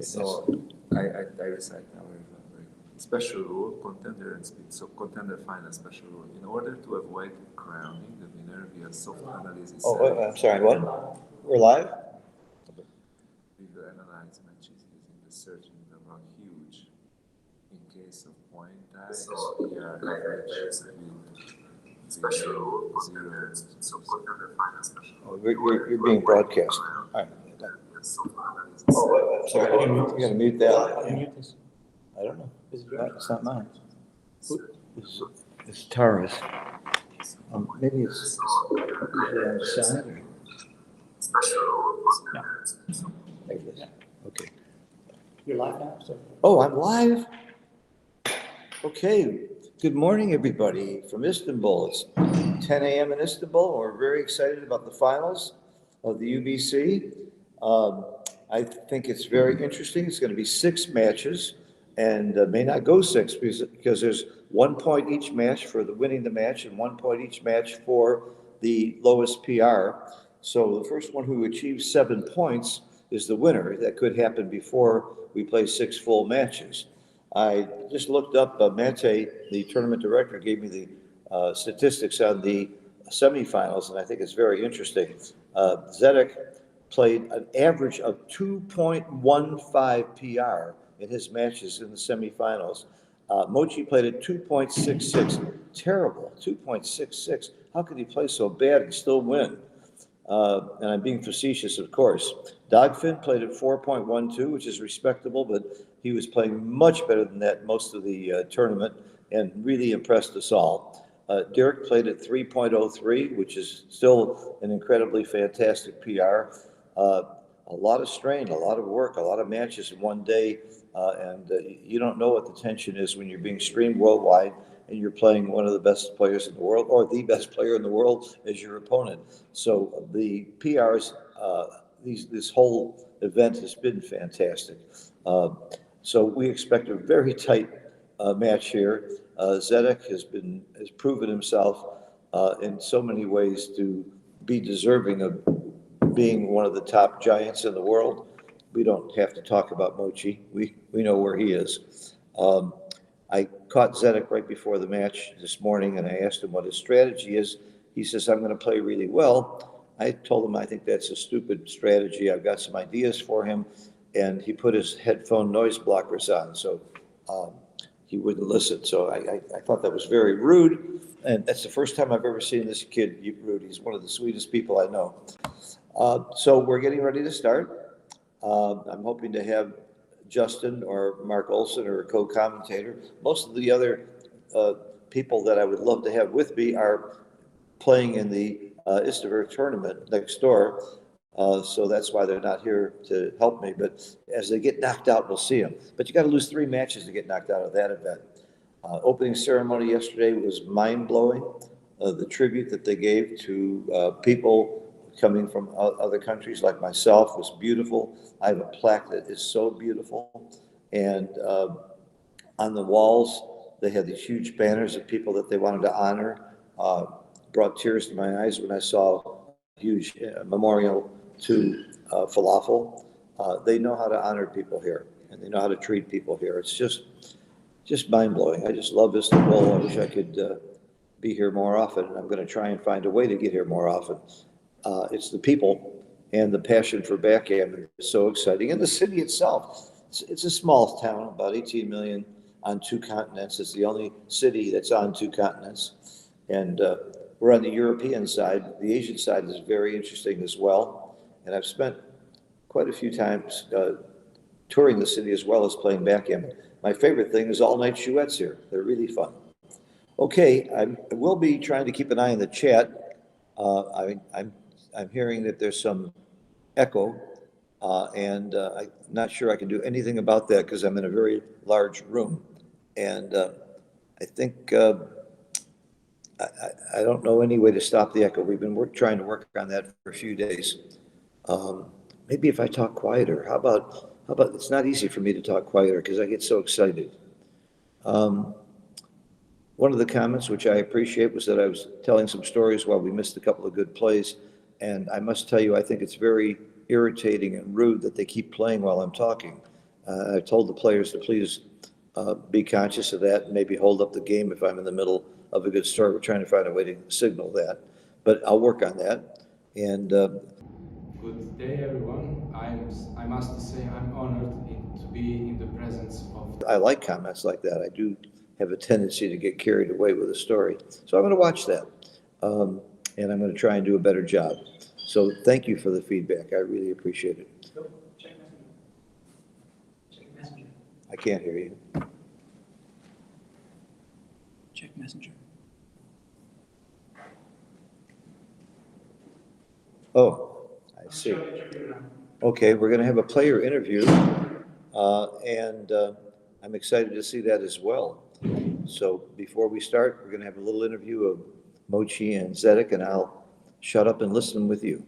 So I recite now very special rule, contender and speed. So contender find a special rule. In order to avoid crowning the winner via soft analysis. Oh, I'm sorry, what? We're live? We will analyze matches using the search interval huge. In case of point die, we are average special rule, zero. So contender find a special rule. Oh, you're being broadcast. All right. Oh, sorry, you're gonna mute that? Mute this. I don't know. Is it yours? It's not mine. It's Tara's. Maybe it's on the side or? No. Like this. Okay. You're live now, so. Oh, I'm live? Okay. Good morning, everybody from Istanbul. It's 10 a.m. in Istanbul. We're very excited about the finals of the UBC. I think it's very interesting. It's going to be 6 matches and may not go 6 because there's 1 point each match for the winning the match and 1 point each match for the lowest PR. So the first one who achieves 7 points is the winner. That could happen before we play 6 full matches. I just looked up, Mate, the tournament director, gave me the statistics on the semifinals, and I think it's very interesting. Zedek played an average of 2.15 PR in his matches in the semifinals. Mochi played at 2.66. Terrible, 2.66. How could he play so bad and still win? And I'm being facetious, of course. Dogfin played at 4.12, which is respectable, but he was playing much better than that most of the tournament and really impressed us all. Derek played at 3.03, which is still an incredibly fantastic PR. A lot of strain, a lot of work, a lot of matches in one day, and you don't know what the tension is when you're being streamed worldwide and you're playing one of the best players in the world or the best player in the world as your opponent. So the PRs, this whole event has been fantastic. So we expect a very tight match here. Zedek has proven himself in so many ways to be deserving of being one of the top giants in the world. We don't have to talk about Mochi. We know where he is. I caught Zedek right before the match this morning, and I asked him what his strategy is. He says, I'm going to play really well. I told him I think that's a stupid strategy. I've got some ideas for him, and he put his headphone noise blockers on, so he wouldn't listen. So I thought that was very rude, and that's the first time I've ever seen this kid rude. He's one of the sweetest people I know. So we're getting ready to start. I'm hoping to have Justin or Mark Olson or a co-commentator. Most of the other people that I would love to have with me are playing in the Istanbul tournament next door. So that's why they're not here to help me. But as they get knocked out, we'll see them. But you got to lose 3 matches to get knocked out of that event. Opening ceremony yesterday was mind-blowing. The tribute that they gave to people coming from other countries like myself was beautiful. I have a plaque that is so beautiful. And on the walls, they had these huge banners of people that they wanted to honor. Brought tears to my eyes when I saw a huge memorial to falafel. They know how to honor people here, and they know how to treat people here. It's just mind-blowing. I just love Istanbul. I wish I could be here more often, and I'm going to try and find a way to get here more often. It's the people and the passion for backgammon is so exciting. And the city itself, it's a small town, about 18 million on 2 continents. It's the only city that's on 2 continents. And we're on the European side. The Asian side is very interesting as well. And I've spent quite a few times touring the city as well as playing backgammon. My favorite thing is all-night chouettes here. They're really fun. Okay, I will be trying to keep an eye on the chat. I'm hearing that there's some echo, and I'm not sure I can do anything about that because I'm in a very large room. And I think I don't know any way to stop the echo. We've been trying to work on that for a few days. Maybe if I talk quieter, how about it's not easy for me to talk quieter because I get so excited. One of the comments, which I appreciate, was that I was telling some stories while we missed a couple of good plays. And I must tell you, I think it's very irritating and rude that they keep playing while I'm talking. I told the players to please be conscious of that, and maybe hold up the game if I'm in the middle of a good story. We're trying to find a way to signal that, but I'll work on that. And Good day, everyone. I must say I'm honored to be in the presence of. I like comments like that. I do have a tendency to get carried away with a story. So I'm going to watch that. And I'm going to try and do a better job. So thank you for the feedback. I really appreciate it. Check messenger. Check messenger. I can't hear you. Check messenger. Oh, I see. Okay, we're going to have a player interview, and I'm excited to see that as well. So before we start, we're going to have a little interview of Mochi and Zedek, and I'll shut up and listen with you.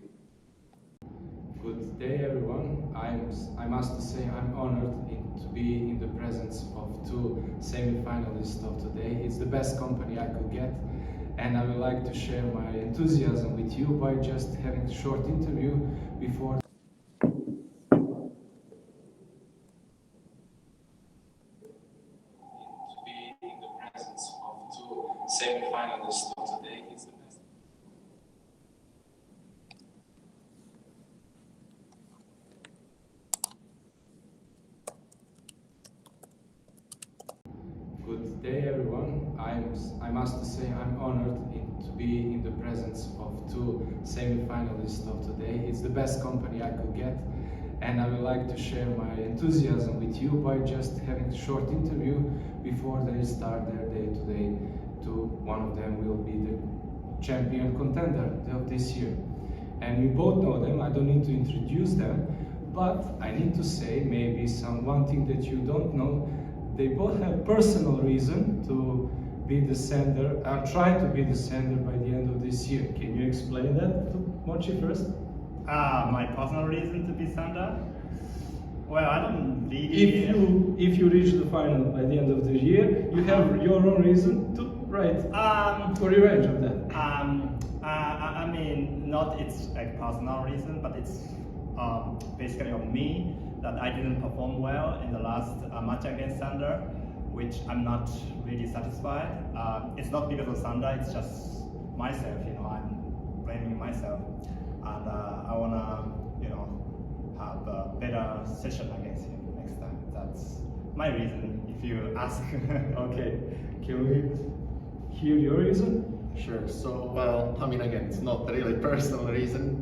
Good day, everyone. I must say I'm honored to be in the presence of two semi-finalists of today. It's the best company I could get, and I would like to share my enthusiasm with you by just having a short interview before. To be in the presence of two semi-finalists of today. It's the best. Good day, everyone. I must say I'm honored to be in the presence of two semi-finalists of today. It's the best company I could get, and I would like to share my enthusiasm with you by just having a short interview before they start their day-to-day. One of them will be the champion contender of this year, and we both know them. I don't need to introduce them, but I need to say maybe one thing that you don't know. They both have personal reason to be the sender, try to be the sender by the end of this year. Can you explain that to Mochi first? My personal reason to be sender? Well, I don't really... If you reach the final by the end of the year, you have your own reason to write for revenge of that. I mean, not it's a personal reason, but it's basically on me that I didn't perform well in the last match against Sander, which I'm not really satisfied. It's not because of Sander, it's just myself, I'm blaming myself. And I wanna, have a better session against him next time. That's my reason, if you ask. Okay, can we hear your reason? Sure. So, well, again, it's not really personal reason,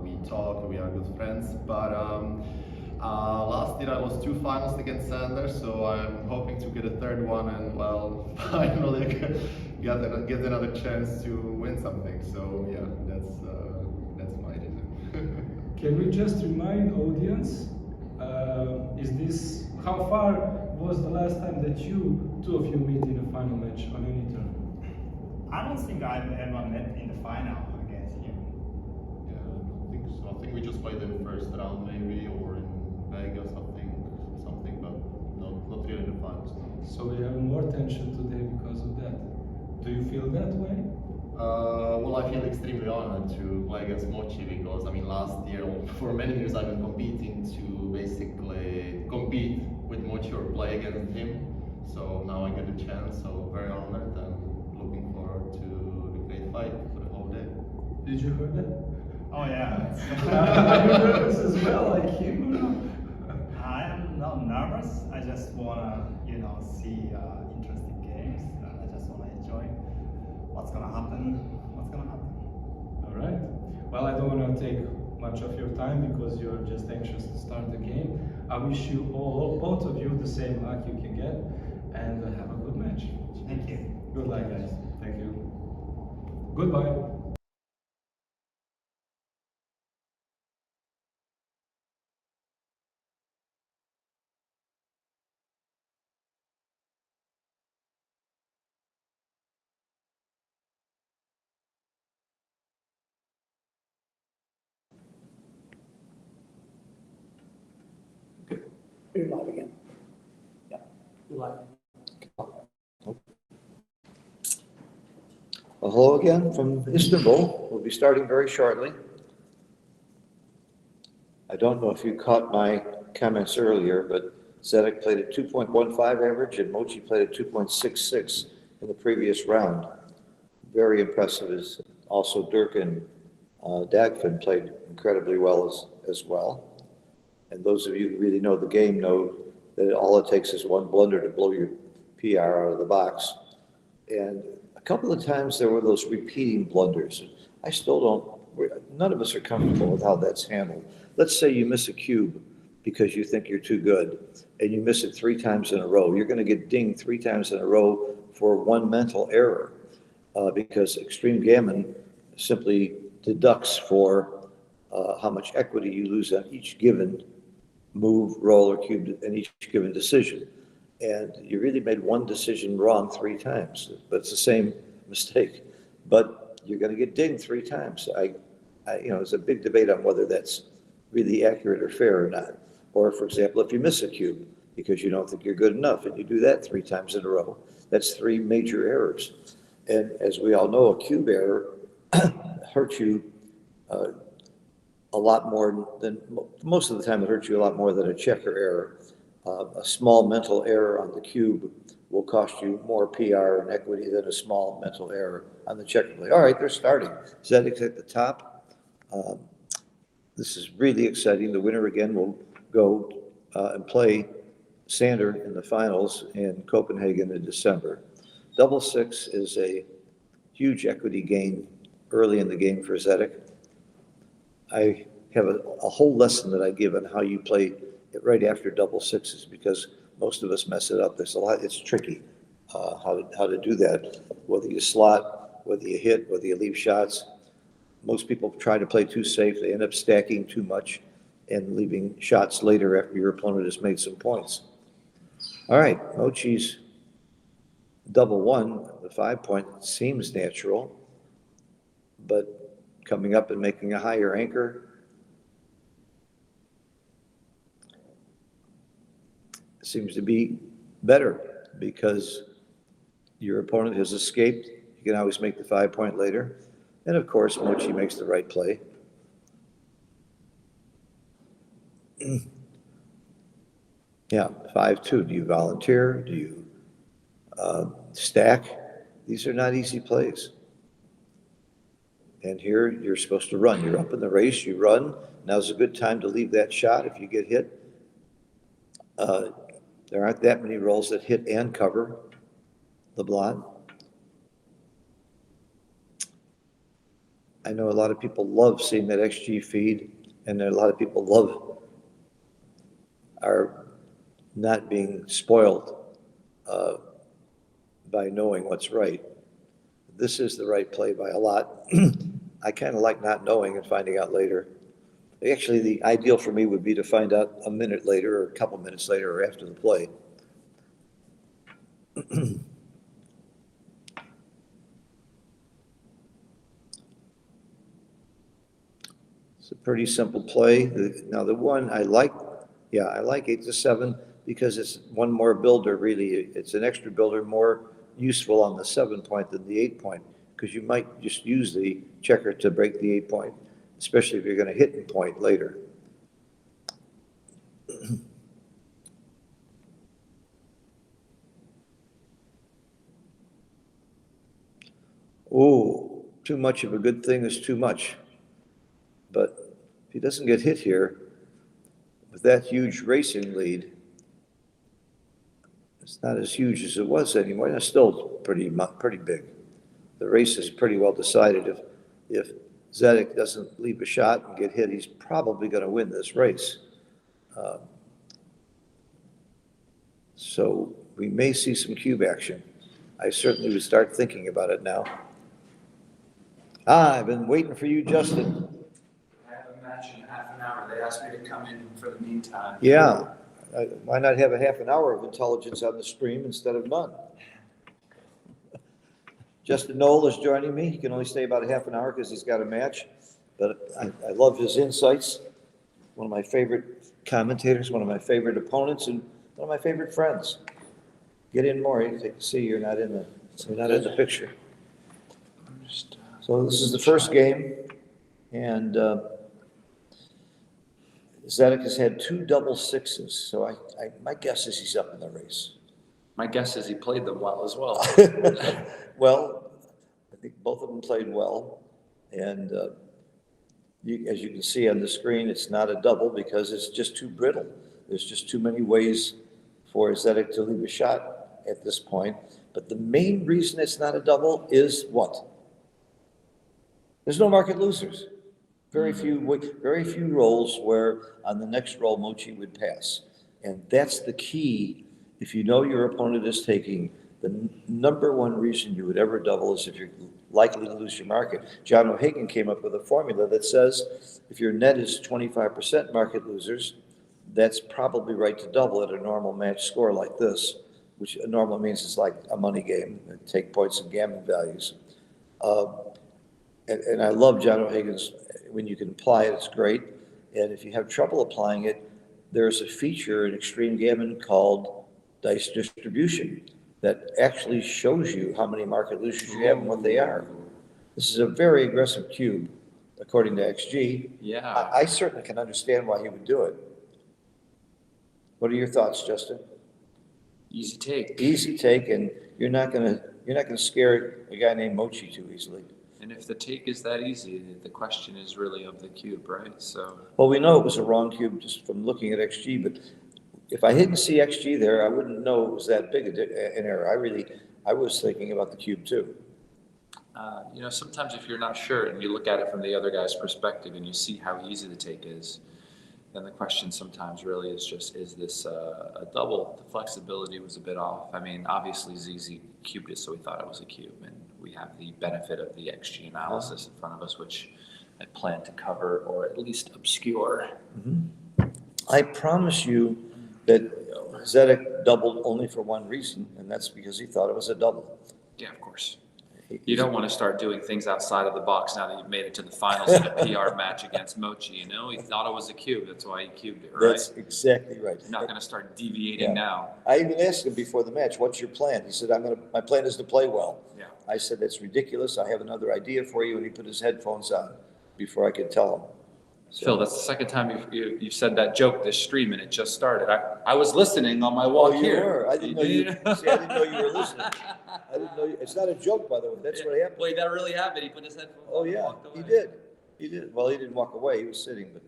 we talk, we are good friends, but last year I lost 2 finals against Sanders, so I'm hoping to get a third one and, well, finally get another chance to win something. So, yeah, that's my reason. Can we just remind audience, how far was the last time that two of you meet in a final match on any tournament? I don't think I've ever met in the final against him. Yeah, I don't think so. I think we just played in the first round maybe, or in Vegas, I think, something, but not really in the finals. So we have more tension today because of that. Do you feel that way? Well, I feel extremely honored to play against Mochi because, last year, for many years, I've been competing to basically compete with Mochi or play against him. So now I get a chance, so very honored and looking forward to the great fight for the whole day. Did you hear that? Oh yeah. Are you nervous as well, like him? I am not nervous. I just wanna, see interesting games, and I just wanna enjoy what's gonna happen. All right. Well, I don't want to take much of your time because you're just anxious to start the game. I wish you both of you, the same luck you can get, and have a good match. Thank you. Good luck, guys. Thank you. Goodbye. You're live again. Yeah, you're live. Well, hello again from Istanbul. We'll be starting very shortly. I don't know if you caught my comments earlier, but Zedek played at 2.15 average and Mochi played at 2.66 in the previous round. Very impressive is also Dirk and Dagfin played incredibly well as well. And those of you who really know the game know that all it takes is one blunder to blow your PR out of the box. And a couple of times there were those repeating blunders. I still don't, none of us are comfortable with how that's handled. Let's say you miss a cube because you think you're too good and you miss it 3 times in a row. You're going to get dinged 3 times in a row for one mental error because Extreme Gammon simply deducts for how much equity you lose on each given move, roll, or cube, and each given decision. And you really made one decision wrong 3 times, but it's the same mistake. But you're going to get dinged 3 times. There's a big debate on whether that's really accurate or fair or not. Or, for example, if you miss a cube because you don't think you're good enough and you do that 3 times in a row, that's 3 major errors. And as we all know, a cube error hurts you a lot more than, most of the time it hurts you a lot more than a checker error. A small mental error on the cube will cost you more PR and equity than a small mental error on the checker play. All right, they're starting. Zedek's at the top. This is really exciting. The winner again will go and play Sander in the finals in Copenhagen in December. Double 6 is a huge equity gain early in the game for Zedek. I have a whole lesson that I give on how you play it right after double 6s because most of us mess it up. There's a lot, it's tricky how to do that. Whether you slot, whether you hit, whether you leave shots. Most people try to play too safe. They end up stacking too much and leaving shots later after your opponent has made some points. All right, Mochi's double 1, the 5-point seems natural, but coming up and making a higher anchor seems to be better because your opponent has escaped. You can always make the 5-point later. And of course, Mochi makes the right play. Yeah, 5-2. Do you volunteer? Do you stack? These are not easy plays. And here you're supposed to run. You're up in the race, you run. Now's a good time to leave that shot if you get hit. There aren't that many rolls that hit and cover the blot. I know a lot of people love seeing that XG feed, and a lot of people are not being spoiled by knowing what's right. This is the right play by a lot. I kind of like not knowing and finding out later. Actually, the ideal for me would be to find out a minute later or a couple minutes later or after the play. It's a pretty simple play. Now the one I like 8-7 because it's one more builder really. It's an extra builder, more useful on the 7-point than the 8-point because you might just use the checker to break the 8-point, especially if you're going to hit in point later. Oh, too much of a good thing is too much. But if he doesn't get hit here with that huge racing lead, it's not as huge as it was anymore. It's still pretty big. The race is pretty well decided. If Zedek doesn't leave a shot and get hit, he's probably going to win this race. So we may see some cube action. I certainly would start thinking about it now. I've been waiting for you, Justin. I have a match in half an hour. They asked me to come in for the meantime. Yeah. Why not have a half an hour of intelligence on the stream instead of none? Justin Knoll is joining me. He can only stay about a half an hour because he's got a match. But I love his insights. One of my favorite commentators, one of my favorite opponents, and one of my favorite friends. Get in more. You can see you're not in the picture. So this is the first game, and Zedek has had two double sixes, so my guess is he's up in the race. My guess is he played them well as well. Well, I think both of them played well, and as you can see on the screen, it's not a double because it's just too brittle. There's just too many ways for Zedek to leave a shot at this point. But the main reason it's not a double is what? There's no market losers. Very few rolls where on the next roll Mochi would pass. And that's the key. If you know your opponent is taking, the number one reason you would ever double is if you're likely to lose your market. John O'Hagan came up with a formula that says if your net is 25% market losers, that's probably right to double at a normal match score like this, which normal means it's like a money game, take points and gammon values. And I love John O'Hagan's, when you can apply it, it's great. And if you have trouble applying it, there's a feature in Extreme Gammon called dice distribution that actually shows you how many market losers you have and what they are. This is a very aggressive cube, according to XG. Yeah. I certainly can understand why he would do it. What are your thoughts, Justin? Easy take. Easy take, and you're not gonna scare a guy named Mochi too easily. And if the take is that easy, the question is really of the cube, right? So. Well, we know it was a wrong cube just from looking at XG, but if I didn't see XG there, I wouldn't know it was that big an error. I was thinking about the cube too. Sometimes if you're not sure and you look at it from the other guy's perspective and you see how easy the take is, then the question sometimes really is just, is this a double? The flexibility was a bit off. I mean, obviously ZZ cubed it, so we thought it was a cube, and we have the benefit of the XG analysis in front of us, which I plan to cover or at least obscure. Mm-hmm. I promise you that Zedek doubled only for one reason, and that's because he thought it was a double. Yeah, of course. You don't want to start doing things outside of the box now that you've made it to the finals in a PR match against Mochi. He thought it was a cube. That's why he cubed it, right? That's exactly right. You're not going to start deviating now. I even asked him before the match, "What's your plan?" He said, "My plan is to play well." Yeah. I said, "That's ridiculous. I have another idea for you." And he put his headphones on before I could tell him. So, Phil, that's the second time you've said that joke this stream, and it just started. I was listening on my walk you here. were. I didn't know you. See, I didn't know you were listening. I didn't know you. It's not a joke, by the way. That's what happened. Wait, that really happened. He put his headphones on. Oh yeah, and walked away. he did. He did. Well, he didn't walk away. He was sitting, but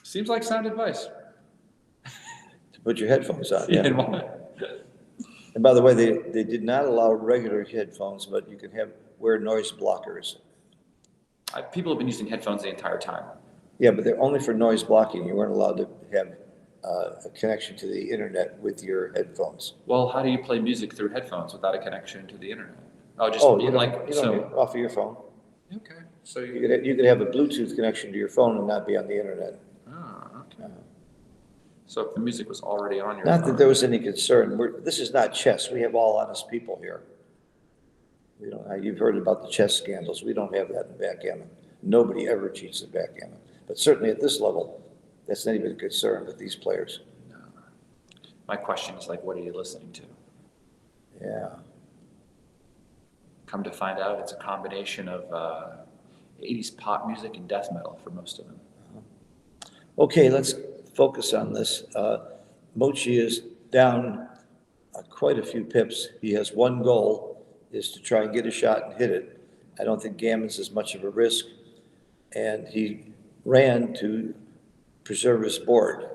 Seems like sound advice. to put your headphones on. He Yeah. didn't want- And by the way, they did not allow regular headphones, but you can wear noise blockers. People have been using headphones the entire time. Yeah, but they're only for noise blocking. You weren't allowed to have a connection to the internet with your headphones. Well, how do you play music through headphones without a connection to the internet? You don't off of your phone. Okay. So You could have a Bluetooth connection to your phone and not be on the internet. Oh, okay. So if the music was already on your Not phone. that there was any concern. This is not chess. We have all honest people here. You've heard about the chess scandals. We don't have that in backgammon. Nobody ever cheats in backgammon. But certainly at this level, that's not even a concern with these players. No. My question is what are you listening to? Yeah. Come to find out, it's a combination of 80s pop music and death metal for most of them. Okay, let's focus on this. Mochi is down quite a few pips. He has one goal, is to try and get a shot and hit it. I don't think Gammon's as much of a risk, and he ran to preserve his board.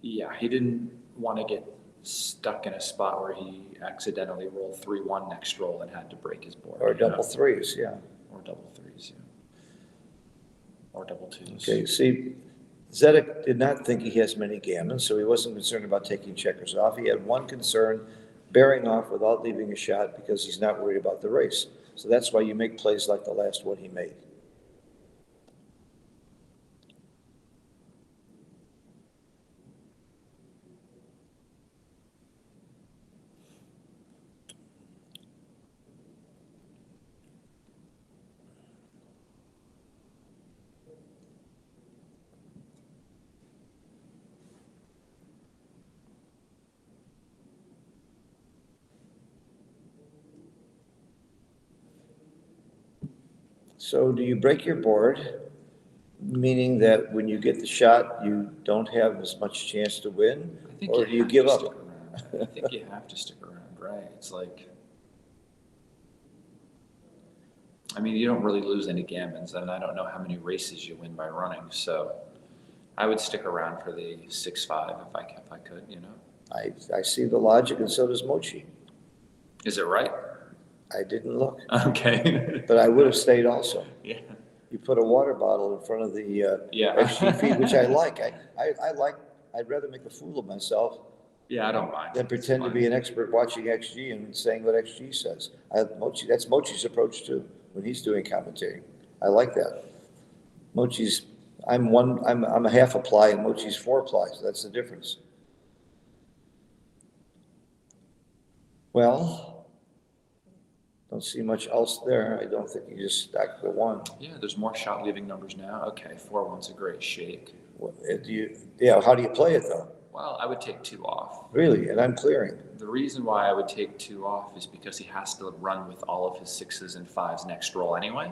Yeah, he didn't want to get stuck in a spot where he accidentally rolled 3-1 next roll and had to break his board. Or double threes, yeah. Or double threes, yeah. Or double twos. Okay, see, Zedek did not think he has many gammons, so he wasn't concerned about taking checkers off. He had one concern, bearing off without leaving a shot, because he's not worried about the race. So that's why you make plays like the last one he made. So do you break your board? Meaning that when you get the shot, you don't have as much chance to win? I think Or do you have give to up? stick around. I think you have to stick around, right? It's like, I mean, you don't really lose any gammons, and I don't know how many races you win by running, so I would stick around for the 6-5 if I could, you know? I see the logic, and so does Mochi. Is it right? I didn't look, Okay. but I would have stayed also. Yeah. You put a water bottle in front of the Yeah. XG feed, which I like. I like, I'd rather make a fool of myself Yeah, I don't mind. than pretend to be an expert watching XG and saying what XG says. That's Mochi's approach too, when he's doing commentating. I like that. Mochi's, I'm a half a ply and Mochi's 4 plies. That's the difference. Well, don't see much else there. I don't think you just stack the 1. Yeah, there's more shot leaving numbers now. Okay, 4-1's a great shake. Yeah, how do you play it though? Well, I would take 2 off. Really? And I'm clearing. The reason why I would take 2 off is because he has to run with all of his 6s and 5s next roll anyway.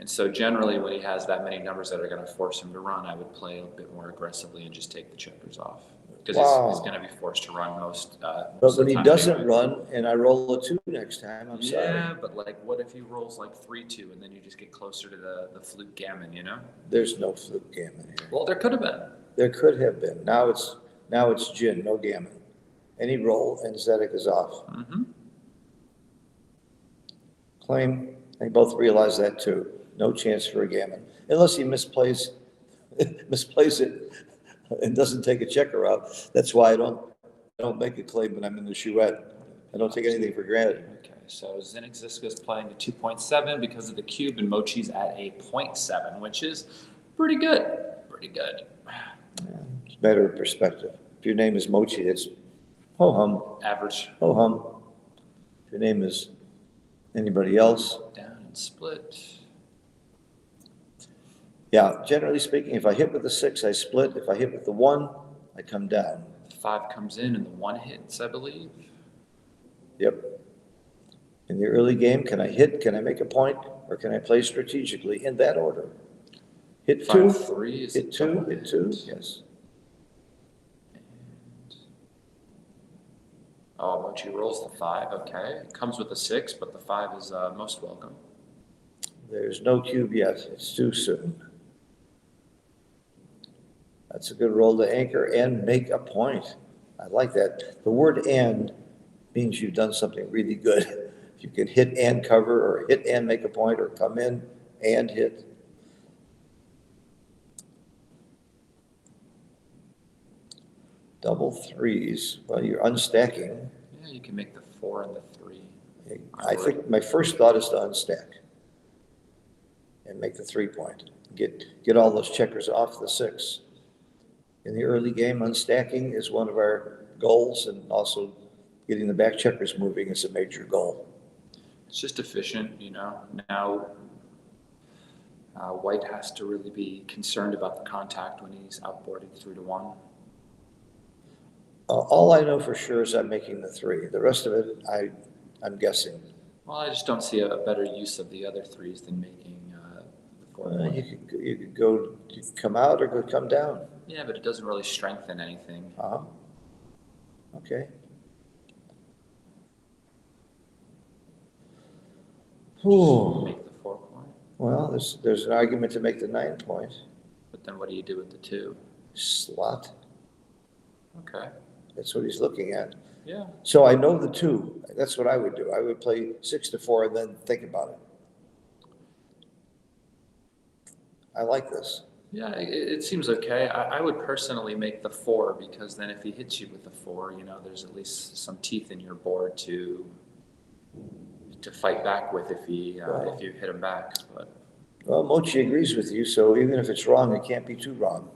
And so generally when he has that many numbers that are going to force him to run, I would play a bit more aggressively and just take the checkers off. Because he's going to be forced to run most But of when the he time doesn't anyway. run and I roll a 2 next time, I'm sorry. Yeah, but like what if he rolls like 3-2 and then you just get closer to the fluke gammon, you know? There's no fluke gammon here. Well, there could have been. There could have been. Now it's gin, no gammon. Any roll and Zedek is off. Mm-hmm. Claim, they both realize that too. No chance for a gammon. Unless he misplays it and doesn't take a checker out. That's why I don't make a claim when I'm in the chouette. I don't take anything for granted. Okay, so Zinnik Ziska's playing a 2.7 because of the cube, and Mochi's at a 0.7, which is pretty good. Pretty good. Yeah, it's a matter of perspective. If your name is Mochi, it's ho-hum, Average. ho-hum. If your name is anybody else, Down and split. yeah, generally speaking, if I hit with the 6, I split. If I hit with the 1, I come down. The 5 comes in and the 1 hits, I believe. Yep. In the early game, can I hit, can I make a point, or can I play strategically in that order? Hit 2, 5-3 is hit 2, hit 2, hit. yes. And oh, Mochi rolls the 5. Okay, it comes with a 6, but the 5 is most welcome. There's no cube yet. It's too soon. That's a good roll to anchor and make a point. I like that. The word "and" means you've done something really good. If you can hit and cover, or hit and make a point, or come in and hit. Double 3s. Well, you're unstacking. Yeah, you can make the 4 and the 3. I think my first thought is to unstack and make the 3-point. Get all those checkers off the 6. In the early game, unstacking is one of our goals, and also getting the back checkers moving is a major goal. It's just efficient, you know. Now, White has to really be concerned about the contact when he's outboarding 3-1. All I know for sure is I'm making the 3. The rest of it, I'm guessing. Well, I just don't see a better use of the other 3s than making the 4-1. You could go, you could come out or could come down. Yeah, but it doesn't really strengthen anything. Uh-huh. Okay. Ooh. Make the 4-point. Well, there's an argument to make the 9-point. But then what do you do with the 2? Slot. Okay. That's what he's looking at. Yeah. So I know the 2. That's what I would do. I would play 6-4 and then think about it. I like this. Yeah, it seems okay. I would personally make the 4 because then if he hits you with the 4, you know, there's at least some teeth in your board to fight back with if you hit him back. But Well, Mochi agrees with you, so even if it's wrong, it can't be too wrong.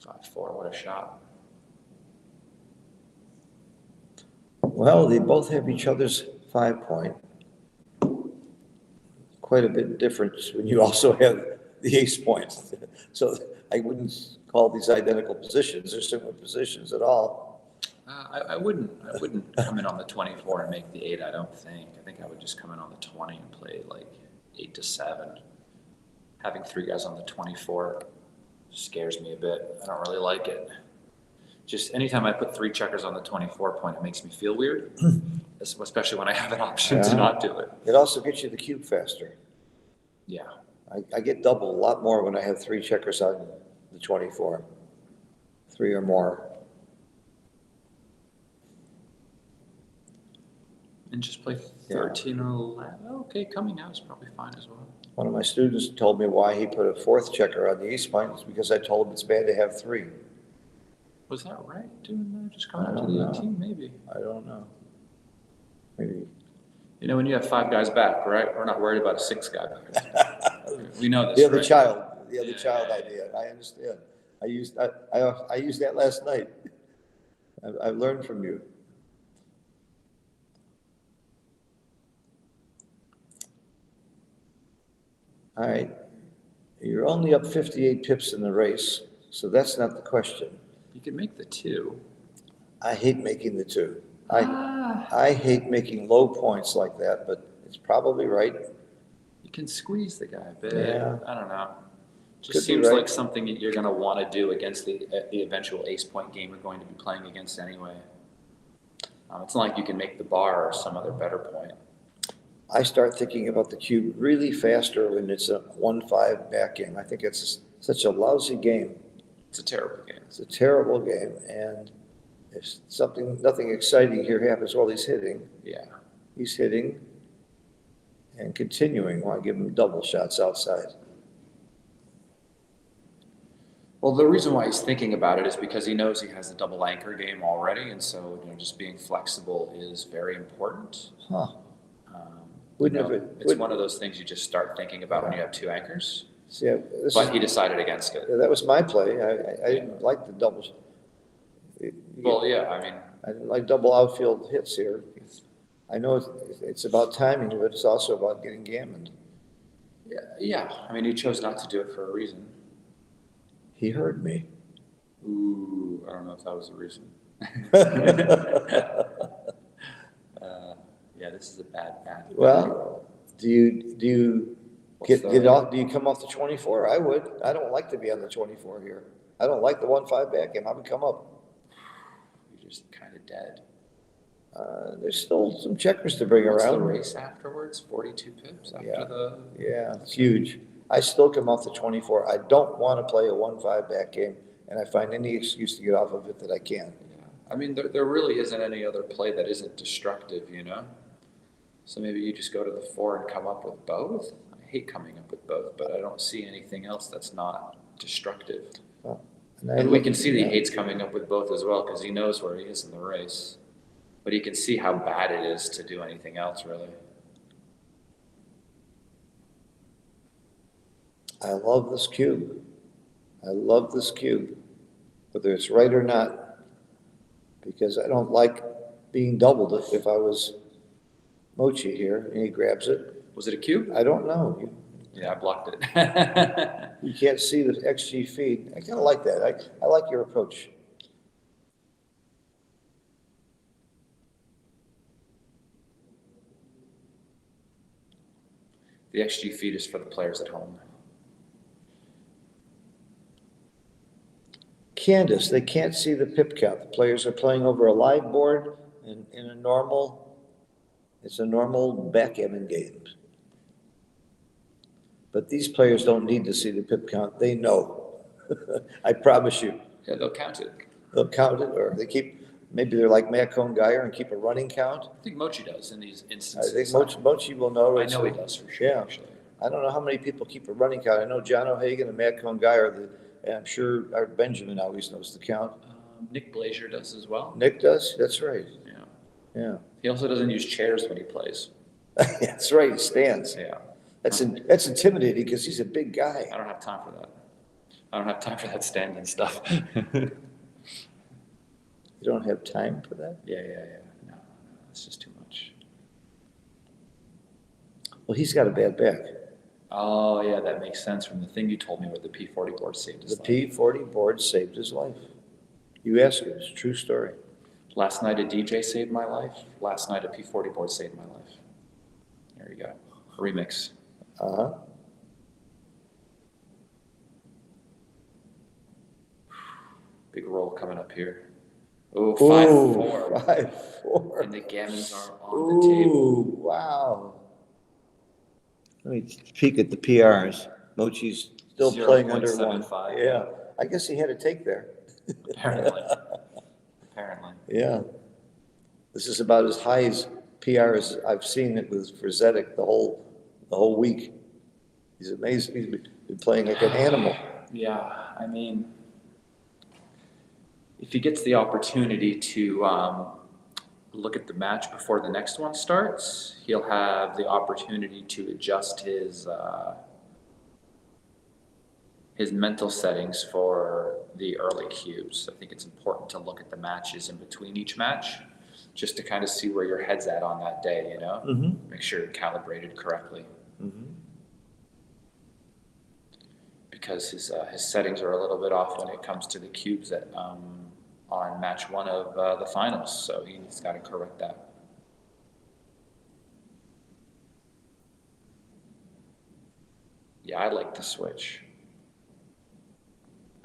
5-4, what a shot. Well, they both have each other's 5-point. Quite a bit difference when you also have the ace point. So I wouldn't call these identical positions. They're similar positions at all. I wouldn't come in on the 24 and make the 8, I don't think. I think I would just come in on the 20 and play like 8-7. Having 3 guys on the 24 scares me a bit. I don't really like it. Just anytime I put 3 checkers on the 24 point, it makes me feel weird, especially when I have an option to not do it. It also gets you the cube faster. Yeah. I get double a lot more when I have 3 checkers on the 24, 3 or more. And just play 13 or 11. Okay, coming out is probably fine as well. One of my students told me why he put a 4th checker on the ace point. It's because I told him it's bad to have 3. Was that right? Doing that? Just coming out to the 18, maybe. I don't know. Maybe. You know, when you have 5 guys back, right? We're not worried about a 6th guy back. We know this, The other right? child Yeah. idea. I understand. I used that last night. I've learned from you. All right. You're only up 58 pips in the race, so that's not the question. You can make the 2. I hate making the 2. I hate making low points like that, but it's probably right. You can squeeze the guy a bit. Yeah. I don't know. Could Just be seems right. like something that you're going to want to do against the eventual ace point game we're going to be playing against anyway. It's not like you can make the bar or some other better point. I start thinking about the cube really faster when it's a 1-5 back game. I think it's such a lousy game. It's a terrible game. It's a terrible game, and if nothing exciting here happens while he's hitting, Yeah. he's hitting and continuing while I give him double shots outside. Well, the reason why he's thinking about it is because he knows he has a double anchor game already, and so just being flexible is very important. Huh. Wouldn't One of those things you just start thinking about when you have 2 anchors. See, But he decided against it. that was my play. I didn't like the doubles. Well, yeah, I mean, I didn't like double outfield hits here. I know it's about timing, but it's also about getting gammoned. yeah. I mean, he chose not to do it for a reason. He heard me. Ooh, I don't know if that was the reason. Yeah, this is a bad. Well, do you What's get the- off? Do you come off the 24? I would. I don't like to be on the 24 here. I don't like the 1-5 back game. I would come up. You're just kind of dead. There's still some checkers to bring What's the around. race afterwards? 42 pips after Yeah. the. Yeah, it's huge. I still come off the 24. I don't want to play a 1-5 back game, and I find any excuse to get off of it that I can. Yeah. I mean, there really isn't any other play that isn't destructive, So maybe you just go to the 4 and come up with both. I hate coming up with both, but I don't see anything else that's not destructive. And we can see that he hates coming up with both as well because he knows where he is in the race. But he can see how bad it is to do anything else, really. I love this cube. I love this cube, whether it's right or not, because I don't like being doubled if I was Mochi here and he grabs it. Was it a cube? I don't know. Yeah, I blocked it. You can't see the XG feed. I kind of like that. I like your approach. The XG feed is for the players at home. Candace, they can't see the pip count. The players are playing over a live board in a normal, it's a normal backgammon game. But these players don't need to see the pip count. They know. I promise you. Yeah, they'll count it. They'll count it, or they keep, maybe they're like Matt Cohn-Geyer and keep a running count. I think Mochi does in these I instances. think Mochi will know. I know he does for sure, Yeah. actually. I don't know how many people keep a running count. I know John O'Hagan and Matt Cohn-Geyer, and I'm sure our Benjamin always knows the count. Nick Blazier does as well. Nick does? That's right. Yeah. Yeah. He also doesn't use chairs when he plays. That's right, he stands. Yeah. That's intimidating because he's a big guy. I don't have time for that. I don't have time for that standing stuff. You don't have time for that? Yeah. No, it's just too much. Well, he's got a bad back. Oh, yeah, that makes sense from the thing you told me where the P40 board saved his The life. P40 board saved his life. You ask him, it's a true story. Last night a DJ saved my life. Last night a P40 board saved my life. There you go. Remix. Uh-huh. Big roll coming up here. Oh, Ooh, 5-4. 5-4. And the gammons are on the table. Ooh, wow. Let me peek at the PRs. Mochi's still playing under one. 0.75. Yeah, I guess he had a take there. Apparently. Apparently. Yeah. This is about as high as PR as I've seen it with for Zedek the whole week. He's amazing. He's been playing like an animal. Yeah, I mean, if he gets the opportunity to look at the match before the next one starts, he'll have the opportunity to adjust his mental settings for the early cues. I think it's important to look at the matches in between each match, just to kind of see where your head's at on that day, you know? Mm-hmm. Make sure you're calibrated correctly. Mm-hmm. Because his settings are a little bit off when it comes to the cubes that on match one of the finals, so he's got to correct that. Yeah, I like the switch.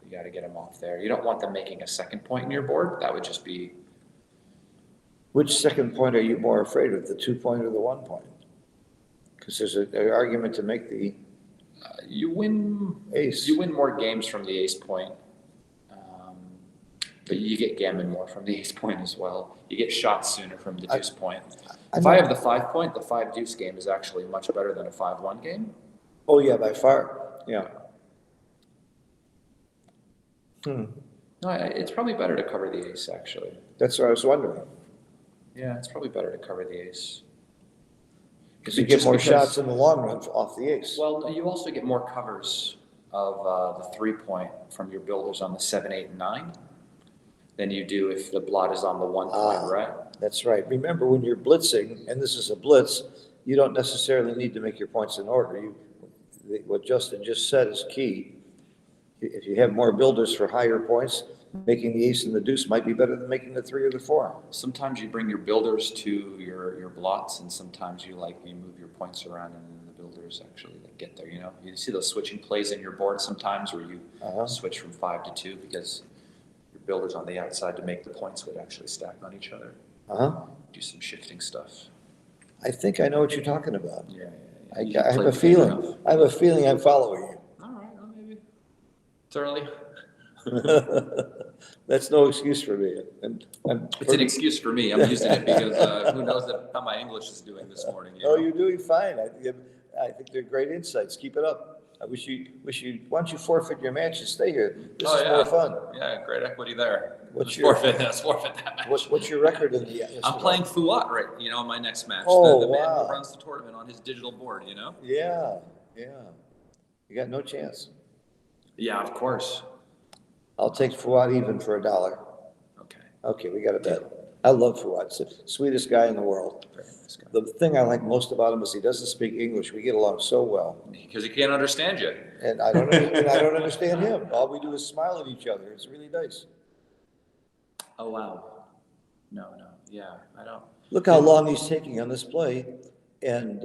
You got to get him off there. You don't want them making a second point in your board. That would just be... Which second point are you more afraid of, the 2 point or the 1 point? Because there's an argument to make the you win ace. You win more games from the ace point, but you get gammon more from the ace point as well. You get shots sooner from the deuce point. If I have the 5 point, the 5 deuce game is actually much better than a 5-1 game. Oh, yeah, by far, yeah. No, it's probably better to cover the ace, actually. That's what I was wondering. Yeah, it's probably better to cover the ace. Because you get more shots in the long run off the ace. Well, you also get more covers of the 3 point from your builders on the 7, 8, and 9 than you do if the blot is on the 1 point, right? That's right. Remember, when you're blitzing, and this is a blitz, you don't necessarily need to make your points in order. What Justin just said is key. If you have more builders for higher points, making the ace and the deuce might be better than making the 3 or the 4. Sometimes you bring your builders to your blots, and sometimes you move your points around, and then the builders actually get there. You know, you see those switching plays in your board sometimes where you switch from 5 to 2 because your builders on the outside to make the points would actually stack on each other. Do some shifting stuff. I think I know what you're talking about. Yeah. I have a feeling. I have a feeling I'm following you. All right, well, maybe it's early. That's no excuse for me. It's an excuse for me. I'm using it because who knows how my English is doing this morning. You know? You're doing fine. I think they're great insights. Keep it up. I wish you. Why don't you forfeit your match and stay here? This is more fun. Yeah, great equity there. Let's forfeit that match. What's your record in the? I'm playing Fuat right. On my next match. Oh, the man wow. who runs the tournament on his digital board. You know. Yeah. You got no chance. Yeah, of course. I'll take Fuad even for $1. Okay, we got a bet. I love Fuad. He's the sweetest guy in the world. Very nice guy. The thing I like most about him is he doesn't speak English. We get along so well. Because he can't understand you. And I don't understand him. All we do is smile at each other. It's really nice. Oh, wow. No. Yeah, I don't. Look how long he's taking on this play. And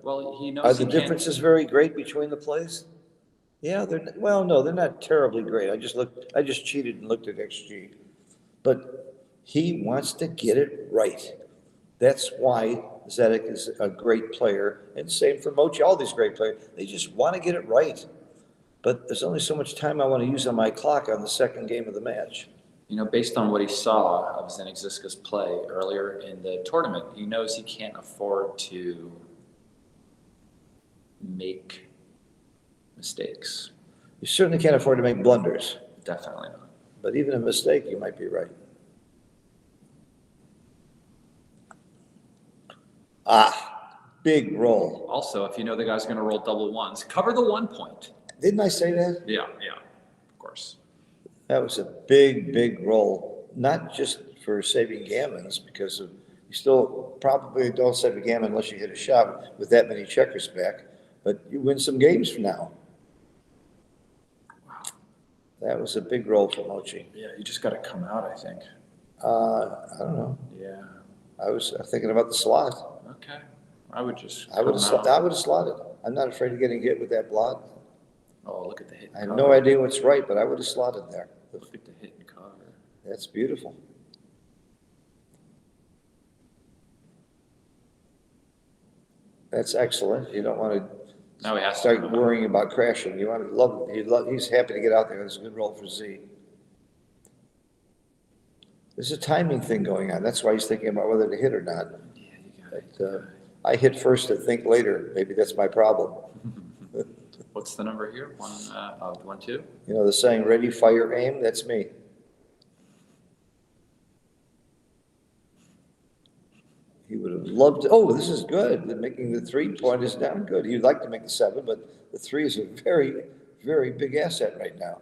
Well, he knows are he the can't- differences very great between the plays? Yeah, no, they're not terribly great. I just cheated and looked at XG. But he wants to get it right. That's why Zedek is a great player, and same for Mochi, all these great players. They just want to get it right. But there's only so much time I want to use on my clock on the second game of the match. Based on what he saw of Zdeněk Žižka's play earlier in the tournament, he knows he can't afford to make mistakes. You certainly can't afford to make blunders, Definitely not. but even a mistake, you might be right. Big roll. Also, if you know the guy's going to roll double ones, cover the 1 point. Didn't I say that? Yeah. That was a big, big roll, not just for saving gammons, because of, you still probably don't save a gammon unless you hit a shot with that many checkers back, but you win some games from now. That was a big roll for Mochi. Yeah, you just got to come out, I think. I don't know. Yeah. I was thinking about the slot. Okay. I would just. I would come out. have slotted. I'm not afraid of getting hit with that blot. Oh, look at the hit. I have no idea what's right, but I would have slotted there. Look at the hit and cover. That's beautiful. That's excellent. You don't want to Now we have to start come out. worrying about crashing. You want to love, he's happy to get out there. It's a good roll for Z. There's a timing thing going on. That's why he's thinking about whether to hit or not. Yeah, you got it. But, I hit first and think later. Maybe that's my problem. What's the number here? 1, 2. You know, the saying, ready, fire, aim, that's me. He would have loved to, oh, this is good. Making the 3-point is down good. He'd like to make the 7, but the 3 is a very, very big asset right now.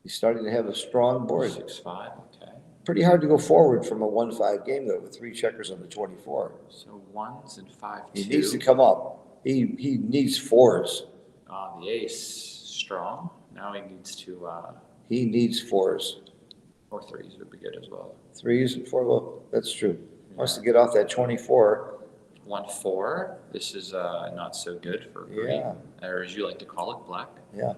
He's starting to have a strong board. 6-5. Okay. Pretty hard to go forward from a 1-5 game though, with 3 checkers on the 24. So 1s and 5, 2. He needs to come up. He needs 4s. The ace strong. Now he needs to. He needs 4s. Or 3s would be good as well. 3s and 4, well, that's true. Wants to get off that 24. 1-4. This is not so good for green. Yeah. Or as you like to call it, black. Yeah.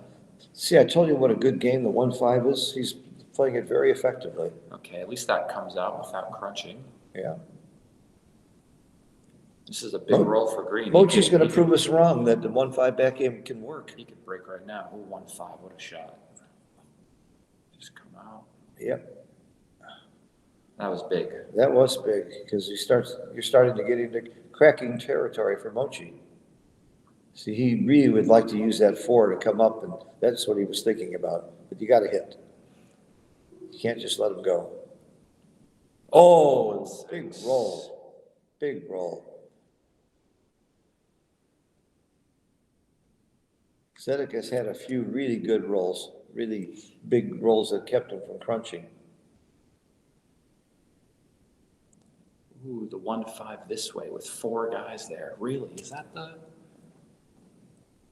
See, I told you what a good game the 1-5 is. He's playing it very effectively. Okay, at least that comes out without crunching. Yeah. This is a big roll for green. Mochi's going to prove us wrong that the 1-5 back game can work. He could break right now. Ooh, 1-5. What a shot. Just come out. Yep. That was big. That was big because you're starting to get into cracking territory for Mochi. See, he really would like to use that 4 to come up, and that's what he was thinking about. But you got to hit. You can't just let him go. Oh, big roll. Big roll. Zedek has had a few really good rolls, really big rolls that kept him from crunching. Ooh, the 1-5 this way with 4 guys there. Really? Is that the?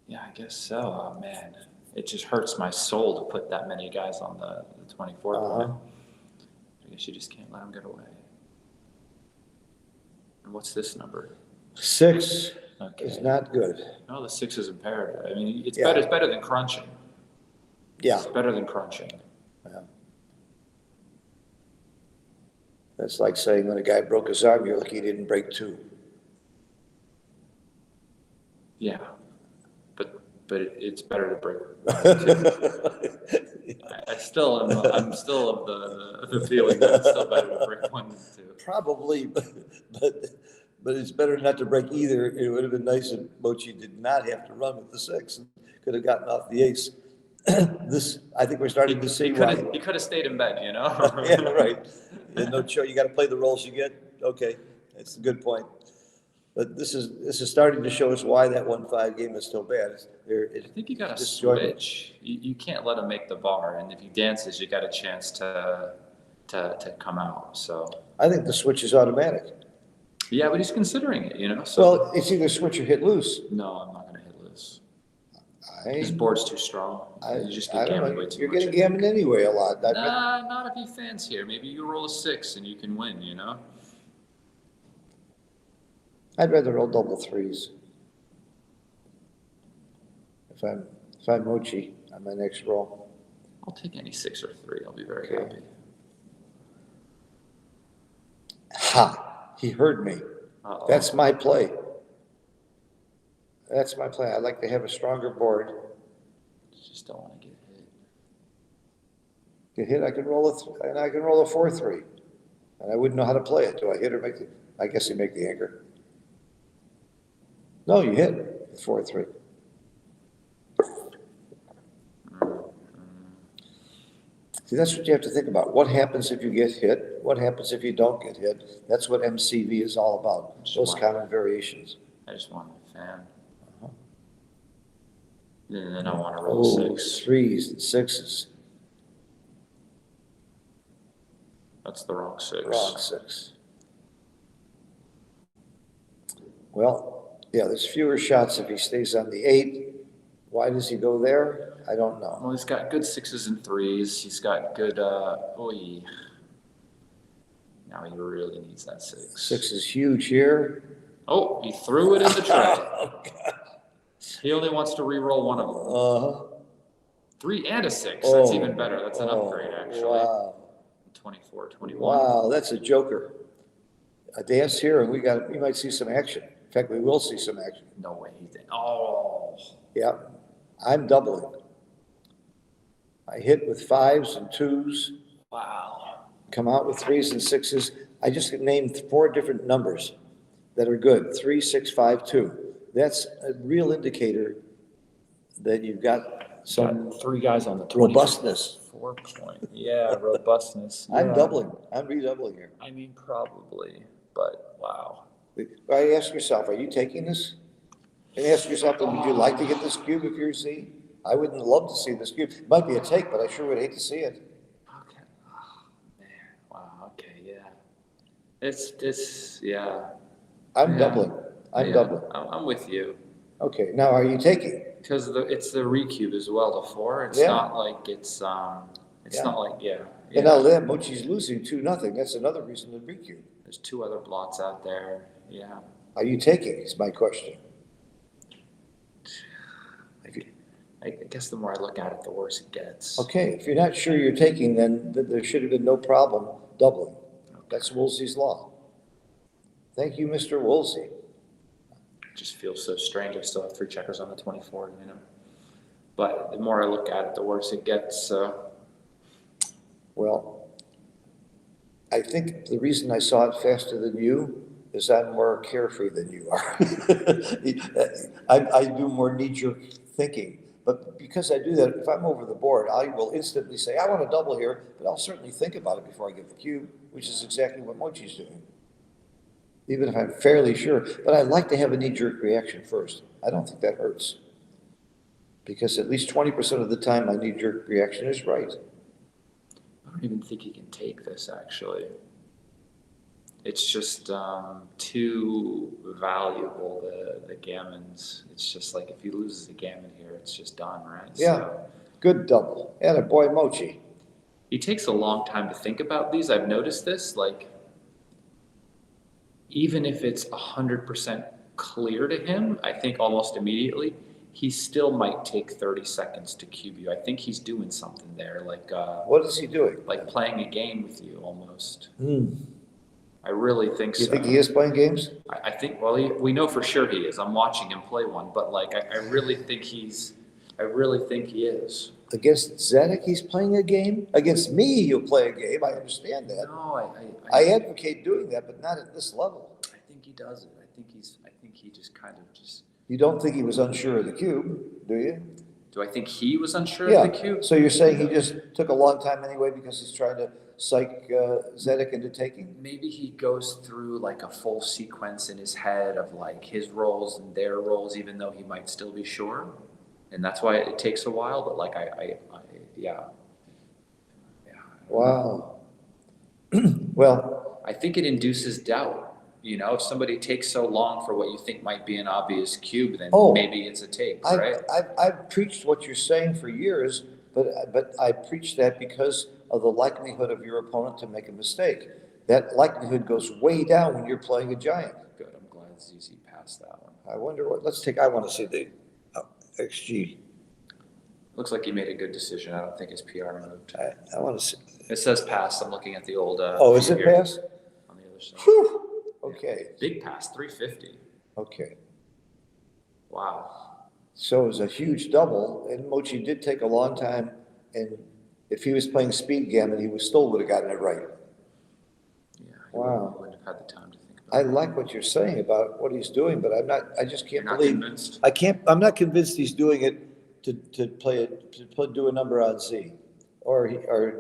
Yeah, I guess so. Oh, man. It just hurts my soul to put that many guys on the 24 point. I guess you just can't let them get away. And what's this number? 6 Okay. is not good. No, the 6 is impaired. I mean, it's Yeah. better. It's better than crunching. Yeah. It's better than crunching. Yeah. That's like saying when a guy broke his arm, you're lucky he didn't break 2. Yeah, but it's better to break. I still am. I'm still of the feeling that it's still better to break 1 than 2. Probably, but it's better not to break either. It would have been nice if Mochi did not have to run with the 6 and could have gotten off the ace. I think we're starting to see why. He could have stayed in bed, you know. Yeah, right. No choice. You got to play the roles you get. Okay, that's a good point. But this is starting to show us why that 1-5 game is still bad. I think you got to switch. You can't let him make the bar, and if he dances, you got a chance to come out. So I think the switch is automatic. yeah, but he's considering it, you know. So Well, it's either switch or hit loose. no, I'm not going to hit loose. I His board's too strong. You just I get don't gammoned know. way too You're much. getting gammoned anyway a lot. Nah, not if he fans here. Maybe you roll a 6 and you can win, you know. I'd rather roll double 3s. If I'm Mochi on my next roll. I'll take any 6 or 3. I'll be very Okay. happy. Ha! He heard me. Uh-oh. That's my play. That's my play. I like to have a stronger board. Just don't want to get hit. Get hit, I can roll a 4-3. And I wouldn't know how to play it. Do I hit or make the, I guess you make the anchor. No, you hit 4-3. See, that's what you have to think about. What happens if you get hit? What happens if you don't get hit? That's what MCV is all about, those common variations. I just want a fan. And then I want to roll Oh, 6. 3s and 6s. That's the wrong 6. Wrong 6. Well, yeah, there's fewer shots if he stays on the 8. Why does he go there? I don't know. Well, he's got good 6s and 3s. He's got good, oy. Now he really needs that 6. 6 is huge here. Oh, he threw it in the tray. Oh, God. He only wants to re-roll one of them. 3 and a 6. Oh, That's even better. That's an upgrade, actually. Wow. 24, 21. Wow, that's a joker. A dance here, and we might see some action. In fact, we will see some action. No way he did. Oh. Yeah, I'm doubling. I hit with 5s and 2s, Wow. come out with 3s and 6s. I just named 4 different numbers that are good, 3, 6, 5, 2. That's a real indicator that you've got some Got 3 guys on the robustness. 4 point. Yeah, robustness. I'm Yeah. doubling, I'm redoubling here. I mean, probably, but wow. I ask yourself, are you taking this? And ask yourself, would you like to get this cube if you're Z? I wouldn't love to see this cube. It might be a take, but I sure would hate to see it. Okay. Oh, man. Wow. Okay. Yeah. It's yeah. I'm Yeah. doubling. I'm Yeah. doubling. I'm with you. Okay, now are you taking? Because it's the recube as well, the 4. It's Yeah. not like it's Yeah. not like, yeah. And now then, Mochi's losing 2-0. That's another reason to recube. There's 2 other blots out there. Yeah. Are you taking is my question. I guess the more I look at it, the worse it gets. Okay, if you're not sure you're taking, then there should have been no problem doubling. That's Woolsey's law. Thank you, Mr. Woolsey. It just feels so strange. I still have 3 checkers on the 24, you know. But the more I look at it, the worse it gets. Well, I think the reason I saw it faster than you is I'm more carefree than you are. I do more knee-jerk thinking. But because I do that, if I'm over the board, I will instantly say, I want to double here, but I'll certainly think about it before I get the cube, which is exactly what Mochi's doing. Even if I'm fairly sure, but I like to have a knee-jerk reaction first. I don't think that hurts. Because at least 20% of the time, my knee-jerk reaction is right. I don't even think he can take this, actually. It's just too valuable, the gammons. It's just like if he loses a gammon here, it's just done, right? Yeah, So, good double. And a boy Mochi. he takes a long time to think about these. I've noticed this, like, even if it's 100% clear to him, I think almost immediately, he still might take 30 seconds to cube you. I think he's doing something there, like What is he doing? playing a game with you almost. Hmm. I really think You so. think he is playing games? I think, well, we know for sure he is. I'm watching him play one, but like, I really think he is. Against Zedek, he's playing a game? Against me, he'll play a game. I understand that. No, I advocate doing that, but not at this level. I think he does it. I think he just kind of just, You don't think he was unsure of the cube, do you? do I think he was unsure Yeah. of the cube? So you're saying he just took a long time anyway because he's trying to psych Zedek into taking? Maybe he goes through like a full sequence in his head of like his roles and their roles, even though he might still be sure. And that's why it takes a while, but like yeah. Wow. Well, I think it induces doubt. You know, if somebody takes so long for what you think might be an obvious cube, then maybe it's a take, right? I've preached what you're saying for years, but I preach that because of the likelihood of your opponent to make a mistake. That likelihood goes way down when you're playing a giant. Good, I'm glad ZZ passed that one. I wonder what, I want to see the XG. Looks like he made a good decision. I don't think his PR moved. I want to see. It says pass. I'm looking at the old. Oh, is it here pass? on the other side? Whew. Okay, Big pass, 350. okay. Wow. So it was a huge double, and Mochi did take a long time, and if he was playing speed gammon, he still would have gotten it right. Yeah. Wow. He wouldn't have had the time to think about I it. like what you're saying about what he's doing, but I just can't You're not believe. convinced? I'm not convinced he's doing it to do a number on Z, or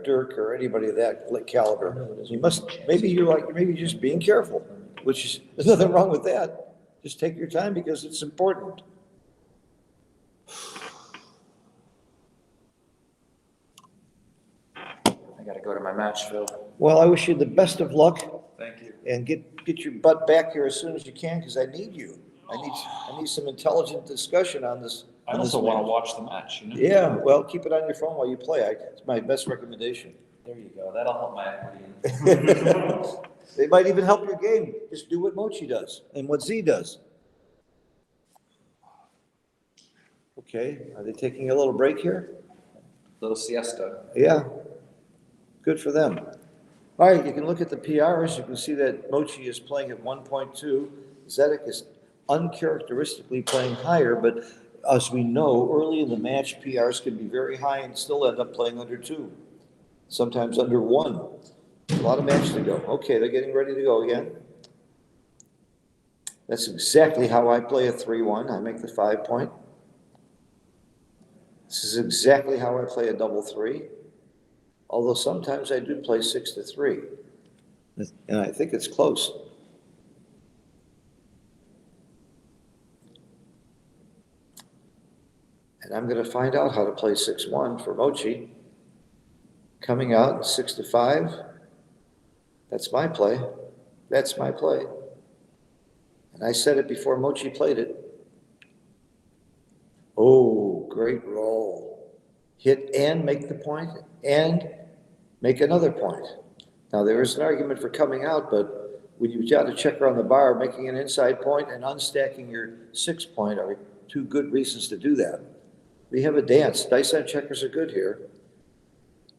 Dirk, or anybody of that caliber. You must, maybe you're just being careful, which is, there's nothing wrong with that. Just take your time because it's important. I got to go to my match, Phil. Well, I wish you the best of luck Thank you. and get your butt back here as soon as you can, because I need you. I need some intelligent discussion on this. I on this also want to match. watch the match, you know? Yeah, well, keep it on your phone while you play. It's my best recommendation. There you go. That'll help my equity. They might even help your game. Just do what Mochi does and what Z does. Okay, are they taking a little break here? Little siesta. Yeah, good for them. All right, you can look at the PRs. You can see that Mochi is playing at 1.2. Zedek is uncharacteristically playing higher, but as we know, early in the match, PRs can be very high and still end up playing under 2, sometimes under 1. A lot of matches to go. Okay, they're getting ready to go again. That's exactly how I play a 3-1. I make the 5 point. This is exactly how I play a double 3. Although sometimes I do play 6-3. And I think it's close. And I'm going to find out how to play 6-1 for Mochi. Coming out 6-5. That's my play. That's my play. And I said it before Mochi played it. Oh, great roll. Hit and make the point and make another point. Now, there is an argument for coming out, but when you've got a checker on the bar, making an inside point and unstacking your 6 point are 2 good reasons to do that. We have a dance. Dice on checkers are good here.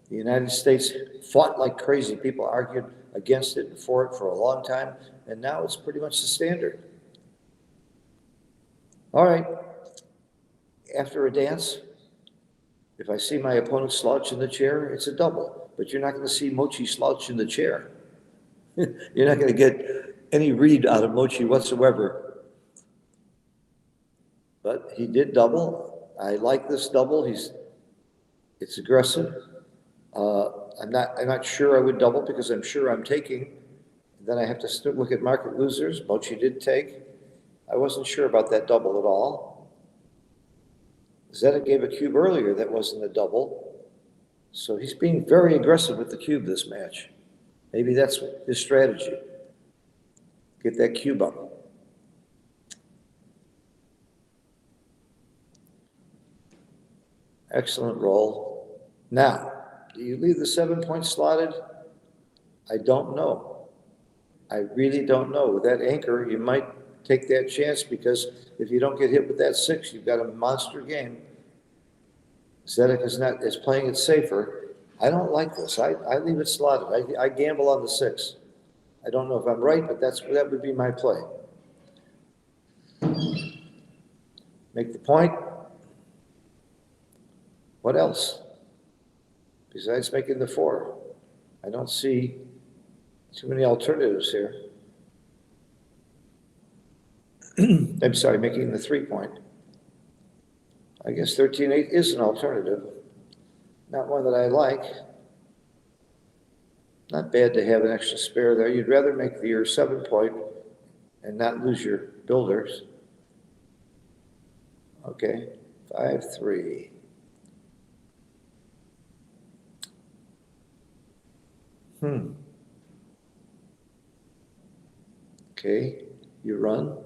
The United States fought like crazy. People argued against it and for it for a long time, and now it's pretty much the standard. All right. After a dance, if I see my opponent slouch in the chair, it's a double. But you're not going to see Mochi slouch in the chair. You're not going to get any read out of Mochi whatsoever. But he did double. I like this double. It's aggressive. I'm not sure I would double because I'm sure I'm taking. Then I have to still look at market losers. Mochi did take. I wasn't sure about that double at all. Zedek gave a cube earlier that wasn't a double. So he's being very aggressive with the cube this match. Maybe that's his strategy. Get that cube up. Excellent roll. Now, do you leave the 7 point slotted? I don't know. I really don't know. With that anchor, you might take that chance because if you don't get hit with that 6, you've got a monster game. Zedek is playing it safer. I don't like this. I leave it slotted. I gamble on the 6. I don't know if I'm right, but that would be my play. Make the point. What else? Besides making the 4, I don't see too many alternatives here. I'm sorry, making the 3 point. I guess 13-8 is an alternative. Not one that I like. Not bad to have an extra spare there. You'd rather make your 7 point and not lose your builders. Okay, 5-3. Okay, you run.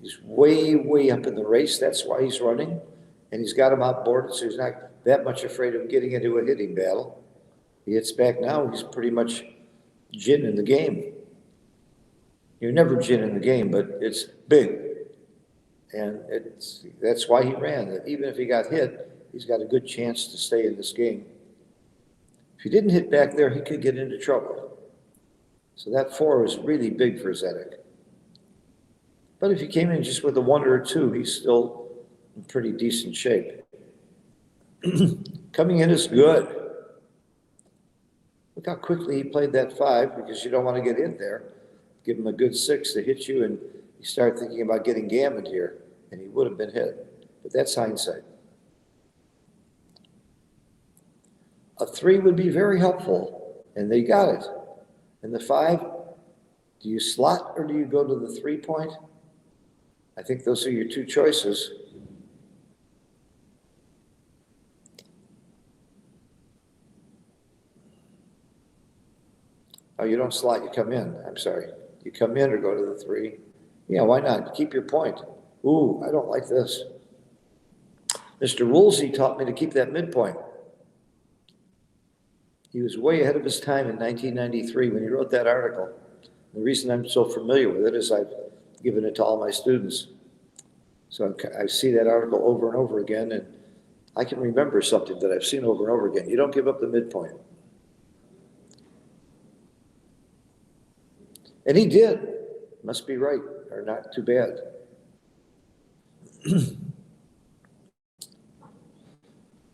He's way, way up in the race. That's why he's running. And he's got him outboarded, so he's not that much afraid of getting into a hitting battle. He hits back now. He's pretty much gin in the game. You're never gin in the game, but it's big. And that's why he ran. Even if he got hit, he's got a good chance to stay in this game. If he didn't hit back there, he could get into trouble. So that 4 was really big for Zedek. But if he came in just with a 1 or a 2, he's still in pretty decent shape. Coming in is good. Look how quickly he played that 5 because you don't want to get in there. Give him a good 6 to hit you and you start thinking about getting gammoned here and he would have been hit. But that's hindsight. A 3 would be very helpful and they got it. And the 5, do you slot or do you go to the 3 point? I think those are your 2 choices. Oh, you don't slot, you come in. I'm sorry. You come in or go to the 3. Yeah, why not? Keep your point. Ooh, I don't like this. Mr. Woolsey taught me to keep that midpoint. He was way ahead of his time in 1993 when he wrote that article. The reason I'm so familiar with it is I've given it to all my students. So I see that article over and over again, and I can remember something that I've seen over and over again. You don't give up the midpoint. And he did. Must be right, or not too bad.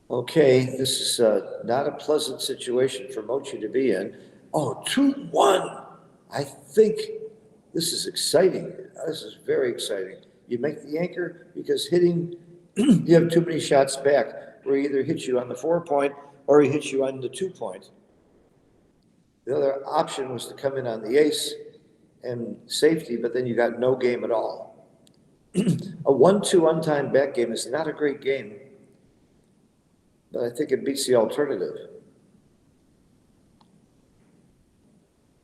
Okay, this is not a pleasant situation for Mochi to be in. Oh, 2-1. I think this is exciting. This is very exciting. You make the anchor because hitting, you have too many shots back where he either hits you on the 4-point or he hits you on the 2-point. The other option was to come in on the ace and safety, but then you got no game at all. A 1-2 untimed back game is not a great game, but I think it beats the alternative.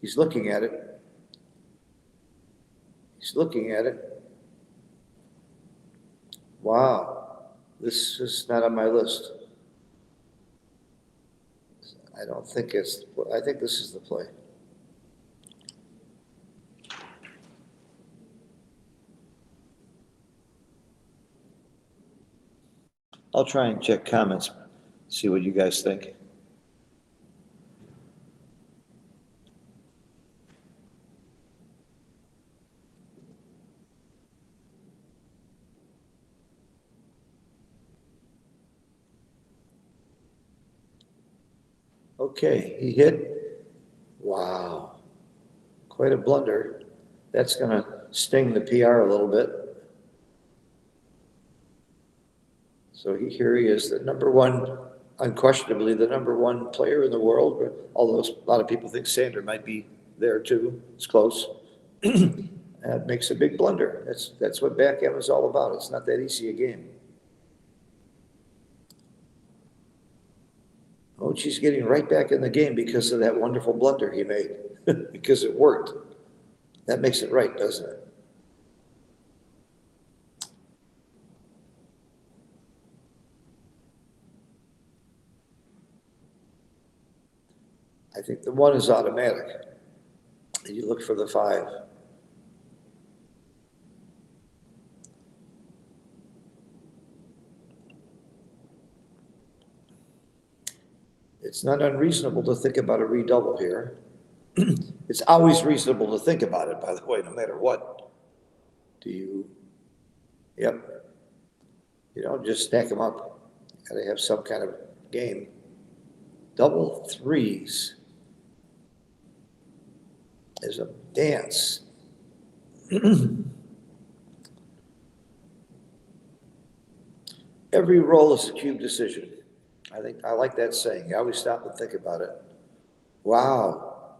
He's looking at it. He's looking at it. Wow, this is not on my list. I don't think it's, I think this is the play. I'll try and check comments, see what you guys think. Okay, he hit. Wow, quite a blunder. That's going to sting the PR a little bit. So here he is, the number one, unquestionably the number one player in the world, although a lot of people think Sander might be there too. It's close. That makes a big blunder. That's what backgammon is all about. It's not that easy a game. Oh, she's getting right back in the game because of that wonderful blunder he made, because it worked. That makes it right, doesn't it? I think the 1 is automatic. You look for the 5. It's not unreasonable to think about a redouble here. It's always reasonable to think about it, by the way, no matter what. Do you? Yep. You don't just stack them up. You gotta have some kind of game. Double 3s is a dance. Every roll is a cube decision. I like that saying. You always stop and think about it. Wow.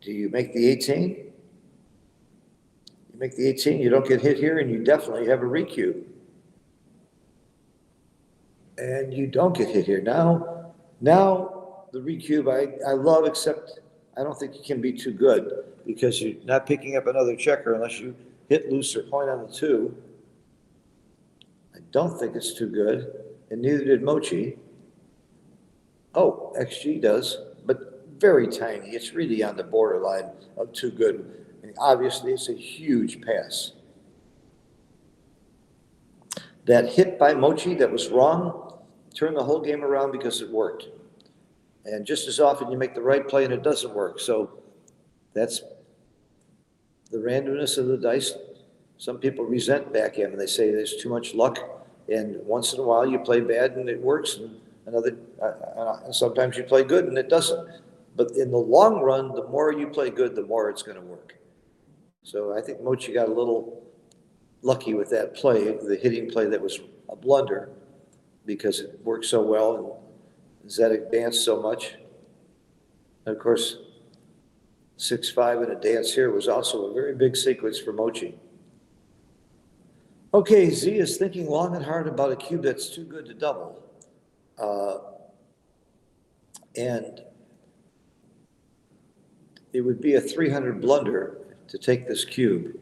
Do you make the 18? You make the 18, you don't get hit here, and you definitely have a recube. And you don't get hit here. Now the recube I love, except I don't think it can be too good because you're not picking up another checker unless you hit loose or point on the 2. I don't think it's too good, and neither did Mochi. Oh, XG does, but very tiny. It's really on the borderline of too good. I mean, obviously, it's a huge pass. That hit by Mochi that was wrong turned the whole game around because it worked. And just as often you make the right play and it doesn't work. So that's the randomness of the dice. Some people resent backgammon. They say there's too much luck, and once in a while you play bad and it works, and sometimes you play good and it doesn't. But in the long run, the more you play good, the more it's going to work. So I think Mochi got a little lucky with that play, the hitting play that was a blunder, because it worked so well and Zed advanced so much. And of course, 6-5 and a dance here was also a very big sequence for Mochi. Okay, Z is thinking long and hard about a cube that's too good to double. And it would be a 300 blunder to take this cube.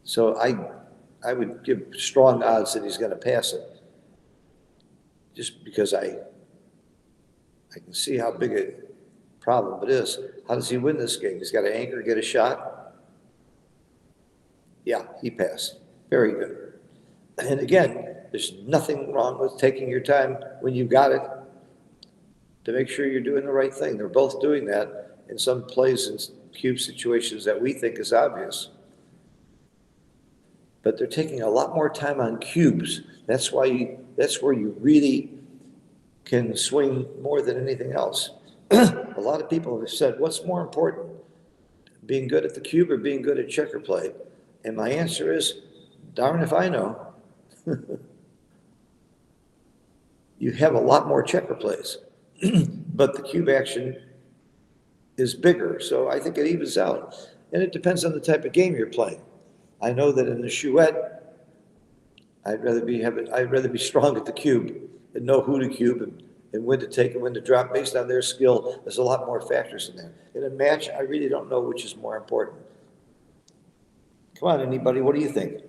So I would give strong odds that he's going to pass it, just because I can see how big a problem it is. How does he win this game? He's got to anchor, get a shot. Yeah, he passed. Very good. And again, there's nothing wrong with taking your time when you've got it to make sure you're doing the right thing. They're both doing that in some plays and cube situations that we think is obvious. But they're taking a lot more time on cubes. That's where you really can swing more than anything else. A lot of people have said, what's more important, being good at the cube or being good at checker play? And my answer is, darn if I know. You have a lot more checker plays, but the cube action is bigger, so I think it evens out. And it depends on the type of game you're playing. I know that in the chouette, I'd rather be strong at the cube and know who to cube and when to take and when to drop based on their skill. There's a lot more factors in there. In a match, I really don't know which is more important. Come on, anybody, what do you think?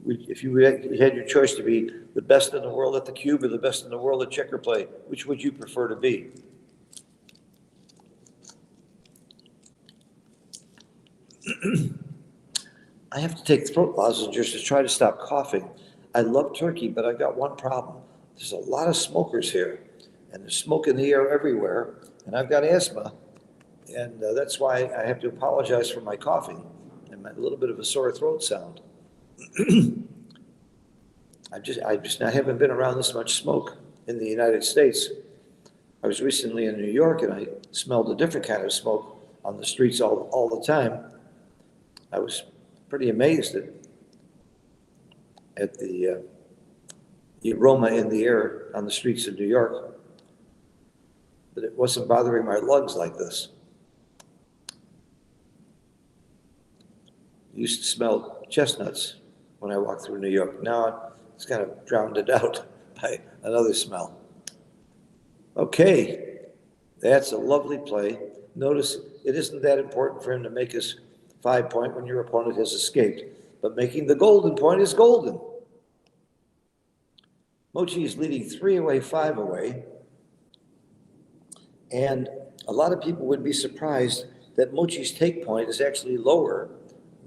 If you had your choice to be the best in the world at the cube or the best in the world at checker play, which would you prefer to be? I have to take throat lozenges to try to stop coughing. I love turkey, but I've got one problem. There's a lot of smokers here, and there's smoke in the air everywhere, and I've got asthma, and that's why I have to apologize for my coughing and my little bit of a sore throat sound. I haven't been around this much smoke in the United States. I was recently in New York, and I smelled a different kind of smoke on the streets all the time. I was pretty amazed at the aroma in the air on the streets of New York, but it wasn't bothering my lungs like this. I used to smell chestnuts when I walked through New York. Now it's kind of drowned it out by another smell. Okay, that's a lovely play. Notice it isn't that important for him to make his 5-point when your opponent has escaped, but making the golden point is golden. Mochi is leading 3 away, 5 away, and a lot of people would be surprised that Mochi's take point is actually lower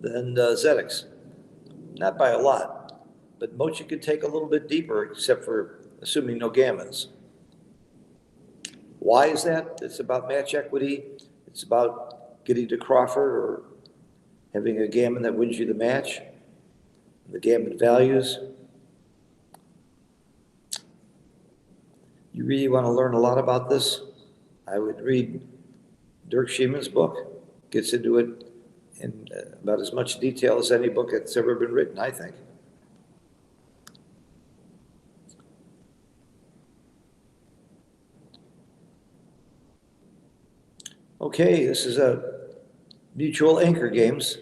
than Zedek's. Not by a lot, but Mochi could take a little bit deeper, except for assuming no gammons. Why is that? It's about match equity. It's about getting to Crawford or having a gammon that wins you the match, the gammon values. You really want to learn a lot about this? I would read Dirk Schieman's book. Gets into it in about as much detail as any book that's ever been written, I think. Okay, this is a mutual anchor games.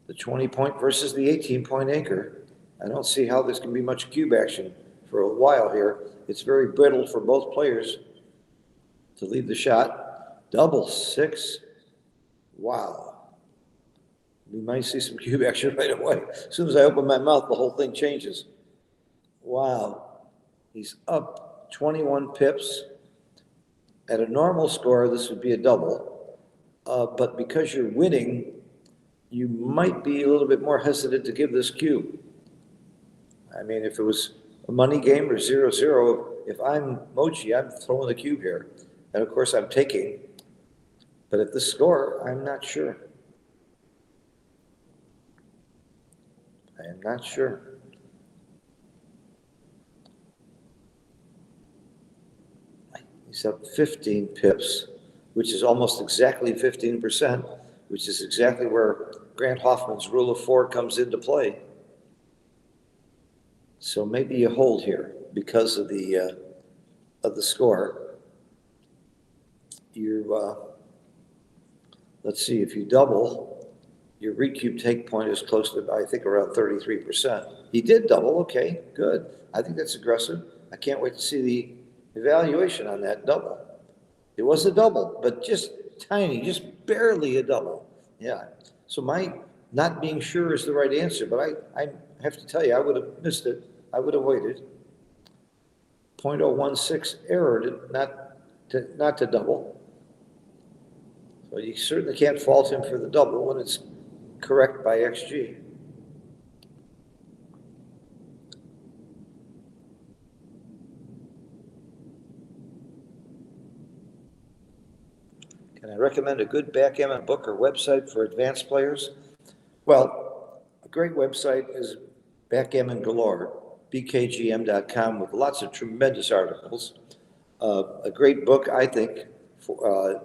The 20-point versus the 18-point anchor. I don't see how this can be much cube action for a while here. It's very brittle for both players to lead the shot. Double 6. Wow. We might see some cube action right away. As soon as I open my mouth, the whole thing changes. Wow. He's up 21 pips. At a normal score, this would be a double. But because you're winning, you might be a little bit more hesitant to give this cube. I mean, if it was a money game or 0-0, if I'm Mochi, I'm throwing the cube here. And of course, I'm taking. But at the score, I'm not sure. I am not sure. He's up 15 pips, which is almost exactly 15%, which is exactly where Grant Hoffman's rule of 4 comes into play. So maybe you hold here because of the score. Let's see, if you double, your recube take point is close to, I think, around 33%. He did double, okay, good. I think that's aggressive. I can't wait to see evaluation on that double. It was a double, but just tiny, just barely a double. Yeah. So my not being sure is the right answer, but I have to tell you, I would have missed it. I would have waited. 0.016 error not to double. So you certainly can't fault him for the double when it's correct by XG. Can I recommend a good backgammon book or website for advanced players? Well, a great website is Backgammon Galore, bkgm.com, with lots of tremendous articles. A great book, I think, for,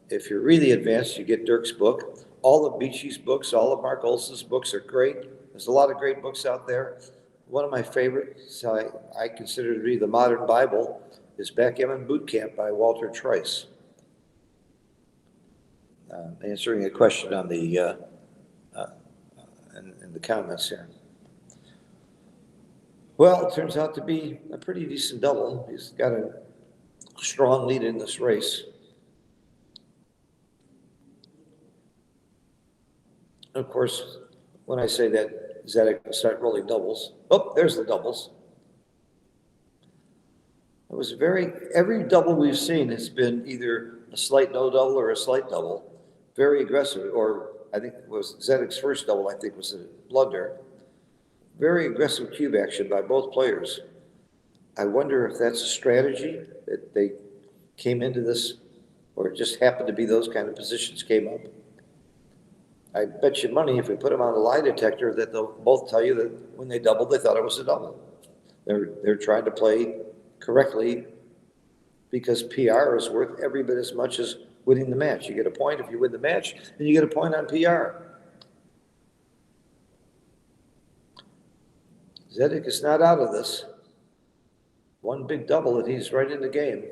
if you're really advanced, you get Dirk's book. All of Beachy's books, all of Mark Olson's books are great. There's a lot of great books out there. One of my favorites, I consider to be the modern Bible, is Backgammon Boot Camp by Walter Trice. Answering a question on the in the comments here. Well, it turns out to be a pretty decent double. He's got a strong lead in this race. Of course, when I say that, Zedek will start rolling doubles. Oh, there's the doubles. It was every double we've seen has been either a slight no double or a slight double. Very aggressive, or I think it was Zedek's first double, I think was a blunder. Very aggressive cube action by both players. I wonder if that's a strategy that they came into this, or it just happened to be those kind of positions came up. I bet you money if we put them on a lie detector that they'll both tell you that when they doubled, they thought it was a double. They're trying to play correctly because PR is worth every bit as much as winning the match. You get a point if you win the match, and you get a point on PR. Zedek is not out of this. One big double and he's right in the game.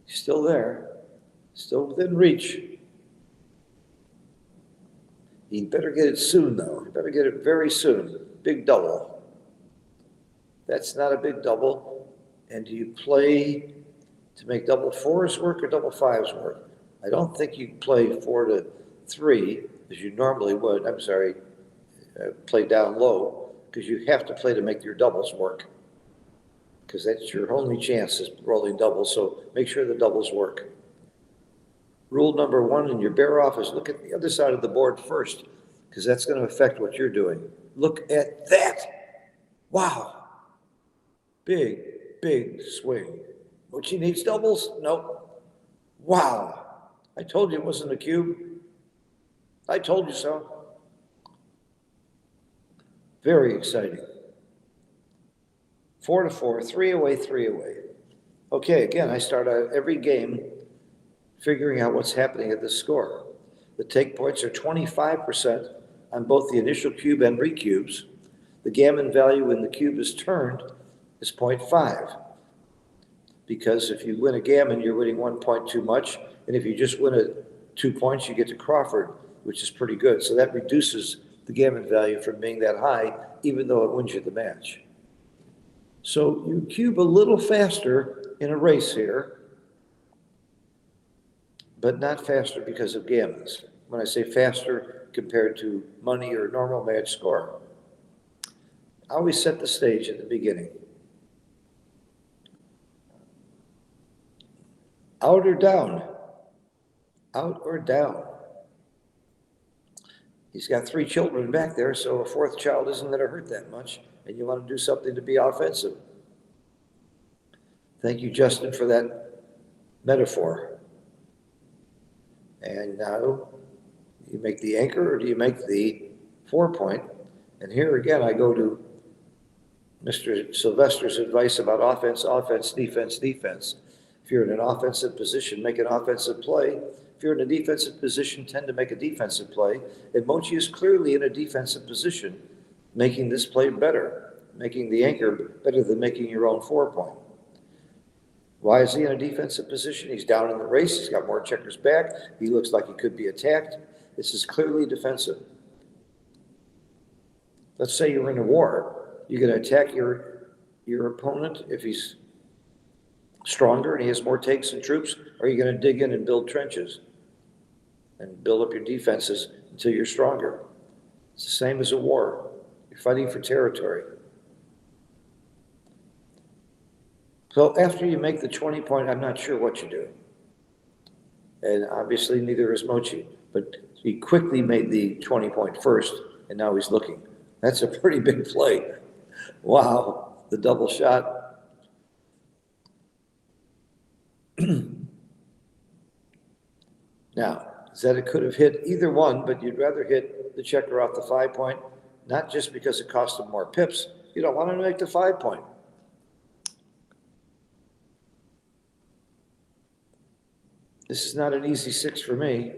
He's still there, still within reach. He better get it soon, though. He better get it very soon. Big double. That's not a big double. And do you play to make double fours work or double fives work? I don't think you play 4 to 3 as you normally would. I'm sorry, play down low, because you have to play to make your doubles work, because that's your only chance is rolling doubles. So make sure the doubles work. Rule number 1 in your bear off is look at the other side of the board first, because that's going to affect what you're doing. Look at that. Wow. Big swing. Mochi needs doubles? Nope. Wow. I told you it wasn't a cube. I told you so. Very exciting. 4 to 4, 3 away, 3 away. Okay, again, I start out every game figuring out what's happening at this score. The take points are 25% on both the initial cube and recubes. The gammon value when the cube is turned is 0.5. Because if you win a gammon, you're winning 1 point too much. And if you just win 2 points, you get to Crawford, which is pretty good. So that reduces the gammon value from being that high, even though it wins you the match. So you cube a little faster in a race here, but not faster because of gammons. When I say faster compared to money or normal match score, I always set the stage at the beginning. Out or down? Out or down? He's got 3 children back there, so a 4th child isn't going to hurt that much, and you want to do something to be offensive. Thank you, Justin, for that metaphor. And now, you make the anchor or do you make the 4-point? And here again, I go to Mr. Sylvester's advice about offense, defense. If you're in an offensive position, make an offensive play. If you're in a defensive position, tend to make a defensive play. And Mochi is clearly in a defensive position, making this play better, making the anchor better than making your own 4-point. Why is he in a defensive position? He's down in the race. He's got more checkers back. He looks like he could be attacked. This is clearly defensive. Let's say you're in a war. You're going to attack your your opponent if he's stronger and he has more takes and troops? Or are you going to dig in and build trenches and build up your defenses until you're stronger? It's the same as a war. You're fighting for territory. So after you make the 20-point, I'm not sure what you do. And obviously neither is Mochi, but he quickly made the 20-point first, and now he's looking. That's a pretty big play. Wow, the double shot. Now, Zeta could have hit either one, but you'd rather hit the checker off the 5-point, not just because it cost him more pips. You don't want him to make the 5-point. This is not an easy 6 for me.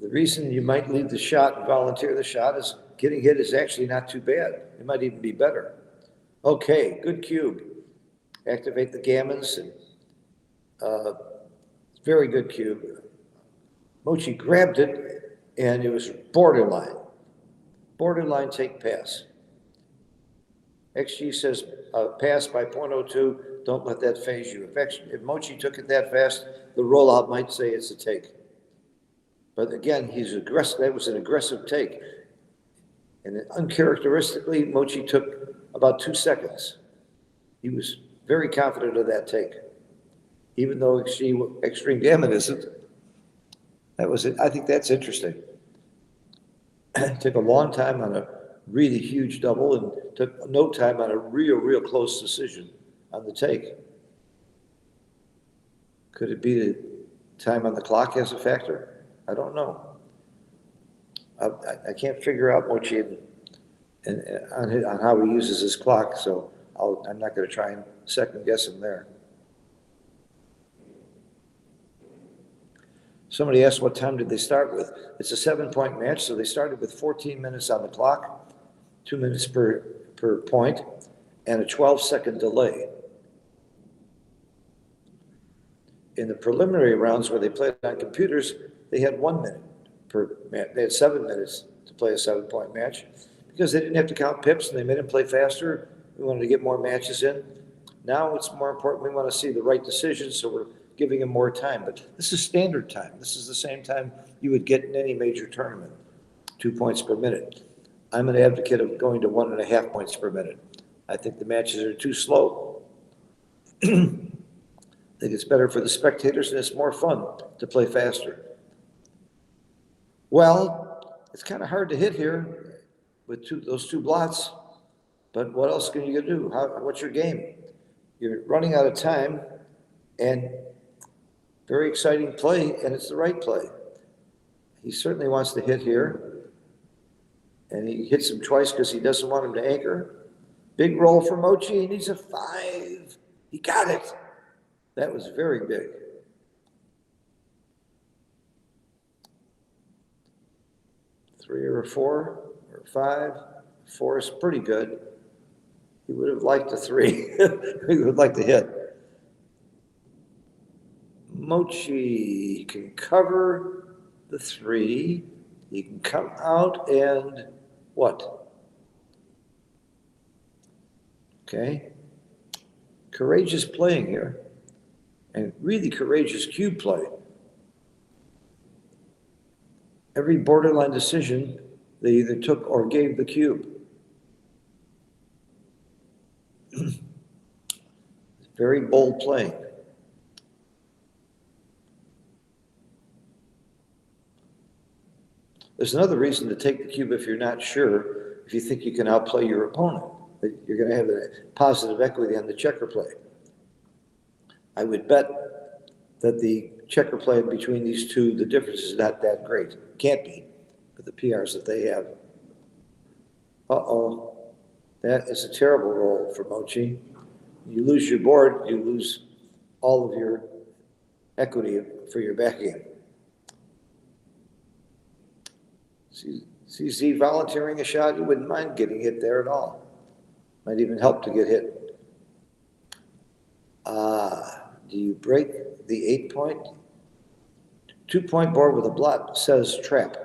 The reason you might leave the shot and volunteer the shot is getting hit is actually not too bad. It might even be better. Okay, good cube. Activate the gammons. And, very good cube. Mochi grabbed it, and it was borderline. Borderline take pass. XG says pass by 0.02. Don't let that phase you. If Mochi took it that fast, the rollout might say it's a take. But again, he's aggressive. That was an aggressive take. And uncharacteristically, Mochi took about 2 seconds. He was very confident of that take, even though extreme gammon isn't. That was it. I think that's interesting. It took a long time on a really huge double and took no time on a real close decision on the take. Could it be the time on the clock has a factor? I don't know. I can't figure out Mochi on how he uses his clock, so I'm not going to try and second guess him there. Somebody asked what time did they start with. It's a 7-point match, so they started with 14 minutes on the clock, 2 minutes per point, and a 12-second delay. In the preliminary rounds where they played on computers, they had 1 minute per match. They had 7 minutes to play a 7-point match because they didn't have to count pips and they made them play faster. We wanted to get more matches in. Now it's more important. We want to see the right decisions, so we're giving them more time. But this is standard time. This is the same time you would get in any major tournament, 2 points per minute. I'm an advocate of going to 1.5 points per minute. I think the matches are too slow. I think it's better for the spectators and it's more fun to play faster. Well, it's kind of hard to hit here with those two blots, but what else can you do? What's your game? You're running out of time, and very exciting play, and it's the right play. He certainly wants to hit here, and he hits him twice because he doesn't want him to anchor. Big roll for Mochi. He needs a 5. He got it. That was very big. Three or a 4 or 5. 4 is pretty good. He would have liked a 3. He would like to hit. Mochi can cover the 3. He can come out and what? Okay. Courageous playing here. And really courageous cube play. Every borderline decision, they either took or gave the cube. Very bold playing. There's another reason to take the cube if you're not sure, if you think you can outplay your opponent, that you're going to have a positive equity on the checker play. I would bet that the checker play between these two, the difference is not that great. Can't be, with the PRs that they have. Uh-oh. That is a terrible roll for Mochi. You lose your board, you lose all of your equity for your backhand. See Z volunteering a shot, you wouldn't mind getting hit there at all. Might even help to get hit. Do you break the 8-point? 2-point board with a blot says trap.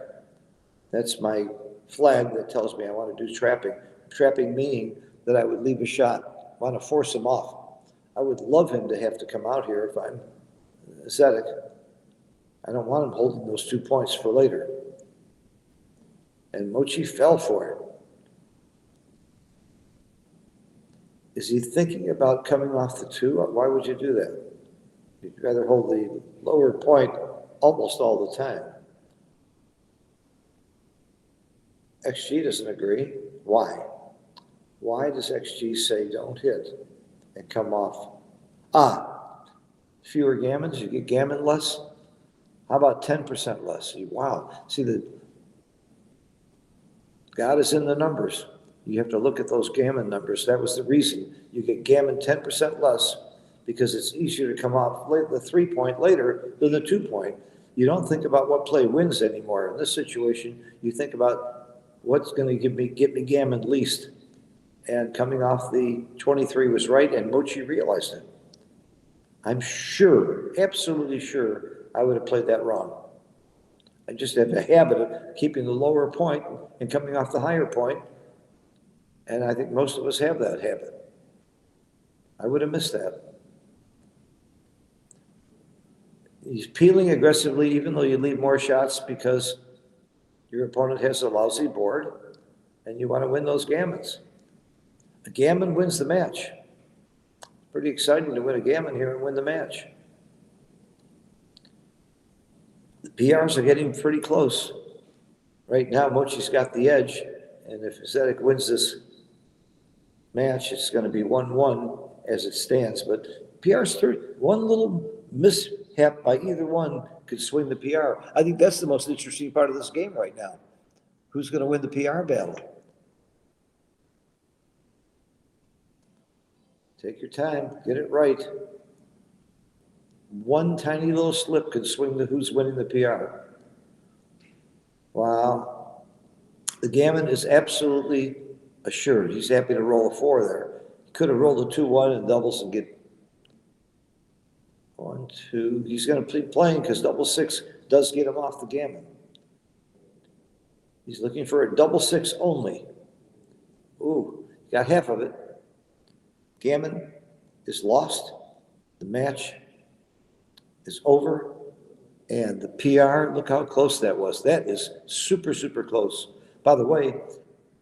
That's my flag that tells me I want to do trapping. Trapping meaning that I would leave a shot, want to force him off. I would love him to have to come out here if I'm Zedek. I don't want him holding those 2 points for later. And Mochi fell for it. Is he thinking about coming off the 2? Why would you do that? You'd rather hold the lower point almost all the time. XG doesn't agree. Why? Why does XG say don't hit and come off? Fewer gammons, you get gammon less? How about 10% less? Wow. See, God is in the numbers. You have to look at those gammon numbers. That was the reason. You get gammon 10% less because it's easier to come off the 3 point later than the 2 point. You don't think about what play wins anymore. In this situation, you think about what's going to get me gammon least. And coming off the 23 was right, and Mochi realized it. I'm sure, absolutely sure, I would have played that wrong. I just have a habit of keeping the lower point and coming off the higher point, and I think most of us have that habit. I would have missed that. He's peeling aggressively, even though you leave more shots because your opponent has a lousy board, and you want to win those gammons. A gammon wins the match. Pretty exciting to win a gammon here and win the match. The PRs are getting pretty close. Right now, Mochi's got the edge, and if Zedek wins this match, it's going to be 1-1 as it stands. But PR's 3, one little mishap by either one could swing the PR. I think that's the most interesting part of this game right now. Who's going to win the PR battle? Take your time, get it right. One tiny little slip could swing the who's winning the PR. Wow. The gammon is absolutely assured. He's happy to roll a 4 there. He could have rolled a 2-1 and doubles and get 1, 2. He's going to keep playing because double 6 does get him off the gammon. He's looking for a double 6 only. Ooh, got half of it. Gammon is lost. The match is over. And the PR, look how close that was. That is super, super close. By the way,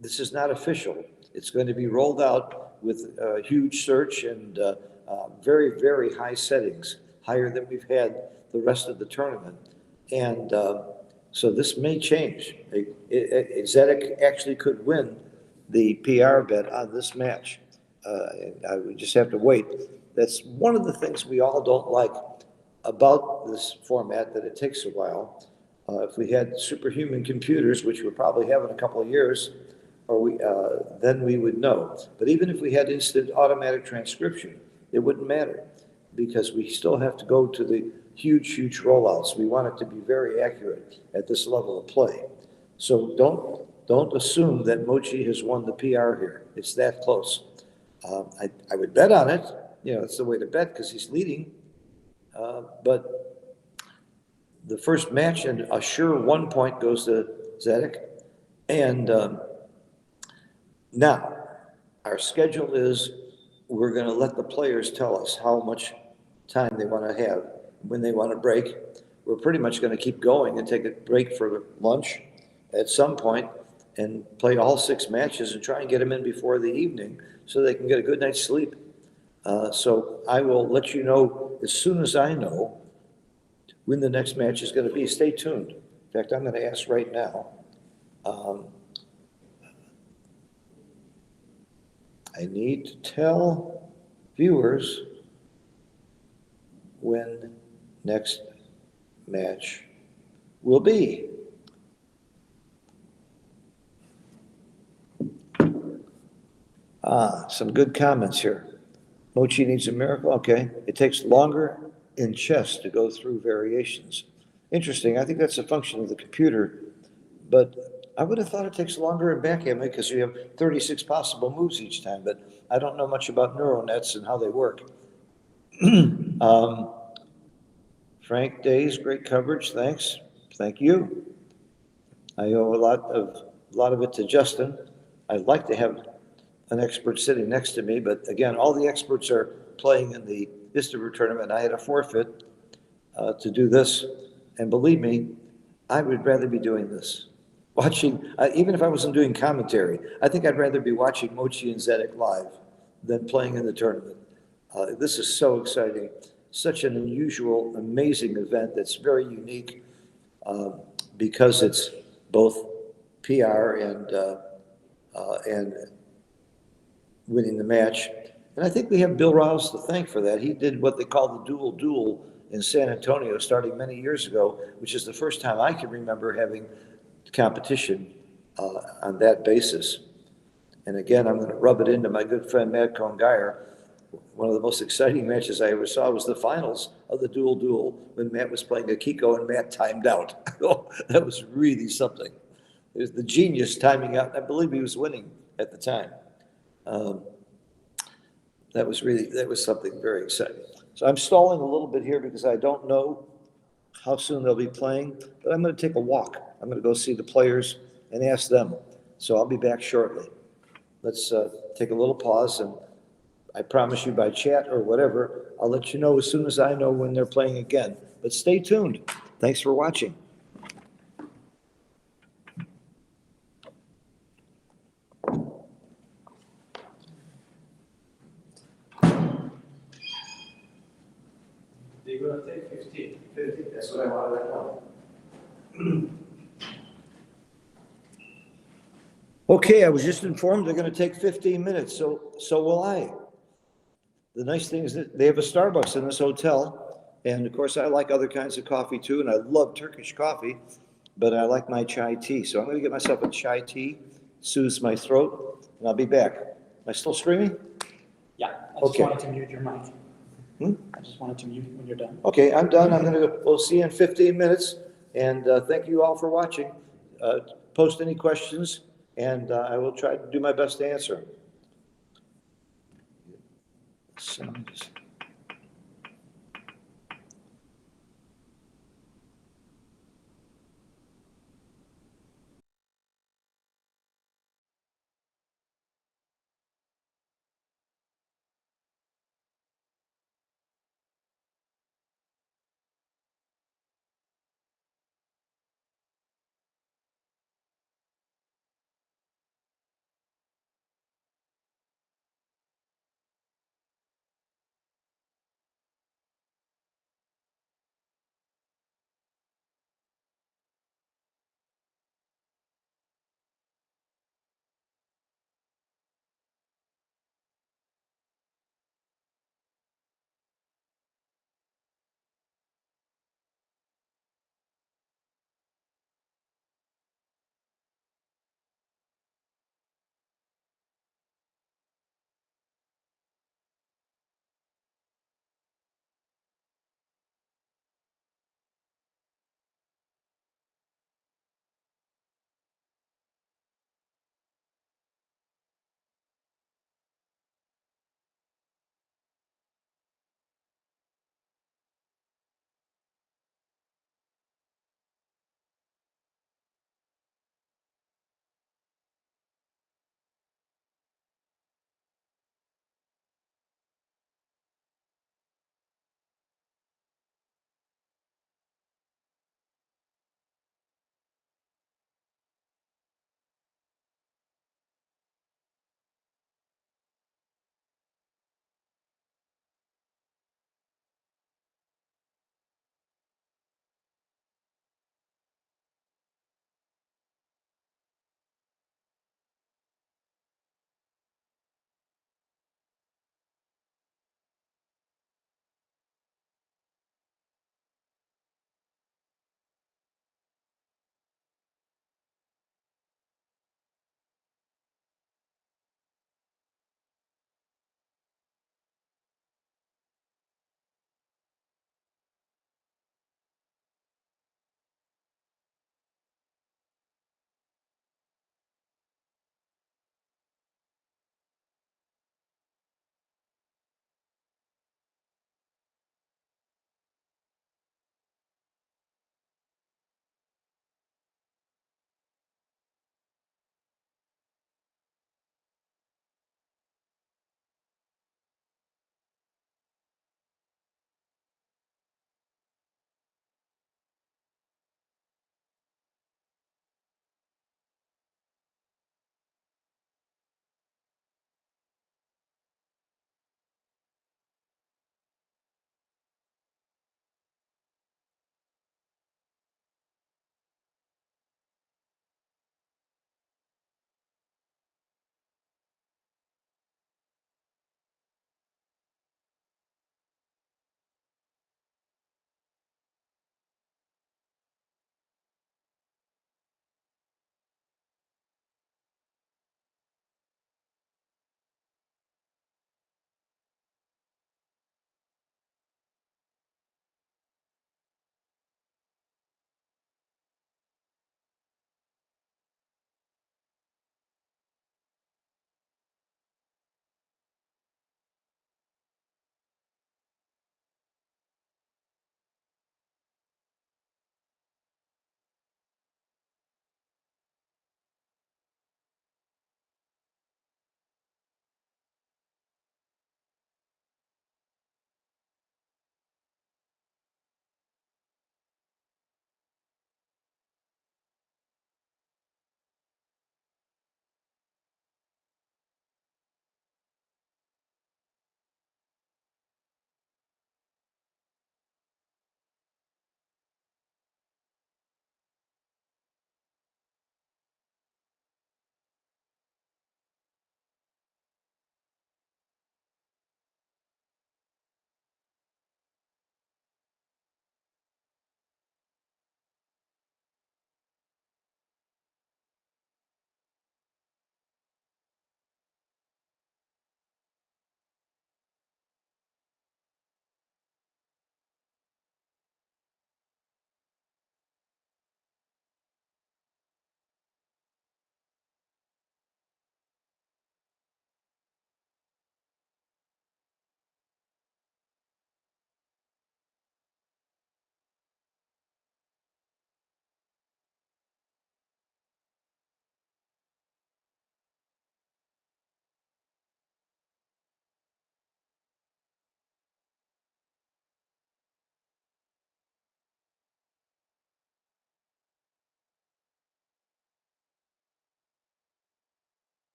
this is not official. It's going to be rolled out with a huge search and very, very high settings, higher than we've had the rest of the tournament. And so this may change. Zedek actually could win the PR bet on this match. We just have to wait. That's one of the things we all don't like about this format, that it takes a while. If we had superhuman computers, which we'll probably have in a couple of years, then we would know. But even if we had instant automatic transcription, it wouldn't matter because we still have to go to the huge, huge rollouts. We want it to be very accurate at this level of play. So don't assume that Mochi has won the PR here. It's that close. I would bet on it. You know, it's the way to bet because he's leading. But the first match, and a sure 1 point goes to Zedek. And now our schedule is we're going to let the players tell us how much time they want to have, when they want to break. We're pretty much going to keep going and take a break for lunch at some point and play all 6 matches and try and get them in before the evening so they can get a good night's sleep. So I will let you know as soon as I know when the next match is going to be. Stay tuned. In fact, I'm going to ask right now. I need to tell viewers when next match will be. Some good comments here. Mochi needs a miracle. Okay. It takes longer in chess to go through variations. Interesting. I think that's a function of the computer, but I would have thought it takes longer in backgammon because you have 36 possible moves each time, but I don't know much about neural nets and how they work. Frank Days, great coverage. Thanks. Thank you. I owe a lot of a lot of it to Justin. I'd like to have an expert sitting next to me, but again, all the experts are playing in the Istanbul tournament. I had a forfeit to do this, and believe me, I would rather be doing this. Watching, even if I wasn't doing commentary, I think I'd rather be watching Mochi and Zedek live than playing in the tournament. This is so exciting, such an unusual, amazing event that's very unique because it's both PR and winning the match. And I think we have Bill Rouse to thank for that. He did what they call the dual in San Antonio starting many years ago, which is the first time I can remember having competition on that basis. And again, I'm going to rub it into my good friend Matt Cohn-Geyer. One of the most exciting matches I ever saw was the finals of the dual when Matt was playing Akiko and Matt timed out. That was really something. It was the genius timing out. I believe he was winning at the time. That was something very exciting. So I'm stalling a little bit here because I don't know how soon they'll be playing, but I'm going to take a walk. I'm going to go see the players and ask them. So I'll be back shortly. Let's take a little pause, and I promise you by chat or whatever, I'll let you know as soon as I know when they're playing again. But stay tuned. Thanks for watching. They're going to take 15. 15, that's what I wanted to know. Okay, I was just informed they're going to take 15 minutes, so will I. The nice thing is that they have a Starbucks in this hotel, and of course I like other kinds of coffee too, and I love Turkish coffee, but I like my chai tea. So I'm going to get myself a chai tea, soothes my throat, and I'll be back. Am I still streaming? Yeah, I just Okay. wanted to mute your mic. I just wanted to mute when you're done. Okay, I'm done. We'll see you in 15 minutes, and thank you all for watching. Post any questions, and I will try to do my best to answer. Sound is-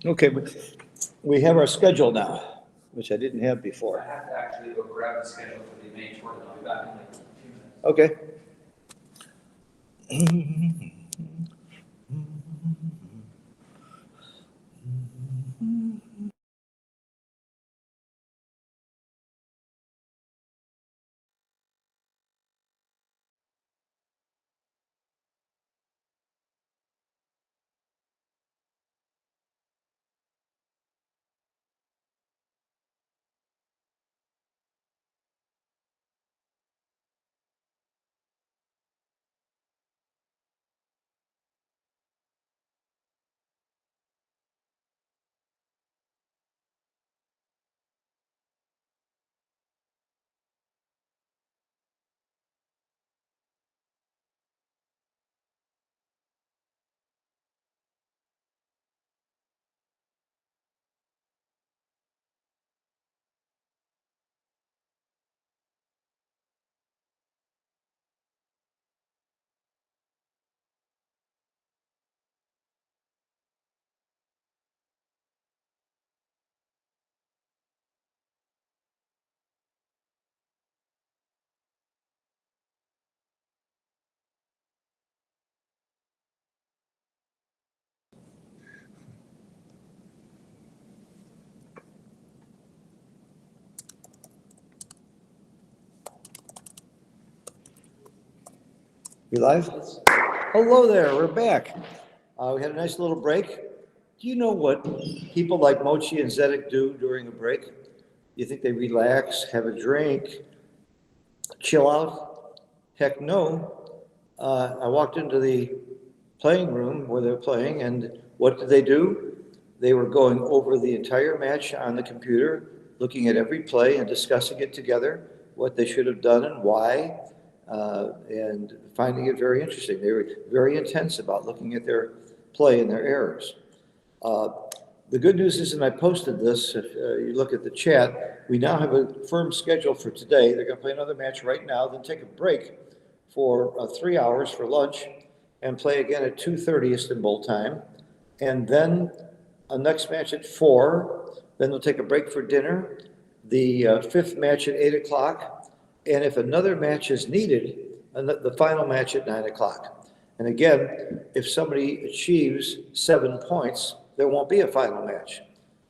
Okay, we have our schedule now, which I didn't have before. I have to actually go grab the schedule for the May tournament. I'll be back in like 2 minutes. Okay. You live? Hello there, we're back. We had a nice little break. Do you know what people like Mochi and Zedek do during a break? You think they relax, have a drink, chill out? Heck no. I walked into the playing room where they're playing, and what did they do? They were going over the entire match on the computer, looking at every play and discussing it together, what they should have done and why, and finding it very interesting. They were very intense about looking at their play and their errors. The good news is, and I posted this, if you look at the chat, we now have a firm schedule for today. They're going to play another match right now, then take a break for 3 hours for lunch and play again at 2:30 Istanbul time. And then a next match at 4, then they'll take a break for dinner, the fifth match at 8 o'clock, and if another match is needed, the final match at 9 o'clock. And again, if somebody achieves 7 points, there won't be a final match.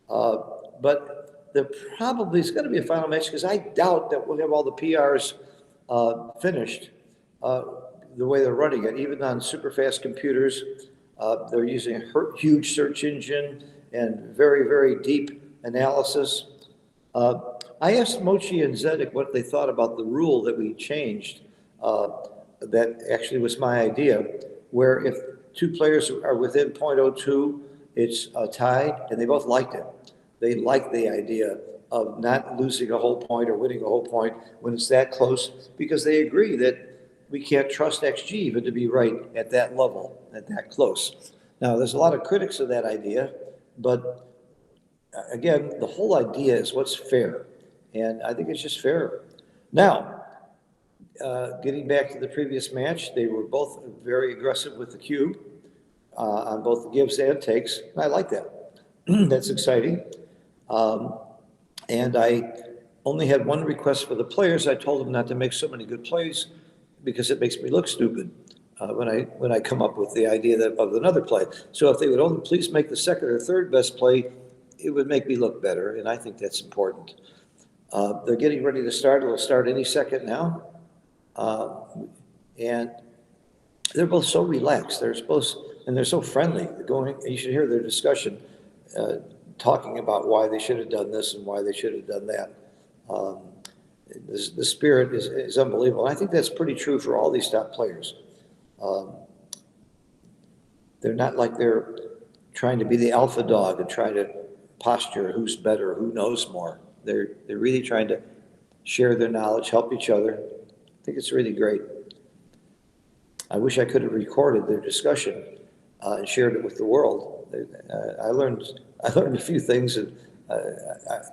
But there probably is going to be a final match because I doubt that we'll have all the PRs finished the way they're running it. Even on super fast computers, they're using a huge search engine and very, very deep analysis. I asked Mochi and Zedek what they thought about the rule that we changed. That actually was my idea, where if two players are within .02, it's tied, and they both liked it. They liked the idea of not losing a whole point or winning a whole point when it's that close, because they agree that we can't trust XG even to be right at that level, at that close. Now, there's a lot of critics of that idea, but again, the whole idea is what's fair, and I think it's just fair. Now, getting back to the previous match, they were both very aggressive with the cube on both the gives and takes. I like that. That's exciting. And I only had one request for the players. I told them not to make so many good plays because it makes me look stupid when I come up with the idea of another play. So if they would only please make the second or third best play, it would make me look better, and I think that's important. They're getting ready to start. It'll start any second now. And they're both so relaxed. And they're so friendly. You should hear their discussion, talking about why they should have done this and why they should have done that. The spirit is unbelievable. And I think that's pretty true for all these top players. They're not like they're trying to be the alpha dog and try to posture who's better, who knows more. They're really trying to share their knowledge, help each other. I think it's really great. I wish I could have recorded their discussion and shared it with the world. I learned a few things, and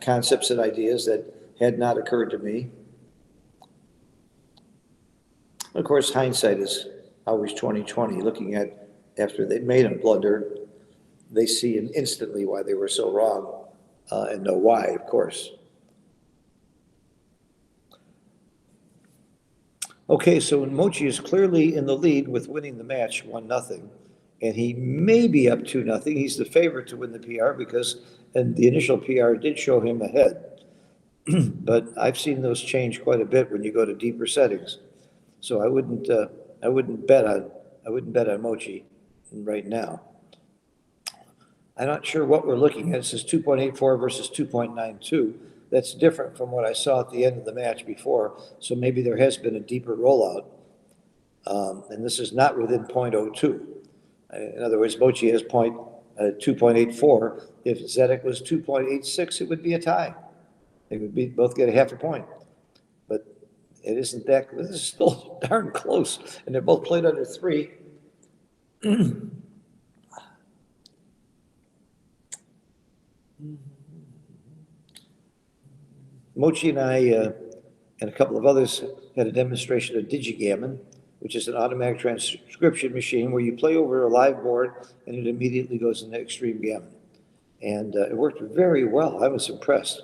concepts and ideas that had not occurred to me. Of course, hindsight is always 20/20. Looking at after they made a blunder, they see instantly why they were so wrong, and know why, of course. Okay, so Mochi is clearly in the lead with winning the match 1-0, and he may be up 2-0. He's the favorite to win the PR and the initial PR did show him ahead. But I've seen those change quite a bit when you go to deeper settings. So I wouldn't bet on Mochi right now. I'm not sure what we're looking at. It says 2.84 versus 2.92. That's different from what I saw at the end of the match before. So maybe there has been a deeper rollout. And this is not within .02. In other words, Mochi has 2.84. If Zedek was 2.86, it would be a tie. They would both get a half a point. But it isn't that, this is still darn close. And they're both played under 3. Mochi and I and a couple of others had a demonstration of Digigammon, which is an automatic transcription machine where you play over a live board and it immediately goes into extreme gammon. And it worked very well. I was impressed.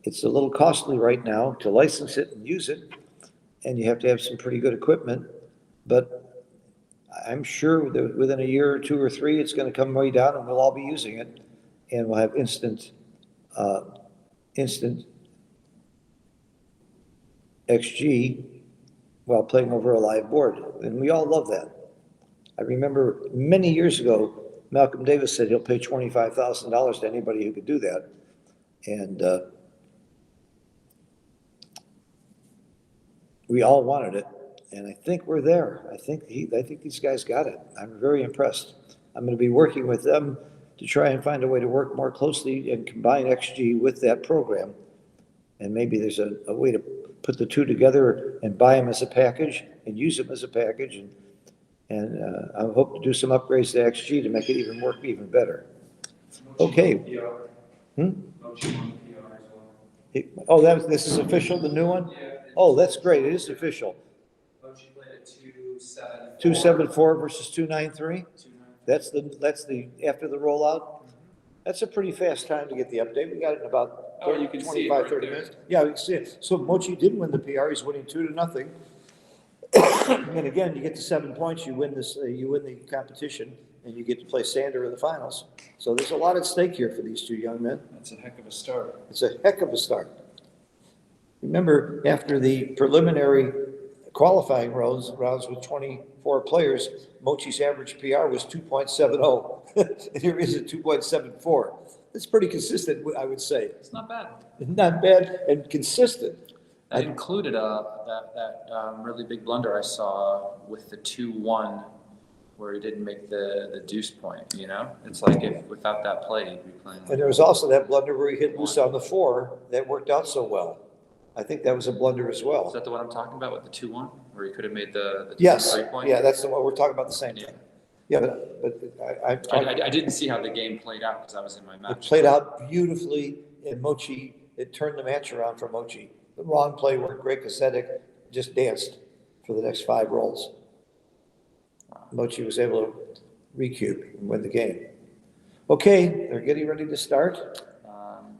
It's a little costly right now to license it and use it, and you have to have some pretty good equipment. But I'm sure that within a year or 2 or 3, it's going to come way down and we'll all be using it, and we'll have instant XG while playing over a live board. And we all love that. I remember many years ago, Malcolm Davis said he'll pay $25,000 to anybody who could do that. And we all wanted it. And I think we're there. I think these guys got it. I'm very impressed. I'm going to be working with them to try and find a way to work more closely and combine XG with that program. And maybe there's a way to put the two together and buy them as a package and use them as a package. And I hope to do some upgrades to XG to make it even work even better. Okay. Oh, this is official, the new one? Oh, that's great. It is official. 274 versus 293. That's the after the rollout. That's a pretty fast time to get the update. We got it in about 25, 30 minutes. Yeah, we can see it. So Mochi did win the PR. He's winning 2-0. And again, you get to 7 points. You win the competition, and you get to play Sander in the finals. So there's a lot at stake here for these two young men. That's a heck of a start. It's a heck of a start. Remember, after the preliminary qualifying rounds with 24 players, Mochi's average PR was 2.70. And here is at 2.74. It's pretty consistent, I would say. It's not bad. Not bad and consistent. That included that really big blunder I saw with the 2-1 where he didn't make the deuce point, you know? It's like if without that play, he'd be playing. And there was also that blunder where he hit loose on the 4 that worked out so well. I think that was a blunder as Is well. that the one I'm talking about with the 2-1 where he could have made the Yes, 3-point? yeah, that's the one, we're talking about the same thing. Yeah, but I didn't see how the game played out because I was in my match. it played out beautifully, and Mochi, it turned the match around for Mochi. The wrong play worked great because Zedek just danced for the next 5 rolls. Mochi was able to recoup and win the game. Okay, they're getting ready to start.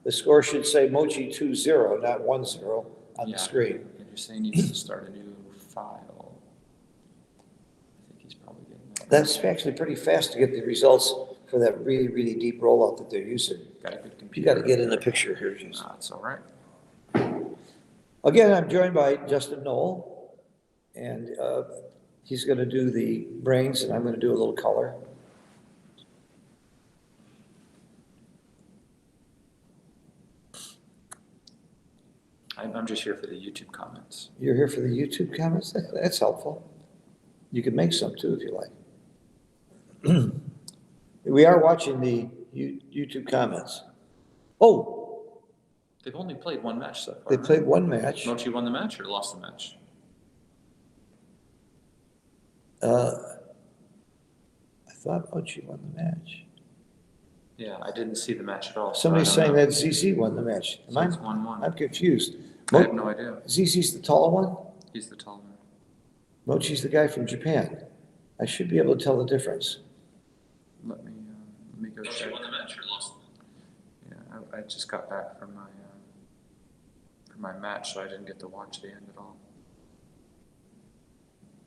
The score should say Mochi 2-0, not 1-0 on the screen. And you're saying he needs to start a new file. I think he's probably getting that. That's actually pretty fast to get the results for that really, really deep rollout that they're using. Got a good You computer. got to get in the picture here, Jason. That's all right. Again, I'm joined by Justin Knoll, and he's going to do the brains, and I'm going to do a little color. I'm just here for the YouTube comments. You're here for the YouTube comments? That's helpful. You can make some too if you like. We are watching the YouTube comments. Oh, They've only played one match so far. they right? played one match. Mochi won the match or lost the match? I thought Mochi won the match. Yeah, I didn't see the match at all. so Somebody's I don't saying know. that ZZ won the match. So it's 1-1. I'm confused. I have no idea. ZZ's the taller one? He's the tall man. Mochi's the guy from Japan. I should be able to tell the difference. Let me go check. Won the match or lost? Yeah, I just got back from my match, so I didn't get to watch the end at all.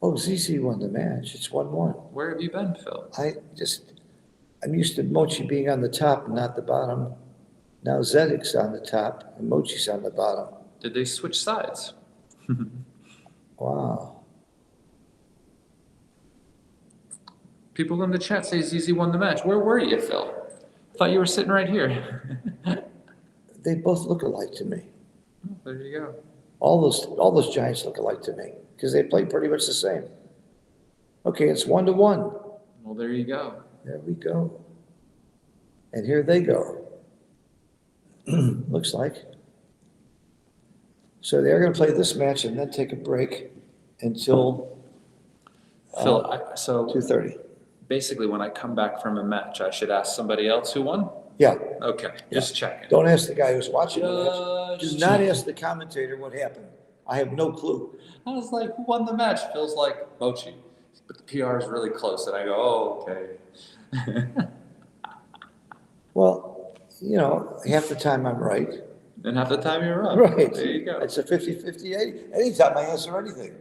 Oh, ZZ won the match. It's 1-1. Where have you been, Phil? I'm used to Mochi being on the top and not the bottom. Now Zedek's on the top and Mochi's on the bottom. Did they switch sides? Wow. People in the chat say ZZ won the match. Where were you, Phil? Thought you were sitting right here. They both look alike to me. There you go. All those giants look alike to me because they play pretty much the same. Okay, it's 1-1. Well, there you go. There we go. And here they go. Looks like. So they're going to play this match and then take a break until Phil, so 2:30. basically when I come back from a match, I should ask somebody else who won? Yeah. Okay, just checking. Don't ask the guy who's watching the match. Just Do not ask the commentator what happened. I have no clue. I was like, who won the match? Phil's like, Mochi. But the PR is really close. And I go, oh, okay. Well, half the time I'm right. And half the time you're wrong. Right. There you go. It's a 50-50, 80. Anytime I answer anything.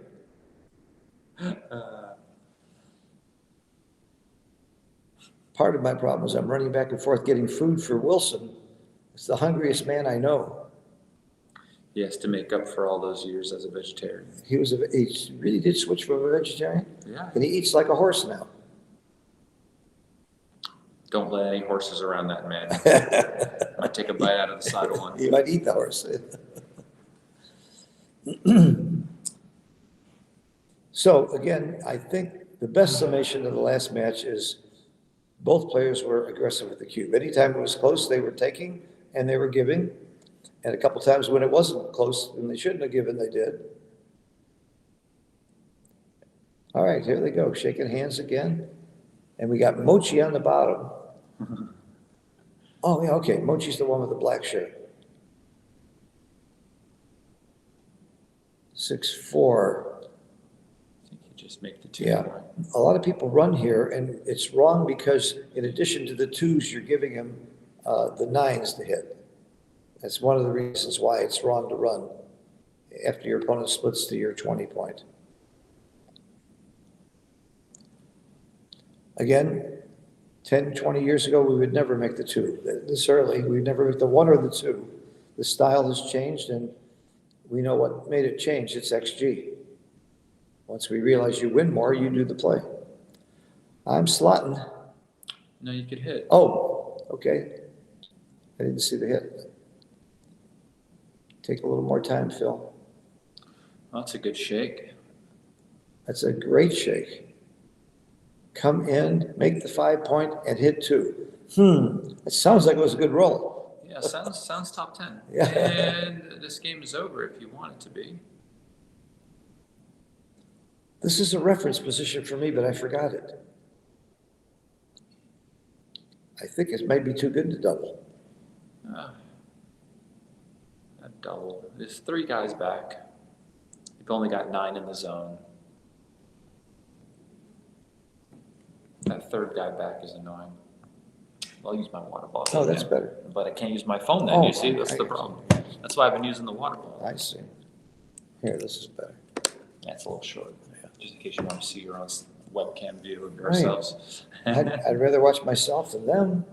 Part of my problem is I'm running back and forth getting food for Wilson. It's the hungriest man I know. He has to make up for all those years as a vegetarian. He really did switch from a vegetarian, Yeah. and he eats like a horse now. Don't let any horses around that man. Might take a bite out of the side of one. He might eat the horse. So again, I think the best summation of the last match is both players were aggressive with the cube. Anytime it was close, they were taking and they were giving. And a couple times when it wasn't close and they shouldn't have given, they did. All right, here they go, shaking hands again. And we got Mochi on the bottom. Oh, yeah, okay, Mochi's the one with the black shirt. 6'4". I think you just make the two. Yeah. A lot of people run here, and it's wrong because in addition to the 2s, you're giving them the 9s to hit. That's one of the reasons why it's wrong to run after your opponent splits to your 20 point. Again, 10, 20 years ago, we would never make the 2. This early, we'd never make the 1 or the 2. The style has changed, and we know what made it change. It's XG. Once we realize you win more, you do the play. I'm slotting. No, you could hit. Oh, okay. I didn't see the hit. Take a little more time, Phil. That's a good shake. That's a great shake. Come in, make the 5 point, and hit 2. It sounds like it was a good roll. Yeah, sounds top 10. Yeah. And this game is over if you want it to be. This is a reference position for me, but I forgot it. I think it might be too good to double. A double. There's 3 guys back. You've only got 9 in the zone. That 3rd guy back is annoying. I'll use my water bottle. Oh, that's again, better. But I can't use my phone then, Oh, you see? That's the problem. That's why I've been using the water bottle. I see. Here, this is better. That's a little short. Just in case you want to see your own webcam view of Right. yourselves. I'd rather watch myself than them.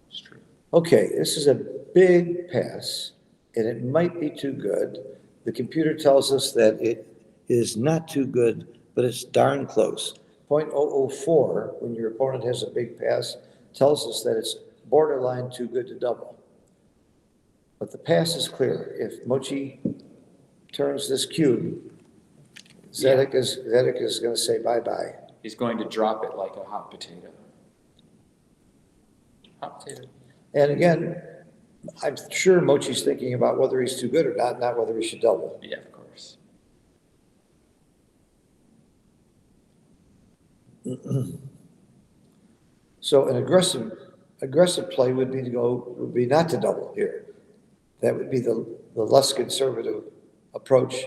It's true. Okay, this is a big pass, and it might be too good. The computer tells us that it is not too good, but it's darn close. 0.004, when your opponent has a big pass, tells us that it's borderline too good to double. But the pass is clear. If Mochi turns this cube, Zedek is going to say bye-bye. He's going to drop it like a hot potato. Hot potato. And again, I'm sure Mochi's thinking about whether he's too good or not whether he should double. Yeah, of course. So an aggressive play would be not to double here. That would be the less conservative approach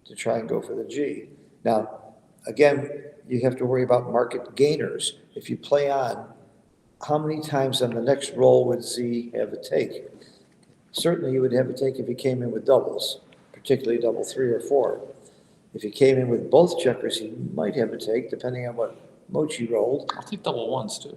to try and go for the G. Now, again, you have to worry about market gainers. If you play on, how many times on the next roll would Z have a take? Certainly you would have a take if he came in with doubles, particularly double 3 or 4. If he came in with both checkers, he might have a take, depending on what Mochi rolled. I'll take double ones too.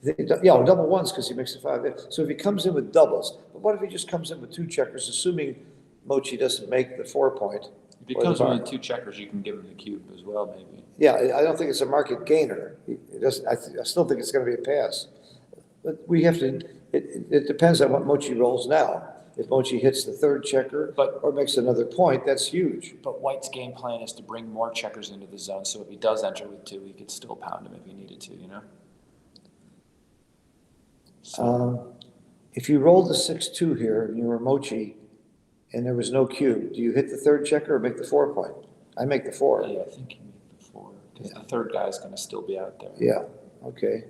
Yeah, double ones because he makes a 5. So if he comes in with doubles, but what if he just comes in with 2 checkers, assuming Mochi doesn't make the 4 point? If he comes in with 2 checkers, you can give him the cube as well, maybe. Yeah, I don't think it's a market gainer. It doesn't. I still think it's going to be a pass. But we have to. It depends on what Mochi rolls now. If Mochi hits the 3rd checker or makes another point, that's huge. But White's game plan is to bring more checkers into the zone, so if he does enter with 2, he could still pound him if he needed to, you know? So, If you rolled the 6-2 here and you were Mochi and there was no cube, do you hit the 3rd checker or make the 4 point? I make the 4. yeah, I think you make the 4, because the 3rd guy is going to still be out there. Yeah, okay.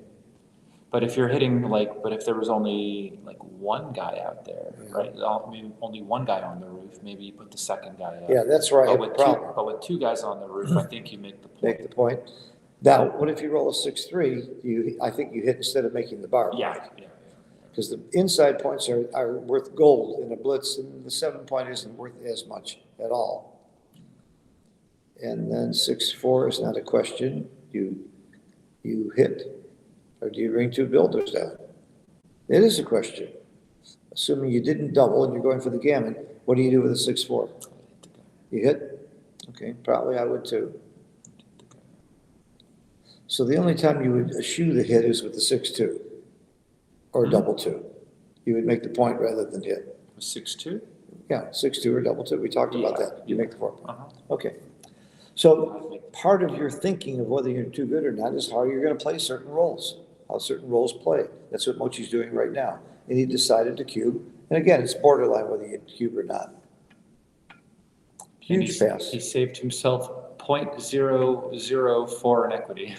But if you're hitting but if there was only like 1 guy out there, right? Maybe only 1 guy on the roof, maybe you put the 2nd guy up. Yeah, that's where I have a problem. But with 2 guys on the roof, I think you make the point. Make the point. Now, what if you roll a 6-3? I think you hit instead of making the bar. Yeah. Because the inside points are worth gold in a blitz, and the 7 point isn't worth as much at all. And then 6-4 is not a question. You hit. Or do you bring 2 builders down? It is a question. Assuming you didn't double and you're going for the gammon, what do you do with a 6-4? You hit? Okay, probably I would too. So the only time you would eschew the hit is with the 6-2 or double 2. You would make the point rather than hit. 6-2? Yeah, 6-2 or double 2. We talked about that. You make the 4 point. Okay. So So part of your thinking of whether you're too good or not is how you're going to play certain roles, how certain roles play. That's what Mochi's doing right now. And he decided to cube. And again, it's borderline whether you cube or not. Huge pass. He saved himself 0.004 in equity.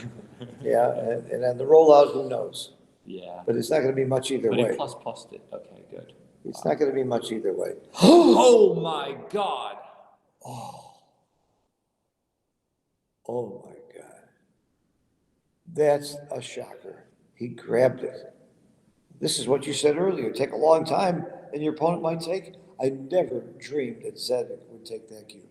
Yeah, and then the rollout, who knows? Yeah. But it's not going to be much either But way. he plussed it. Okay, good. It's not going to be much either way. Oh my God. Oh my God. That's a shocker. He grabbed it. This is what you said earlier. Take a long time and your opponent might take. I never dreamed that Zedek would take that cube.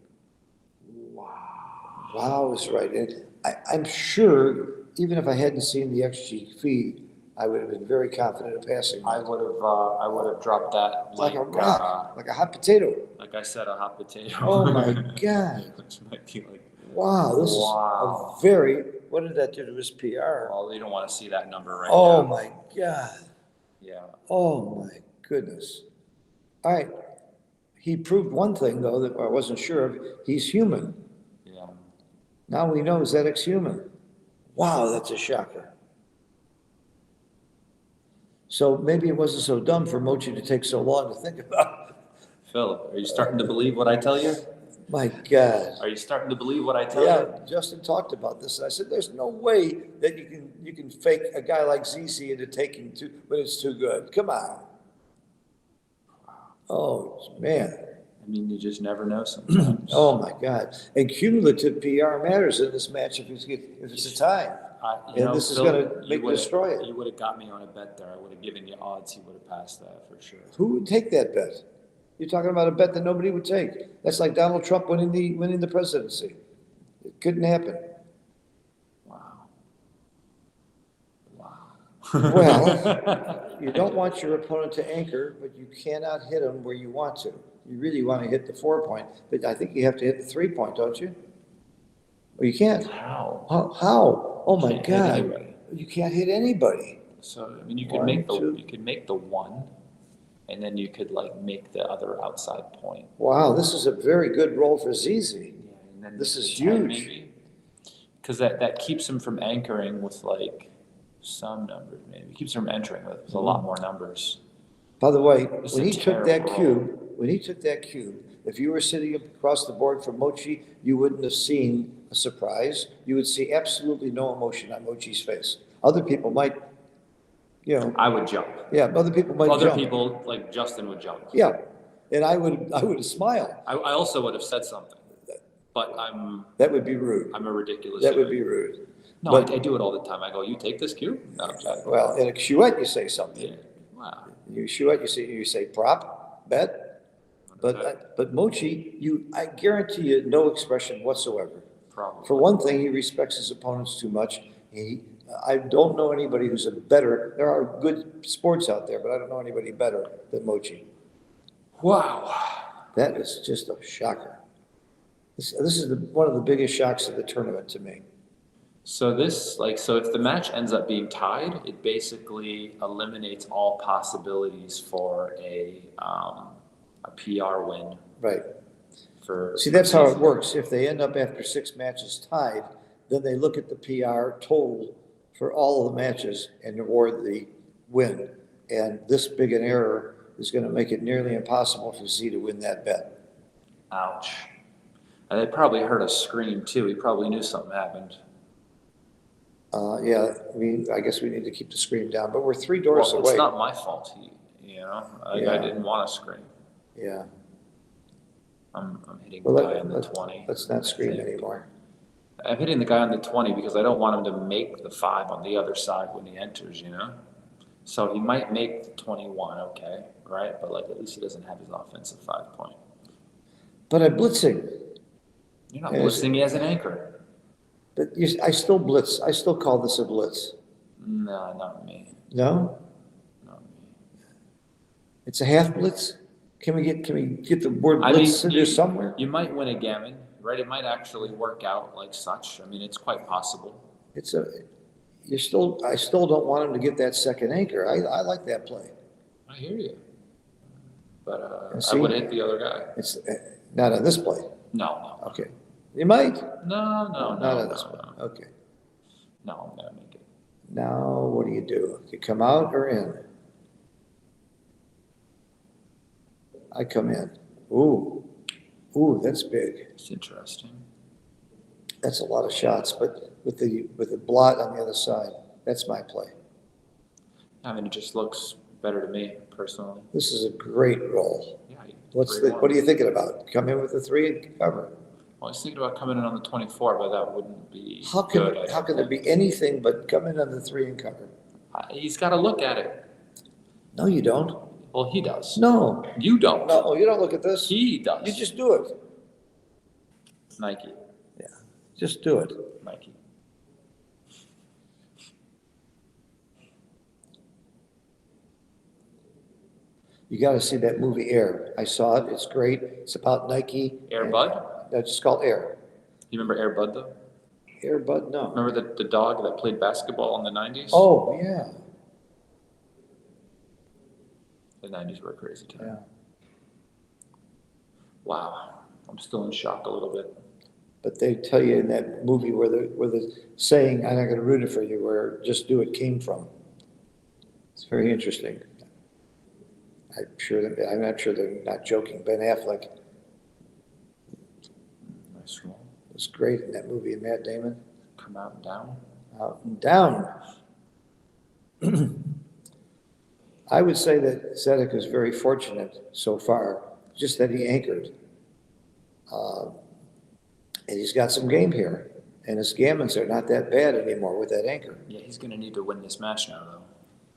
Wow. Wow is right. And I'm sure even if I hadn't seen the XG feed, I would have been very confident of passing. I would have dropped that like a rock, like a hot potato. like I said, a hot potato. Oh my God. Which might be like, Wow, this is a very, what did that do to his PR? well, you don't want to see that number right Oh now. my God. Yeah. Oh my goodness. All right. He proved one thing, though, that I wasn't sure of. He's human. Yeah. Now we know Zedek's human. Wow, that's a shocker. So maybe it wasn't so dumb for Mochi to take so long to think about. Phil, are you starting to believe what I tell you? My God. Are you starting to believe what I tell you? Yeah, Justin talked about this, and I said, there's no way that you can fake a guy like ZZ into taking two when it's too good. Come on. Oh, man. I mean, you just never know sometimes. Oh, my God. And cumulative PR matters in this match if it's a tie. And this is going to destroy it. You would have got me on a bet there. I would have given you odds. He would have passed that for sure. Who would take that bet? You're talking about a bet that nobody would take. That's like Donald Trump winning the presidency. It couldn't happen. Wow. Well, you don't want your opponent to anchor, but you cannot hit him where you want to. You really want to hit the 4-point, but I think you have to hit the 3-point, don't you? Or you can't. How? How? Oh my Can't hit God! anybody. You can't hit anybody. So I mean, you could One, make two. the 1, and then you could like make the other outside point. Wow, this is a very good roll for ZZ. Yeah, and then This make is the 10 huge. maybe. Because that keeps him from anchoring with like some numbers. Maybe it keeps him from entering with a lot more numbers. By the way, It's when a he took that terrible cube, if you were sitting across the board from Mochi, you wouldn't have seen a surprise. You would see absolutely no emotion on Mochi's face. Other people might, I would jump. yeah, other people might Other jump. people like Justin would jump. Yeah, and I would smile. I also would have said something, but That would be rude. I'm a ridiculous. That would human. be rude. No, But- I do it all the time. I go, you take this cue? No, I'm joking. Well, in a chouette, you say something. Yeah. Wow. You chouette, you say prop, bet. But Mochi, I guarantee you, no expression whatsoever. Probably. For one thing, he respects his opponents too much. I don't know anybody who's there are good sports out there, but I don't know anybody better than Mochi. Wow. That is just a shocker. This is one of the biggest shocks of the tournament to me. So if the match ends up being tied, it basically eliminates all possibilities for a PR win. Right. See, That's how it works. If they end up after 6 matches tied, then they look at the PR total for all of the matches and award the win. And this big an error is going to make it nearly impossible for Z to win that bet. Ouch. And they probably heard a scream too. He probably knew something happened. Yeah, I guess we need to keep the scream down, but we're 3 doors Well, away. it's not my fault. I Yeah. didn't want to scream. Yeah. I'm hitting Well, the guy on the 20. let's not I scream think. anymore. I'm hitting the guy on the 20 because I don't want him to make the 5 on the other side when he enters, So he might make the 21, okay, right? But like at least he doesn't have his offensive 5-point. But I'm blitzing. You're not Yes. blitzing me as an anchor. But I still blitz. I still call this a blitz. No, not me. No? Not me. It's a half blitz? Can we get the word I blitz mean, in there somewhere? You might win a gammon, right? It might actually work out like such. I mean, it's quite possible. I still don't want him to get that second anchor. I like that play. I hear you. But And I see- would hit the other guy. It's not on this play. No. Okay. You might? No. Not on this one. Okay. No, I'm going to make it. Now, what do? You come out or in? I come in. Ooh, that's big. It's interesting. That's a lot of shots, but with the blot on the other side, that's my play. I mean, it just looks better to me, personally. This is a great roll. Yeah. What are you thinking about? Come in with the 3 and cover. Well, I was thinking about coming in on the 24, but that wouldn't be How good. can there be anything but come in on the 3 and cover? He's got to look at it. No, you don't. Well, he does. No, You don't. no, you don't look at this. He does. You just do it. Nike. Just do it. Nike. You got to see that movie Air. I saw it. It's great. It's about Nike. Air Bud? No, it's just called Air. You remember Air Bud, though? Air Bud? No. Remember the dog that played basketball in the 90s? Oh, yeah. The 90s were a crazy time. Yeah. Wow. I'm still in shock a little bit. But they tell you in that movie where the saying, "I'm not gonna ruin it for you," where "just do it" came from. It's very interesting. I'm not sure they're not joking. Ben Affleck Nice roll. was great in that movie, and Matt Damon. Come out and down. Out and down. I would say that Zedek is very fortunate so far, just that he anchored. And he's got some game here. And his gammons are not that bad anymore with that anchor. Yeah, he's going to need to win this match now, though.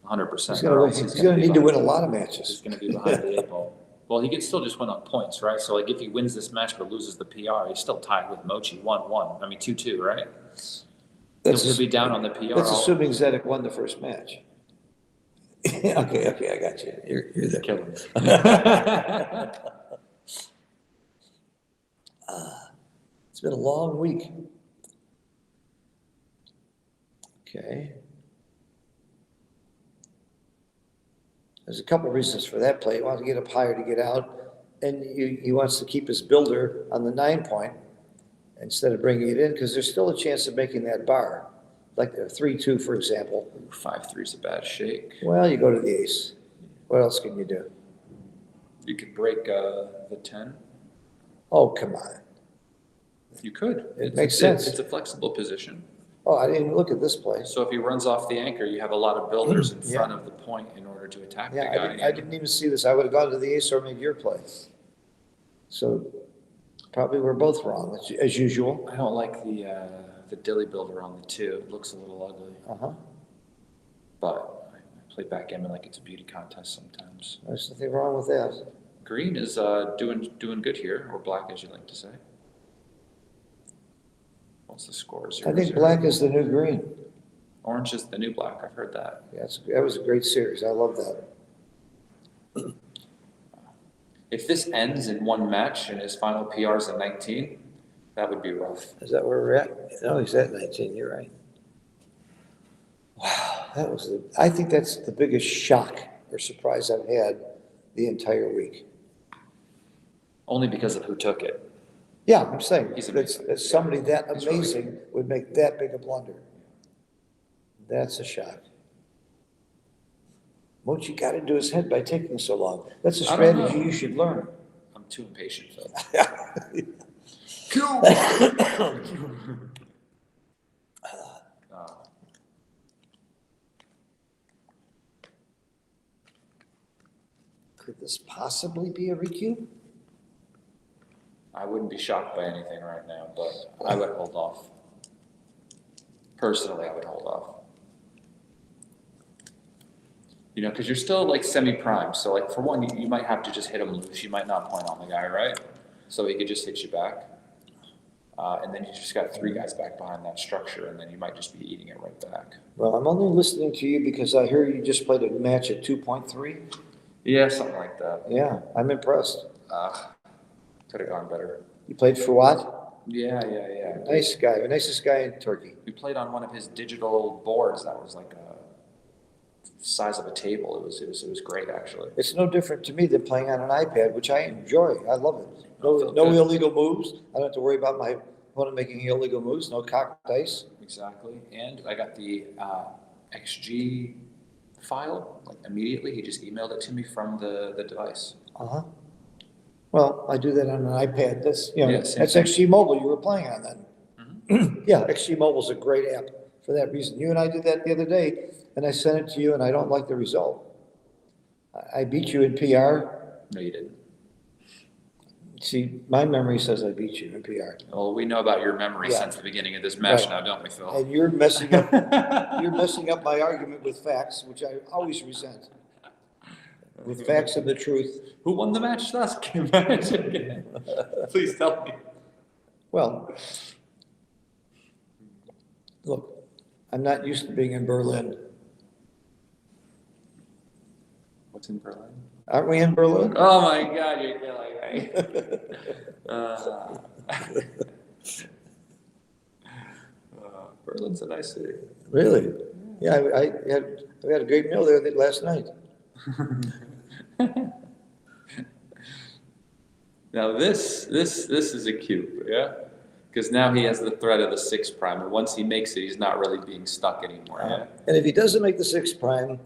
100%. He's or else going to need to win a lot of He's matches. going to be behind the 8 ball. Well, he can still just win on points, right? So, like, if he wins this match but loses the PR, he's still tied with Mochi 1-1. I mean, 2-2, right? He'll be down on the PR. That's assuming Zedek won the first match. Okay, I got you. You're there. Killing me. It's been a long week. Okay. There's a couple of reasons for that play. He wants to get up higher to get out, and he wants to keep his builder on the 9 point instead of bringing it in, because there's still a chance of making that bar, like the 3-2, for example. 5-3 is a bad shake. Well, you go to the ace. What else can you do? You could break the 10. Oh, come on. You could. It makes sense. It's a flexible position. Oh, I didn't even look at this play. So if he runs off the anchor, you have a lot of builders in Yeah. front of the point in order to attack the Yeah, guy. I didn't even see this. I would have gone to the ace or made your play. So probably we're both wrong, as usual. I don't like the dilly builder on the 2. It looks a little ugly. Uh-huh. But I play backgammon like it's a beauty contest sometimes. There's nothing wrong with that. Green is doing good here, or black, as you like to say. What's the score? I think black is the new green. Orange is the new black. I've heard that. Yeah, that was a great series. I love that. If this ends in one match and his final PR is a 19, that would be rough. Is that where we're at? No, he's at 19. You're right. Wow, I think that's the biggest shock or surprise I've had the entire week. Only because of who took it. Yeah, I'm saying He's that amazing. somebody that He's really amazing would make that big a blunder. That's a shock. What you got into his head by taking so long? That's a I don't know. strategy you should learn. I'm too impatient, Phil. Could this possibly be a recube? I wouldn't be shocked by anything right now, but I would hold off. Personally, I would hold off. You know, because you're still like semi-prime. So like for one, you might have to just hit him loose. You might not point on the guy, right? So he could just hit you back. And then you just got 3 guys back behind that structure, and then you might just be eating it right back. Well, I'm only listening to you because I hear you just played a match at 2.3. Yeah, something like that. Yeah, I'm impressed. Could have gone better. You played for what? Yeah. Nice guy, the nicest guy in Turkey. We played on one of his digital boards that was like a size of a table. It was great, actually. It's no different to me than playing on an iPad, which I enjoy. I love it. No Feel good. illegal moves. I don't have to worry about my opponent making illegal moves. No cocked dice. Exactly. And I got the XG file like immediately. He just emailed it to me from the device. Uh-huh. Well, I do that on an iPad. That's, Yeah, same that's thing. XG Mobile you were playing on then. Mm-hmm. Yeah, XG Mobile's a great app for that reason. You and I did that the other day, and I sent it to you, and I don't like the result. I beat you in PR. No, you didn't. See, my memory says I beat you in PR. Well, we know about your memory Yeah. since the beginning of this match Right. now, don't we, Phil? And you're messing up my argument with facts, which I always resent. With facts and the truth. Who won the match last match again? Please tell me. Well, look, I'm not used to being in Berlin. What's in Berlin? Aren't we in Berlin? Oh my God, you're killing me. Berlin's a nice city. Really? Yeah, we had a great meal there last night. Now this is a cube, yeah? Because now he has the threat of the 6 prime, and once he makes it, he's not really being stuck anymore, yeah? And if he doesn't make the 6 prime,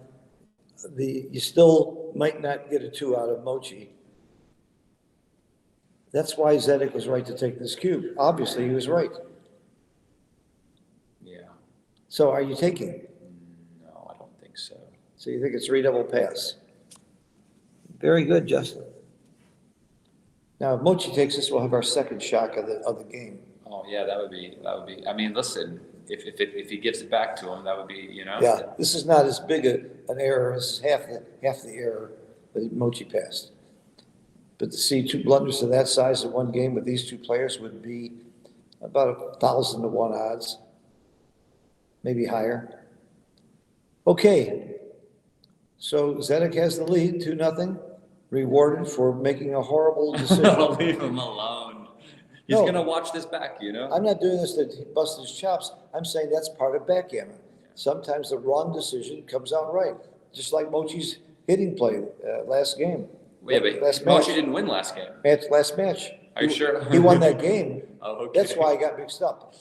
you still might not get a 2 out of Mochi. That's why Zedek was right to take this cube. Obviously, he was right. Yeah. So are you taking? No, I don't think so. So you think it's redouble pass? Very good, Justin. Now, if Mochi takes this, we'll have our second shock of the game. Oh, yeah, that would be, I mean, listen, if he gives it back to him, that would be, you know? Yeah, this is not as big an error, this is half the error that Mochi passed. But to see 2 blunders of that size in one game with these 2 players would be about 1,000 to 1 odds, maybe higher. Okay, so Zedek has the lead, 2-0, rewarded for making a horrible decision. Leave him alone. He's No. gonna watch this back, you know? I'm not doing this to bust his chops. I'm saying that's part of backgammon. Sometimes the wrong decision comes out right, just like Mochi's hitting play last game. Yeah, but Last Mochi match. didn't win last game. Last match. Are you sure? He won that game. Oh, okay. That's why I got mixed up.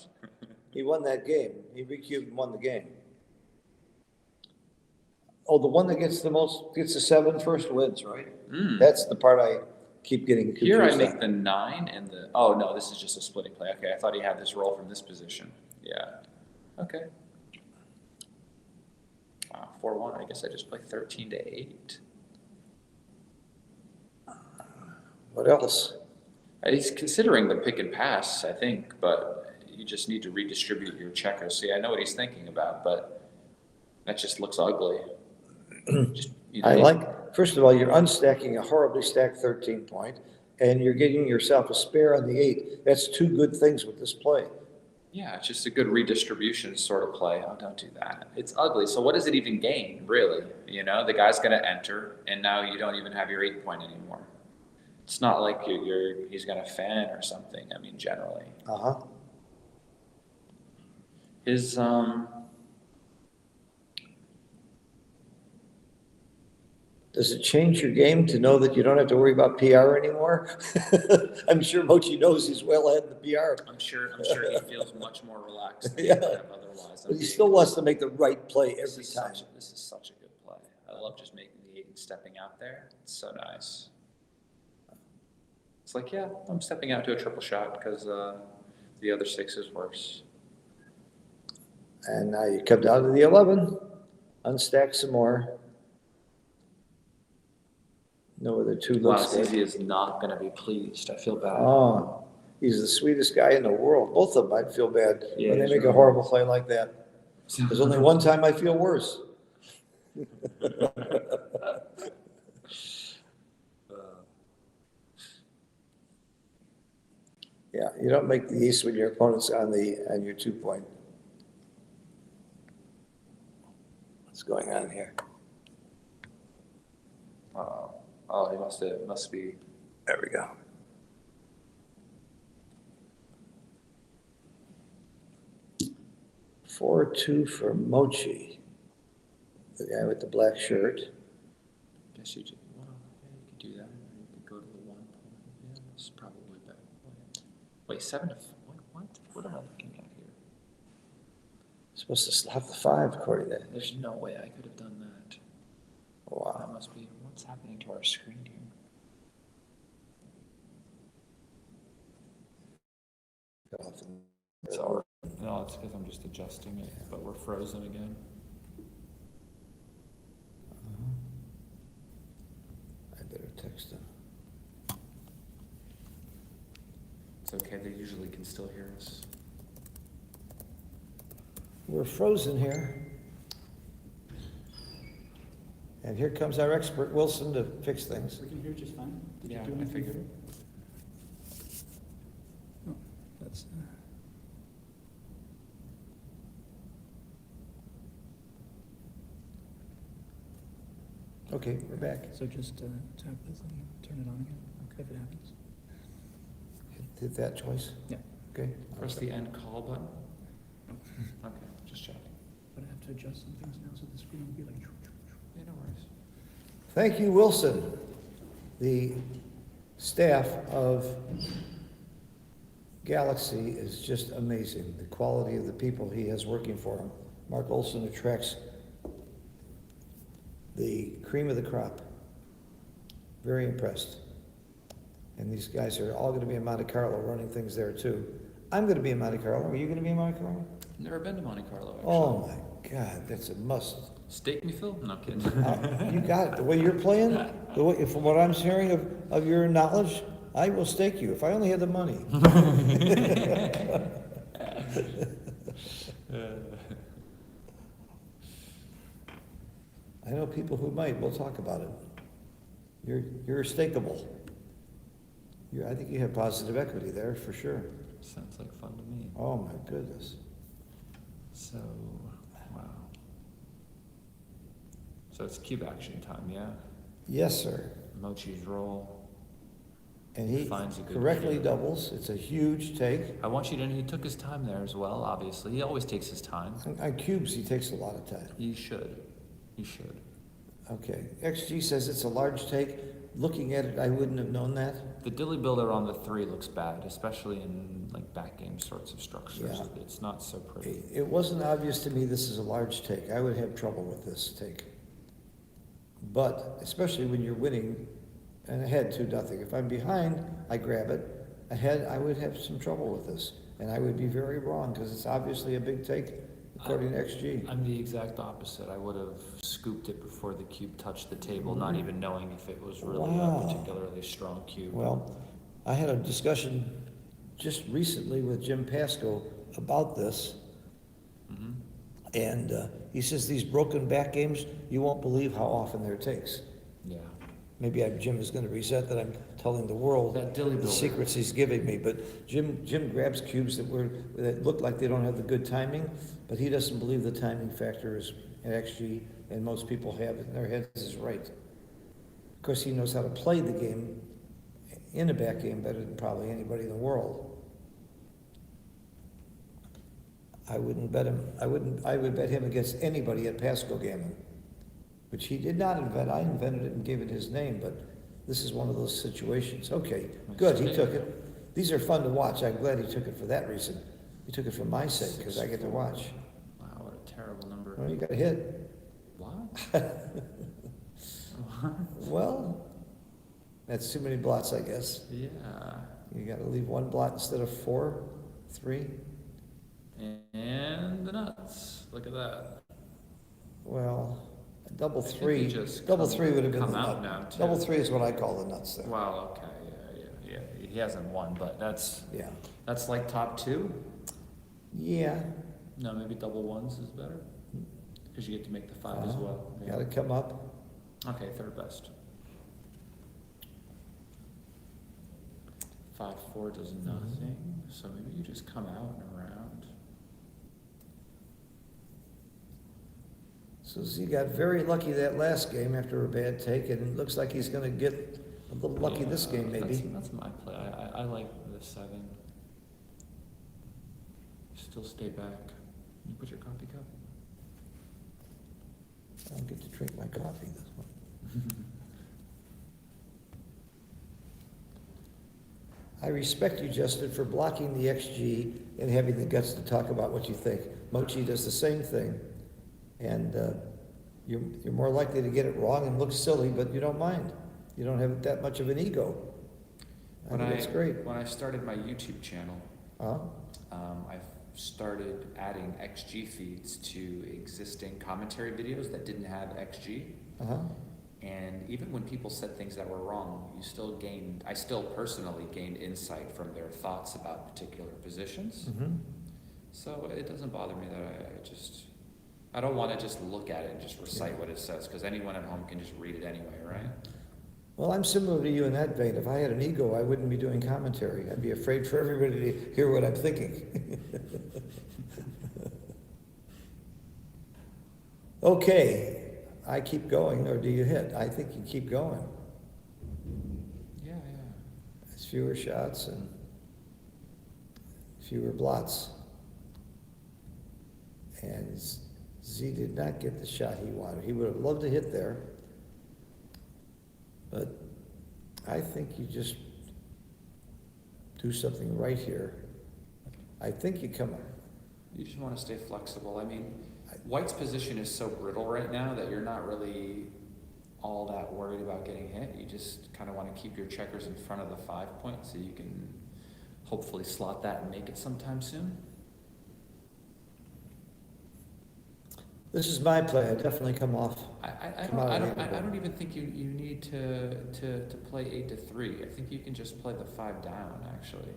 He won that game. He recubed and won the game. Oh, the one that gets the 7 first wins, right? Mm. That's the part I keep getting confused Here I on. make the 9 and the, oh no, this is just a splitting play. Okay, I thought he had this roll from this position. Yeah. Okay. Wow, 4-1. I guess I just play 13-8. What else? He's considering the pick and pass, I think, but you just need to redistribute your checkers. See, I know what he's thinking about, but that just looks ugly. Just, you know, First of all, you're unstacking a horribly stacked 13 point, and you're getting yourself a spare on the 8. That's 2 good things with this play. yeah, it's just a good redistribution sort of play. Oh, don't do that. It's ugly. So what does it even gain, really? You know, the guy's going to enter, and now you don't even have your 8 point anymore. It's not like he's going to fan or something. I mean, generally. Uh-huh. His, Does it change your game to know that you don't have to worry about PR anymore? I'm sure Mochi knows he's well ahead in the PR. I'm sure he feels much more relaxed than he Yeah. would have otherwise. But he still wants to make the right play every time. This is such a good play. I love just making the 8 and stepping out there. It's so nice. It's like, yeah, I'm stepping out to a triple shot because the other 6 is worse. And now you come down to the 11, unstack some more. No other 2 Wow, looks good. CZ is not going to be pleased. I feel bad. Oh, he's the sweetest guy in the world. Both of them, I'd feel bad Yeah, when they he's make a really horrible play like that. There's only one time I feel worse. Yeah, you don't make the ace when your opponent's on your 2 point. What's going on here? Oh, he must be. There we go. Four, 2 for Mochi, the guy with the black shirt. Guess you just, well, yeah, you could do that. You could go to the 1 point. Yeah, that's probably better. Wait, 7 to 4. What am I looking at here? Supposed to slap the 5 according to. There's no way I could have done that. Wow. That must be, what's happening to our screen here? It's all right. No, it's because I'm just adjusting it, but we're frozen again. I better text him. It's okay, they usually can still hear us. We're frozen here. And here comes our expert Wilson to fix things. We can hear just fine. Did you Yeah, do I anything figured. different? Oh, that's, Okay, we're back. so just tap this and turn it on again, if it happens. Hit that twice? Yeah. Okay. Press the end call button. Okay, just checking. But I have to adjust some things now, so the screen will be like. Yeah, no worries. Thank you, Wilson. The staff of Galaxy is just amazing. The quality of the people he has working for him. Mark Olson attracts the cream of the crop. Very impressed. And these guys are all going to be in Monte Carlo running things there too. I'm going to be in Monte Carlo. Are you going to be in Monte Carlo? Never been to Monte Carlo, actually. Oh my God, that's a must. Stake me, Phil? No kidding. You got it. The way you're playing, the way, from what I'm hearing of your knowledge, I will stake you if I only had the money. I know people who might. We'll talk about it. You're stakeable. I think you have positive equity there for sure. Sounds like fun to me. Oh my goodness. So, wow. So it's cube action time, yeah? Yes, sir. Mochi's roll. And he Finds a good correctly cube. doubles. It's a huge take. I want you to know he took his time there as well, obviously. He always takes his time. On cubes, he takes a lot of time. He should. He should. Okay. XG says it's a large take. Looking at it, I wouldn't have known that. The dilly builder on the 3 looks bad, especially in like backgame sorts of structures. Yeah. It's not so pretty. It wasn't obvious to me this is a large take. I would have trouble with this take. But especially when you're winning and ahead 2-0. If I'm behind, I grab it. Ahead, I would have some trouble with this. And I would be very wrong because it's obviously a big take according to XG. I'm the exact opposite. I would have scooped it before the cube touched the table, not even knowing if it was really Wow. a particularly strong cube. Well, I had a discussion just recently with Jim Pasco about this. Mhm. And he says these broken back games, you won't believe how often there takes. Yeah. Maybe Jim is going to resent that I'm telling the world That dilly the builder. secrets he's giving me. But Jim grabs cubes that look like they don't have the good timing, but he doesn't believe the timing factor is at XG, and most people have it in their heads is right. Of course, he knows how to play the game in a back game better than probably anybody in the world. I wouldn't bet him. I would bet him against anybody at Pasco Gammon, which he did not invent. I invented it and gave it his name, but this is one of those situations. Okay, good, he took it. These are fun to watch. I'm glad he took it for that reason. He took it for my sake, because I get to watch. Wow, what a terrible number. Well, you got a hit. What? Well, that's too many blots, I guess. Yeah. You gotta leave one blot instead of 4, 3. And the nuts. Look at that. Well, double think 3, he just double 3 would have been the come out nut. now, too. Double 3 is what I call the nuts there. Wow, okay, yeah. He hasn't won, but that's Yeah. like top 2. Yeah. No, maybe double 1s is better. Because you get to make the 5 as well. Yeah. Gotta come up. Okay, third best. 5-4 does nothing, so maybe you just come out and around. So Z got very lucky that last game after a bad take, and it looks like he's gonna get a little lucky this Yeah, game, maybe. That's my play. I like the 7. Still stay back. You put your coffee cup. I don't get to drink my coffee this one. I respect you, Justin, for blocking the XG and having the guts to talk about what you think. Mochi does the same thing, and you're more likely to get it wrong and look silly, but you don't mind. You don't have that much of an ego. I think that's great. When I started my YouTube channel, I started adding XG feeds to existing commentary videos that didn't have XG. Uh-huh. And even when people said things that were wrong, I still personally gained insight from their thoughts about particular positions. Mm-hmm. So it doesn't bother me that I don't want to just look at it and just recite what it says, because anyone at home can just read it anyway, right? Well, I'm similar to you in that vein. If I had an ego, I wouldn't be doing commentary. I'd be afraid for everybody to hear what I'm thinking. Okay, I keep going, or do you hit? I think you keep going. Yeah. It's fewer shots and fewer blots. And Z did not get the shot he wanted. He would have loved to hit there. But I think you just do something right here. I think you come, You just want to stay flexible. I mean, White's position is so brittle right now that you're not really all that worried about getting hit. You just kind of want to keep your checkers in front of the 5 point so you can hopefully slot that and make it sometime soon. this is my play, I definitely come off. I Come out of the don't game. even think you need to play 8-3. I think you can just play the 5 down, actually.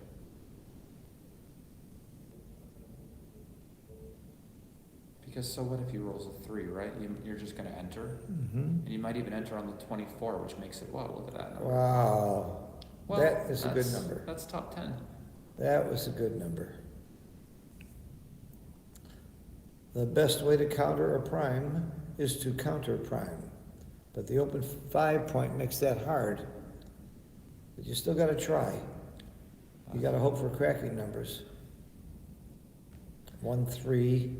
Because so what if he rolls a 3, right? You're just gonna enter, and you might even enter on the 24, which makes it, wow, look at that number. Wow, Well, that is a good that's- number. That's top 10. That was a good number. The best way to counter a prime is to counter prime. But the open 5 point makes that hard. But you still gotta try. You gotta hope for cracking numbers. 1, 3.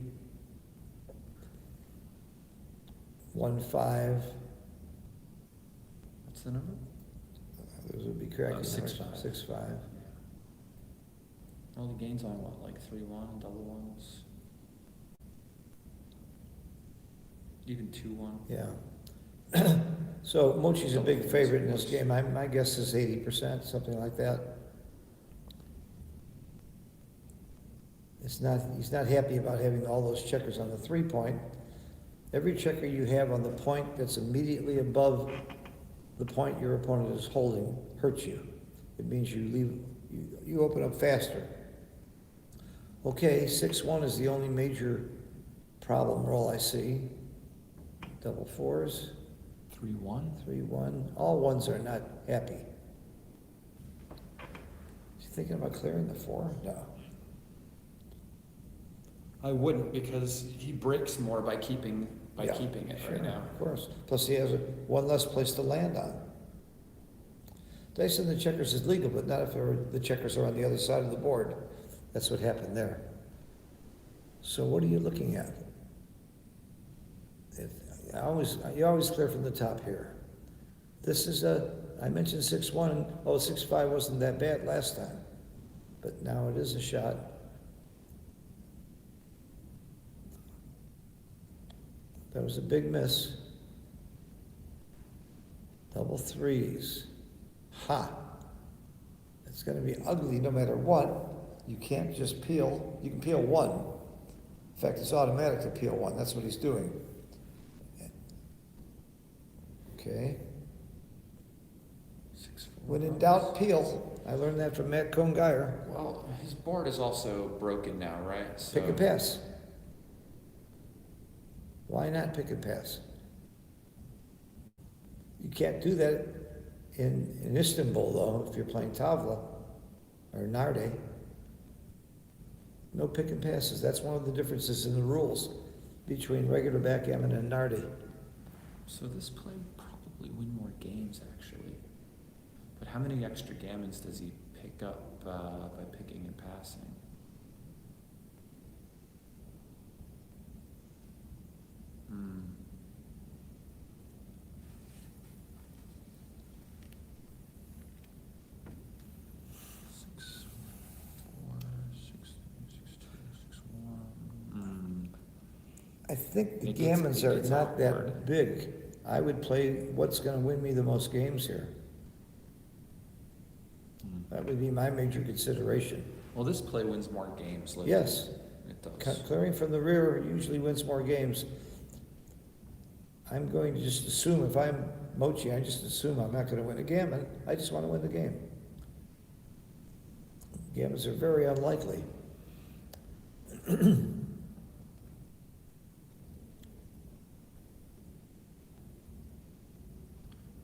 1, 5. What's the number? Those would be cracking numbers. 6, 5. 6, 5. Well, the gain's on what, like 3-1, double ones? Even 2-1? Yeah. So Mochi's a big favorite in this game. My guess is 80%, something like that. He's not happy about having all those checkers on the 3 point. Every checker you have on the point that's immediately above the point your opponent is holding hurts you. It means you open up faster. Okay, 6-1 is the only major problem roll I see. Double 4s. 3-1? 3-1. All 1s are not happy. Is he thinking about clearing the 4? No. I wouldn't, because he breaks more by keeping Yeah, it sure, right now. Of course. Plus he has one less place to land on. Dice on the checkers is legal, but not if the checkers are on the other side of the board. That's what happened there. So what are you looking at? You always clear from the top here. This is I mentioned 6-1, 6-5 wasn't that bad last time. But now it is a shot. That was a big miss. Double 3s. Ha! It's gonna be ugly no matter what. You can't just peel. You can peel 1. In fact, it's automatic to peel 1. That's what he's doing. Okay. 6-4. When in doubt, peel. I learned that from Matt Cohn-Geyer. Well, his board is also broken now, right? So Pick a pass. Why not pick and pass? You can't do that in Istanbul, though, if you're playing Tavla or Narde. No pick and passes. That's one of the differences in the rules between regular backgammon and Narde. So this play would probably win more games, actually. But how many extra gammons does he pick up by picking and passing? I think the It gets- gammons it are gets not that awkward. big. I would play what's gonna win me the most games here. That would be my major consideration. Well, this play wins more games lately. Yes, It does. clearing from the rear usually wins more games. I'm going to just assume, if I'm Mochi, I just assume I'm not gonna win a gammon. I just wanna win the game. Gammons are very unlikely.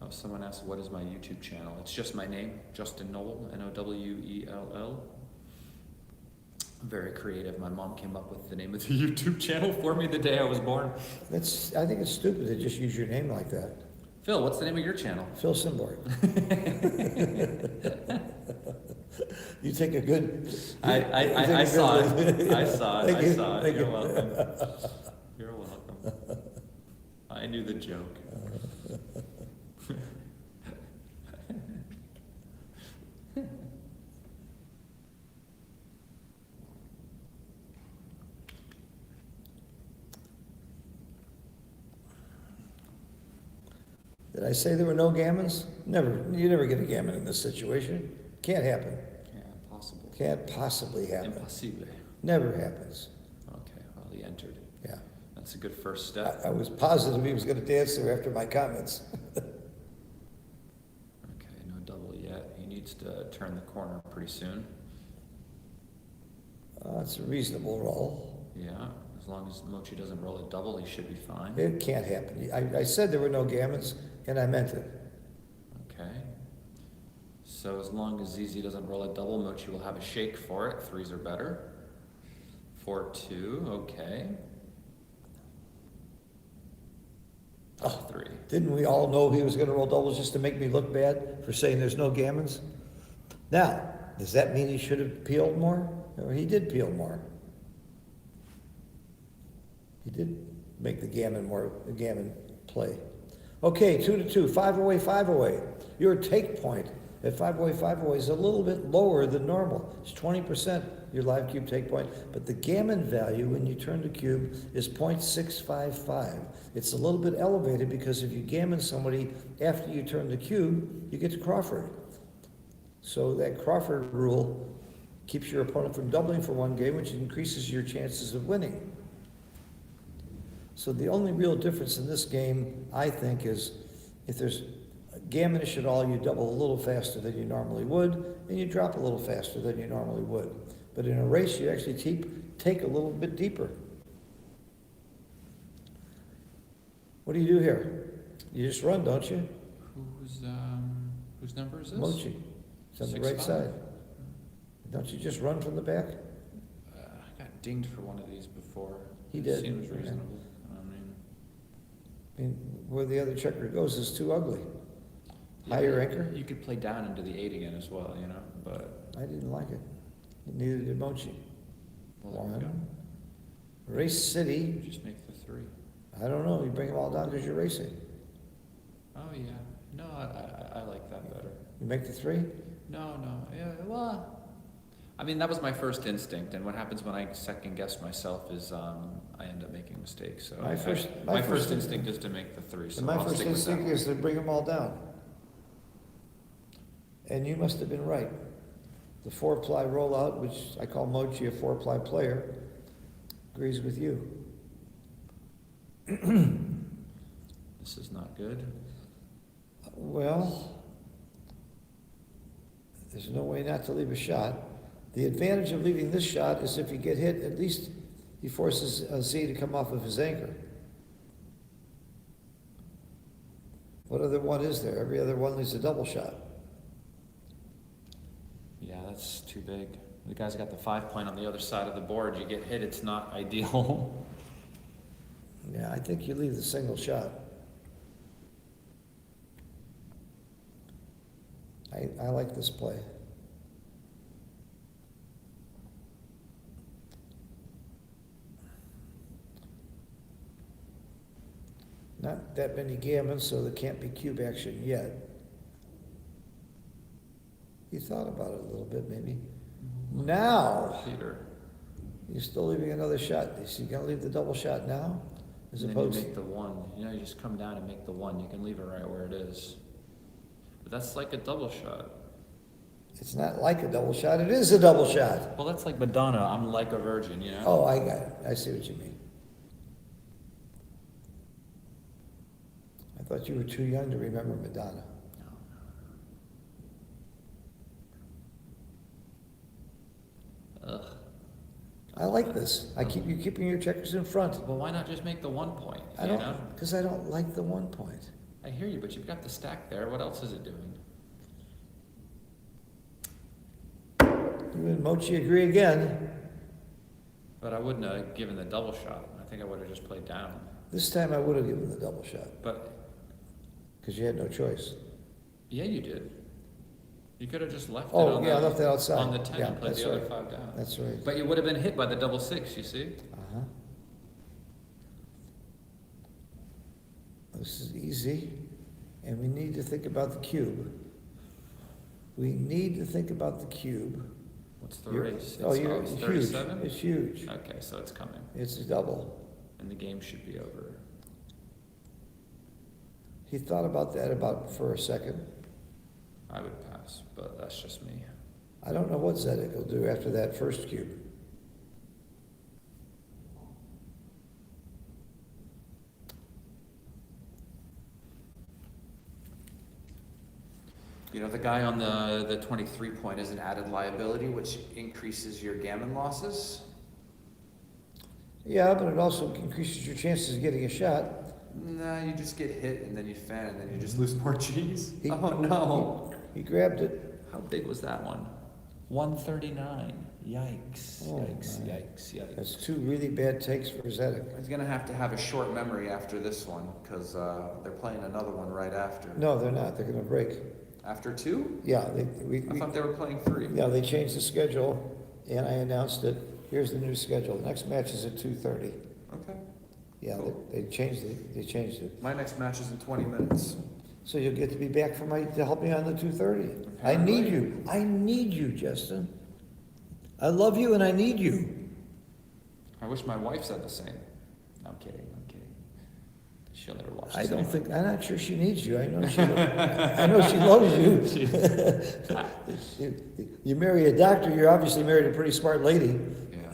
Oh, someone asked, what is my YouTube channel? It's just my name, Justin Noel, Nowell. Very creative. My mom came up with the name of the YouTube channel for me the day I was born. I think it's stupid to just use your name like that. Phil, what's the name of your channel? Phil Simborg. You take a good. I saw it. I saw it. Thank I you. saw it. Thank You're you. welcome. You're welcome. I knew the joke. Did I say there were no gammons? Never, you never get a gammon in this situation. Can't happen. Yeah, impossible. Can't possibly happen. Impossible. Never happens. Okay, well, he entered. Yeah. That's a good first step. I was positive he was gonna dance there after my comments. Okay, no double yet. He needs to turn the corner pretty soon. It's a reasonable roll. Yeah, as long as Mochi doesn't roll a double, he should be fine. It can't happen. I said there were no gammons, and I meant it. Okay. So as long as ZZ doesn't roll a double, Mochi will have a shake for it. Threes are better. 4-2, okay. Oh, 3. Didn't we all know he was gonna roll doubles just to make me look bad for saying there's no gammons? Now, does that mean he should have peeled more? Or he did peel more. He did make the gammon play. Okay, 2-2, 5 away, 5 away. Your take point at 5 away, 5 away is a little bit lower than normal. It's 20%, your live cube take point, but the gammon value when you turn the cube is 0.655. It's a little bit elevated because if you gammon somebody after you turn the cube, you get to Crawford. So that Crawford rule keeps your opponent from doubling for one game, which increases your chances of winning. So the only real difference in this game, I think, is if there's gammonish at all, you double a little faster than you normally would, and you drop a little faster than you normally would. But in a race, you actually take a little bit deeper. What do you do here? You just run, don't you? Whose number is this? Mochi. It's on the right 6-5? side. Don't you just run from the back? I got dinged for one of these before. He did, Seems yeah. reasonable. I mean, where the other checker goes is too ugly. Higher anchor? You could play down into the 8 again as well, you know, but. I didn't like it. Neither did Mochi. Well, there we go. One. Race City, Just make the 3. I don't know, you bring them all down because you're racing. Oh, yeah. No, I like that better. You make the 3? No, yeah, well, I mean, that was my first instinct, and what happens when I second guess myself is I end up making mistakes. So My my first first instinct is to make the 3. So And my I'll first stick with that instinct one. is to bring them all down. And you must have been right. The 4-ply rollout, which I call Mochi a 4-ply player, agrees with you. This is not good. Well, there's no way not to leave a shot. The advantage of leaving this shot is if you get hit, at least he forces Z to come off of his anchor. What other one is there? Every other one leaves a double shot. Yeah, that's too big. The guy's got the 5 point on the other side of the board. You get hit, it's not ideal. Yeah, I think you leave the single shot. I like this play. Not that many gammons, so there can't be cube action yet. You thought about it a little bit, maybe. Now, Peter. you're still leaving another shot. So you're gonna leave the double shot now? As And then opposed you make the 1. You know, you just come down and make the 1. You can leave it right where it is. But that's like a double shot. it's not like a double shot, it is a double shot. Well, that's like Madonna. I'm like a virgin, you know? Oh, I got it. I see what you mean. I thought you were too young to remember Madonna. Ugh. I like this. You keeping your checkers in front. Well, why not just make the 1 point? I You know? don't, because I don't like the 1 point. I hear you, but you've got the stack there. What else is it doing? You and Mochi agree again. But I wouldn't have given the double shot. I think I would have just played down. This time I would have given the double shot, But because you had no choice. yeah, you did. You could have just left it Oh, on yeah, I the, left it outside. on the 10 Yeah, and played that's the other right. 5 down. That's right. But you would have been hit by the double 6, you see? Uh-huh. This is easy, and we need to think about the cube. We need to think about the cube. What's the You're- race? Oh, It's, you're it's huge. 37? It's huge. Okay, so it's coming. It's a double. And the game should be over. He thought about that for a second. I would pass, but that's just me. I don't know what Zedek will do after that first cube. You know, the guy on the 23 point is an added liability, which increases your gammon losses. Yeah, but it also increases your chances of getting a shot. Nah, you just get hit and then you fan and then you just lose more cheese. He- Oh no. He grabbed it. How big was that one? 139. Yikes. Oh, Yikes, my. yikes, yikes. That's two really bad takes for Zedek. He's gonna have to have a short memory after this one, because they're playing another one right after. No, they're not. They're gonna break. After 2? Yeah, I thought they were playing 3. yeah, they changed the schedule, and I announced it. Here's the new schedule. The next match is at 2:30. Okay. Yeah, Cool. they changed it. They changed it. My next match is in 20 minutes. So you'll get to be back to help me on the 2:30. I need you. I need you, Justin. I love you and I need you. I wish my wife said the same. No, I'm kidding. I'm kidding. She'll never watch I this don't anyway. think, I'm not sure she needs you. I know I know she loves you. You marry a doctor, you're obviously married a pretty smart lady. Yeah.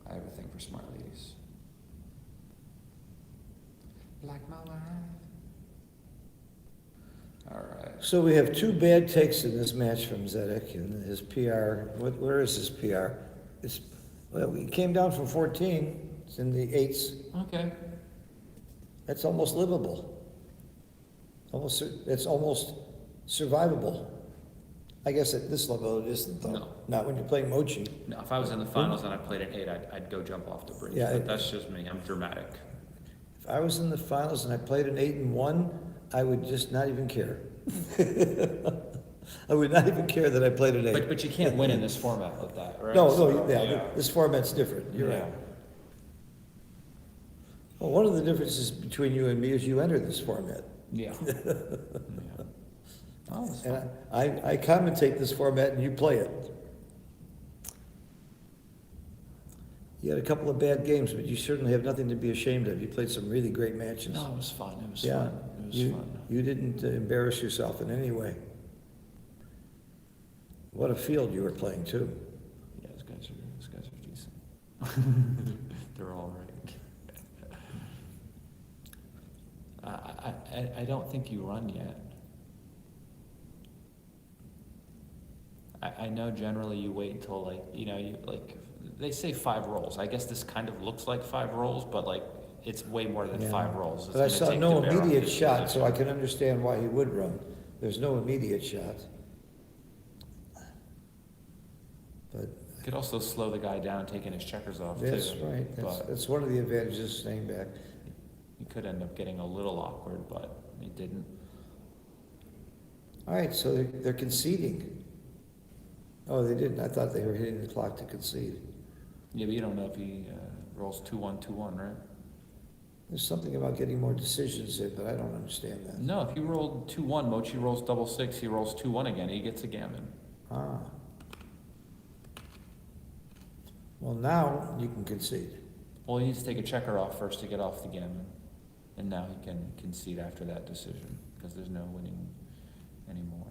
I have a thing for smart ladies. Like my wife. All right. So we have two bad takes in this match from Zedek and his PR. Where is his PR? Well, we came down from 14. It's in the 8s. Okay. That's almost livable. It's almost survivable. I guess at this level it isn't though. No. Not when you're playing Mochi. No, if I was in the finals and I played an 8, I'd go jump off the bridge. Yeah, But that's just me. I'm dramatic. If I was in the finals and I played an 8 and 1, I would just not even care. I would not even care that I played an 8. But you can't win in this format like that, right? No, So, yeah, this format's different. You're Yeah. right. Well, one of the differences between you and me is you entered this format. Yeah. Yeah. Oh, that's And fine. I commentate this format and you play it. You had a couple of bad games, but you certainly have nothing to be ashamed of. You played some really great matches. No, it was fun. It was Yeah, fun. It was fun. you didn't embarrass yourself in any way. What a field you were playing too. Yeah, these guys are decent. They're all right. I don't think you run yet. I know generally you wait until they say 5 rolls. I guess this kind of looks like 5 rolls, but it's way more than Yeah. 5 rolls. It's But I gonna saw take no the bear off immediate his shot, position. so I can understand why he would run. There's no immediate shot. But You could also slow the guy down taking his checkers off that's too. right. But That's one of the advantages of staying back. you could end up getting a little awkward, but he didn't. All right, so they're conceding. Oh, they didn't. I thought they were hitting the clock to concede. Yeah, but you don't know if he rolls 2-1, 2-1, right? There's something about getting more decisions in, but I don't understand that. No, if you rolled 2-1, Mochi rolls 6-6, he rolls 2-1 again, he gets a gammon. Ah. Well, now you can concede. Well, he needs to take a checker off first to get off the gammon. And now he can concede after that decision, because there's no winning anymore.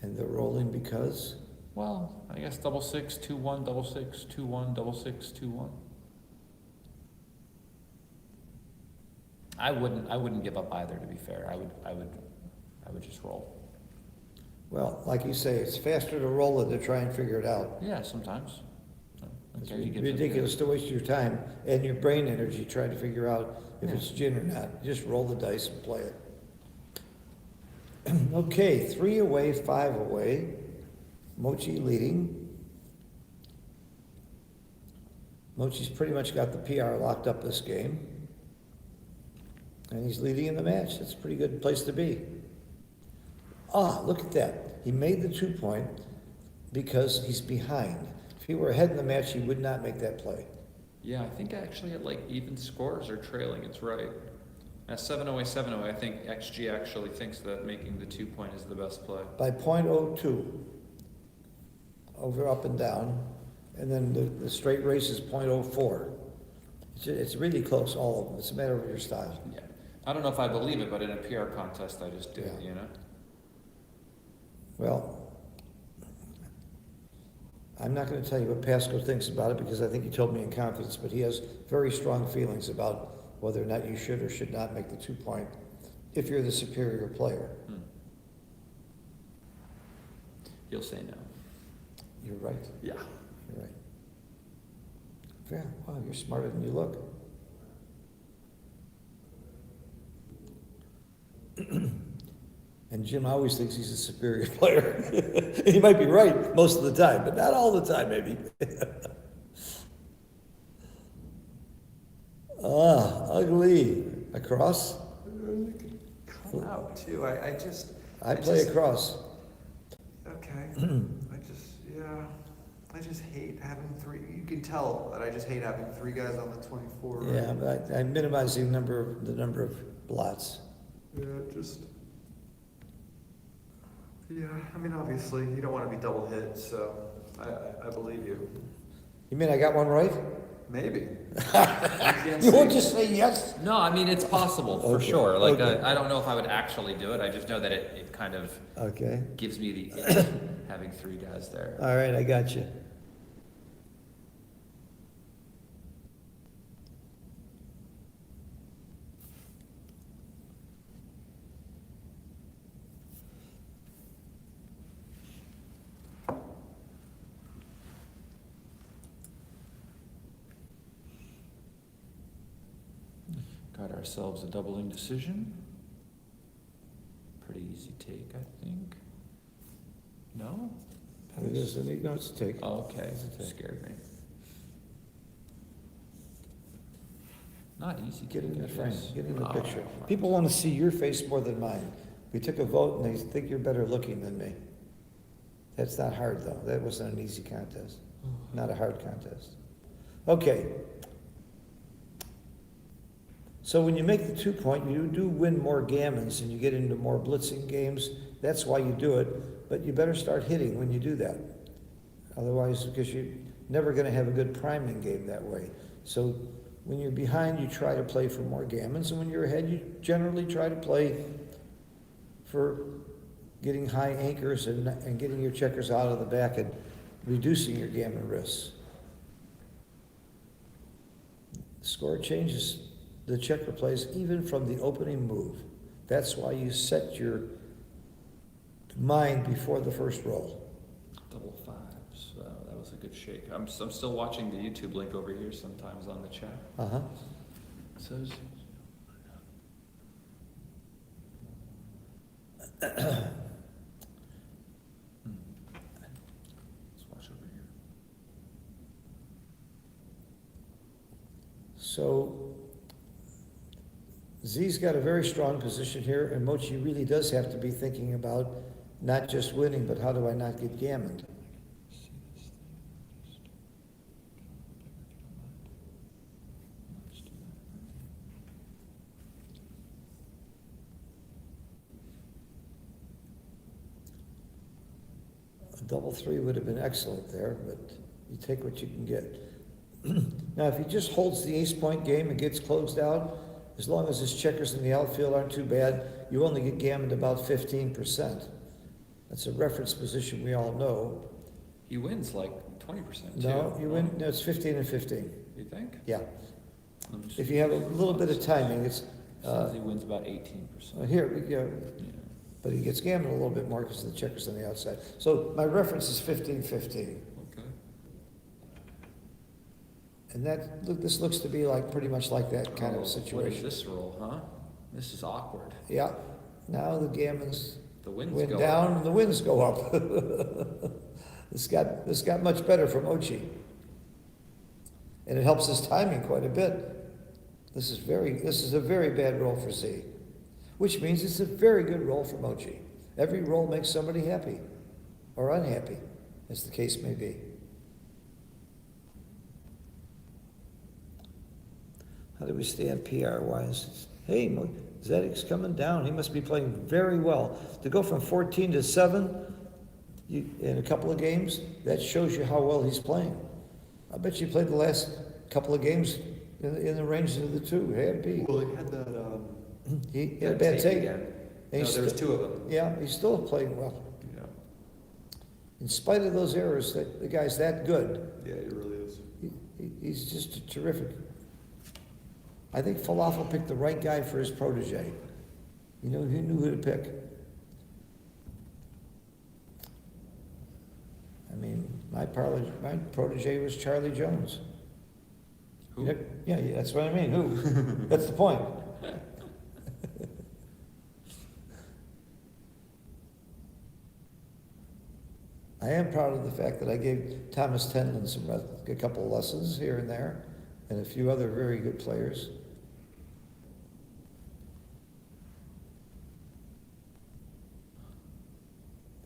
And they're rolling because? Well, I guess 6-6, 2-1, 6-6, 2-1, 6-6, 2-1. I wouldn't give up either, to be fair. I would just roll. Well, like you say, it's faster to roll than to try and figure it out. Yeah, sometimes. It's Okay, you get to- ridiculous to waste your time and your brain energy trying to figure out if it's gin or not. Just roll the dice and play it. Okay, 3 away, 5 away. Mochi leading. Mochi's pretty much got the PR locked up this game. And he's leading in the match. That's a pretty good place to be. Ah, look at that. He made the 2 point because he's behind. If he were ahead in the match, he would not make that play. Yeah, I think actually at even scores or trailing, it's right. At 7-0, 7-0, I think XG actually thinks that making the 2 point is the best play. By .02, over, up, and down. And then the straight race is .04. It's really close, all of them. It's a matter of your style. Yeah. I don't know if I believe it, but in a PR contest, I just do it, Yeah. you know? Well, I'm not gonna tell you what Pascal thinks about it, because I think he told me in confidence, but he has very strong feelings about whether or not you should or should not make the 2-point if you're the superior player. He'll say no. You're right, Yeah. you're right. Yeah, wow, you're smarter than you look. And Jim always thinks he's a superior player. He might be right most of the time, but not all the time, maybe. Ugly. Across? Come out too. I just. I play just- across. Okay. I just hate having three. You can tell that I just hate having three guys on the 24. Right? Yeah, but I minimize the number of blots. Yeah, just. Yeah, I mean, obviously, you don't want to be double hit, so I believe you. You mean I got one right? Maybe. You won't just say yes? No, I mean, it's possible, for Okay, sure. Like, okay. I don't know if I would actually do it. I just know that it kind of Okay, gives me the itch having three guys there. all right, I got you. Got ourselves a doubling decision. Pretty easy take, I think. No? It is, and no, it's a take. Okay, It's a take. scared me. Not easy. Get in the take, I frame, guess. get in the Oh, picture. right. People want to see your face more than mine. We took a vote and they think you're better looking than me. That's not hard, though. That wasn't an easy contest, not a hard contest. Okay. So when you make the 2-point, you do win more gammons and you get into more blitzing games. That's why you do it, but you better start hitting when you do that. Otherwise, because you're never gonna have a good priming game that way. So when you're behind, you try to play for more gammons, and when you're ahead, you generally try to play for getting high anchors and getting your checkers out of the back and reducing your gammon risks. Score changes the checker plays even from the opening move. That's why you set your mind before the first roll. Double fives. That was a good shake. I'm still watching the YouTube link over here sometimes on the chat. Uh-huh. So let's watch over here. So Z's got a very strong position here, and Mochi really does have to be thinking about not just winning, but how do I not get gammoned? A double three would have been excellent there, but you take what you can get. Now, if he just holds the ace-point game and gets closed out, as long as his checkers in the outfield aren't too bad, you only get gammoned about 15%. That's a reference position we all know. He wins like 20% too. No, you win, no, it's 15 and 15. You think? Yeah. Let me just- If you have a little bit of timing, it's, Says he wins about 18%. here, yeah, Yeah. but he gets gammoned a little bit more because of the checkers on the outside. So my reference is 15-15. Okay. And that, look, this looks to be like, pretty much like that kind Oh, of What is situation. this roll, huh? This is awkward. Yeah, now the gammons The winds went go down up. and the winds go up. This got much better for Mochi. And it helps his timing quite a bit. This is a very bad roll for Z, which means it's a very good roll for Mochi. Every roll makes somebody happy or unhappy, as the case may be. How do we stand PR-wise? Hey, Zedek's coming down. He must be playing very well. To go from 14 to 7 in a couple of games, that shows you how well he's playing. I bet you played the last couple of games in the range of the two, had to be. Well, he had that, He had a bad take. again. And no, he's there was still- two of them. Yeah, he's still playing well. Yeah, In spite of those errors, the guy's that good. yeah, he really is. He's just terrific. I think Falafel picked the right guy for his protege. You know, he knew who to pick. I mean, my protege was Charlie Jones. Who? Yeah, that's what I mean, who? That's the point. I am proud of the fact that I gave Thomas Tenlin a couple of lessons here and there, and a few other very good players.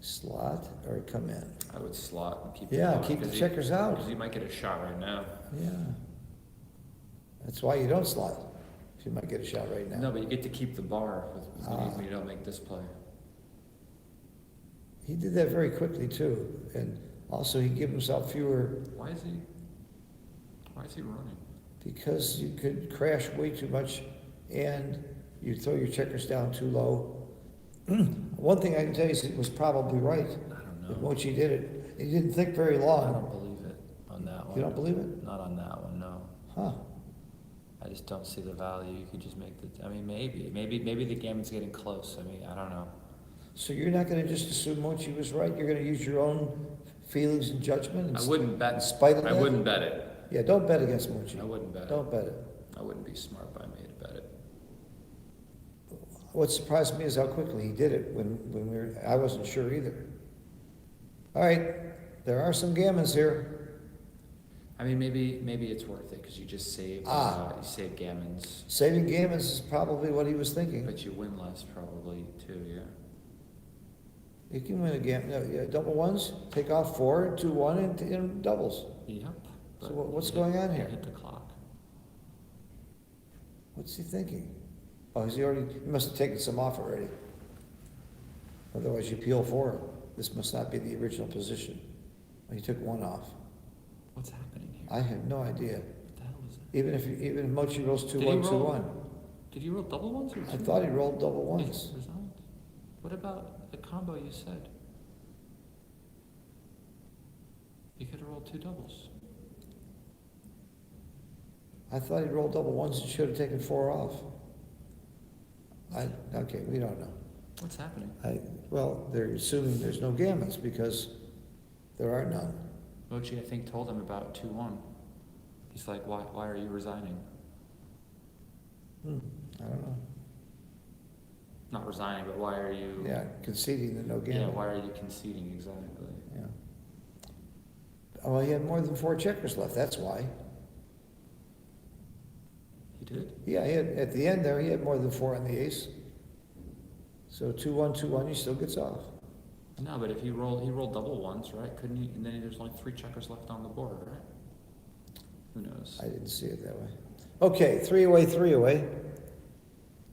Slot or come in? I would slot and keep. Yeah, going, keep the 'cause checkers out. Because you might get a shot right now. Yeah. That's why you don't slot. You might get a shot right now. No, but you get to keep the bar when you don't make this play. He did that very quickly too, and also he gave himself fewer, Why is he running? because you could crash way too much and you throw your checkers down too low. One thing I can tell you is it was probably right. I don't That know. Mochi did it. He didn't think very I long. don't believe it on that one. You don't believe it? Not on that one, no. Huh. I just don't see the value. You could just make the, I mean, maybe the gammon's getting close. I mean, I don't know. So you're not gonna just assume Mochi was right? You're gonna use your own feelings and judgment? I wouldn't bet. In spite of I that? wouldn't bet it. Yeah, don't bet against Mochi. I wouldn't bet it. Don't bet it. I wouldn't be smart by me to bet it. What surprised me is how quickly he did it I wasn't sure either. All right, there are some gammons here. I mean, maybe it's worth it because you just save you save gammons, Saving gammons is probably what he was thinking. but you win less probably too. Yeah. You can win a gammon, no, yeah, double ones, take off 4, 2, 1, and doubles. Yep. So but what's you going hit- on you here? Hit the clock. What's he thinking? Oh, he must have taken some off already. Otherwise you peel 4. This must not be the original position. He took 1 off. What's happening here? I have no idea. What the hell is it? Even if Mochi rolls 2, Did he 1, 2, roll? 1. Did you roll double ones or two? I thought he rolled double He ones. resigned. What about the combo you said? You could have rolled 2 doubles. I thought he rolled double ones and should have taken 4 off. Okay, we don't know. What's happening? Well, they're assuming there's no gammons because there are none. Mochi, I think, told him about 2-1. He's like, why are you resigning? I don't know. Not resigning, but why are you? Yeah, conceding the no Yeah, gammon. why are you conceding exactly? Yeah. Well, he had more than 4 checkers left, that's why. He did? Yeah, at the end there, he had more than 4 on the ace. So 2, 1, 2, 1, he still gets off. No, but if he rolled double ones, right? Couldn't he? And then there's only 3 checkers left on the board, right? Who knows? I didn't see it that way. Okay, 3 away, 3 away.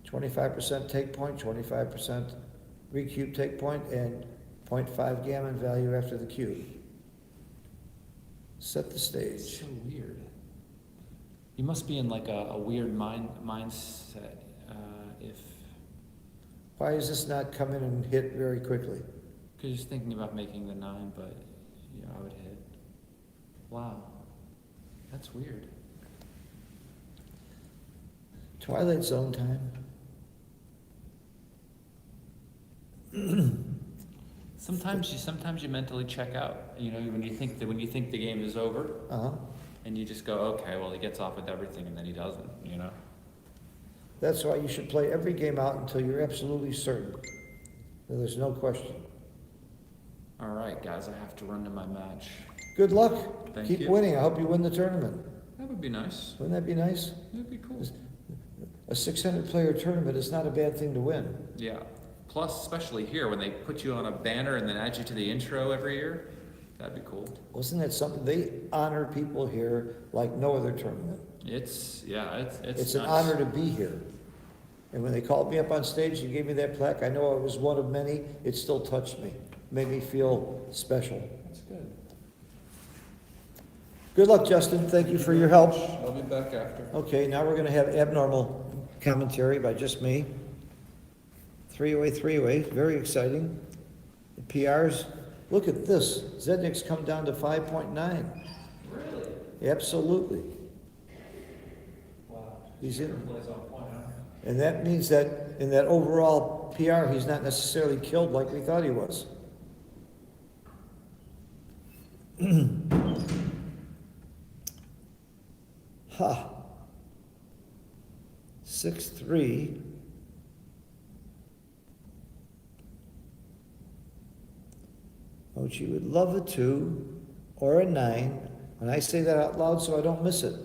25% take point, 25% recube take point, and 0.5 gammon value after the cube. Set the It's stage. so weird. You must be in like a weird mindset if Why does this not come in and hit very quickly? because you're thinking about making the 9, but I would hit. Wow, that's weird. Twilight Zone time. Sometimes you mentally check out. When you think the game is over, Uh-huh. and you just go, okay, well he gets off with everything, and then he doesn't. That's why you should play every game out until you're absolutely certain that there's no question. All right, guys, I have to run to my match. Good luck. Thank Keep you. winning. I hope you win the tournament. That would be nice. Wouldn't that be nice? That'd be cool. A 600-player tournament is not a bad thing to win. Yeah. Plus, especially here, when they put you on a banner and then add you to the intro every year, that'd be cool. Wasn't that something? They honor people here like no other tournament. It's It's an nice. honor to be here. And when they called me up on stage and gave me that plaque, I know I was one of many. It still touched me, made me feel special. That's good. Good luck, Justin. Thank you for your help. I'll be back after. Okay, now we're gonna have abnormal commentary by just me. Three-way, very exciting. The PRs, look at this. Zednik's come down to 5.9. Really? Absolutely. Wow. He's in. Plays on point, huh? And that means that in that overall PR, he's not necessarily killed like we thought he was. Ha. 6-3. Mochi would love a 2 or a 9. When I say that out loud so I don't miss it.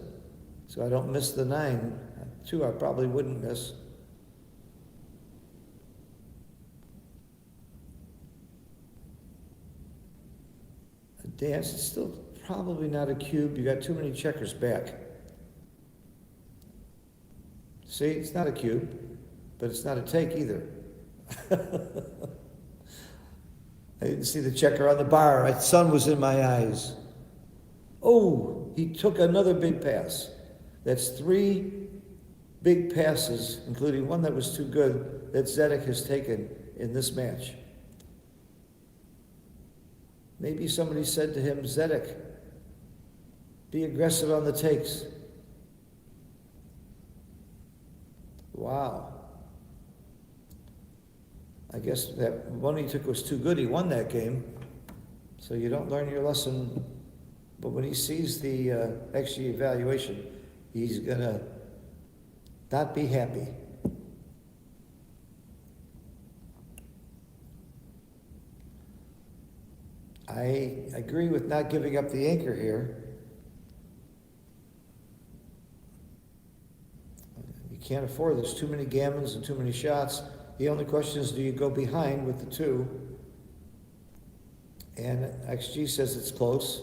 So I don't miss the 9. 2 I probably wouldn't miss. A dance, it's still probably not a cube. You got too many checkers back. See, it's not a cube, but it's not a take either. I didn't see the checker on the bar. My sun was in my eyes. Oh, he took another big pass. That's 3 big passes, including one that was too good, that Zedek has taken in this match. Maybe somebody said to him, Zedek, be aggressive on the takes. Wow. I guess that one he took was too good. He won that game. So you don't learn your lesson. But when he sees the XG evaluation, he's going to not be happy. I agree with not giving up the anchor here. You can't afford, there's too many gammons and too many shots. The only question is, do you go behind with the 2? And XG says it's close.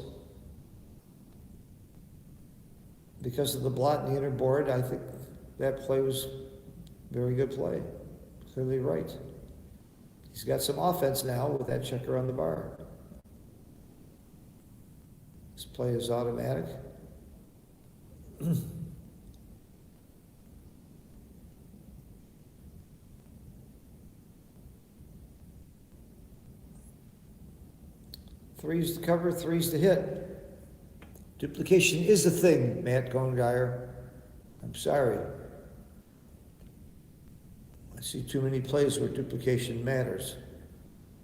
Because of the blot in the inner board, I think that play was very good play. Clearly right. He's got some offense now with that checker on the bar. This play is automatic. Threes to cover, 3s to hit. Duplication is a thing, Matt Gongire. I'm sorry. I see too many plays where duplication matters.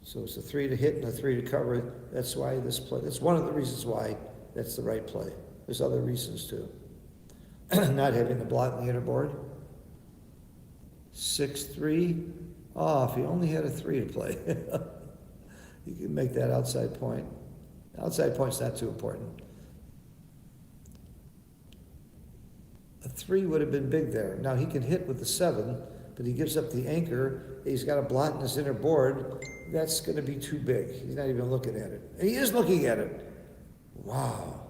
So it's a 3 to hit and a 3 to cover. That's why this play, that's one of the reasons why that's the right play. There's other reasons too. Not having the blot in the inner board. 6-3. Oh, if he only had a 3 to play. You can make that outside point. Outside point's not too important. A 3 would have been big there. Now he can hit with the 7, but he gives up the anchor. He's got a blot in his inner board. That's going to be too big. He's not even looking at it. And he is looking at it. Wow.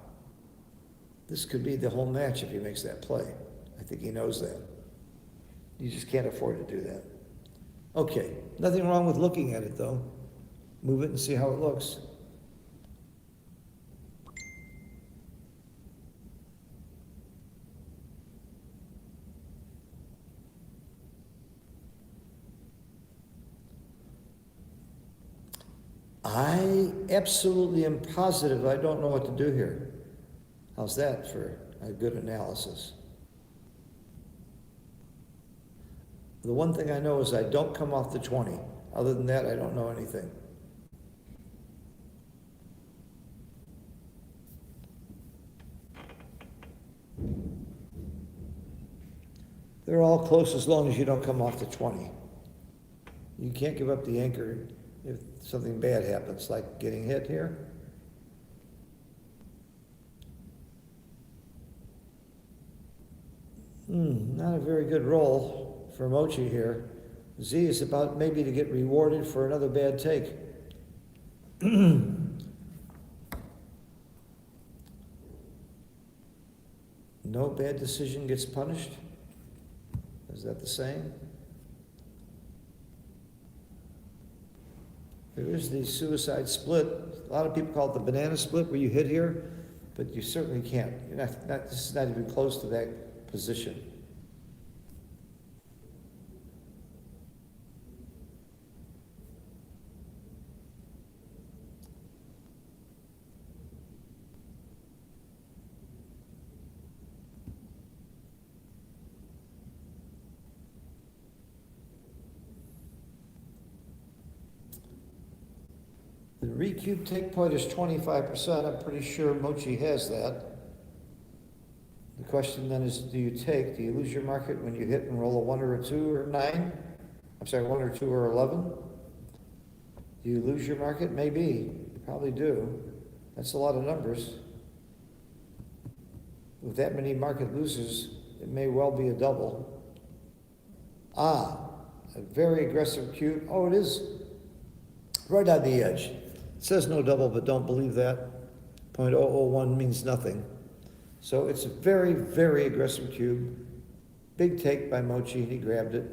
This could be the whole match if he makes that play. I think he knows that. You just can't afford to do that. Okay, nothing wrong with looking at it though. Move it and see how it looks. I absolutely am positive I don't know what to do here. How's that for a good analysis? The one thing I know is I don't come off the 20. Other than that, I don't know anything. They're all close as long as you don't come off the 20. You can't give up the anchor if something bad happens, like getting hit here. Not a very good roll for Mochi here. Z is about maybe to get rewarded for another bad take. No bad decision gets punished. Is that the same? There is the suicide split. A lot of people call it the banana split, where you hit here but you certainly can't. You're not, this is not even close to that position. The recube take point is 25%. I'm pretty sure Mochi has that. The question then is, do you you lose your market when you hit and roll a 1 or a 2 or a 9? I'm sorry, 1 or 2 or 11? Do you lose your market? Maybe. You probably do. That's a lot of numbers. With that many market losers, it may well be a double. A very aggressive cube. Oh, it is right on the edge. It says no double, but don't believe that. 0.001 means nothing. So it's a very, very aggressive cube. Big take by Mochi, and he grabbed it.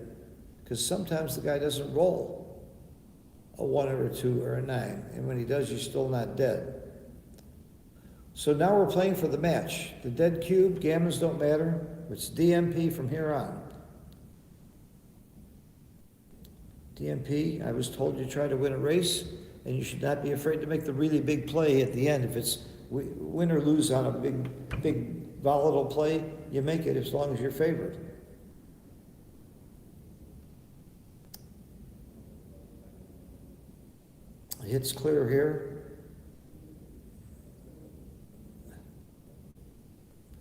Because sometimes the guy doesn't roll a 1 or a 2 or a 9. And when he does, you're still not dead. So now we're playing for the match. The dead cube, gammons don't matter. It's DMP from here on. DMP, I was told you try to win a race, and you should not be afraid to make the really big play at the end. If it's win or lose on a big volatile play, you make it as long as you're favored. Hits clear here.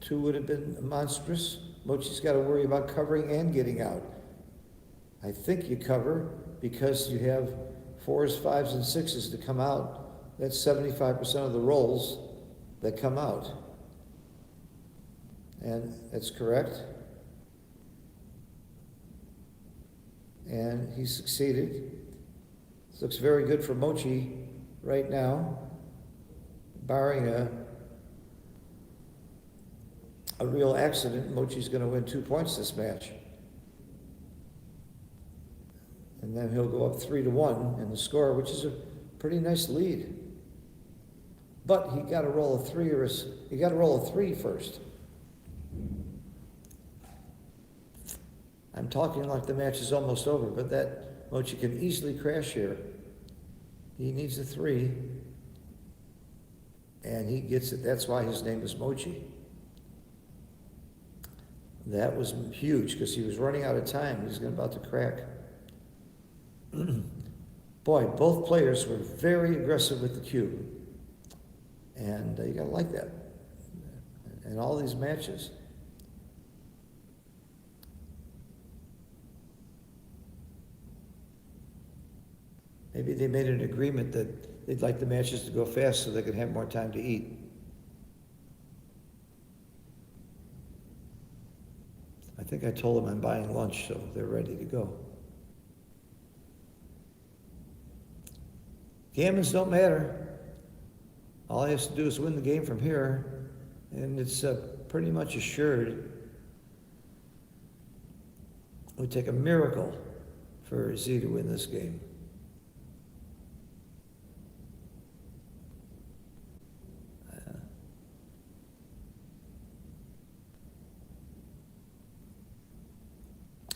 2 would have been monstrous. Mochi's got to worry about covering and getting out. I think you cover because you have 4s, 5s, and 6s to come out. That's 75% of the rolls that come out. And that's correct. And he succeeded. This looks very good for Mochi right now, barring a real accident. Mochi's going to win 2 points this match. And then he'll go up 3-1 in the score, which is a pretty nice lead. But he got to roll a 3 he got to roll a 3 first. I'm talking like the match is almost over, but that Mochi can easily crash here. He needs a 3, and he gets it. That's why his name is Mochi. That was huge because he was running out of time. He was about to crack. Boy, both players were very aggressive with the cube. And you gotta like that in all these matches. Maybe they made an agreement that they'd like the matches to go fast so they could have more time to eat. I think I told them I'm buying lunch, so they're ready to go. Gammons don't matter. All he has to do is win the game from here, and it's pretty much assured. It would take a miracle for Z to win this game.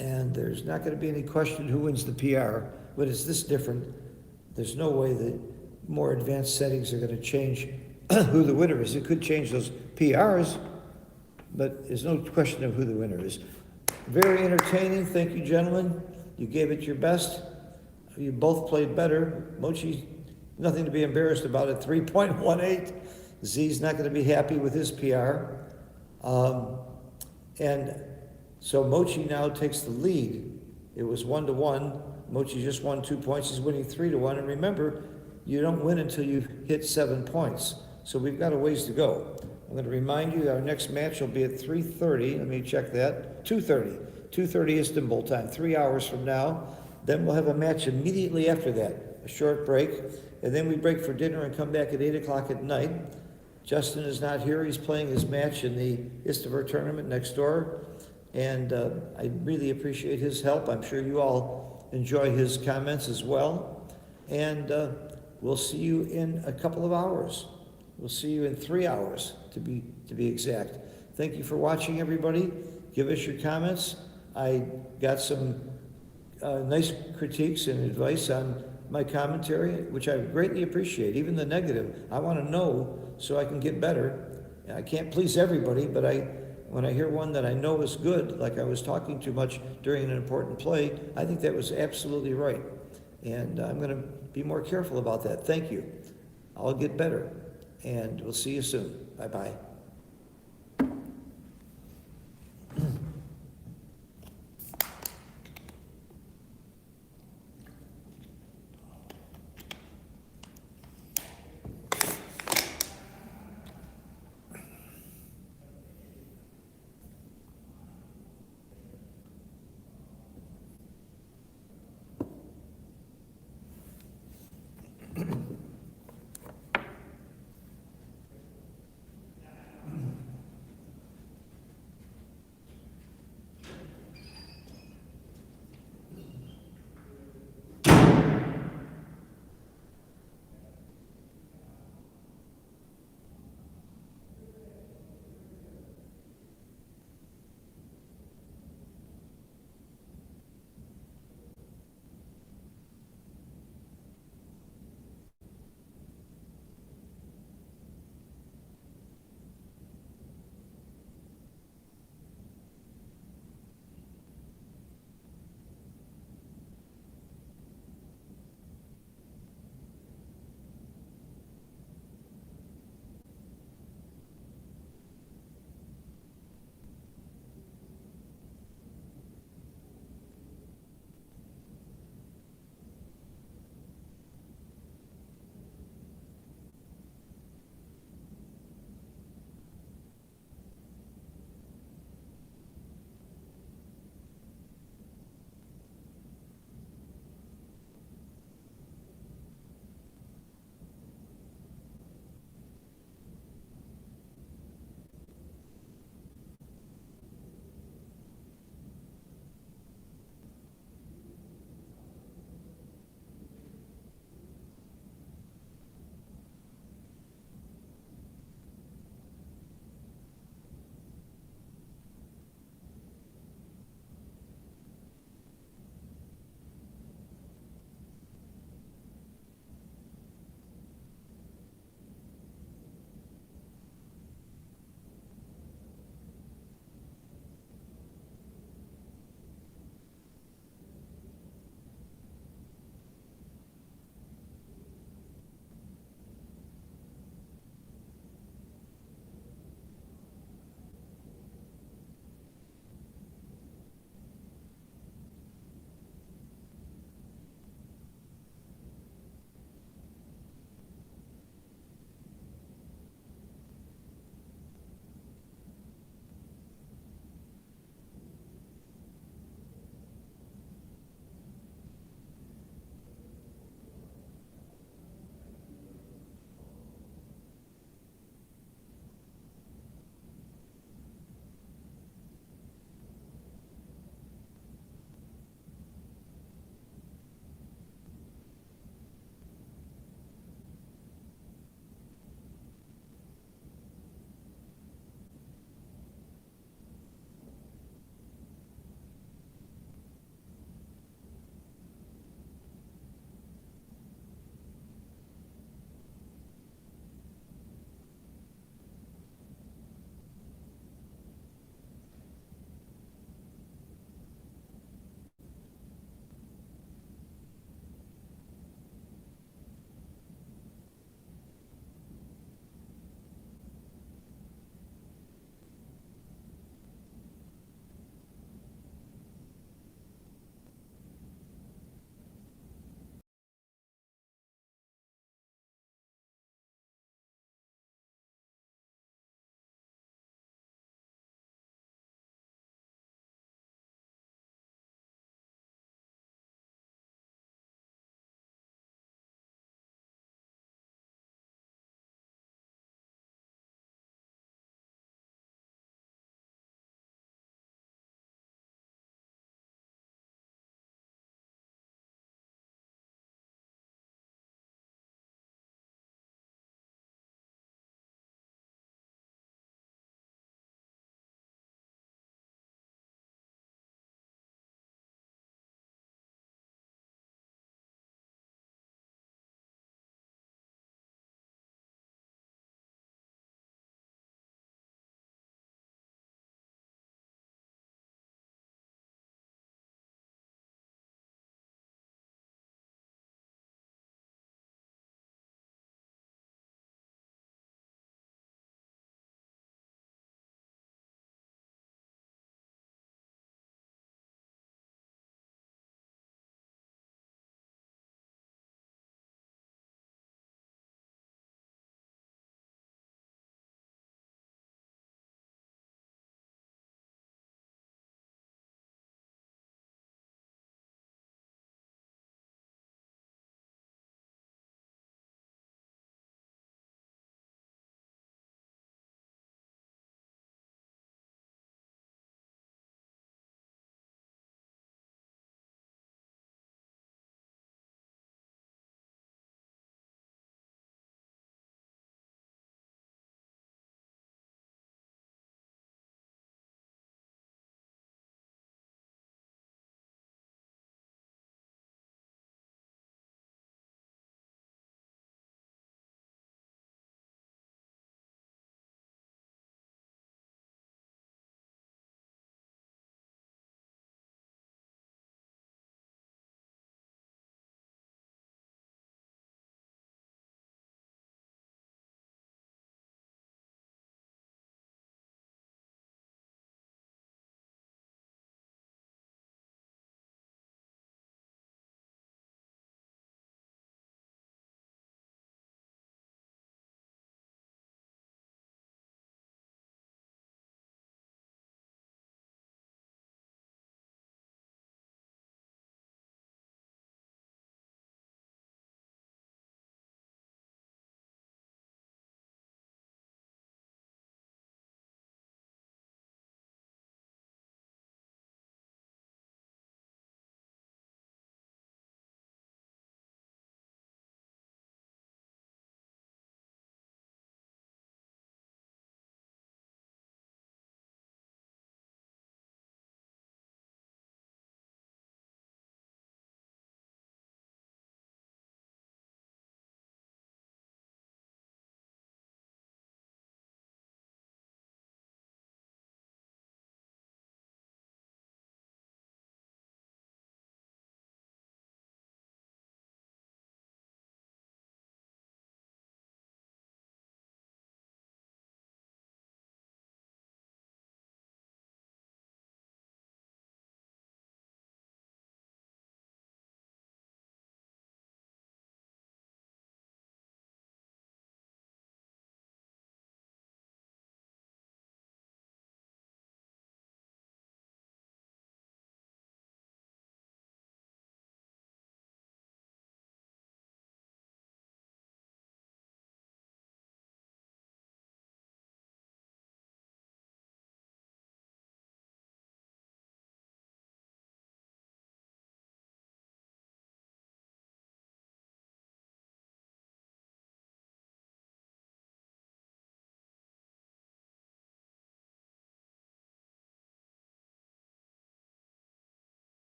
And there's not going to be any question who wins the PR, but it's this different. There's no way that more advanced settings are going to change who the winner is. It could change those PRs, but there's no question of who the winner is. Very entertaining. Thank you, gentlemen. You gave it your best. You both played better. Mochi, nothing to be embarrassed about at 3.18. Z's not going to be happy with his PR. And so Mochi now takes the lead. It was 1-1. Mochi just won 2 points. He's winning 3-1. And remember, you don't win until you hit 7 points. So we've got a ways to go. I'm going to remind you our next match will be at 3:30. Let me check that. 2:30. 2:30 Istanbul time, 3 hours from now. Then we'll have a match immediately after that, a short break. And then we break for dinner and come back at 8 o'clock at night. Justin is not here. He's playing his match in the Istanbul tournament next door. And I really appreciate his help. I'm sure you all enjoy his comments as well. And we'll see you in a couple of hours. We'll see you in 3 hours, to be exact. Thank you for watching, everybody. Give us your comments. I got some nice critiques and advice on my commentary, which I greatly appreciate, even the negative. I want to know so I can get better. I can't please everybody, but when I hear one that I know is good, like I was talking too much during an important play, I think that was absolutely right. And I'm going to be more careful about that. Thank you. I'll get better. And we'll see you soon. Bye-bye.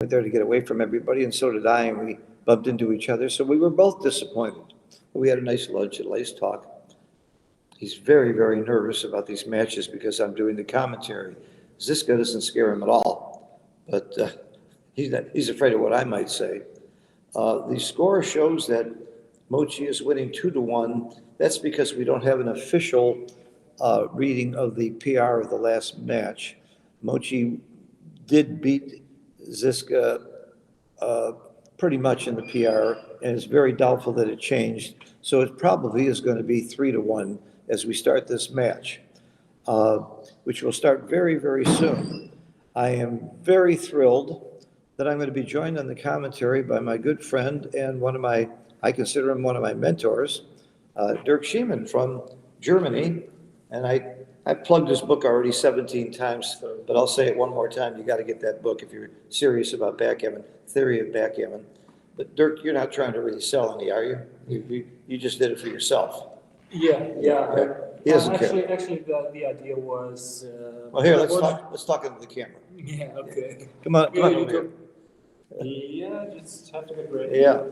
there to get away from everybody, and so did I, and we bumped into each other, so we were both disappointed. We had a nice lunch, a nice talk. He's very, very nervous about these matches because I'm doing the commentary. Ziska doesn't scare him at all, but he's afraid of what I might say. The score shows that Mochi is winning 2-1. That's because we don't have an official reading of the PR of the last match. Mochi did beat Ziska pretty much in the PR, and it's very doubtful that it changed. So it probably is going to be 3-1 as we start this match, which will start very, very soon. I am very thrilled that I'm going to be joined on the commentary by my good friend and I consider him one of my mentors, Dirk Schiemann from Germany. And I've plugged his book already 17 times, but I'll say it one more time. You got to get that book if you're serious about backgammon, theory of backgammon. But Dirk, you're not trying to really sell any, are you? You just did it for yourself. Yeah. He doesn't care. Actually, the idea was. Well, here, let's talk into the camera. Yeah. Okay. Come on Yeah, over here. Yeah, just have to get ready. Yeah.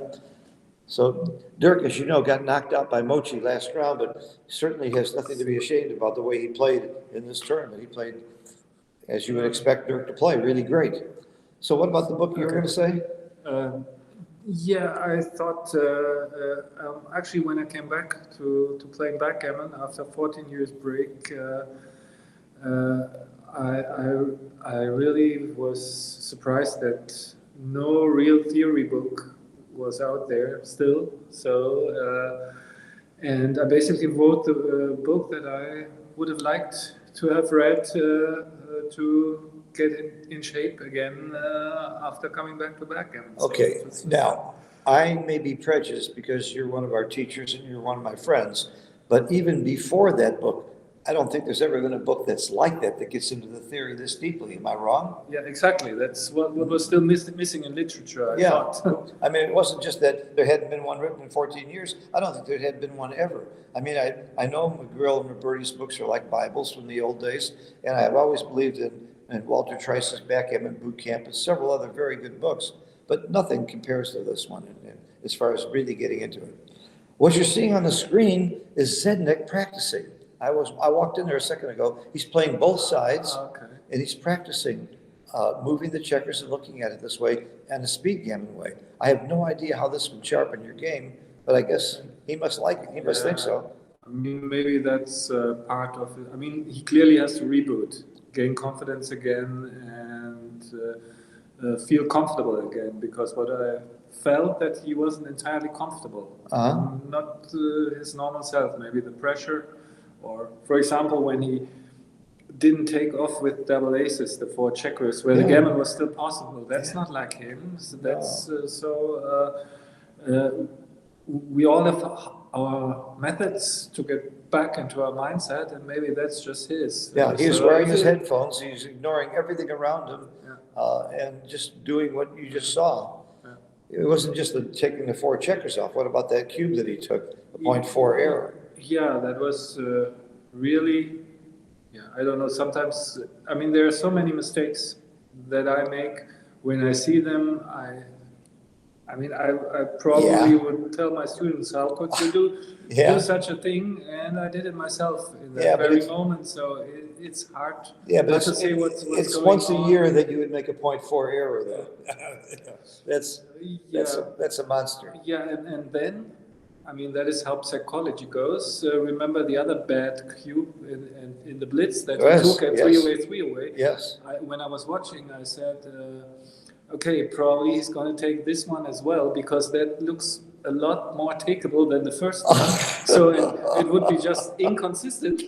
So Dirk, as you know, got knocked out by Mochi last round, but certainly has nothing to be ashamed about the way he played in this tournament. He played, as you would expect Dirk to play, really great. So what about the book you were going to say? Yeah, I thought actually when I came back to playing backgammon after 14 years break, I really was surprised that no real theory book was out there still. So and I basically wrote the book that I would have liked to have read to get in shape again after coming back to backgammon. Okay, now, I may be prejudiced because you're one of our teachers and you're one of my friends, but even before that book, I don't think there's ever been a book that's like that gets into the theory this deeply. Am I wrong? Yeah, exactly. That's what was still missing in literature, I thought. I mean, it wasn't just that there hadn't been one written in 14 years. I don't think there had been one ever. I mean, I know McGrill and Roberti's books are like Bibles from the old days, and I've always believed in Walter Trice's Backgammon Boot Camp and several other very good books, but nothing compares to this one as far as really getting into it. What you're seeing on the screen is Zednik practicing. I walked in there a second ago. He's playing both sides, and he's practicing moving the checkers and looking at it this way and the speed gammon way. I have no idea how this would sharpen your game, but I guess he must like it. He must think so. I mean, maybe that's part of it. I mean, he clearly has to reboot, gain confidence again, and feel comfortable again. Because what I felt that he wasn't entirely comfortable, not his normal self. Maybe the pressure. Or, for example, when he didn't take off with double aces, the 4 checkers, where the gammon was still possible. That's not like him. So that's we all have our methods to get back into our mindset, and maybe that's just his. Yeah, he was wearing his headphones. He's ignoring everything around him, and just doing what you just saw. It wasn't just taking the 4 checkers off. What about that cube that he took, the 0.4 error? Yeah, that was really, I don't know, sometimes, I mean, there are so many mistakes that I make. When I see them, I mean, I probably would tell my students, how could you do such a thing? And I did it myself in that very moment, so it's hard not to say what's going on. It's once a year that you would make a 0.4 error, though. That's a monster. Yeah, and then, I mean, that is how psychology goes. Remember the other bad cube in the blitz that he took at 3-away? Yes. When I was watching, I said, okay, probably he's going to take this one as well, because that looks a lot more takeable than the first one. So it would be just inconsistent.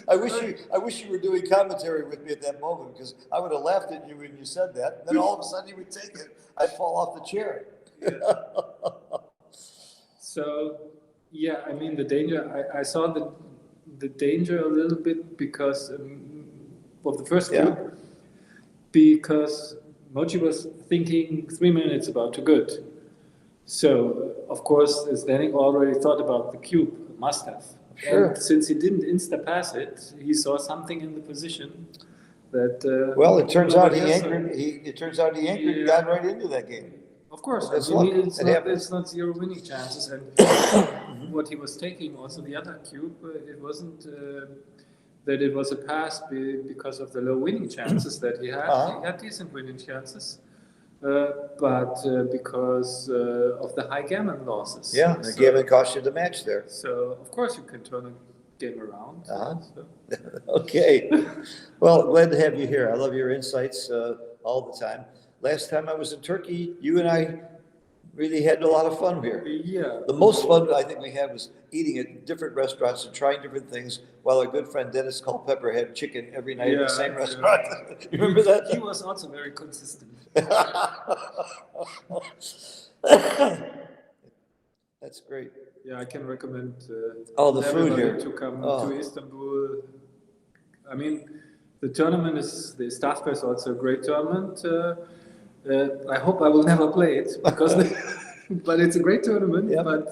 I wish you were doing commentary with me at that moment, because I would have laughed at you when you said that. Then all of a sudden you would take it. I'd fall off the chair. So, yeah, I mean, the danger, I saw the danger a little bit because of the first cube, because Mochi was thinking 3 minutes about too good. So, of course, Zdenek already thought about the cube, must have. Sure. And since he didn't insta-pass it, he saw something in the position that. Well, it turns out he nobody has. anchored, it turns out he anchored and got right into that game. Of course, That's I mean, luck. it's It not, happens. it's not zero winning chances, and what he was taking, also the other cube, it wasn't that it was a pass because of the low winning chances that he had. He had decent winning chances, but because of the high gammon losses. Yeah, the gammon cost you the match there. So of course you can turn a game around. So. Okay. Well, glad to have you here. I love your insights all the time. Last time I was in Turkey, you and I really had a lot of fun here. Yeah. The most fun I think we had was eating at different restaurants and trying different things while our good friend Dennis Culpepper had chicken every night at the same restaurant. You remember that? He was also very consistent. That's great. Yeah, I can recommend the food everybody here. to come Oh. to Istanbul. I mean, the tournament is, the Istanbul is also a great tournament. I hope I will never play it because, but it's a great tournament. Yep. But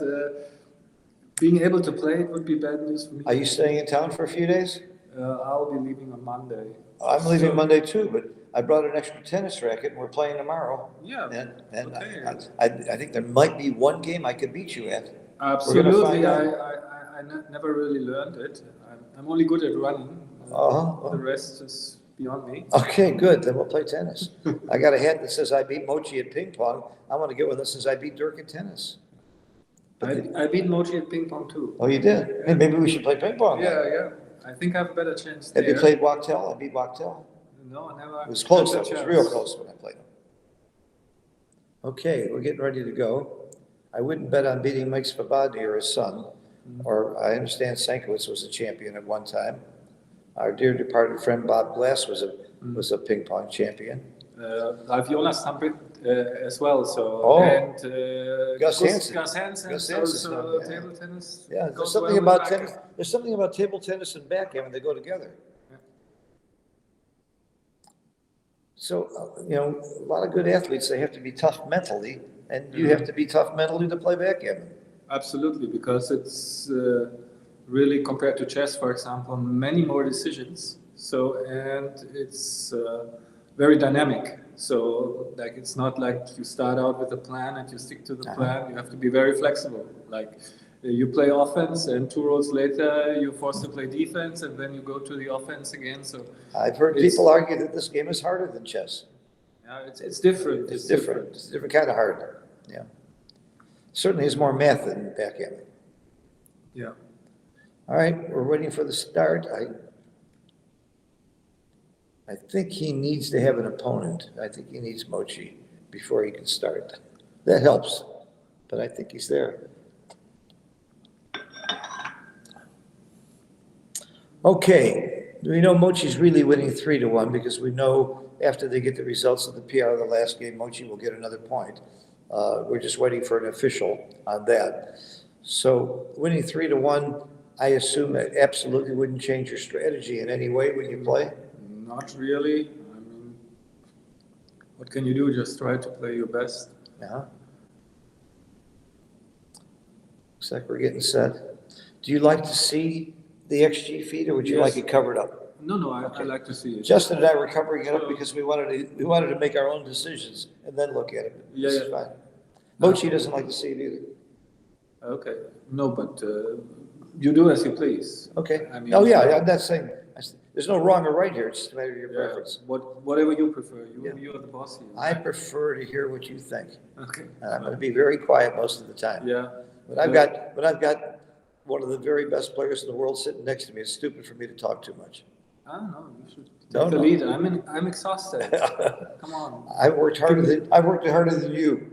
being able to play it would be bad news for me. Are you staying in town for a few days? I'll be leaving on Monday. I'm leaving Monday too, but I brought an extra tennis racket and we're playing tomorrow. Yeah. And Okay. I think there might be one game I could beat you at. Absolutely. find out. I never really learned it. I'm only good at running. Uh-huh. The rest is beyond me. Okay, good. Then we'll play tennis. I got a hat that says I beat Mochi at ping pong. I want to get one that says I beat Dirk at tennis. I beat Mochi at ping pong too. Oh, you did? Hey, maybe we should play ping pong. then. Yeah. I think I have a better chance Have there. you played Wachtel? I beat Wachtel. No, never. It was close, had though. the It was real chance. close when I played him. Okay, we're getting ready to go. I wouldn't bet on beating Mike Svobodny or his son, or I understand Sankowitz was a champion at one time. Our dear departed friend Bob Glass was a ping pong champion. I've Jonas Tampit as well. So Oh. and Gus Hansen. Gus Hansen. Gus So Hansen's done, yeah. table tennis. Yeah, there's goes something well with about backgammon. tennis. There's something about table tennis and backgammon. They go together. So, a lot of good athletes, they have to be tough mentally, and you have to be tough mentally to play backgammon. Absolutely, because it's really compared to chess, for example, many more decisions. So, and it's very dynamic. So, like, it's not like you start out with a plan and you stick to the plan. You have to be very flexible. Like, you play offense, and 2 rows later, you're forced to play defense, and then you go to the offense again. So, I've heard It's- people argue that this game is harder than chess. yeah, it's different. It's different. It's a different kind of hard. Yeah. Certainly is more math than backgammon. Yeah. All right, we're waiting for the start. I think he needs to have an opponent. I think he needs Mochi before he can start. That helps, but I think he's there. Okay, we know Mochi's really winning 3-1 because we know after they get the results of the PR of the last game, Mochi will get another point. We're just waiting for an official on that. So winning 3-1, I assume that absolutely wouldn't change your strategy in any way when you play? Not really. I mean, what can you do? Just try to play your best. Yeah. Looks like we're getting set. Do you like to see the XG feed, or would you Yes. like it covered up? No, I like to see it. Justin and I were covering it up because we wanted to make our own decisions and then look at it. This is Yeah. fine. Mochi doesn't like to see it either. Okay. No, but you do as you please. Okay. I mean, Oh, yeah, I'm not saying, there's no wrong or right here, it's just a matter of your Yeah, preference. whatever you prefer. Yeah. You're the boss here. I prefer to hear what you think, Okay. and I'm gonna be very quiet most of the time. Yeah. But I've got one of the very best players in the world sitting next to me. It's stupid for me to talk too much. I don't know. You should take No, the no. lead. I'm exhausted. Come on. I've worked harder than you.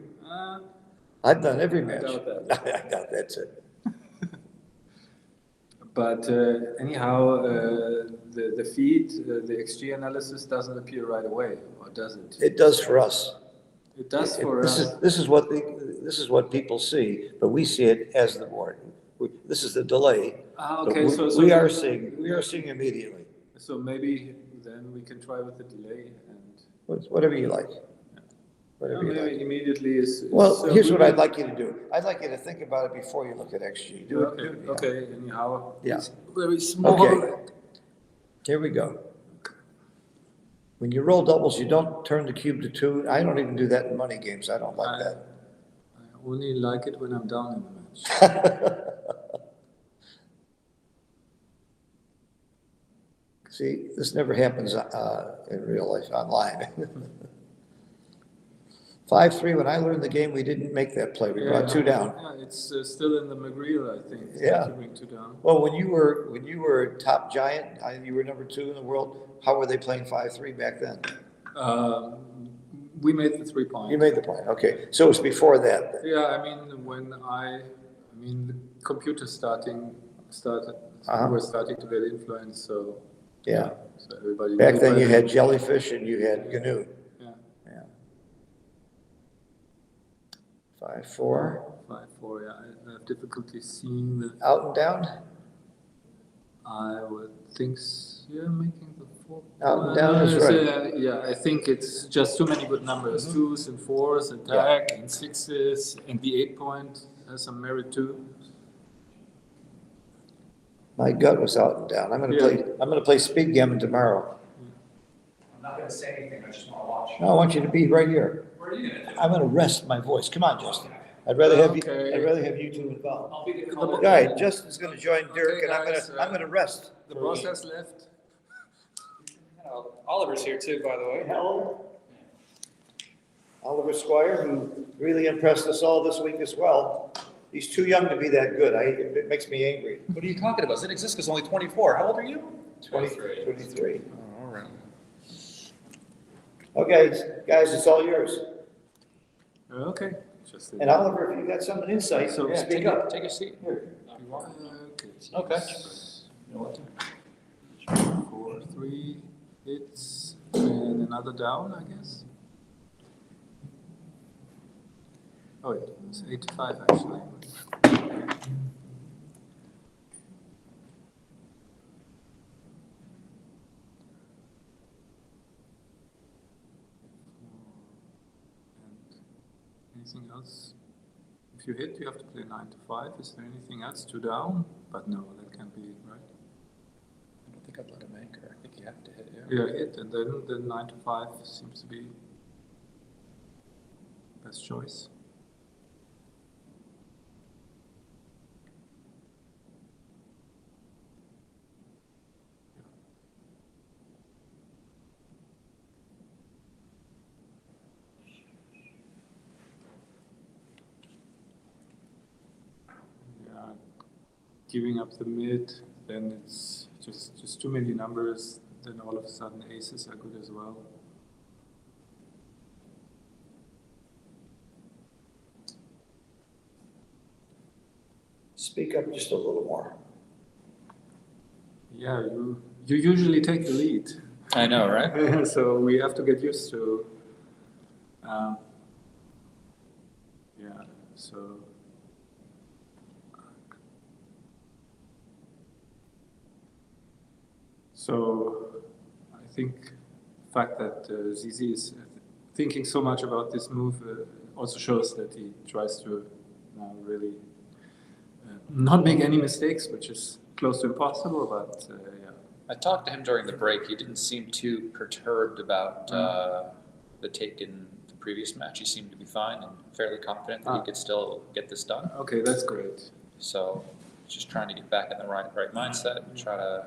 I've done every match. doubt that. I doubt that's it. But anyhow, the feed, the XG analysis doesn't appear right away, or does it? It does for us. It does for us. This is what people see, but we see it as the board. This is the delay. but Okay, so we are seeing immediately. So maybe then we can try with the delay and Whatever you like. Whatever you maybe like. immediately is. Well, so here's we what will- I'd like you to do. I'd like you to think about it before you look at XG. Do it. Okay, okay, anyhow. Yeah. It's very small. Okay. Here we go. When you roll doubles, you don't turn the cube to 2. I don't even do that in money games. I don't like that. I only like it when I'm down in the match. See, this never happens in real life online. 5-3, when I learned the game, we didn't make that play. We brought 2 down. Yeah, it's still in the McGreal, I think. Yeah. To bring 2 down. Well, when you were top giant, you were number 2 in the world. How were they playing 5-3 back then? We made the 3 point. You made the point. Okay, so it was before that. Yeah, I mean, the computer were starting to get influence, so. Yeah. So everybody. Back then, you had jellyfish and you had GNU. Yeah. Yeah. 5-4. 5-4. Yeah, I have difficulty seeing the. Out and down. I would think. Yeah, making the 4. Out and down is right. Yeah, I think it's just too many good numbers. 2s and 4s, attack and 6s, and the 8 point has some merit too. My gut was out and down. I'm gonna play speed gammon tomorrow. I'm not gonna say anything, I just wanna watch. No, I want you to be right here. What are you gonna do? I'm gonna rest my voice. Come on, Justin. I'd rather have Okay. I'd rather have you two involved. I'll be the All color. right, Justin's gonna join Dirk, Okay, and guys, I'm gonna rest. The boss has left. Oliver's here too, by the way. Hello. Oliver Squire, who really impressed us all this week as well. He's too young to be that good. It makes me angry. What are you talking about? Zenixiska's only 24. How old are you? 23. All right. Okay, guys, it's all yours. Okay. Just And Oliver, if you got some insight, So speak up. Take a seat. Okay. Okay. You know what? 4, 3 hits, and another down, I guess. Oh, it's 85 actually. And anything else? If you hit, you have to play 9 to 5. Is there anything else? 2 down? But no, that can't be right. I don't think I'd let him anchor. I think you have to hit, Yeah, hit, and then 9 to 5 seems to be best choice. Yeah, giving up the mid, then it's just too many numbers. Then all of a sudden aces are good as well. Speak up just a little more. Yeah, you usually take the lead. I know, right? So we have to get used to. Yeah, so. So I think the fact that ZZ is thinking so much about this move also shows that he tries to really not make any mistakes, which is close to impossible, but yeah. I talked to him during the break. He didn't seem too perturbed about the take in the previous match. He seemed to be fine and fairly confident that he could still get this done. Okay, that's great. So just trying to get back in the right mindset and try to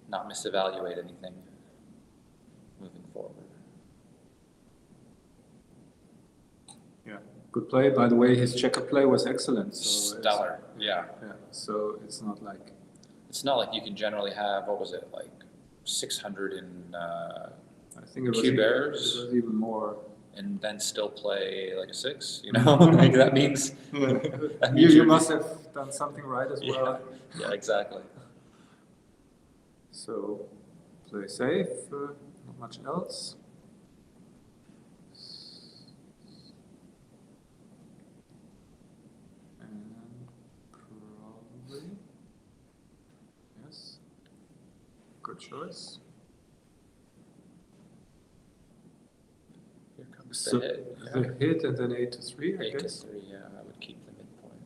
not misevaluate anything moving forward. Yeah, good play. By the way, his checker play was excellent. So Stellar, yeah. Yeah, so it's not like you can generally have, what was it, like 600 in I think it was cube errors, it was even more. and then still play like a 6, you know? Like that means, You must have done something right as well. Yeah, exactly. So play safe, not much else. And probably, yes, good choice. Here comes So the hit. the hit and then 8 to 3, I 8 to guess. 3, yeah, I would keep the midpoint.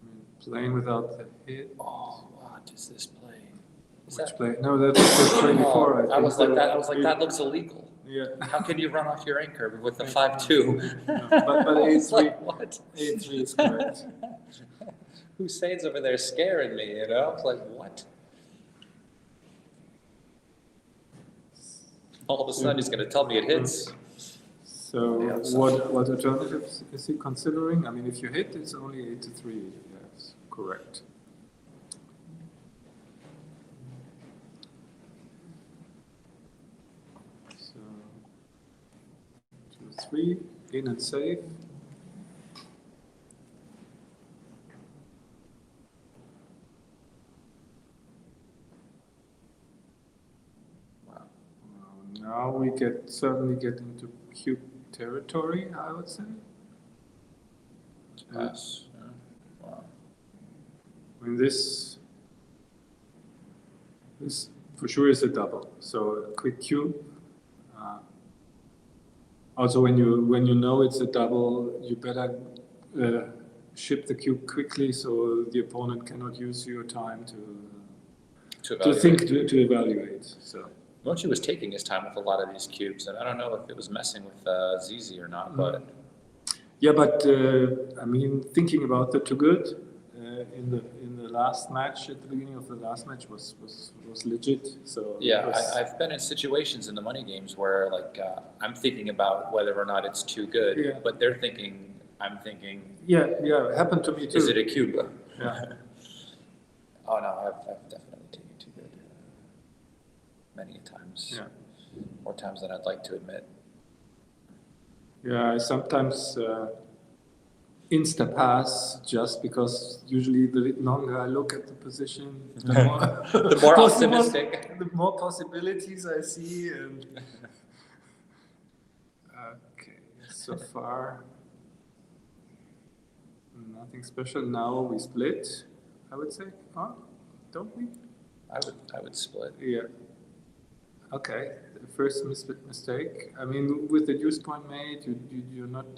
I mean, playing without the hit. Oh, wow, What is this play? Is Which that- play? No, that's the play before. Oh, I think was like the- that. I was like, that looks illegal. Yeah. How can you run off your anchor with the 5-2? But I was A3 like, what? A3 is correct. Hussein's over there scaring me, you know? I was like, what? All of a sudden, he's going to tell me it hits. So Yeah, so- what alternatives is he considering? I mean, if you hit, it's only 8-3. Yes, correct. So 2-3, in and safe. Wow. Now we certainly get into cube territory, I would say. Pass. Yeah. Wow. I mean, this for sure is a double. So a quick cube. Also, when you know it's a double, you better ship the cube quickly so the opponent cannot use your time to evaluate. think to evaluate. So. Mochi was taking his time with a lot of these cubes, and I don't know if it was messing with ZZ or not, but Yeah, but I mean, thinking about the Too Good in the last match, at the beginning of the last match was legit. So yeah, it was- I've been in situations in the money games where like I'm thinking about whether or not it's too good, Yeah. but they're thinking, I'm thinking, yeah, it happened to me too. is it a cube? Yeah. Oh no, I've definitely taken too good many times. Yeah. More times than I'd like to admit. Yeah, I sometimes insta pass just because usually the longer I look at the position, the more, The more possible- optimistic. the more possibilities I see. And okay, so far nothing special. Now we split, I would say. Huh? Don't we? I would split. Yeah. Okay. The first mistake. I mean, with the deuce point made, you're not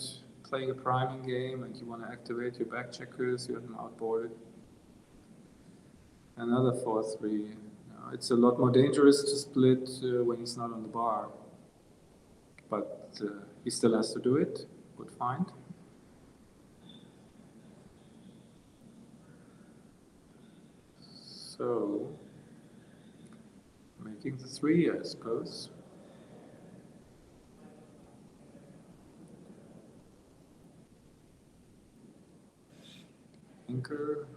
playing a priming game, and you want to activate your back checkers. You have them outboarded. Another 4-3. It's a lot more dangerous to split when he's not on the bar. But he still has to do it. Good find. So, making the 3, I suppose. Anchor.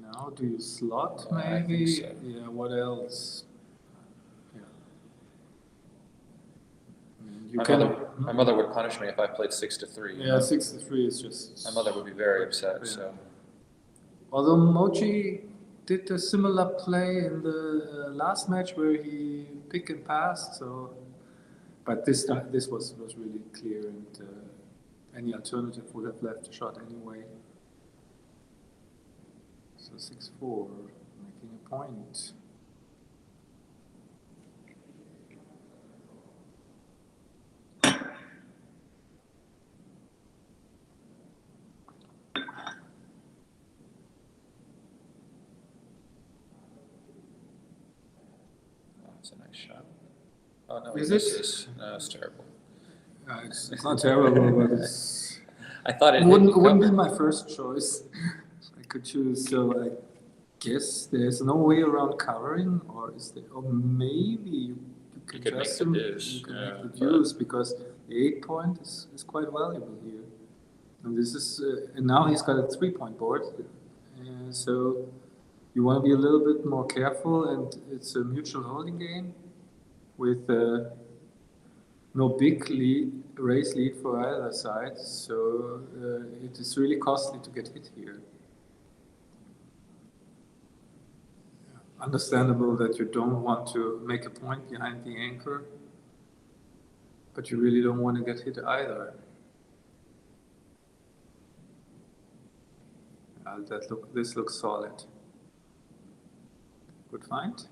Now, do you slot I maybe? think so. Yeah, what else? Yeah. I mean, you My mother would punish me if I played 6-3. you Yeah, know? 6-3 is just. My mother would be very upset. Yeah. So Although Mochi did a similar play in the last match where he pick and passed, so. But this time, this was really clear, and any alternative would have left a shot anyway. So 6-4, making a point. oh, it's a nice shot. Oh no, Is he it? misses. No, it's terrible. It's not terrible, but it's. I thought it Wouldn't hit be cover. my first choice. I could choose, so I guess there's no way around covering, or is there? Or maybe you can could make just the sim- deuce, You can yeah, make the but- deuce because the 8-point is quite valuable here, and this is and now he's got a 3-point board, so you want to be a little bit more careful, and it's a mutual holding game with. No big raise lead for either side, so it is really costly to get hit here. Understandable that you don't want to make a point behind the anchor, but you really don't want to get hit either. This looks solid. Good find.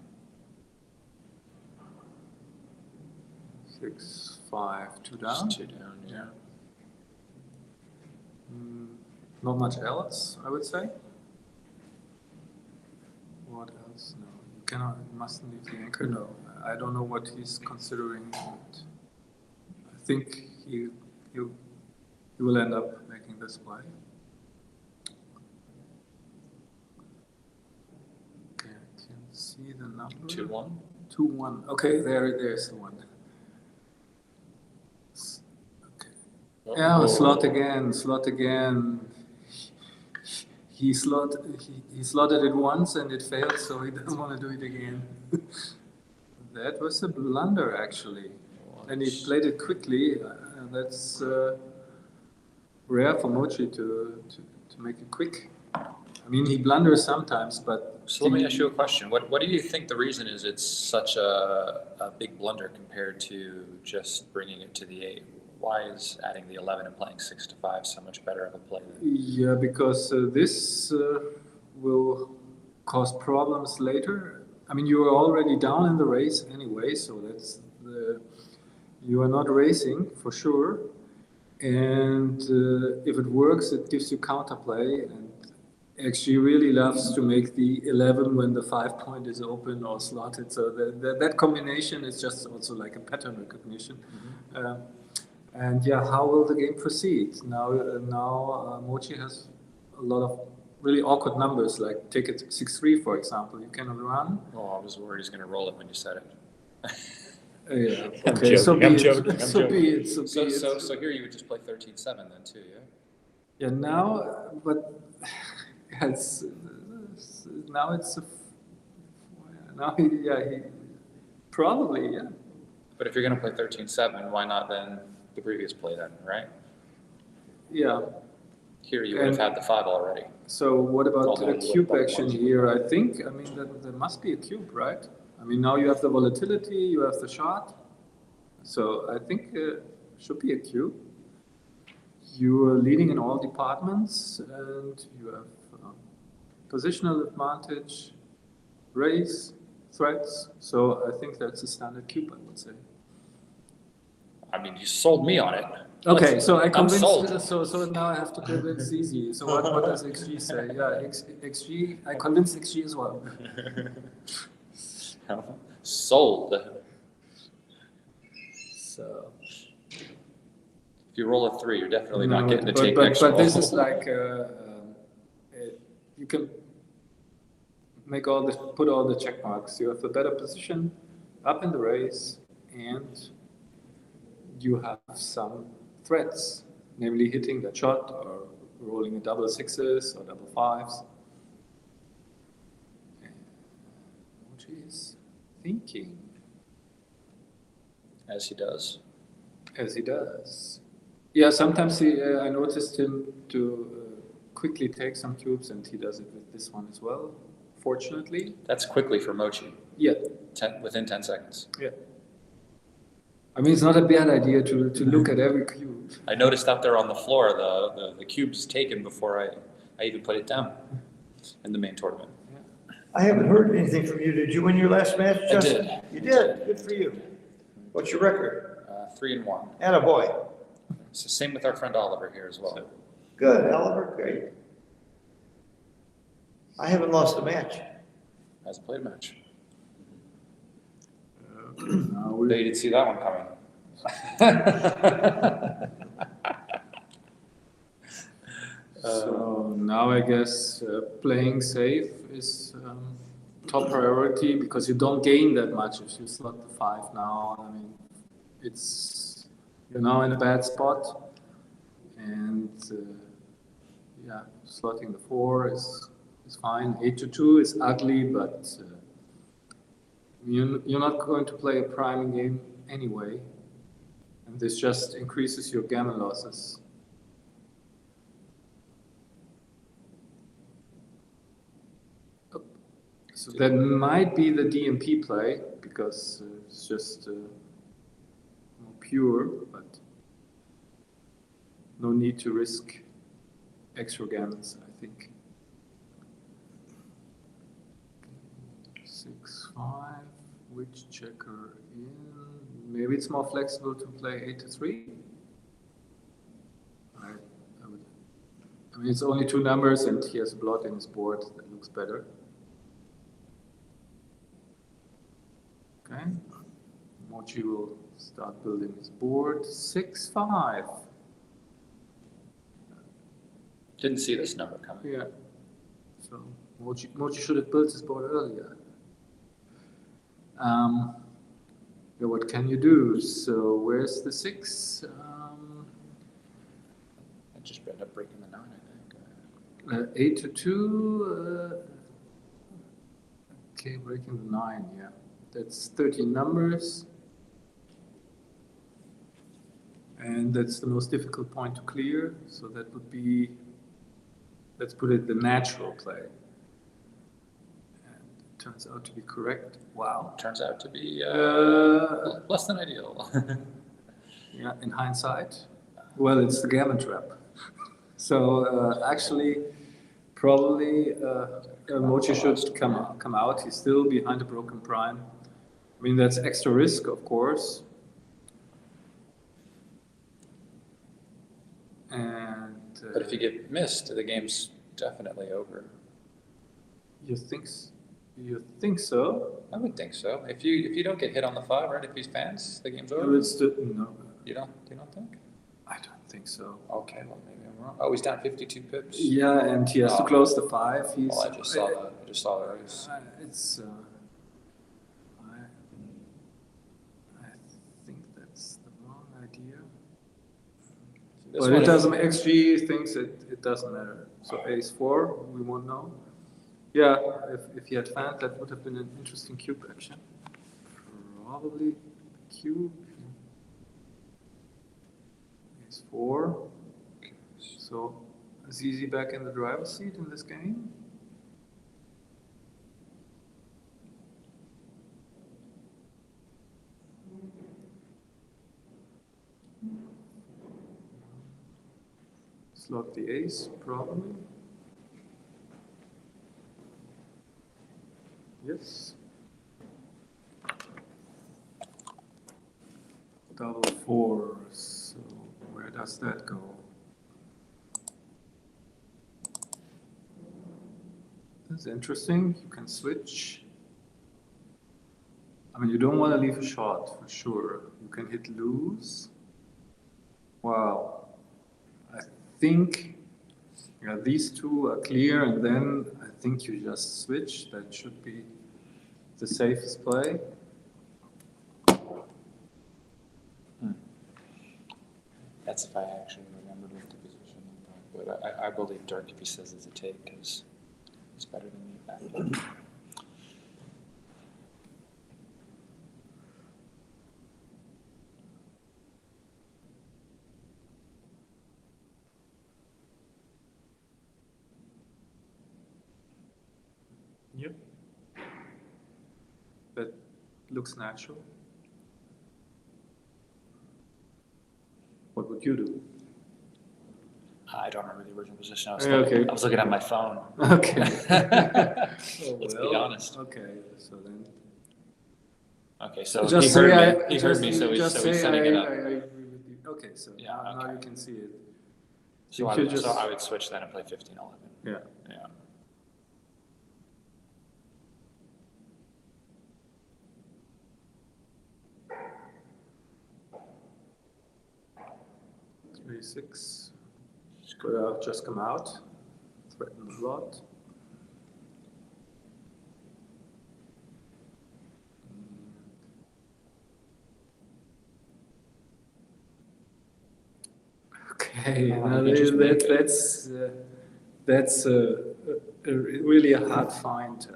6-5, 2 down. 2 down, yeah. Not much else, I would say. What else? No, you cannot, you mustn't leave the anchor. No, I don't know what he's considering. But I think he will end up making this play. Okay, I can see the number. 2-1. 2-1. Okay, there's the one. Okay. Yeah, slot again. He slotted it once and it failed, so he doesn't want to do it again. That was a blunder, actually. And he played it quickly. That's rare for Mochi to make it quick. I mean, he blunders sometimes, but... So let me ask you a question. What do you think the reason is it's such a big blunder compared to just bringing it to the 8? Why is adding the 11 and playing 6-5 so much better of a play? Yeah, because this will cause problems later. I mean, you are already down in the race anyway, so you are not racing for sure. And if it works, it gives you counterplay. And XG really loves to make the 11 when the 5 point is open or slotted. So that combination is just also like a pattern recognition. Mm-hmm. And yeah, how will the game proceed? Now Mochi has a lot of really awkward numbers, like take it 6-3, for example. You cannot run. Oh, I was worried he's going to roll it when you said it. Yeah. Okay. So be it. So here you would just play 13-7 then too, yeah. Yeah. Now, but it's now it's he probably, yeah. But if you're going to play 13-7, why not then the previous play then, right? Yeah. Here you would have had the 5 already. So what about the cube action here? I mean, there must be a cube, right? I mean, now you have the volatility, you have the shot. So I think it should be a cube. You are leading in all departments and you have positional advantage, raise, threats. So I think that's a standard cube, I would say. I mean, you sold me on it. Okay, so I convinced. So now I have to convince Easy. So what does XG say? Yeah, XG. I convinced XG as well. Sold. So if you roll a 3, you're definitely not getting to take extra. But this is like you can make put all the check marks. You have a better position up in the race, and you have some threats, namely hitting the shot or rolling a double 6s or double 5s. Mochi is thinking. As he does. Yeah, sometimes I noticed him to quickly take some cubes, and he does it with this one as well, fortunately. That's quickly for Mochi. Yeah. Within 10 seconds. Yeah. I mean, it's not a bad idea to look at every cube. I noticed out there on the floor, the cube's taken before I even put it down in the main tournament. Yeah. I haven't heard anything from you. Did you win your last match, Justin? I did. You did? Good for you. What's your record? 3-1. Attaboy. It's the same with our friend Oliver here as well. Good, Oliver, great. I haven't lost a match. Hasn't played a match. They didn't see that one coming. So now I guess playing safe is top priority, because you don't gain that much if you slot the 5 now. I mean, you're now in a bad spot, and yeah, slotting the 4 is fine. 8-2 is ugly, but you're not going to play a priming game anyway, and this just increases your gammon losses. So that might be the DMP play, because it's just more pure, but no need to risk extra gammons, I think. 6-5, which checker in? Maybe it's more flexible to play 8-3. I mean, it's only 2 numbers and he has a blot in his board that looks better. Okay. Mochi will start building his board. 6-5. Didn't see this number coming. Yeah. So Mochi should have built his board earlier. Yeah, what can you do? So where's the 6? I just ended up breaking the 9, I think. 8 to 2. Okay, breaking the 9. Yeah, that's 13 numbers, and that's the most difficult point to clear. So that would be, let's put it, the natural play. And it turns out to be correct. Wow. Turns out to be less than ideal. Yeah, in hindsight, well, it's the gammon trap. So actually, probably Mochi should come out. He's still behind the broken prime. I mean, that's extra risk, of course. And But if you get missed, the game's definitely over. you think so? I would think so. If you don't get hit on the 5, right? If he's fans, the game's over. No, You don't think? I don't think so. Okay, well maybe I'm wrong. Oh, he's down 52 pips. Yeah, and he has to close the 5. He's. Well, I just saw the raise. It's. I think that's the wrong idea. This But one it is- doesn't. XG thinks it doesn't matter. So ace 4, we won't know. Yeah, if he had fanned, that would have been an interesting cube action. Probably cube. Ace 4. So ZZ back in the driver's seat in this game. Slot the ace, probably. Yes. Double 4, so where does that go? That's interesting, you can switch. I mean, you don't want to leave a shot, for sure. You can hit lose. Wow. I think these 2 are clear, and then I think you just switch. That should be the safest play. That's if I actually remembered what the position was. But I believe Dirk if he says it's a take because he's better than me back then. Yep. That looks natural. What would you do? I don't remember the original position. Okay. I was looking at my phone. Okay. Let's be honest. Okay, so then. Okay, so Just he say heard me, so he's just say setting it up. I agree with you. Okay, so Yeah, now okay. you can see it. So I would switch then and play 15-11. Yeah. Yeah. Three, 6. Just come out. Threaten the blot. Okay, now that's really a hard find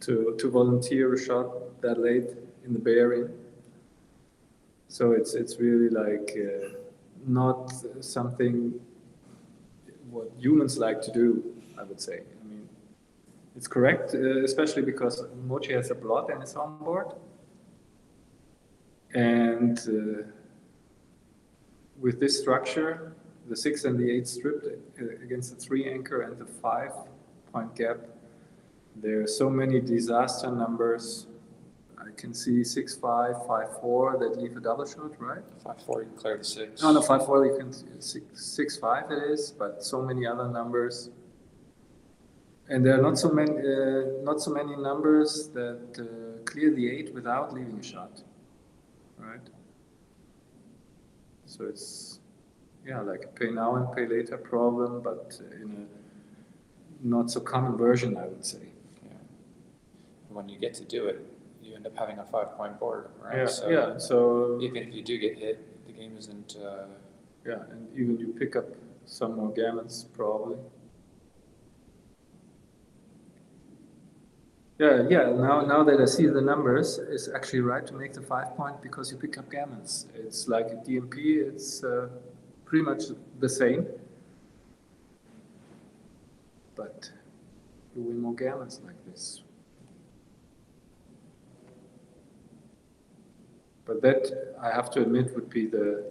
to volunteer a shot that late in the bearing. So it's really like not something what humans like to do, I would say. I mean, it's correct, especially because Mochi has a blot in his home board. And with this structure, the 6 and the 8 stripped against the 3 anchor and the 5-point gap, there are so many disaster numbers. can see 6-5, 5-4 that leave a double shot, right? 5-4, you can clear the 6. No, 5-4 you can 6-5 it is, but so many other numbers, and there are not so many numbers that clear the 8 without leaving a shot, right? So it's like a pay now and pay later problem, but in a not so common version, I would say. Yeah. When you get to do it, you end up having a 5-point board, right? Yeah. So even if you do get hit, the game isn't. And even you pick up some more gammons probably. Now that I see the numbers, it's actually right to make the 5-point because you pick up gammons. It's like a DMP. It's pretty much the same, but you win more gammons like this. But that, I have to admit, would be the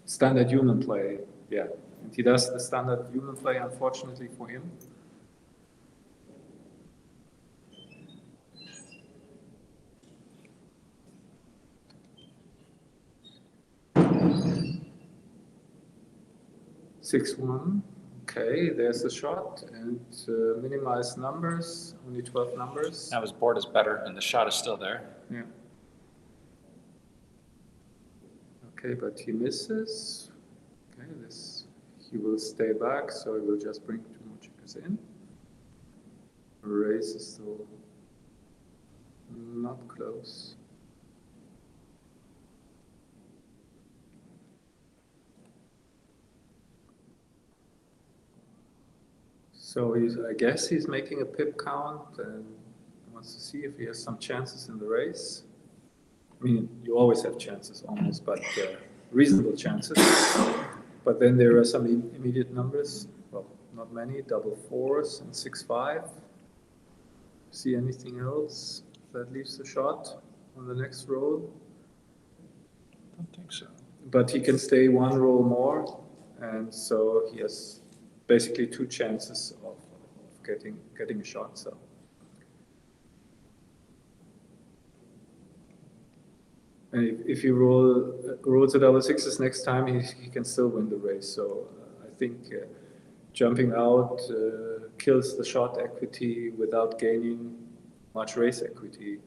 standard human play. Yeah, and he does the standard human play, unfortunately for him. (6-1). Okay, there's the shot, and minimize numbers, only 12 numbers. Now his board is better, and the shot is still there. Yeah. Okay, but he misses. Okay, he will stay back, so he will just bring 2 more checkers in. Raise is still not close. So I guess he's making a pip count and wants to see if he has some chances in the race. I mean, you always have chances almost, but reasonable chances. But then there are some immediate numbers. Well, not many, double 4s and 6-5. See anything else that leaves a shot on the next roll? I don't think so. But he can stay 1 roll more, and so he has basically 2 chances of getting a shot. So. And if he rolls a double 6s next time, he can still win the race. So I think jumping out kills the shot equity without gaining much race equity.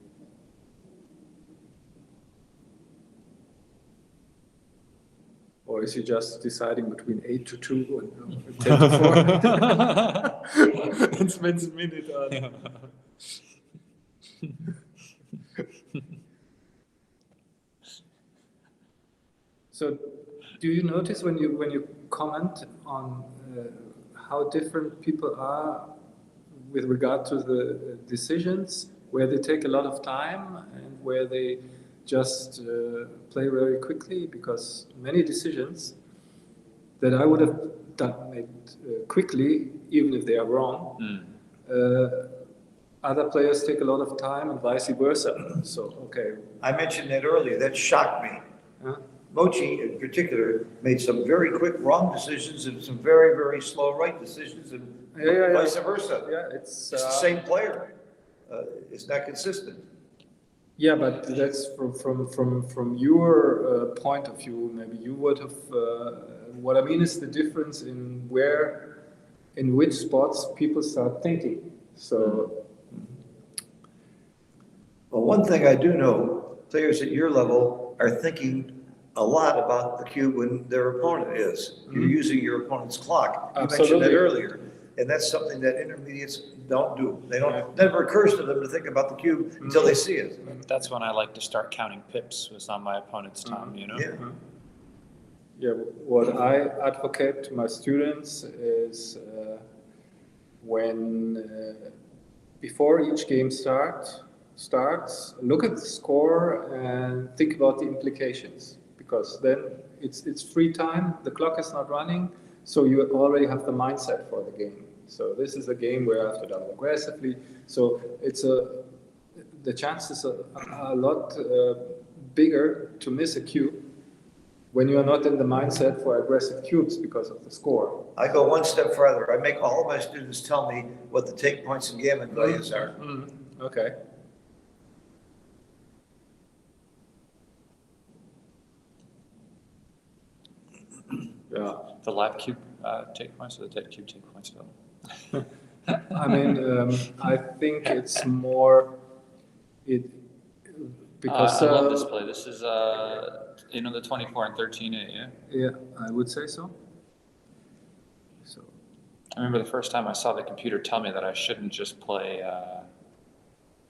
Or is he just deciding between 8-2 and 10-4? And spends a minute on. So, do you notice when you comment on how different people are with regard to the decisions, where they take a lot of time and where they just play very quickly? Because many decisions that I would have made quickly, even if they are wrong, other players take a lot of time and vice versa. So, okay. I mentioned that earlier. That shocked me. Huh? Mochi, in particular, made some very quick wrong decisions and some very, very slow right decisions, and vice versa. Yeah, it's the same player. It's not consistent. Yeah, but that's from your point of view. Maybe you would have. What I mean is the difference in which spots people start thinking. So, well, one thing I do know: players at your level are thinking a lot about the cube when their opponent is. You're using your opponent's clock. You mentioned that earlier. And that's something that intermediates don't do. They don't. It never occurs to them to think about the cube until they see it. That's when I like to start counting pips. Was on my opponent's time, you know. Yeah. Yeah. What I advocate to my students is when before each game starts, look at the score and think about the implications, because then it's free time. The clock is not running. So you already have the mindset for the game. So this is a game where I have to double aggressively. So the chances are a lot bigger to miss a cube when you are not in the mindset for aggressive cubes because of the score. I go one step further. I make all of my students tell me what the take points and gammon values are. Okay. Yeah. The live cube take points or the dead cube take points, Phil? I mean, I think it's more it because I love this play. This is the 24 and 13A, yeah? yeah, I would say so. So I remember the first time I saw the computer tell me that I shouldn't just play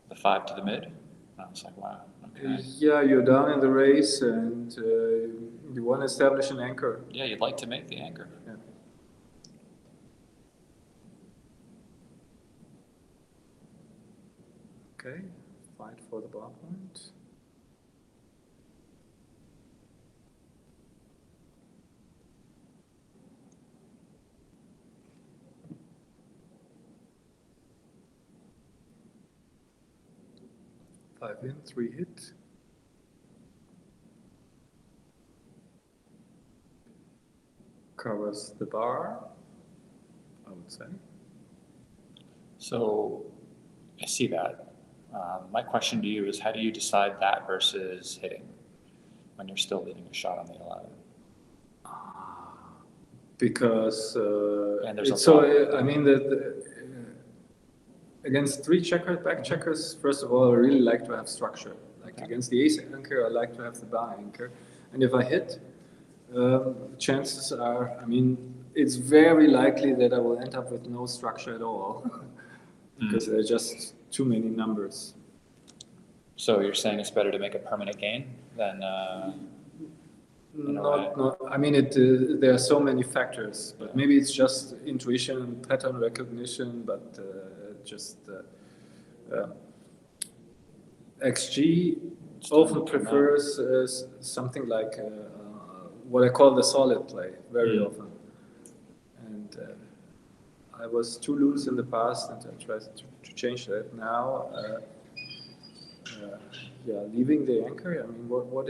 the 5 to the mid. And I was like, wow, okay. yeah, you're down in the race and you want to establish an anchor. Yeah, you'd like to make the anchor. Yeah. Okay, fight for the bar point. Five in, 3 hit. Covers the bar, I would say. So I see that. My question to you is, how do you decide that versus hitting when you're still leading a shot on the 11? Because And there's a so lot. I mean against 3 checkers, back checkers, first of all, I really like to have structure. Like against the ace anchor, I like to have the bar anchor, and if I hit, chances are, I mean, it's very likely that I will end up with no structure at all because there are just too many numbers. So you're saying it's better to make a permanent gain than Not. I mean, there are so many factors, but maybe it's just intuition, pattern recognition, but XG often prefers something like what I call the solid play very often. And I was too loose in the past, and I tried to change that. Now, leaving the anchor. I mean, what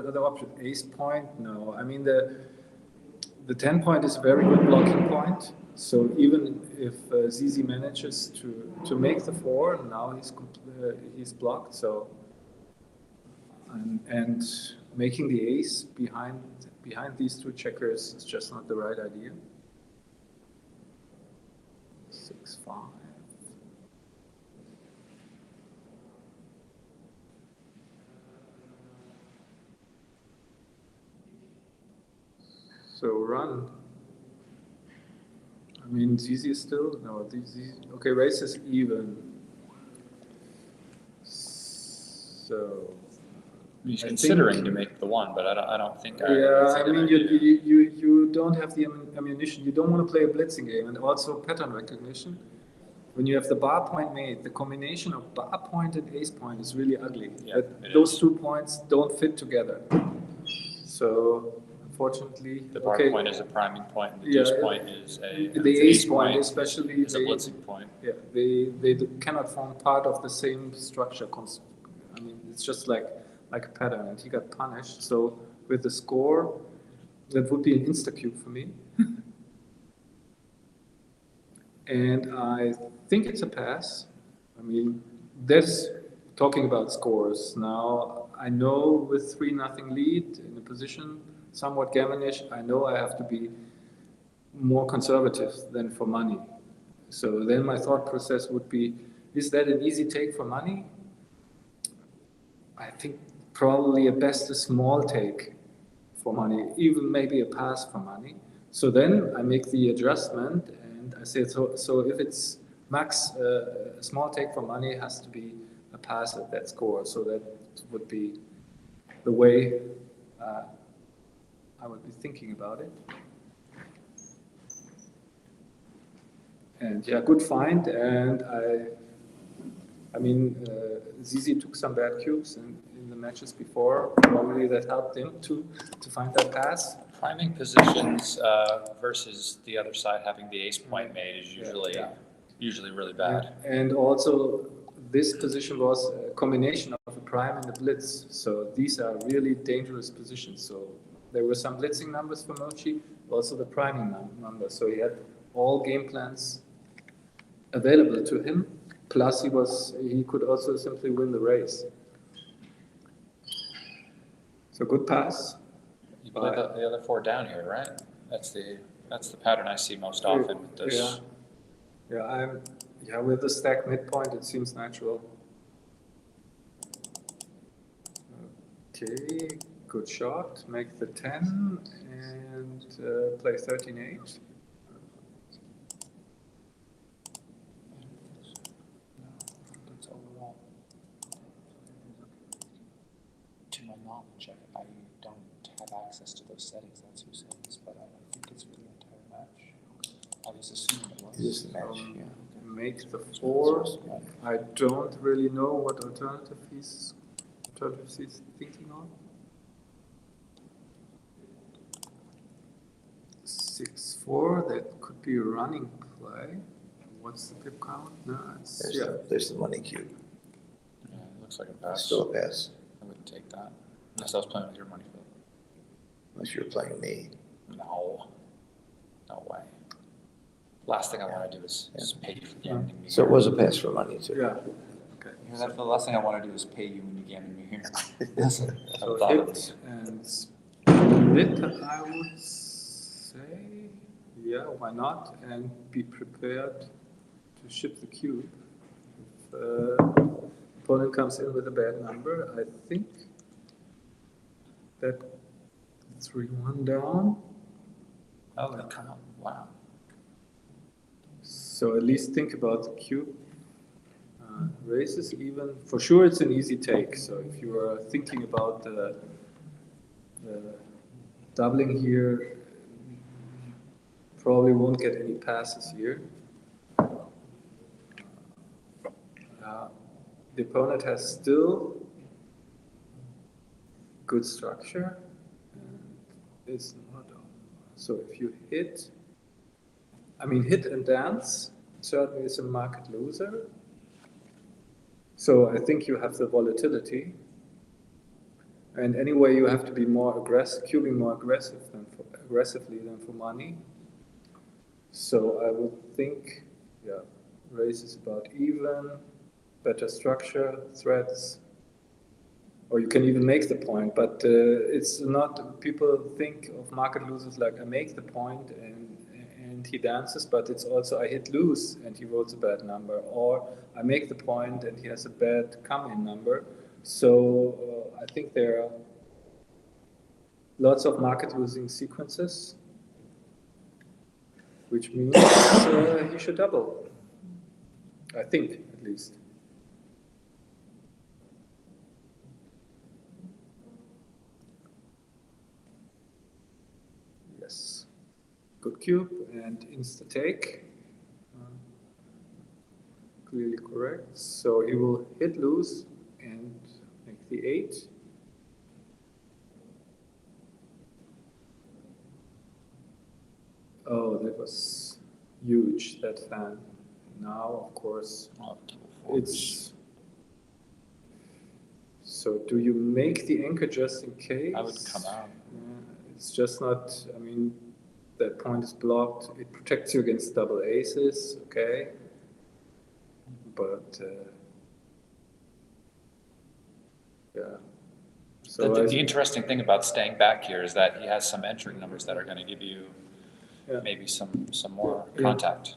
are the options? Ace point? No. I mean, the 10 point is a very good blocking point. So even if ZZ manages to make the 4, now he's blocked. So and making the ace behind these 2 checkers is just not the right idea. 6-5. So run. I mean, ZZ still no. Okay, race is even. So he's considering to make the 1, but I don't think. I mean, you don't have the ammunition. You don't want to play a blitzing game, and also pattern recognition. When you have the bar point made, the combination of bar point and ace point is really ugly. Yeah, those 2 points don't fit together. So unfortunately, the bar point is a priming point, and the deuce point is the ace point, especially is a blitzing point. Yeah, they cannot form part of the same structure. I mean, it's just like a pattern, and he got punished. So with the score, that would be an insta-cube for me. And I think it's a pass. I mean, that's talking about scores. Now, I know with 3-0 lead in a position somewhat gammonish, I know I have to be more conservative than for money. So then my thought process would be, is that an easy take for money? I think probably at best a small take for money, even maybe a pass for money. So then I make the adjustment and I say, so if it's max, a small take for money has to be a pass at that score. So that would be the way I would be thinking about it. And yeah, good find. And I mean, ZZ took some bad cubes in the matches before. Probably that helped him to find that pass. Priming positions versus the other side having the ace point made is usually really bad. And also, this position was a combination of a prime and a blitz. So these are really dangerous positions. So there were some blitzing numbers for Mochi, also the priming numbers. So he had all game plans available to him. Plus, he could also simply win the race. So good pass. You play the other 4 down here, right? That's the pattern I see most often with this. Yeah, with the stack midpoint, it seems natural. Okay, good shot. Make the 10 and play 13-8. That's overall. To my knowledge, I don't have access to those settings. That's who settings, but I don't think it's for the entire match. I was assuming it was. It is the match, yeah. Make the 4. I don't really know what alternatives he's thinking on. 6-4, that could be a running play. What's the pip count? No, it's, There's the money cube. Yeah, it looks like a pass. Still a pass, I wouldn't take that unless I was playing with your money, Phil. unless you're playing me. No way. Last thing I want to do is pay you for gambling me. So it was a pass for money too. yeah. Okay. Yeah, that's the last thing I want to do is pay you when you gamble me here. So hit and split, I would say. Yeah, why not? And be prepared to ship the cube. If opponent comes in with a bad number, I think that 3-1 down. Oh, they come out. Wow. So at least think about the cube. Raises even. For sure, it's an easy take. So if you are thinking about the doubling here, probably won't get any passes here. The opponent has still good structure. And it's not. So if you hit, hit and dance certainly is a market loser. So I think you have the volatility. And anyway, you have to be more aggressive, cubing more aggressively than for money. So I would think, raise is about even, better structure, threats, or you can even make the point, but it's not, people think of market losers like I make the point and he dances, but it's also I hit lose and he rolls a bad number, or I make the point and he has a bad come-in number. So I think there are lots of market losing sequences, which means he should double. I think, at least. Yes. Good cube and insta take. Clearly correct. So he will hit lose and make the 8. Oh, that was huge, that fan. Now, of course, it's... So do you make the anchor just in case? I would come out. It's just not, that point is blocked. It protects you against double aces, okay? But, yeah. So The interesting thing about staying back here is that he has some entering numbers that are going to give you maybe some more contact.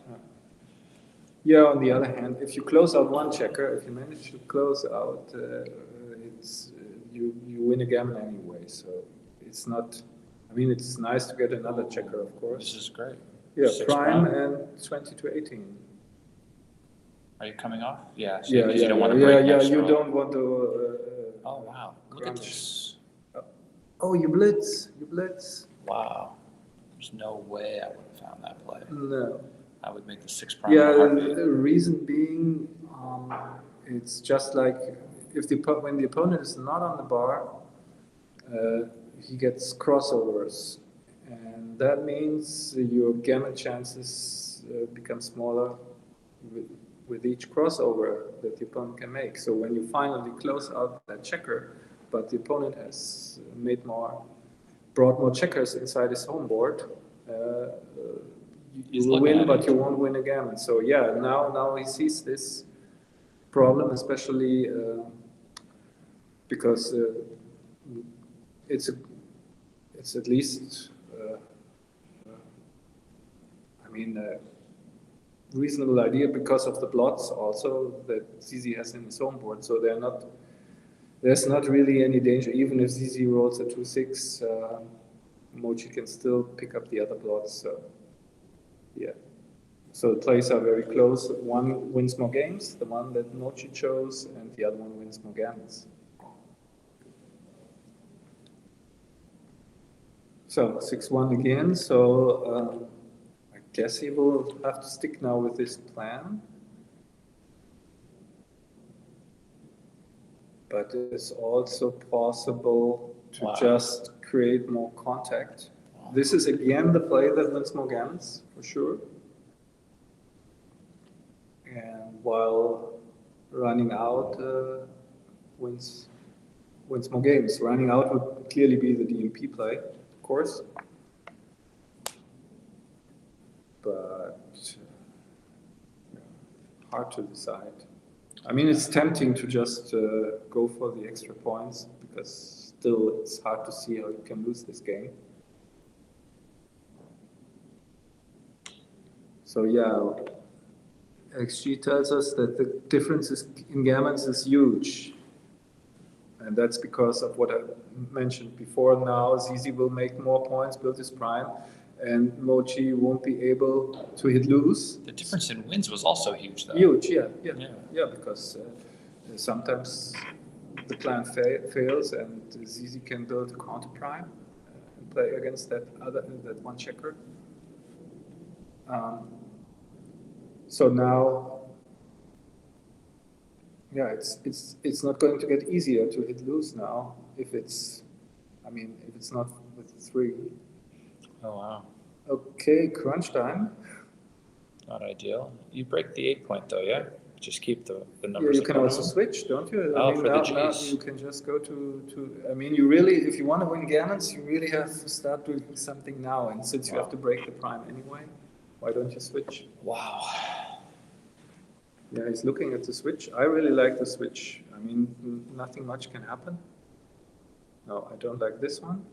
Yeah, on the other hand, if you close out one checker, if you manage to close out, it's you win a gammon anyway. So it's not. It's nice to get another checker, of course. This is great. Yeah, 6 prime and 20 to 18. Are you coming off? Yeah. So you don't want to break next you row. don't want to. Oh wow! Look at this. Oh, you blitz! You blitz! Wow. There's no way I would have found that play. No. I would make the 6 prime. Yeah, the reason being, it's just like when the opponent is not on the bar, he gets crossovers, and that means your gammon chances become smaller with each crossover that the opponent can make. So when you finally close out that checker, but the opponent has brought more checkers inside his home board, you will win, but you won't win a gammon. So yeah, now he sees this problem, especially because it's at least mean, reasonable idea because of the blots also that ZZ has in his home board. So there's not really any danger. Even if ZZ rolls a 2-6, Mochi can still pick up the other blots. So yeah. So the plays are very close. One wins more games, the one that Mochi chose, and the other one wins more games. So 6-1 again. So I guess he will have to stick now with this plan. But it's also possible to just create more contact. This is again the play that wins more games, for sure. And while running out wins more games. Running out would clearly be the DMP play, of course. But hard to decide. I mean, it's tempting to just go for the extra points because still it's hard to see how you can lose this game. So yeah, XG tells us that the difference in gammons is huge. And that's because of what I mentioned before now. ZZ will make more points, build his prime, and Mochi won't be able to hit loose. The difference in wins was also huge, though. Huge, yeah, because sometimes the plan fails and ZZ can build a counter prime and play against that one checker. So now, yeah, it's not going to get easier to hit loose now if it's not with 3. Oh, wow. Okay, crunch time. Not ideal. You break the 8-point, though, yeah? Just keep the numbers. Yeah, you can also switch, don't you? Oh, for the now Gs. you can just go to. I mean, you really, if you want to win gammons, you really have to start doing something now. And since you have to break the prime anyway, why don't you switch? Wow. Yeah, he's looking at the switch. I really like the switch. I mean, nothing much can happen. No, I don't like this one.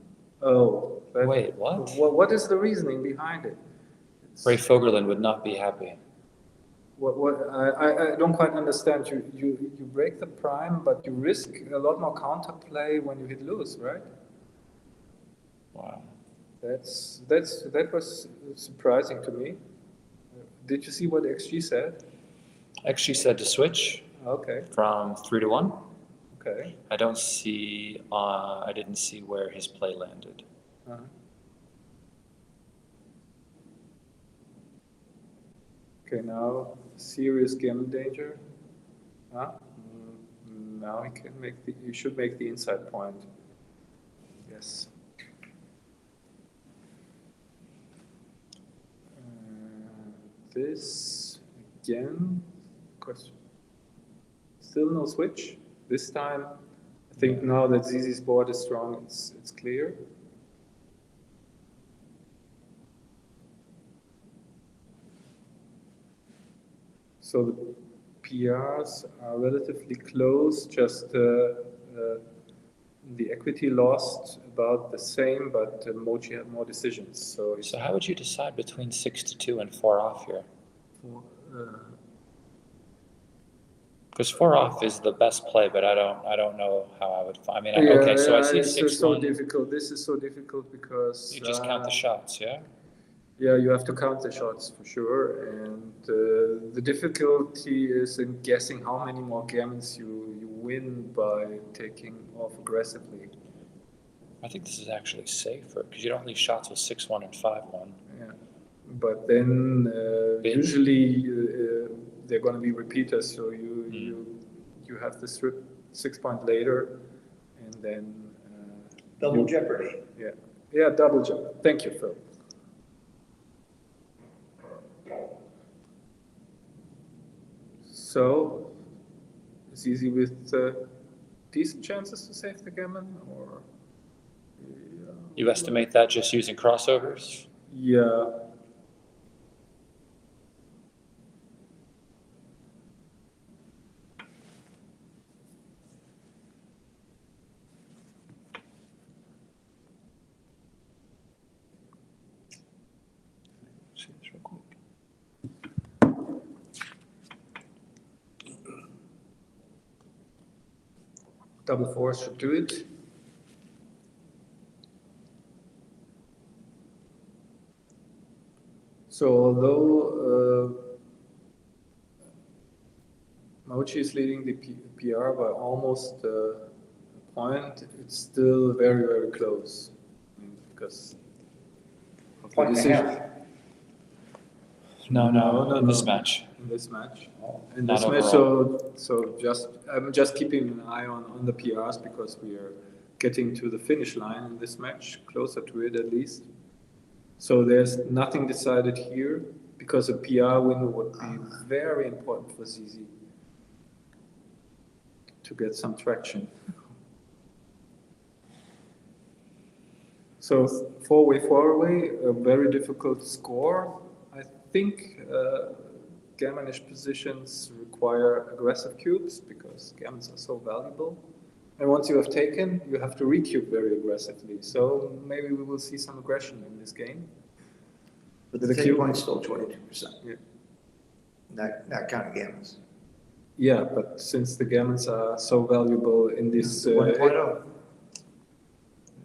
Oh. Wait, what? What is the reasoning behind it? Ray Fogerland would not be happy. I don't quite understand. You break the prime, but you risk a lot more counterplay when you hit loose, right? Wow. That was surprising to me. Did you see what XG said? XG said to switch. Okay. From 3 to 1. Okay. I don't see. I didn't see where his play landed. Uh-huh. Okay, now serious gammon danger. Now he can make you should make the inside point. Yes. This again. Question. Still no switch. This time, I think now that ZZ's board is strong, it's clear. So the PRs are relatively close, just the equity lost about the same, but Mochi had more decisions. So how would you decide between 6-2 and 4 off here? Because 4 off is the best play, but I don't know how I would. I mean, okay, so I see 6-1. It's so difficult. This is so difficult because you just count the shots, yeah. Yeah, you have to count the shots for sure, and the difficulty is in guessing how many more gammons you win by taking off aggressively. I think this is actually safer because you don't leave shots with 6-1 and 5-1. Yeah, but then usually they're going to be repeaters, so you have this 6-point later, and then double jeopardy. Yeah, double jeopardy. Thank you, Phil. So, it's easy with decent chances to save the gammon, or you estimate that just using crossovers? Yeah. See this real quick. double four should do it. So although Mochi is leading the PR by almost a point, it's still very, very close. Because of the Point and a decision. half. No, in this no. match. In this match. In Not this match, overall. so I'm just keeping an eye on the PRs because we are getting to the finish line in this match, closer to it at least. So there's nothing decided here because a PR win would be very important for ZZ to get some traction. So four away, a very difficult score. I think gammonish positions require aggressive cubes because gammons are so valuable. And once you have taken, you have to recube very aggressively. So maybe we will see some aggression in this game. But The the take cube- point's still 22%, Yeah. not counting gammons. Yeah, but since the gammons are so valuable in this, 1.0.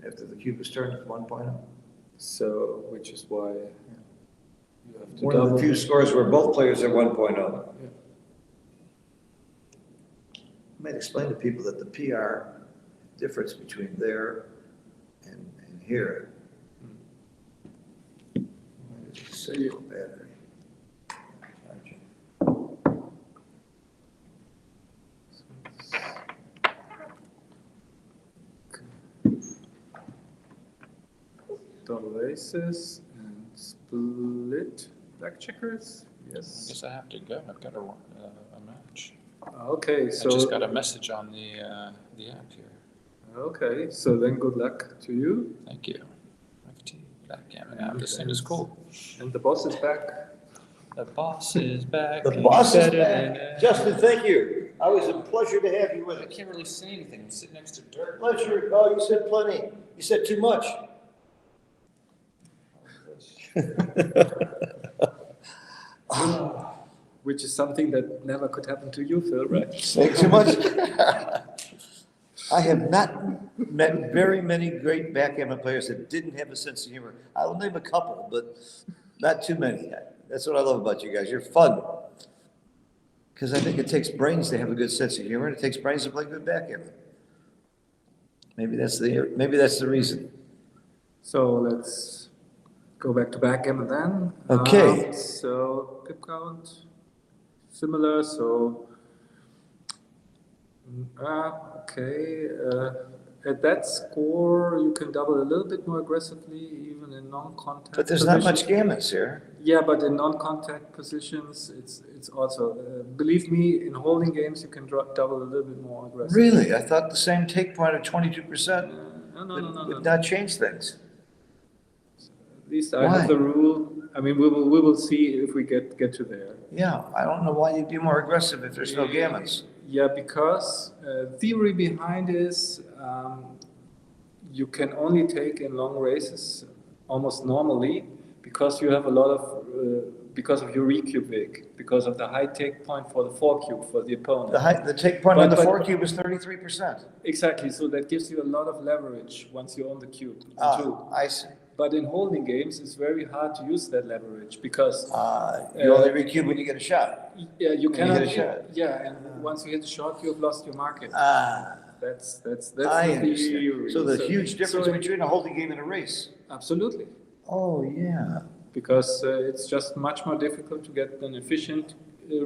After the cube is turned, it's 1.0. so which is why you have to One of double. the few scores where both players are 1.0. Yeah. I might explain to people that the PR difference between there and here. So you- Battery. Double aces and split black checkers. I Yes. guess I have to go. I've got a match. Okay, I so just got a message on the app here. okay, so then good luck to you. Thank you. FT Backgammon app. This thing is cool. And the boss is back. The boss is back. The and boss is better than back. ever. Justin, thank you. Always a pleasure to have you with I us. can't really say anything. I'm sitting next to dirt. Pleasure. Oh, you said plenty. You said too much. Which is something that never could happen to you, Phil, right? Say too much. I have not met very many great backgammon players that didn't have a sense of humor. I'll name a couple, but not too many. That's what I love about you guys. You're fun. Because I think it takes brains to have a good sense of humor, and it takes brains to play good backgammon. Maybe that's the reason. So let's go back to backgammon then. Okay. So pip count, similar. So okay. At that score, you can double a little bit more aggressively, even in non-contact. But there's not positions. much gammons here. Yeah, but in non-contact positions, it's also believe me, in holding games you can double a little bit more aggressive. Really? I thought the same take point of 22% No. would not change things. At least I Why? have the rule. I mean, we will see if we get to there. Yeah, I don't know why you'd be more aggressive if there's no gammons. Yeah, because theory behind is you can only take in long races almost normally because you have a lot of because of your recube vig, because of the high take point for the 4-cube for the opponent. The take point on the But- 4 cube is 33%. Exactly, so that gives you a lot of leverage once you own the cube. Too. I see. But in holding games, it's very hard to use that leverage because You only recube when you get a shot. yeah, you When you cannot. get a shot. Yeah, and once you hit the shot, you have lost your market. That's I the understand. theory. So the huge difference so- between a holding game and a race. Absolutely, Oh, yeah. because it's just much more difficult to get an efficient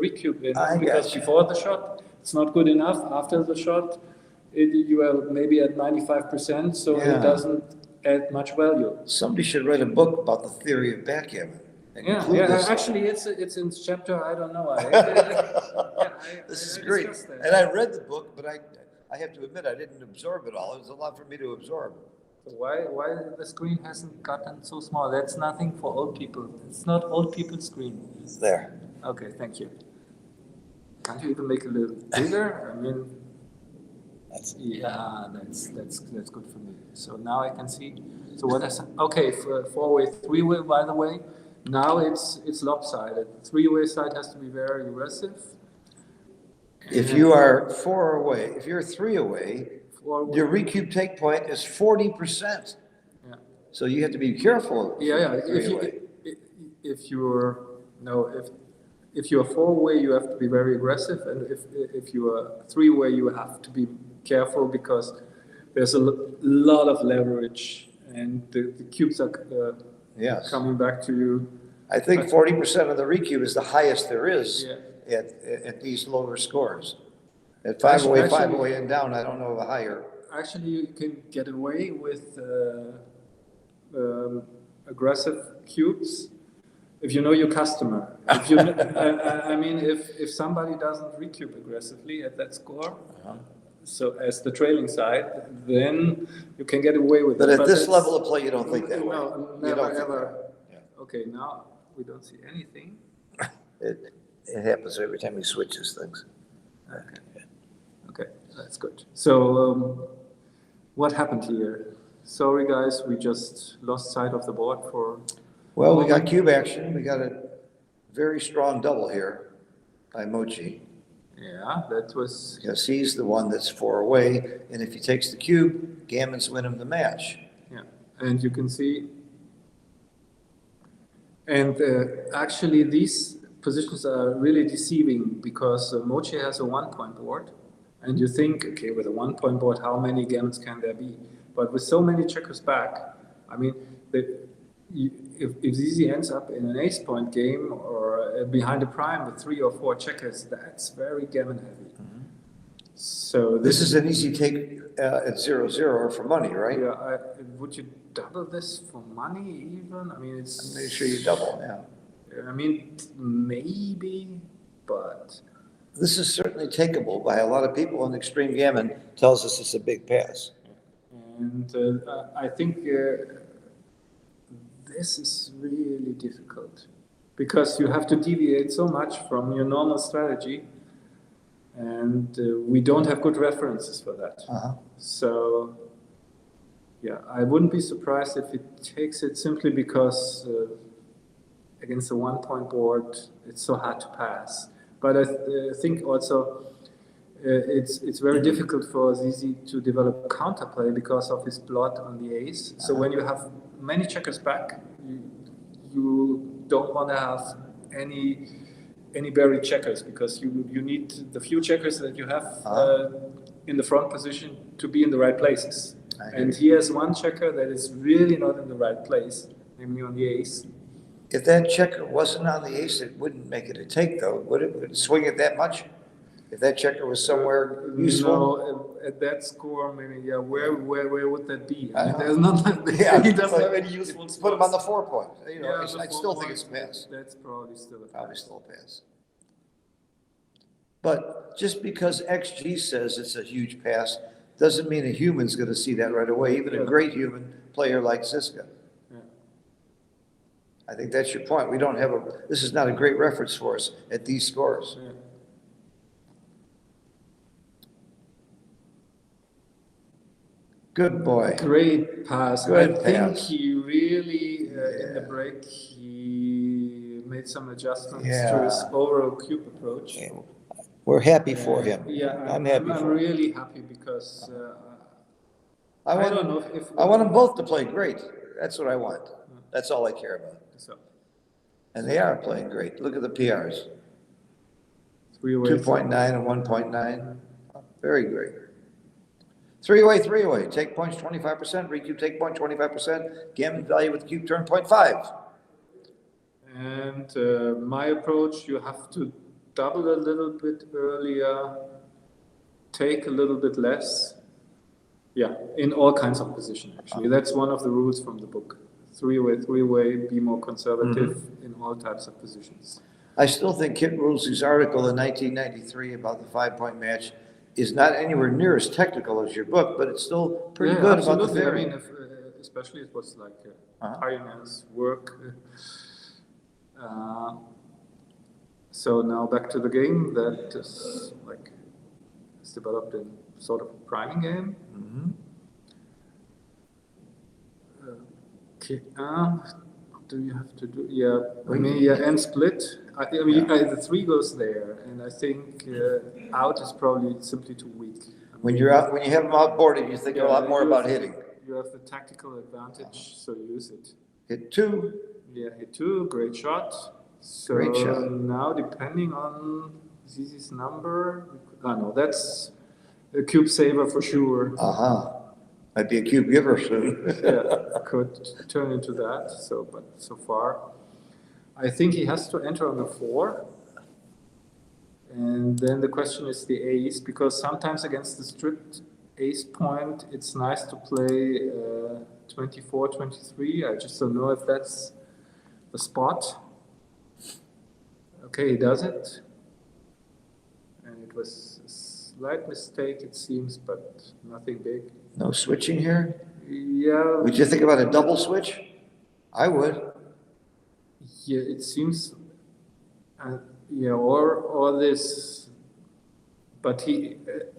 recube in I because gotcha. before the shot, it's not good enough. After the shot, you are maybe at 95%, so Yeah. it doesn't add much value. Somebody should write a book about the theory of backgammon. and include this. Actually, it's in chapter. I don't know. This is I great. discussed that. And I read the book, but I have to admit, I didn't absorb it all. It was a lot for me to absorb. So why the screen hasn't gotten so small? That's nothing for old people. It's not old people's screen. There. Okay, thank you. Can't you even make it a little bigger? I mean, that's good for me. So now I can see. So what is okay for 4-way, 3-way? By the way, now it's lopsided. 3-way side has to be very aggressive. If you are 4 away, if you're 3 away, your recube take point is 40%. Yeah. So you have to be careful. Yeah. If you're no, if you're four-way, you have to be very aggressive, and if you are three-way, you have to be careful because there's a lot of leverage, and the cubes are Yes. coming back to you. I think 40% of the recube is the highest there is Yeah. at these lower scores. At five-away, Actually- five-away and down, I don't know of a higher. Actually, you can get away with aggressive cubes if you know your customer. If you, I mean, if somebody doesn't recube aggressively at that score, so as the trailing side, then you can get away with But it. at this that's- level of play, you don't think that way. No, You never don't think ever. that. Yeah. Okay, now we don't see anything. It happens every time he switches things. Okay, that's good. So, what happened here? Sorry, guys, we just lost sight of the board for. Well, we got cube action. We got a very strong double here by Mochi. Yeah, that was. Because he's the one that's four away, and if he takes the cube, Gammon's win him the match. Yeah, and you can see. And actually, these positions are really deceiving because Mochi has a 1-point board, and you think, okay, with a 1-point board, how many gammons can there be? But with so many checkers back, I mean, if Zizi ends up in an ace-point game or behind a prime with 3 or 4 checkers, that's very gammon heavy. Mm-hmm. So This is an easy take at 0-0 or for money, right? Yeah, would you double this for money even? I mean, it's. Make sure you double, yeah. I mean, maybe, but. This is certainly takeable by a lot of people, and Extreme Gammon tells us it's a big pass. And I think this is really difficult because you have to deviate so much from your normal strategy, and we don't have good references for that. So, yeah, I wouldn't be surprised if it takes it simply because against a 1-point board, it's so hard to pass. But I think also it's very difficult for Zizi to develop counterplay because of his blot on the ace. So when you have many checkers back, you don't want to have any buried checkers because you need the few checkers that you have in the front position to be in the right places. And he has one checker that is really not in the right place, namely on the ace. If that checker wasn't on the ace, it wouldn't make it a take, though. Would it swing it that much? If that checker was somewhere useful? No, at that score, maybe, yeah, where would that be? I mean, there's not, he doesn't have any useful spots. Put him on the 4-point. You know, Yeah, I still think it's a pass. That's probably still a pass. Probably still a pass. But just because XG says it's a huge pass, doesn't mean a human's gonna see that right away, even a great human player like Ziska. Yeah. I think that's your point. We don't have this is not a great reference for us at these scores. Yeah. Good boy. Great pass. Good I think pass. he really, in the break, he made some adjustments to his overall cube approach. We're happy for him. Yeah, I'm happy I'm for him. really happy because I don't know if I want them both to play great. That's what I want. That's all I care about. so. And they are playing great. Look at the PRs. 3-way. 2.9 and 1.9. Very great. Three-way. Take points 25%. Recube take point 25%. Gammon value with cube turn 0.5. And my approach, you have to double a little bit earlier, take a little bit less. Yeah, in all kinds of positions, actually. That's one of the rules from the book. Three-way, be more conservative in all types of positions. I still think Kit Rules's article in 1993 about the 5-point match is not anywhere near as technical as your book, but it's still pretty good about the absolutely. theory. I mean, especially it was like pioneers' work. So now back to the game that is like it's developed in sort of a priming game. Okay, what do you have to do? Yeah, I mean, and split. I mean, the 3 goes there, and I think out is probably simply too weak. When you're out, when you have them outboarded, you think a lot more about hitting. You have the tactical advantage, so use it. Hit two, Yeah, hit two, great shot. So Great shot. now, depending on Zizi's number, no, that's a cube saver for sure. might be a cube giver soon. Yeah, could turn into that. So, but so far, I think he has to enter on the 4. And then the question is the ace, because sometimes against the stripped ace point, it's nice to play 24, 23. I just don't know if that's the spot. Okay, he does it. And it was a slight mistake, it seems, but nothing big. No switching here? Yeah. Would you think about a double switch? I would. Yeah, it seems, yeah, or this, but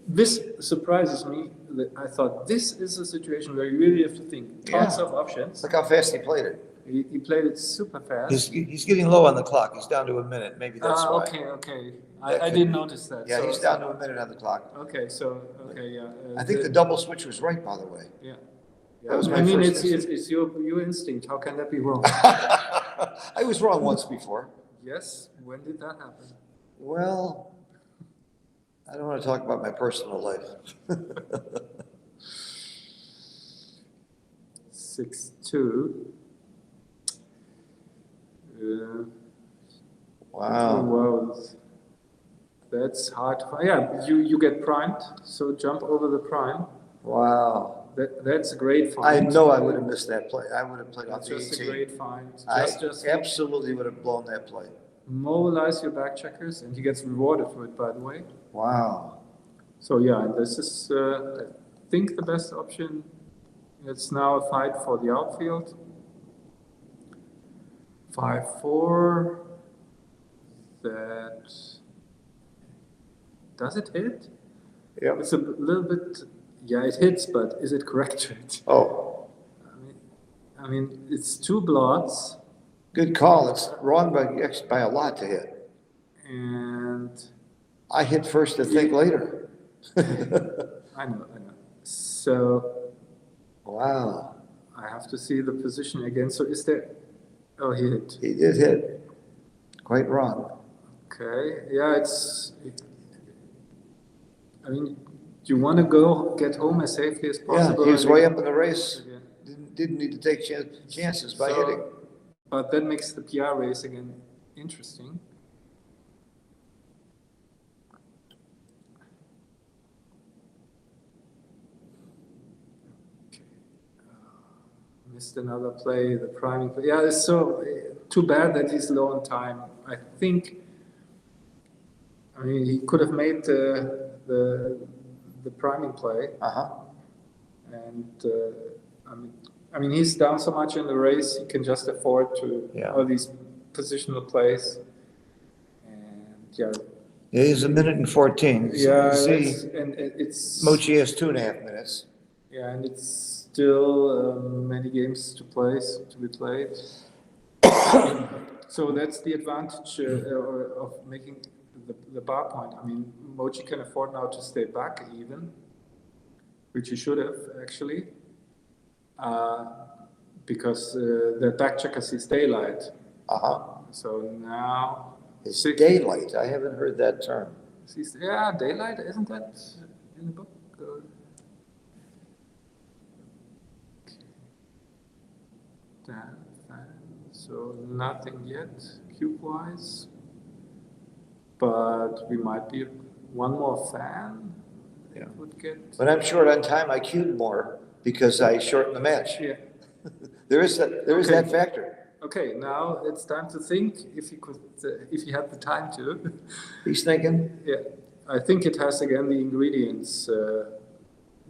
this surprises me. That I thought this is a situation where you really have to think tons of options. Look how fast he played it. He played it super fast. He's getting low on the clock. He's down to a minute. Maybe that's why. Okay. I didn't notice that. Yeah, So- he's down to a minute on the clock. Okay, yeah. I think the double switch was right, by the way. Yeah. That was my I mean, first it's your instinct. How can that be wrong? I was wrong once before. Yes. When did that happen? Well, I don't want to talk about my personal life. 6-2. Wow. Wow. That's hard. Yeah, you get primed, so jump over the prime. Wow. That's a great find. I know I would have missed that play. I would have played off That's the just a 18. great find. I Just absolutely would have blown that play. mobilize your back checkers, and he gets rewarded for it, by the way. Wow. So yeah, this is, I think, the best option. It's now a fight for the outfield. 5-4. That does it hit? Yep. It's a little bit. Yeah, it hits, but is it correct to hit? Oh, I mean, it's 2 blots, good call. It's wrong by a lot to hit. and I hit first to think later. I know. So Wow. I have to see the position again. So is there? Oh, he hit. He did hit. Quite wrong. Okay. Yeah, I mean, you want to get home as safely as Yeah, possible. he was way up in the race. Again. Didn't need to take chances by So- hitting. But that makes the PR race again interesting. Okay. Missed another play, the priming play. Yeah, it's so too bad that he's low on time. I mean, he could have made the priming play, and I mean, he's down so much in the race, he can just afford to all these positional plays. And yeah. Yeah, he's a minute and 14. Yeah, See, and it's Mochi has 2.5 minutes. yeah, and it's still many games to be played. So that's the advantage of making the bar point. I mean, Mochi can afford now to stay back even, which he should have actually. Because the back checker sees daylight. So now It's daylight. I haven't heard that term. yeah, daylight, isn't that in the book? So nothing yet cube-wise, but we might be one more fan. Yeah. Would get. When I'm short on time, I cube more because I shorten the match. Yeah. There is that factor. Okay, now it's time to think if he had the time to. He's thinking. Yeah, I think it has again the ingredients.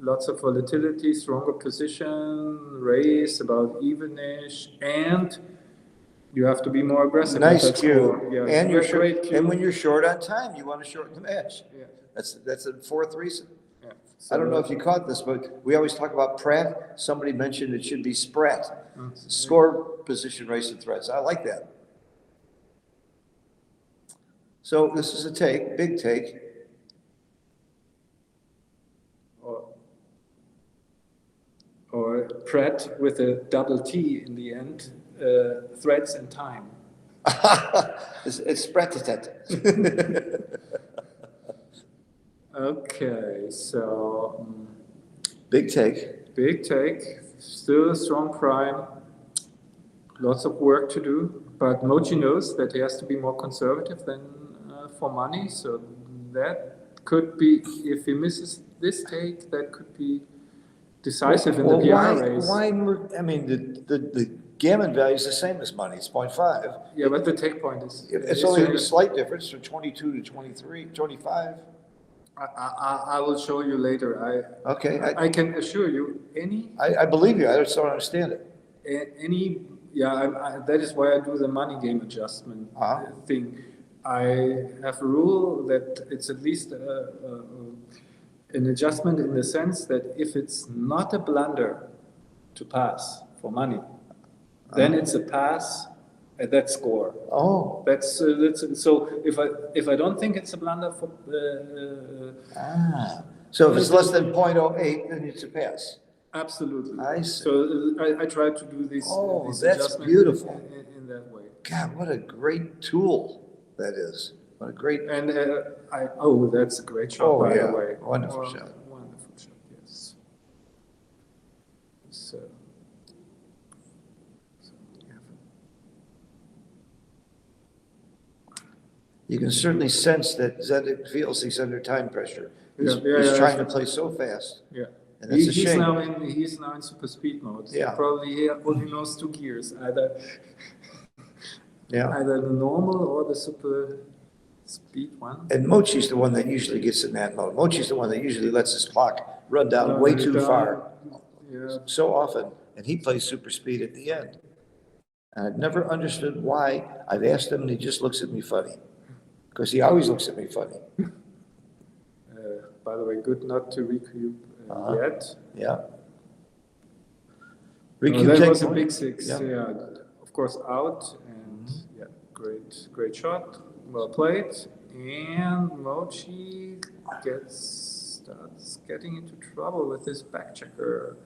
Lots of volatility, stronger position, race about evenish, and you have to be more aggressive. Nice cue. Yeah, And you're great short, cue. and when you're short on time, you want to shorten the match. Yeah. That's a fourth reason. Yeah. I don't know if you caught this, but we always talk about Pratt. Somebody mentioned it should be Spratt. Score position race and threats. I like that. So this is a take, big take. Pratt with a double T in the end, threads and time. It's Spretetet. Okay, so Big take. big take, still a strong prime, lots of work to do, but Mochi knows that he has to be more conservative than for money, so that could be, if he misses this take, that could be decisive in the PR race. Why, I mean, the gammon value is the same as money, it's 0.5. Yeah, but the take point is. It's only a slight difference from 22 to 23, 25. I will show you later. Okay, I can assure you, I believe you, I just don't understand it. That is why I do the money game adjustment thing. I have a rule that it's at least an adjustment in the sense that if it's not a blunder to pass for money, then it's a pass at that score. Oh. That's so if I don't think it's a blunder for So if it's less than 0.08, then it's a pass. absolutely. I see. So I try to do this. Oh, this that's adjustment beautiful. in that way. God, what a great tool that is. What a great, And that's a great shot, Oh, by yeah. the way. Wonderful shot. Wonderful shot, yes. So you can certainly sense that Zedek feels he's under time pressure. He's Yeah, trying to play so fast, yeah. and that's a He's shame. now in super speed mode. So Yeah. probably he only knows two gears, either Yeah. either the normal or the super speed one. And Mochi's the one that usually gets in that mode. Mochi's the one that usually lets his clock run down way too far, Yeah. so often, and he plays super speed at the end. And I've never understood why. I've asked him, and he just looks at me funny, because he always looks at me funny. By the way, good not to recoup yet. Yeah. No, Recoup that take was a point. big six. Yeah. Yeah, of course out and yeah, great shot, well played. And Mochi starts getting into trouble with his back checker.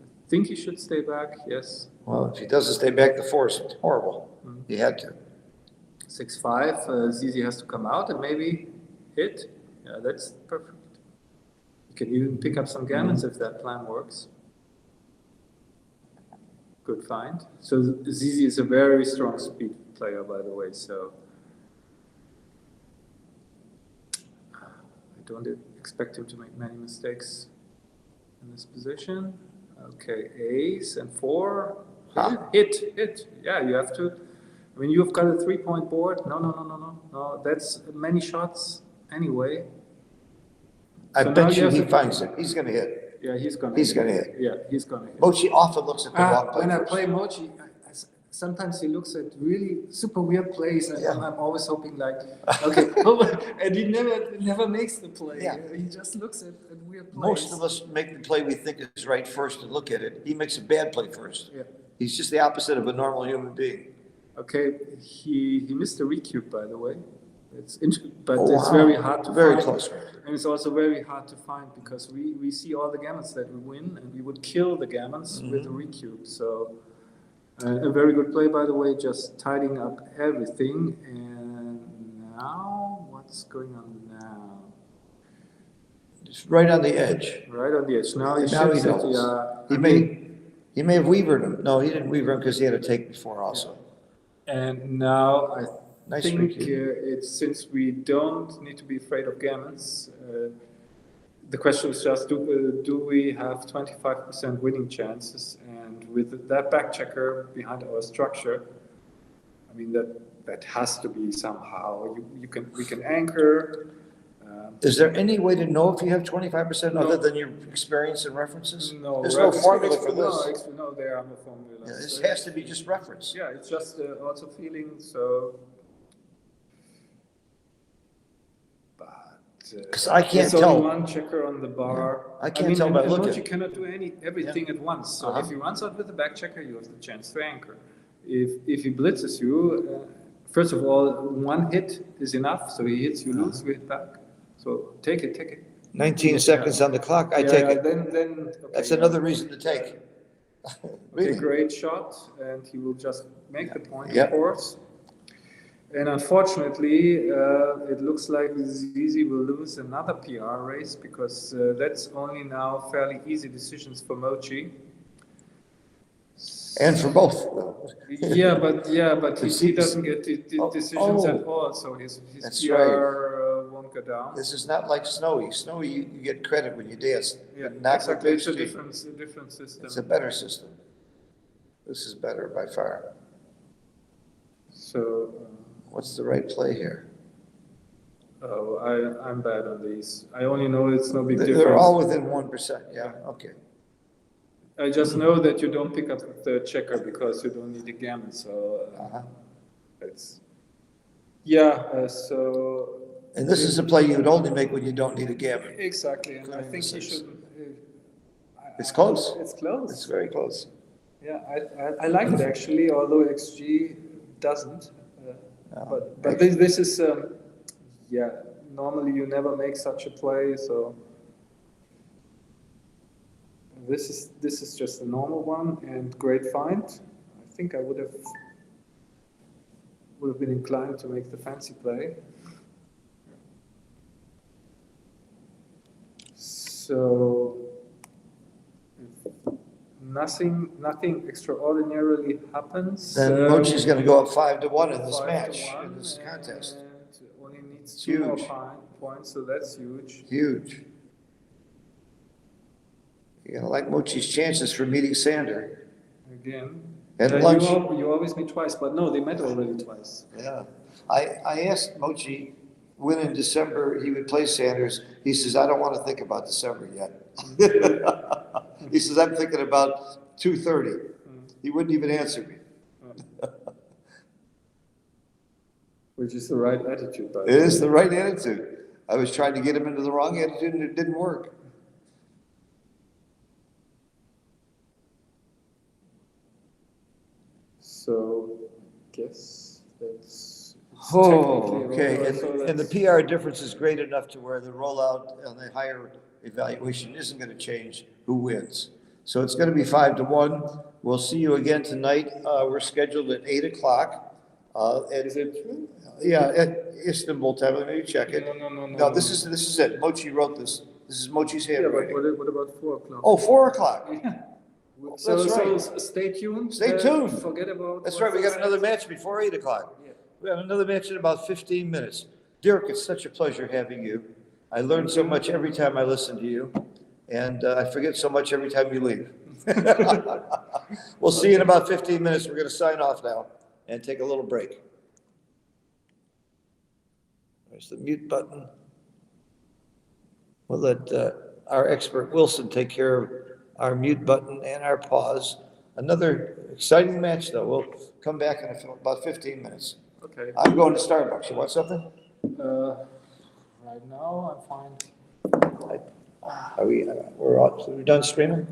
I think he should stay back. Yes, Well, if he doesn't stay back the force, it's horrible. He had to. 6-5. Zizi has to come out and maybe hit. Yeah, that's perfect. You can even pick up some gammons if that plan works. Good find. So Zizi is a very strong speed player, by the way, so I don't expect him to make many mistakes in this position. Okay, ace and 4. Hit. Yeah, you have to. I mean, you've got a 3-point board. No, that's many shots anyway. I So now bet you you have he to- finds it. He's gonna hit. Yeah, he's gonna hit. Yeah, he's gonna hit. Mochi often looks at the wrong play When I first. play Mochi, sometimes he looks at really super weird plays, and Yeah. I'm always hoping like, okay, and he never makes the play. Yeah. He just looks at weird plays. Most of us make the play we think is right first and look at it. He makes a bad play first. Yeah. He's just the opposite of a normal human being. Okay, he missed the recube, by the way. But Oh, it's wow. very hard to Very find. close. And it's also very hard to find because we see all the gammons that we win, and we would kill the gammons with the recube. So a very good play, by the way, just tidying up everything. And now, what's going on now? It's right on the edge. Right on the edge. Now he Now he shifts it. knows. Yeah. He may have weavered him. No, he didn't weaver him because he had a take before also. And now I Nice think recube. it's since we don't need to be afraid of gammons. The question is just do we have 25% winning chances? And with that back checker behind our structure, I mean that has to be somehow. We can anchor. Is there any way to know if you have 25% other than your experience and references? No, There's no formula for No, this. no, there are no formulas. Yeah, this has to be just reference. Yeah, it's just also feeling. So. Because I can't There's tell. only one checker on the bar. I can't tell by and looking. Mochi cannot do everything at once. So if he runs out with the back checker, you have the chance to anchor. If he blitzes you, first of all, one hit is enough. So he hits, you lose, you hit back. So take it. 19 seconds on the clock, I take it. Then okay, That's another reason to take. Okay, Really? great shot, and he will just make the point, Yep. of course. And unfortunately, it looks like Zizi will lose another PR race because that's only now fairly easy decisions for Mochi. And for both, though. Yeah, but he See- doesn't get the Oh, decisions at oh. all, so his That's PR won't go down. This is not like Snowy. Snowy, you get credit when you dance. Yeah, but not exactly. with It's a XG. different system. It's a better system. This is better by far. So, What's the right play here? I'm bad on these. I only know it's no big difference. They're all within 1%, yeah, okay. I just know that you don't pick up the third checker because you don't need a gammon, so Uh-huh. it's, yeah, so. And this is a play you would only make when you don't need a gammon. Exactly, and I Including think the he six. should. It's close. It's close. It's very close. Yeah, I like it actually, although XG doesn't. No, But this is, yeah, normally you never make such a play, so. This is just a normal one and great find. I think I would have been inclined to make the fancy play. So nothing extraordinarily happens. Then Mochi's gonna go up 5-1 in this 5 to match, 1, in this contest. and only needs It's 2 more huge. points, so that's huge. Huge. You're gonna like Mochi's chances for meeting Sander. Again. At You lunch. you always meet twice, but no, they met already twice. Yeah. I asked Mochi when in December he would play Sanders. He says, I don't want to think about December yet. He says, I'm thinking about 2:30. He wouldn't even answer me. Which is the right attitude, by It the way. is the right attitude. I was trying to get him into the wrong attitude and it didn't work. So, guess that's. it's Oh, technically okay, over, so and the that's- PR difference is great enough to where the rollout and the higher evaluation isn't gonna change who wins. So it's gonna be 5-1. We'll see you again tonight. We're scheduled at 8 o'clock. Is it true? Yeah, at Istanbul time, let me check it. No. No, this is it. Mochi wrote this. This is Mochi's Yeah, but handwriting. what about 4 o'clock? Oh, 4 o'clock. So, that's right. so stay tuned. Stay tuned. Forget about. That's what right, we got said. another match before 8 o'clock. Yeah. We have another match in about 15 minutes. Dirk, it's such a pleasure having you. I learn so much every time I listen to you, and I forget so much every time you leave. We'll see you in about 15 minutes. We're going to sign off now and take a little break. There's the mute button. We'll let our expert Wilson take care of our mute button and our pause. Another exciting match, though. We'll come back in about 15 minutes. Okay. I'm going to Starbucks. You want something? Right now, I'm fine. Are we're done streaming?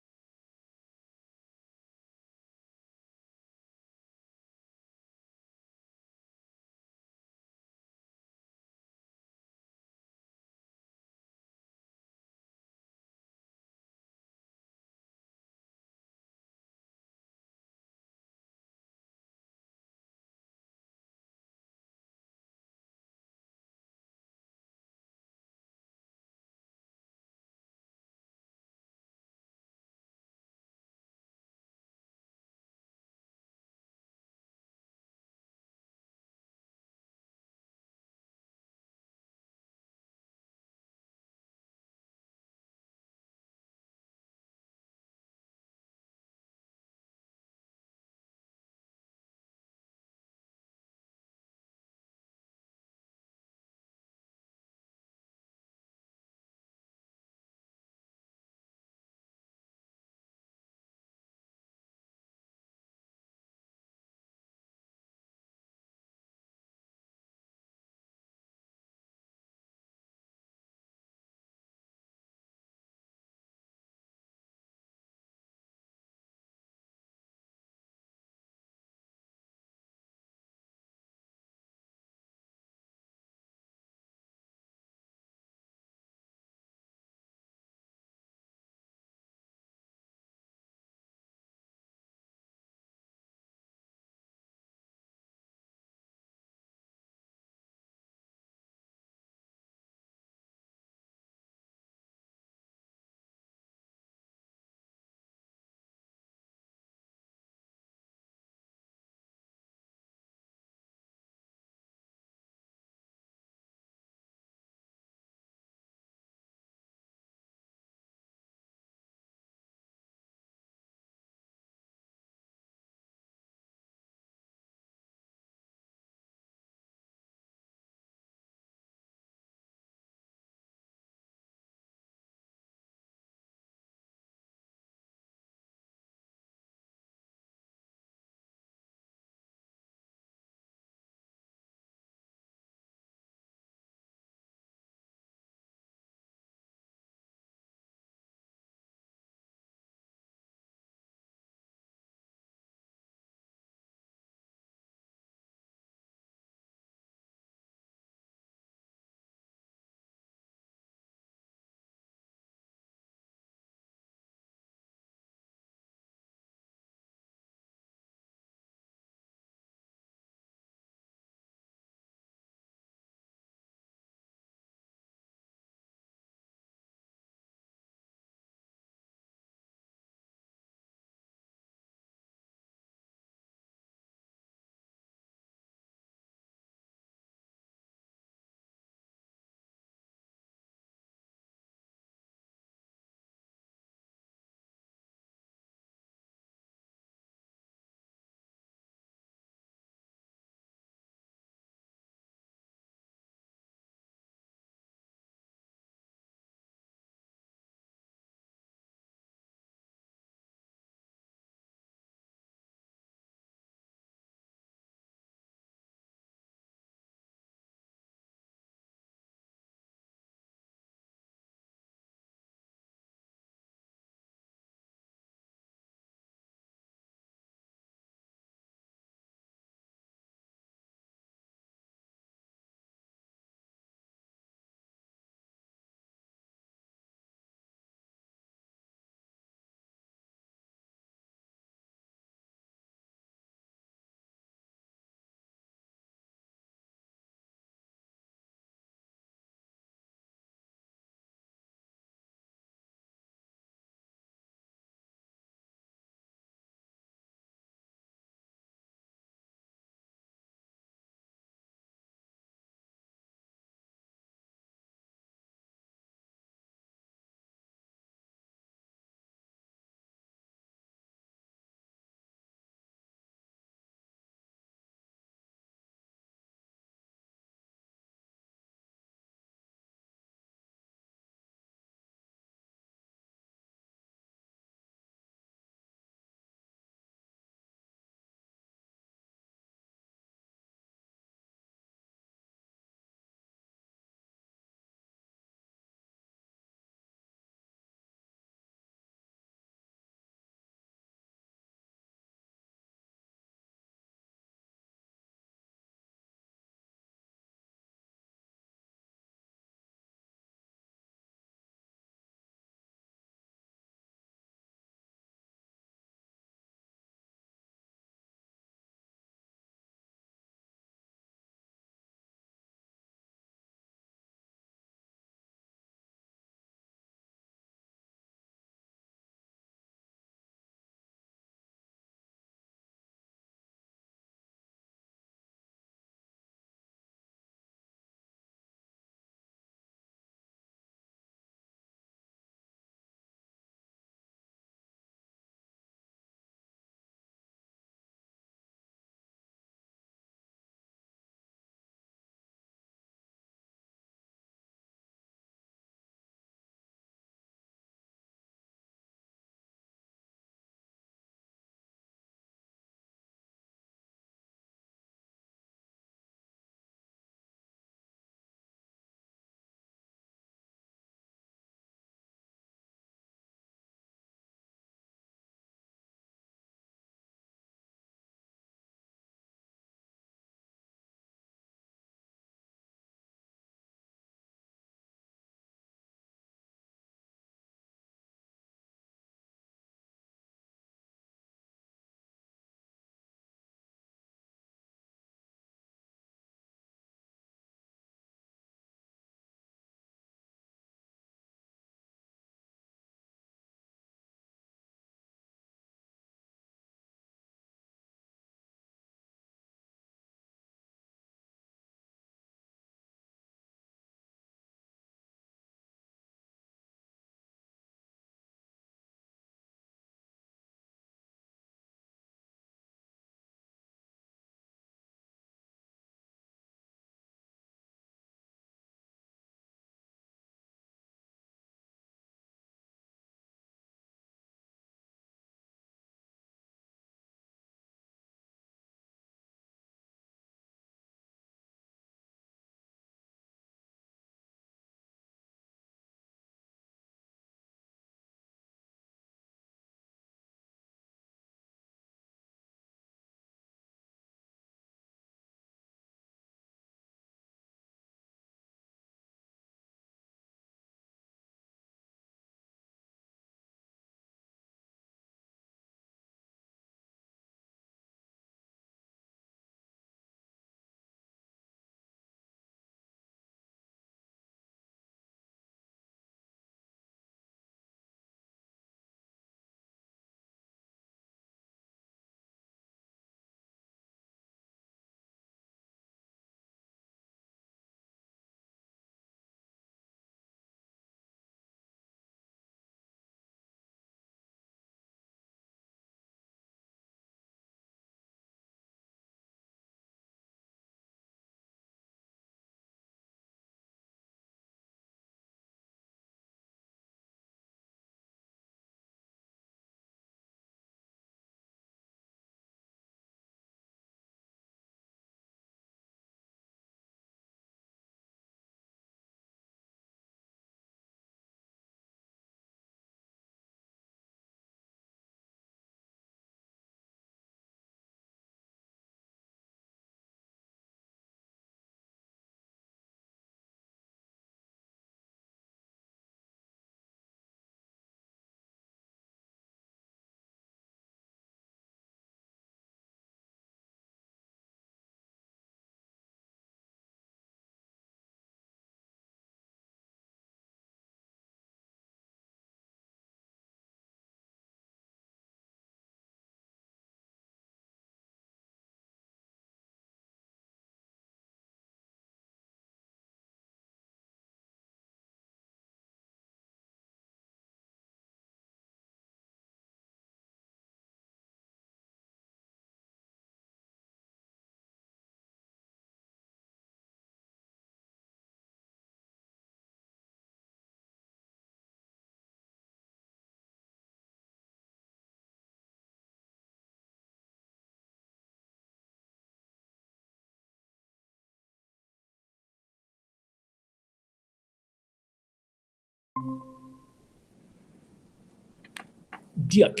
Dirk.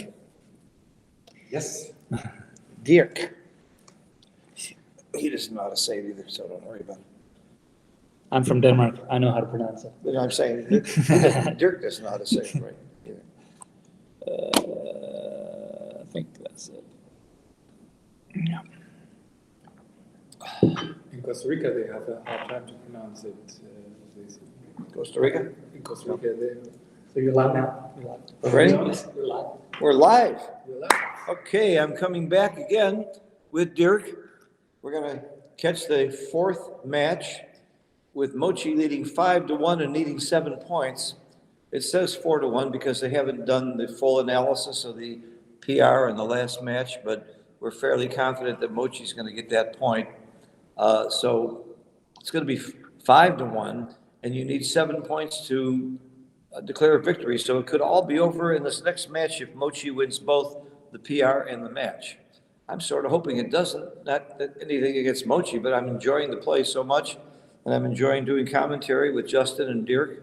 Yes. Dirk. He doesn't know how to say it either, so don't worry about it. I'm from Denmark. I know how to pronounce it. But I'm saying, Dirk doesn't know how to say it right either. I think that's it. Yeah. In Costa Rica, they have a hard time to pronounce it. Costa Rica? In Costa Rica, so you're live now? You're live. Ready? You're live. We're live. You're live. Okay, I'm coming back again with Dirk. We're gonna catch the fourth match with Mochi leading 5-1 and needing 7 points. It says 4-1 because they haven't done the full analysis of the PR in the last match, but we're fairly confident that Mochi's gonna get that point. So it's gonna be 5-1, and you need 7 points to declare a victory. So it could all be over in this next match if Mochi wins both the PR and the match. I'm sort of hoping it doesn't, not that anything against Mochi, but I'm enjoying the play so much, and I'm enjoying doing commentary with Justin and Dirk.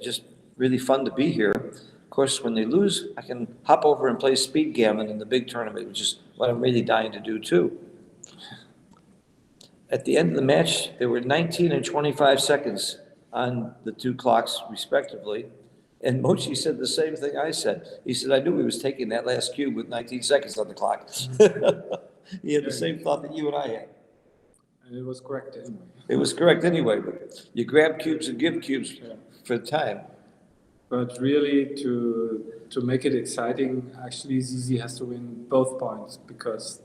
Just really fun to be here. Of course, when they lose, I can hop over and play speed gammon in the big tournament, which is what I'm really dying to do too. At the end of the match, there were 19 and 25 seconds on the two clocks respectively. And Mochi said the same thing I said. He said, I knew he was taking that last cube with 19 seconds on the clock. He had the same thought that you and I had. And it was correct anyway. It was correct anyway, but you grab cubes and give cubes for time. But really, to make it exciting, actually, Zizi has to win both points because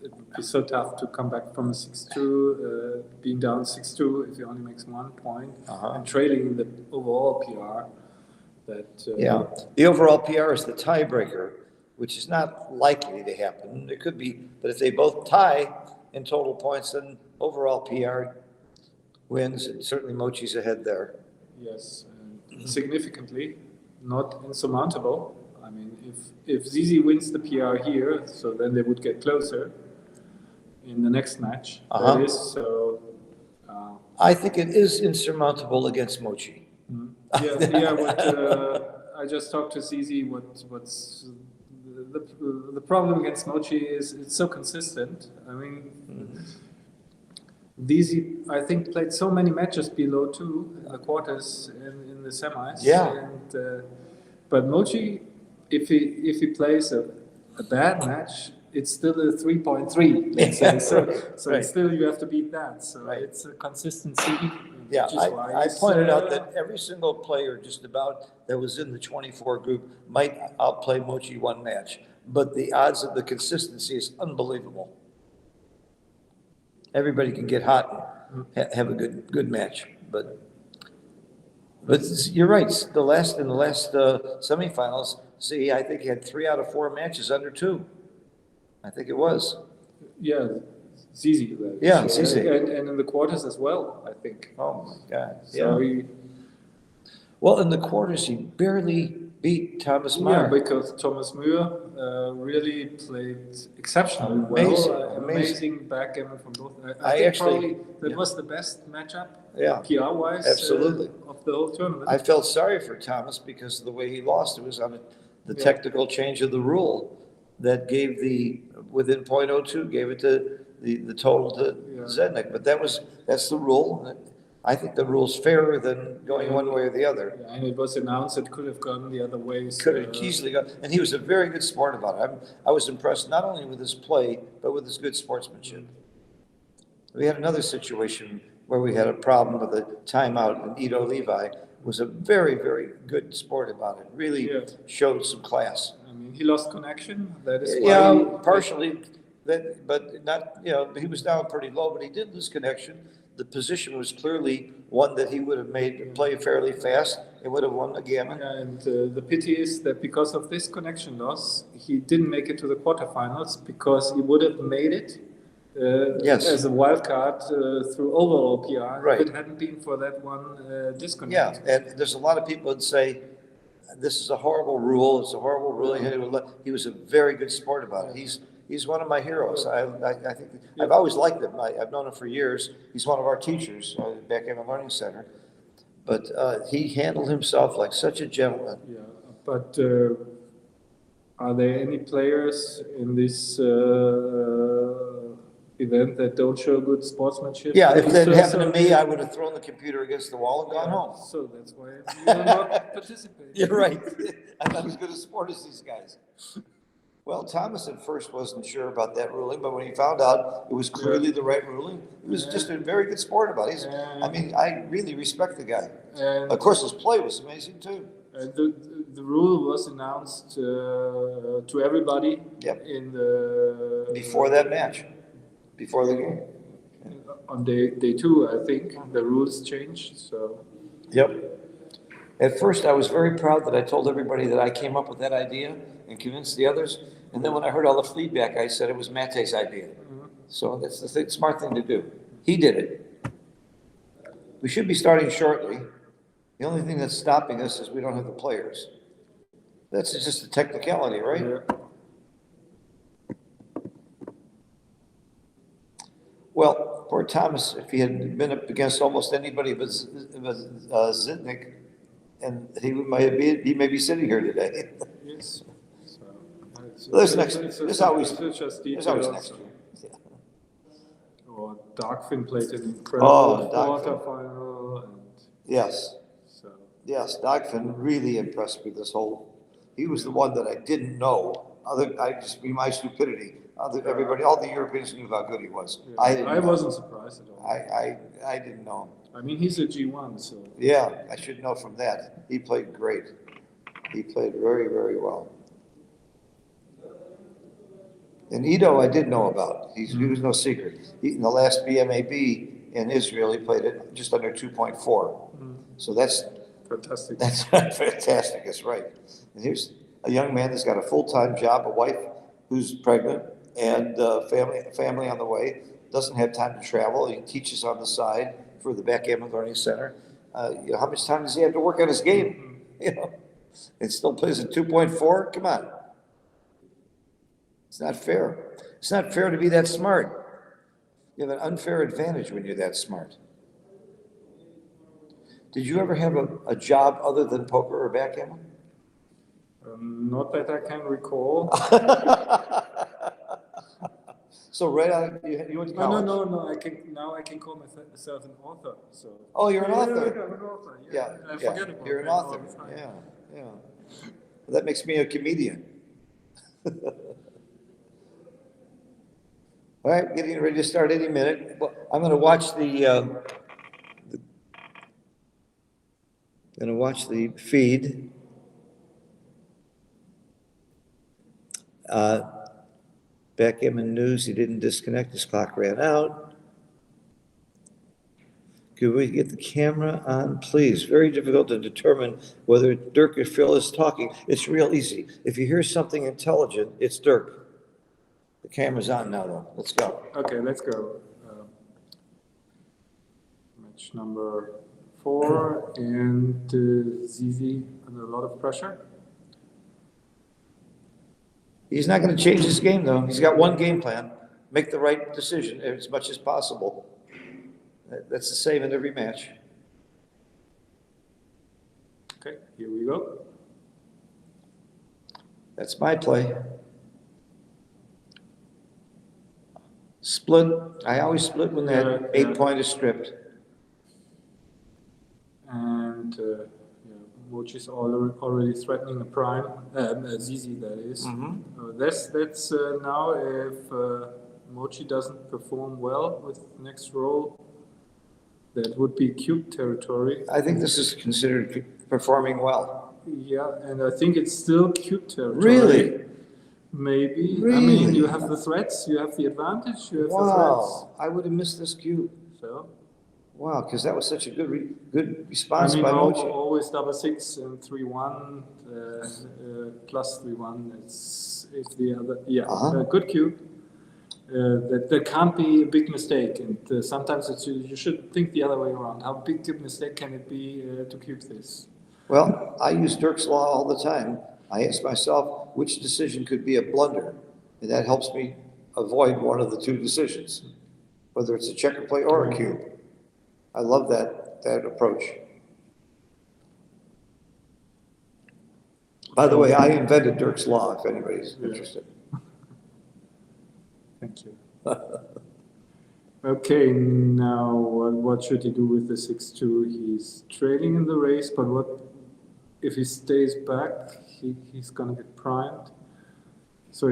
it would be so tough to come back from a 6-2, being down 6-2 if he only makes 1 point, and trailing in the overall PR. Yeah, the overall PR is the tiebreaker, which is not likely to happen. It could be, but if they both tie in total points, then overall PR wins, and certainly Mochi's ahead there. Yes, significantly, not insurmountable. I mean, if Zizi wins the PR here, so then they would get closer in the next match. That is, so. I think it is insurmountable against Mochi. I just talked to Zizi. What's the problem against Mochi is it's so consistent. I mean, Zizi, I think, played so many matches below 2 in the quarters and in the semis. Yeah. And, but Mochi, if he plays a bad match, it's still a 3.3. Let's say. So Right. still you have to beat that. So Right. it's a consistency. Yeah, which is why I he's, pointed out that every single player just about that was in the 24 group might outplay Mochi one match, but the odds of the consistency is unbelievable. Everybody can get hot and have a good match, but you're right. In the last semifinals, see, I think he had 3 out of 4 matches under 2. I think it was. Yeah, Zizi. Yeah, Zizi. And in the quarters as well, I think. Oh my God! So Yeah. Well, in the quarters, he barely beat Thomas Meyer. Yeah, because Thomas Muir really played exceptionally Amazing, well. Amazing backgammon from both. I think actually- probably that was the best matchup, Yeah. PR-wise, Absolutely. of the whole tournament. I felt sorry for Thomas because of the way he lost. It was on the Yeah. technical change of the rule that gave within .02, gave it to the total to Yeah. Zednik. But that's the rule. I think the rule's fairer than going one way or the other. Yeah, and it was announced it could have gone the other way. Could have easily gone, and he was a very good sport about it. I was impressed not only with his play, but with his good sportsmanship. We had another situation where we had a problem with a timeout, and Ido Levi was a very, very good sport about it. Really Yeah. showed some class. I mean, he lost connection. That is why. Yeah, partially, but not, he was down pretty low, but he did lose connection. The position was clearly one that he would have made play fairly fast. It would have won the gammon. Yeah, and the pity is that because of this connection loss, he didn't make it to the quarterfinals because he would have made it Yes. as a wild card through overall PR Right. if it hadn't been for that one Yeah, disconnect. and there's a lot of people that say, this is a horrible rule, it's a horrible rule. He was a very good sport about it. He's one of my heroes. I think, I've always liked him. I've known him for years. He's one of our teachers at Backgammon Learning Center. But he handled himself like such a gentleman. Yeah, but are there any players in this event that don't show good sportsmanship? Yeah, if that So- happened to so- me, I would have thrown the computer against the wall and gone home. So that's why you're not participating. You're right. I'm not as good a sport as these guys. Well, Thomas at first wasn't sure about that ruling, but when he found out it was clearly the right ruling, he was just a very good sport about it. I mean, I really respect the guy. And Of course, his play was amazing too. the rule was announced to everybody Yep. in the Before that match, before the game. on day two, I think the rules changed. So Yep. At first, I was very proud that I told everybody that I came up with that idea and convinced the others. And then when I heard all the feedback, I said it was Mate's idea. So that's the smart thing to do. He did it. We should be starting shortly. The only thing that's stopping us is we don't have the players. That's just a technicality, right? yeah. Well, poor Thomas, if he had been up against almost anybody but Zitnik, and he may be sitting here today. Yes. So There's always just There's always details. next year. Or Darkfin played an incredible Darkfin. quarterfinal, and Yes, so yes, Dogfin really impressed me this whole, he was the one that I didn't know. My stupidity. Everybody, all the Europeans knew how good he was. I didn't know. wasn't surprised at all. I didn't know. I mean, he's a G1, so Yeah, I should know from that. He played great. He played very, very well. And Ito, I did know about. He was no secret. In the last BMAB in Israel, he played it just under 2.4. So that's fantastic. fantastic. That's right. And here's a young man that's got a full-time job, a wife who's pregnant, and family on the way. Doesn't have time to travel. He teaches on the side for the Backgammon Learning Center. How much time does he have to work on his game? And still plays at 2.4. Come on. It's not fair. It's not fair to be that smart. You have an unfair advantage when you're that smart. Did you ever have a job other than poker or backgammon? Not that I can recall. So right out, you went to college? No. I can call myself an author. So. Oh, you're an author. I'm an author. Yeah, I forget about you're an that all author. the time. Yeah. Well, that makes me a comedian. All right, getting ready to start any minute. Well, I'm going to watch the feed. Backgammon news, he didn't disconnect, his clock ran out. Could we get the camera on, please? Very difficult to determine whether Dirk or Phil is talking. It's real easy. If you hear something intelligent, it's Dirk. The camera's on now, though. Let's go. Okay, let's go. Match number 4, and Zizi under a lot of pressure. He's not going to change his game, though. He's got one game plan. Make the right decision as much as possible. That's the same in every match. Okay, here we go. That's my play. Split. I always split when that 8-point is stripped. And Mochi's already threatening a prime, Zizi that is. That's now if Mochi doesn't perform well with next roll, that would be cube territory. I think this is considered performing well. Yeah, and I think it's still cube territory. Really? Maybe. Really? I mean, you have the threats, you have the advantage, you have the threats. Wow, I would have missed this cube. So, Wow, because that was such a good response I mean, by Mochi. always 6 and 3-1 plus 3-1. It's the other good cube. That can't be a big mistake, and sometimes you should think the other way around. How big a mistake can it be to cube this? Well, I use Dirk's Law all the time. I ask myself which decision could be a blunder, and that helps me avoid one of the two decisions, whether it's a checker play or a cube. I love that approach. By the way, I invented Dirk's Law, if anybody's interested. Thank you. Okay, now what should he do with the 6-2? He's trailing in the race, but what if he stays back? He's gonna get primed. So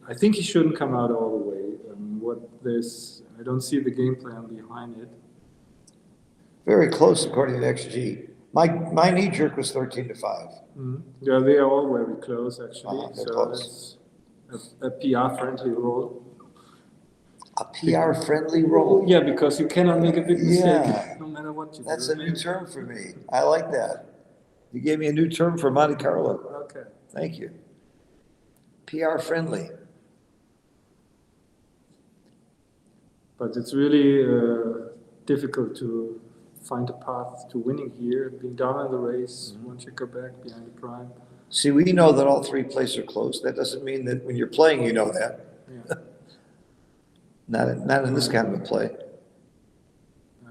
I think he shouldn't come out all the way. I don't see the game plan behind it. Very close according to XG. My knee jerk was 13-5. Yeah, they are all very close actually. They're So close. it's a PR-friendly role. A PR-friendly role? Yeah, because you cannot make a big mistake Yeah. no matter what you That's do. a new term for me. I like that. You gave me a new term for Monte Carlo. Okay. Thank you. PR-friendly. But it's really difficult to find a path to winning here. Being down in the race, one checker back behind the prime. See, we know that all three plays are close. That doesn't mean that when you're playing, you know that. Yeah. Not in this kind of a play.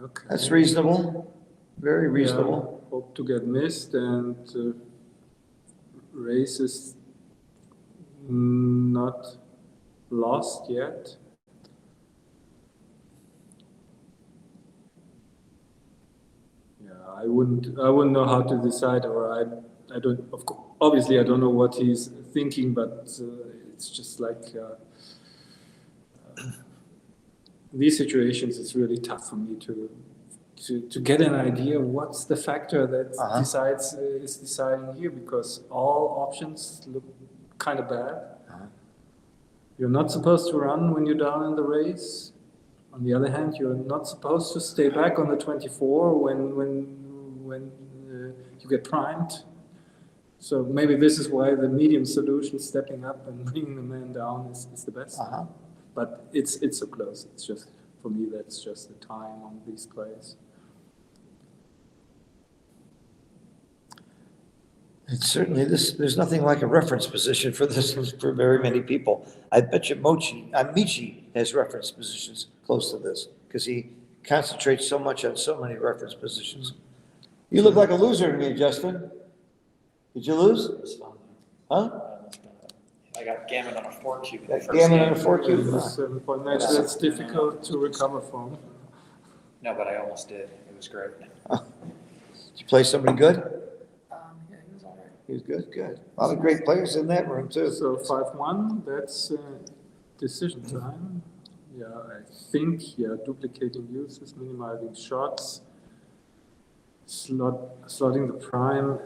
Okay. That's reasonable. Very reasonable. Yeah, hope to get missed, and race is not lost yet. Yeah, I wouldn't know how to decide, or I don't. Of course, obviously, I don't know what he's thinking, but it's just like these situations. It's really tough for me to get an idea what's the factor that is deciding here, because all options look kind of bad. You're not supposed to run when you're down in the race. On the other hand, you're not supposed to stay back on the 24 when you get primed. So maybe this is why the medium solution, stepping up and bringing the man down, is the best. But it's so close. It's just, for me, that's just the time on these plays. It's certainly there's nothing like a reference position for this for very many people. I bet you Michi has reference positions close to this because he concentrates so much on so many reference positions. You look like a loser to me, Justin. Did you lose? It was fun. Huh? I got gammon on a 4-cube. Gammon on a 4-cube? 7-point match, that's difficult to recover from. No, but I almost did. It was great. Did you play somebody good? Yeah, he was all right. He was good, good. A lot of great players in that room, too. So 5-1, that's decision time. Yeah, I think, duplicating uses, minimizing shots, slotting the prime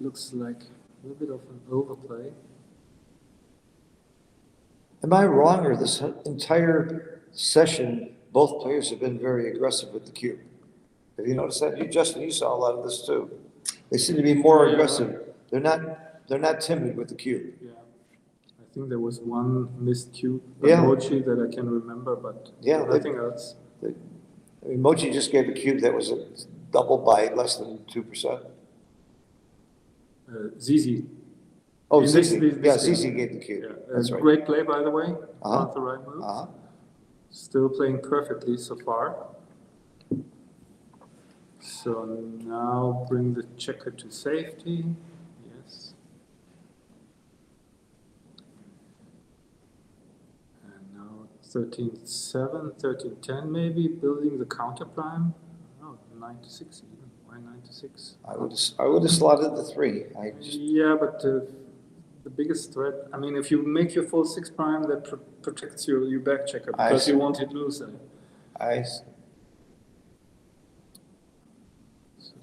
looks like a little bit of an overplay. Am I wrong, or this entire session, both players have been very aggressive with the cube? Have you noticed that? Justin, you saw a lot of this too. They seem to be more aggressive. They're not timid with the cube. Yeah, I think there was one missed cube Yeah. emoji that I can remember, but nothing else. I mean, Mochi just gave a cube that was a double by less than 2%. Zizi. Oh, In Zizi. this Yeah, game. Zizi gave the cube. Yeah, That's right. great play, by the way. Not the right move. Still playing perfectly so far. So now bring the checker to safety. Yes. And now 13-7, 13-10 maybe, building the counter prime. Oh, 9-6 even. Why 9-6? I would have slotted the 3. Yeah, but the biggest threat, I mean, if you make your full 6 prime, that protects your back checker because you won't hit loose then.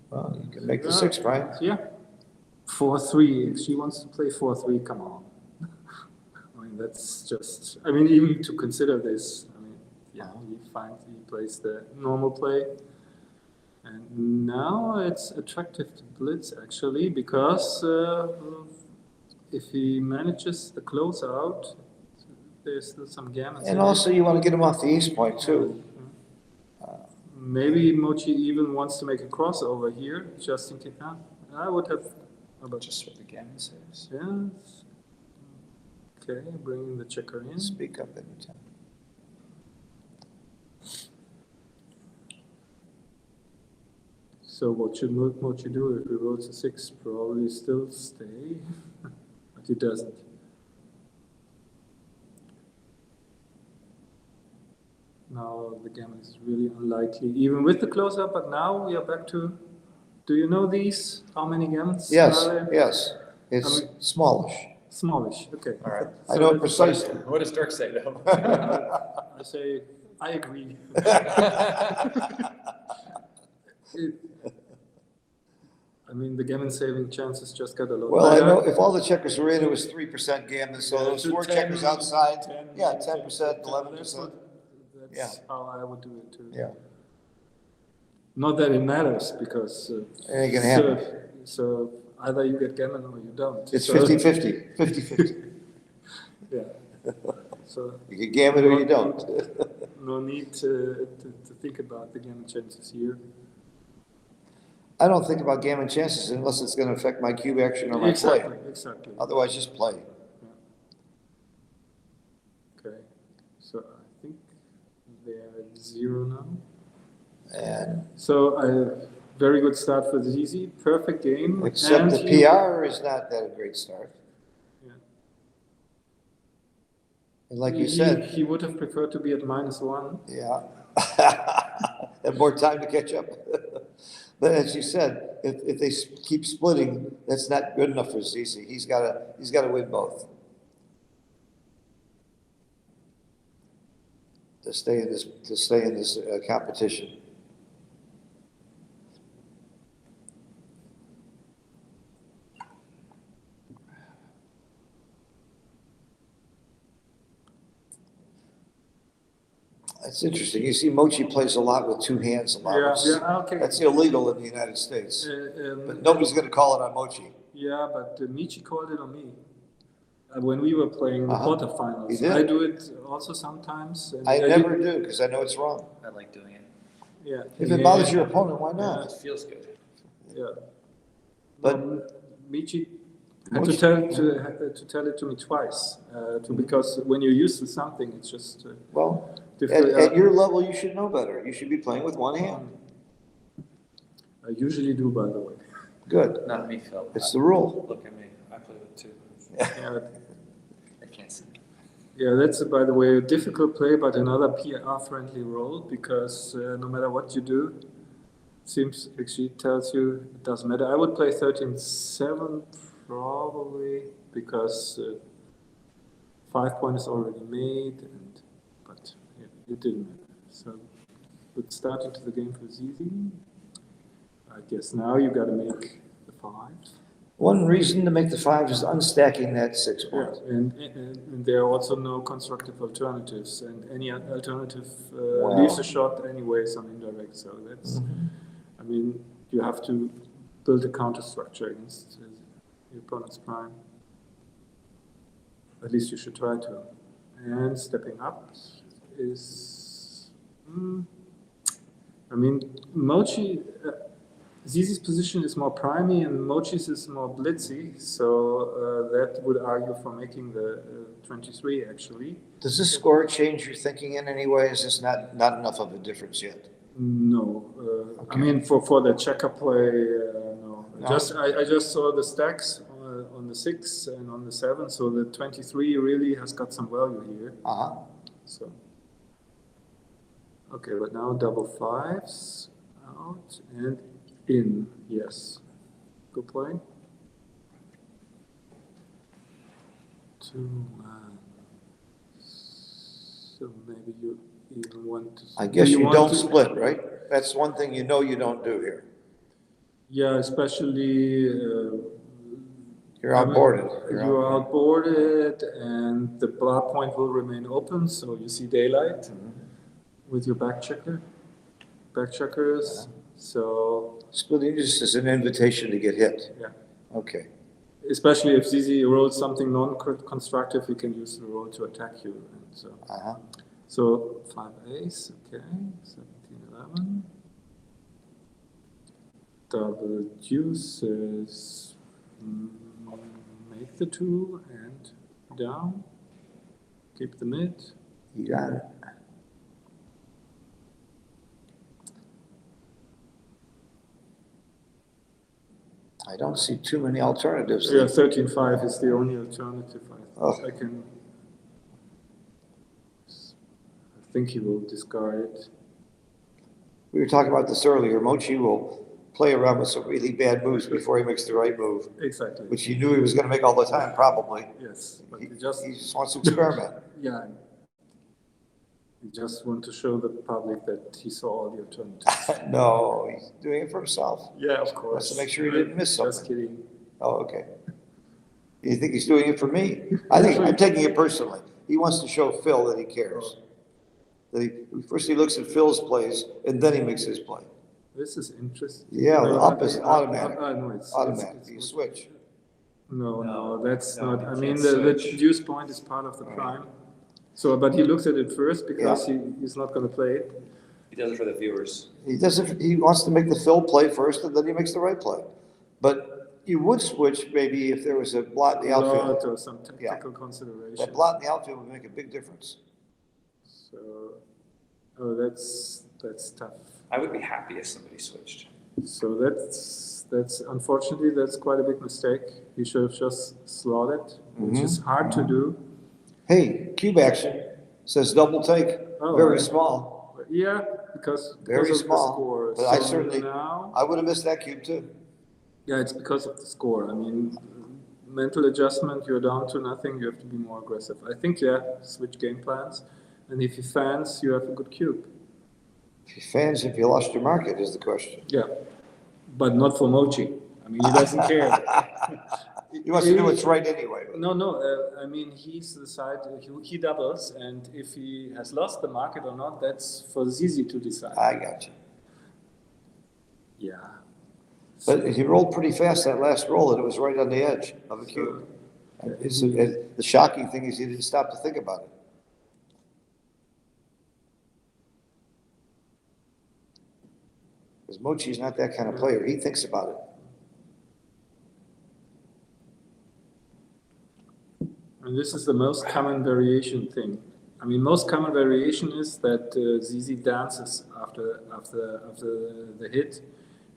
Well, you can make the 6 prime. Yeah. 4-3. If she wants to play 4-3, come on. I mean, that's just, I mean, even to consider this, I mean, he plays the normal play. And now it's attractive to blitz actually, because if he manages the closeout, there's still some gammons. And also you want to get him off the east point too. Maybe Mochi even wants to make a crossover here, just in case. I would have. How about Just what the gammon says. Yes. Okay, bringing the checker in. Speak up anytime. So what should Mochi do if he rolls a 6? Probably still stay. but he doesn't. Now the gammon is really unlikely, even with the close-up, but now we are back to, do you know these? How many gammons Yes, are there? yes, it's I mean- smallish. Smallish, okay. All right. I know it that's- precisely. What does Dirk say though? I say, I agree. I mean, the gammon saving chances just got a lot Well, I better. know if all the checkers were in, it was 3% gammon, so Yeah, those to 4 10, checkers outside, 10, yeah, 10, 10%, 10%. 11%. That's how I would do it too. Yeah, Not that it matters because it ain't gonna happen. so either you get gammon or you don't. It's So- 50-50, 50-50. Yeah. So You get gammon or you don't. no need to think about the gammon chances here. I don't think about gammon chances unless it's gonna affect my cube action or my play. Exactly. Otherwise, just play. Okay. So I think they are at 0 now. And So a very good start for ZZ. Perfect game. except and the he- PR is not that a great start. Yeah. And like you said, he would have preferred to be at -1. yeah. Have more time to catch up. But as you said, if they keep splitting, that's not good enough for ZZ. He's gotta win both. To stay in this competition. It's interesting. You see Mochi plays a lot with 2 hands a lot. Yeah, okay. That's illegal in the United States. But nobody's gonna call it on Mochi. Yeah, but Michi called it on me. When we were playing the Uh-huh. quarterfinals. You did? I do it also sometimes. And I did- never do, because I know it's wrong. I like doing it. Yeah. If it bothers your opponent, why not? It feels good. Yeah. But- Michi had to tell it to me twice, because when you're used to something, it's just Well, different. at your level, you should know better. You should be playing with 1 hand. I usually do, by the way. Good. Not me, Phil. It's the rule. Look at me. I play with 2. Yeah, I can't see. yeah, that's by the way a difficult play, but another PR-friendly role because no matter what you do, seems actually tells you it doesn't matter. I would play 13-7 probably because 5 point is already made, but yeah, it didn't matter. So good start into the game for ZZ. I guess now you got to make the 5. One reason to make the 5 is unstacking that 6 Yeah, point. and there are also no constructive alternatives, and any alternative Wow. leaves a shot anyways on indirect. So that's, I mean, you have to build a counter structure against your opponent's prime. At least you should try to. And stepping up is, I mean, Mochi. ZZ's position is more primey and Mochi's is more blitzy, so that would argue for making the 23 actually. Does this score change your thinking in any way? Is this not enough of a difference yet? No, Okay. I mean for the checker play, no. No? I just saw the stacks on the 6 and on the 7, so the 23 really has got some value here. Uh-huh. So okay, but now double 5s out and in, yes. Good play. 2 man. So maybe you even want to. I guess you want don't to- split, right? That's one thing you know you don't do here. Yeah, especially. You're outboarded. You're outboarded, and the bar point will remain open, so you see daylight with your back checkers. So Splitting just is an invitation to get hit. yeah, Okay. especially if ZZ rolls something non-constructive, he can use the roll to attack you. And Uh-huh. so 5 ace, okay, 17-11. Double deuces, make the 2 and down. Keep the mid. You got it. I don't see too many alternatives. Yeah, 13-5 is the only alternative Oh. I can. I think he will discard. We were talking about this earlier. Mochi will play around with some really bad moves before he makes the right move, Exactly. which he knew he was going to make all the time, probably. Yes, but He he just wants to experiment. yeah. He just want to show the public that he saw all the alternatives. No, he's doing it for himself. Yeah, of Wants course. to make sure he didn't miss Just something. kidding. Oh, okay. You think he's doing it for me? I think, I'm taking it personally. He wants to show Phil that he cares. That first he looks at Phil's plays, and then he makes his play. This is interesting. Yeah, the No, up is automatic. no, it's Automatic, it's- you switch. No, that's no, not, you I mean, can't the switch. deuce point is part of the prime. So, but he looks at it first because Yeah. he's not gonna play it. He does it for the viewers. He doesn't, he wants to make the Phil play first, and then he makes the right play. But you would switch maybe if there was a blot in the outfield. Lot or some technical consideration. That blot in the outfield would make a big difference. So, oh, that's tough. I would be happy if somebody switched. So that's unfortunately, that's quite a big mistake. He should have just slotted, which is hard to do. Hey, cube action says double take, Oh, very right. small, Yeah, because very of small. the score. But I So certainly, now, I would have missed that cube too. yeah, it's because of the score. I mean, mental adjustment, you're down to nothing, you have to be more aggressive. I think, yeah, switch game plans. And if you fans, you have a good cube. If you fans, if you lost your market is the question. Yeah, but not for Mochi. I mean, he doesn't care. He wants to do what's right anyway. No, I mean, he's the side, he doubles, and if he has lost the market or not, that's for Zizi to decide. I got you. Yeah. But he rolled pretty fast that last roll, and it was right on the edge of the cube. The shocking thing is he didn't stop to think about it. Because Mochi's not that kind of player. He thinks about it. And this is the most common variation thing. I mean, most common variation is that Zizi dances after the hit,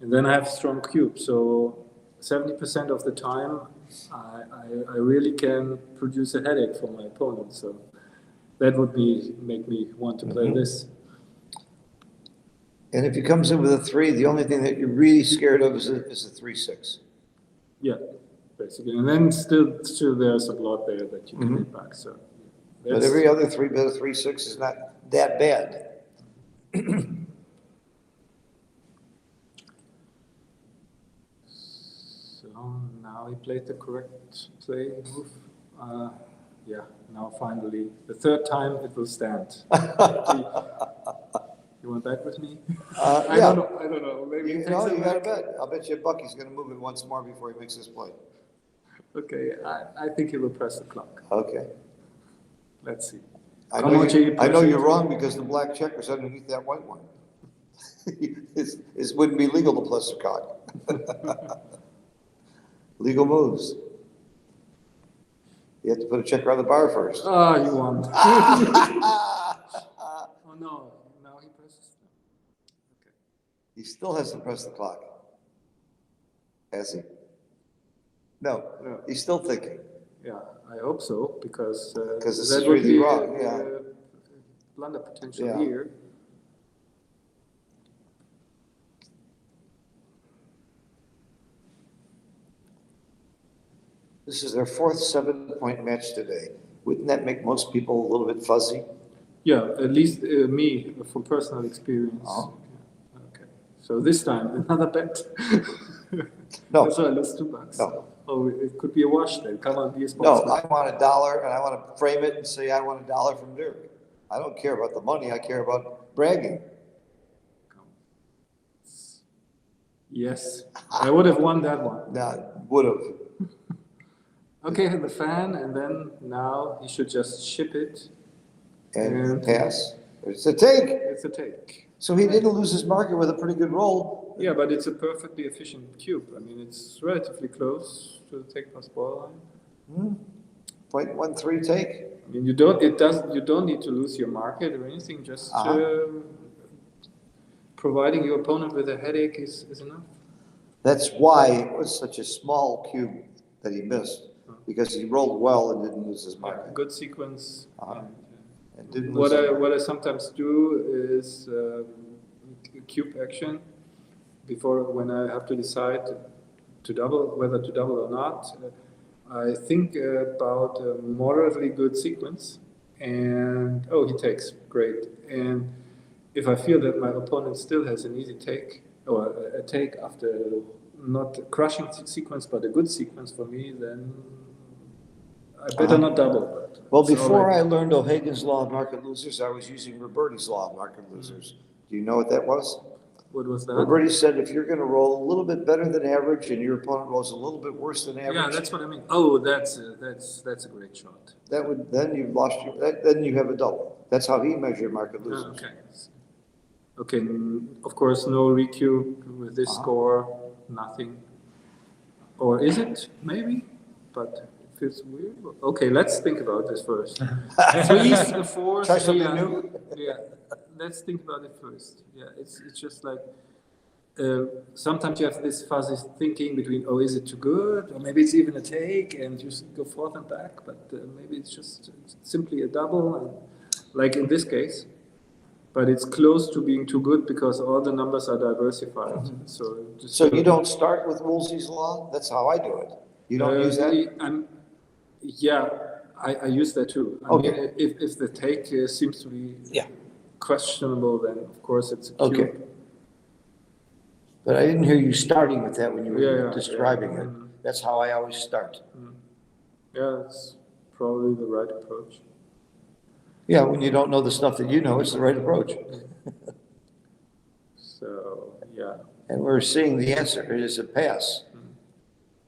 and then I have strong cube. So 70% of the time, I really can produce a headache for my opponent. So that would make me want to play this. And if he comes in with a 3, the only thing that you're really scared of is a 3-6. Yeah, basically. And then still there's a blot there that you can hit back. So But that's- every other 3 bit of 3-6 is not that bad. So now he played the correct play move. Yeah, now finally, the third time it will stand. You want that with me? I Yeah. don't know. Maybe You it know, takes you a got a back. bet. I'll bet you Bucky's going to move it once more before he makes his play. Okay, I think he will press the clock. Okay. Let's see. I How know, much are you I know pushing you're to? wrong because the black checker's underneath that white one. It wouldn't be legal to plus the cock. Legal moves. You have to put a checker on the bar first. Ah, you won. Oh no, now he presses. Okay. He still hasn't pressed the clock. Has he? No, No. he's still thinking. Yeah, I hope so because 'Cause this that is would really be wrong, yeah. Blunder potential Yeah. here. This is their fourth 7-point match today. Wouldn't that make most people a little bit fuzzy? Yeah, at least me from personal experience. Oh. Yeah. Okay, so this time another bet. No. So I lost $2. No. Oh, it could be a wash then. Come on, be a No, sportsman. I want $1 and I want to frame it and say I want $1 from Dirk. I don't care about the money, I care about bragging. Yes, I would have won that one. Now, would've. Okay, the fan, and then now he should just ship it. And And- pass. It's a take. It's a take. So he didn't lose his market with a pretty good roll. Yeah, but it's a perfectly efficient cube. I mean, it's relatively close to the take plus ball line. 0.13 take. I mean, you don't need to lose your market or anything. Just providing your opponent with a headache is enough. That's why it was such a small cube that he missed, because he rolled well and didn't lose his Yeah, mark. good sequence. Uh-huh. And, And didn't what lose his I mark. what I sometimes do is cube action before when I have to decide to double whether to double or not. I think about a moderately good sequence, and oh, he takes great. And if I feel that my opponent still has an easy take or a take after not a crushing sequence but a good sequence for me, then I better not double. But Well, it's all before right. I learned O'Hagan's law of market losers, I was using Roberti's law of market losers. Do you know what that was? What was that? Roberti said if you're gonna roll a little bit better than average and your opponent rolls a little bit worse than Yeah, average, that's what I mean. Oh, that's a great shot. that would, then you've lost your, then you have a double. That's how he measured market Oh, losers. okay. Okay, of course, no recube with this score, nothing. Or is it? Maybe, but it feels weird. Okay, let's think about this first. Threes, fours, Try something yeah, new? yeah. Let's think about it first. Yeah, it's just like sometimes you have this fuzzy thinking between, oh, is it too good, or maybe it's even a take, and you go forth and back. But maybe it's just simply a double, and, like in this case. But it's close to being too good because all the numbers are diversified. So just So you don't start with Woolsey's law? That's how I do it. You don't use that? Yeah, I use that too. I Okay. mean, if the take seems to be Yeah. questionable, then of course it's a cube. Okay. But I didn't hear you starting with that when you were Yeah, describing yeah. it. That's how I always start. Yeah, it's probably the right approach. Yeah, when you don't know the stuff that you know, it's the right approach. So, yeah. And we're seeing the answer. It is a pass.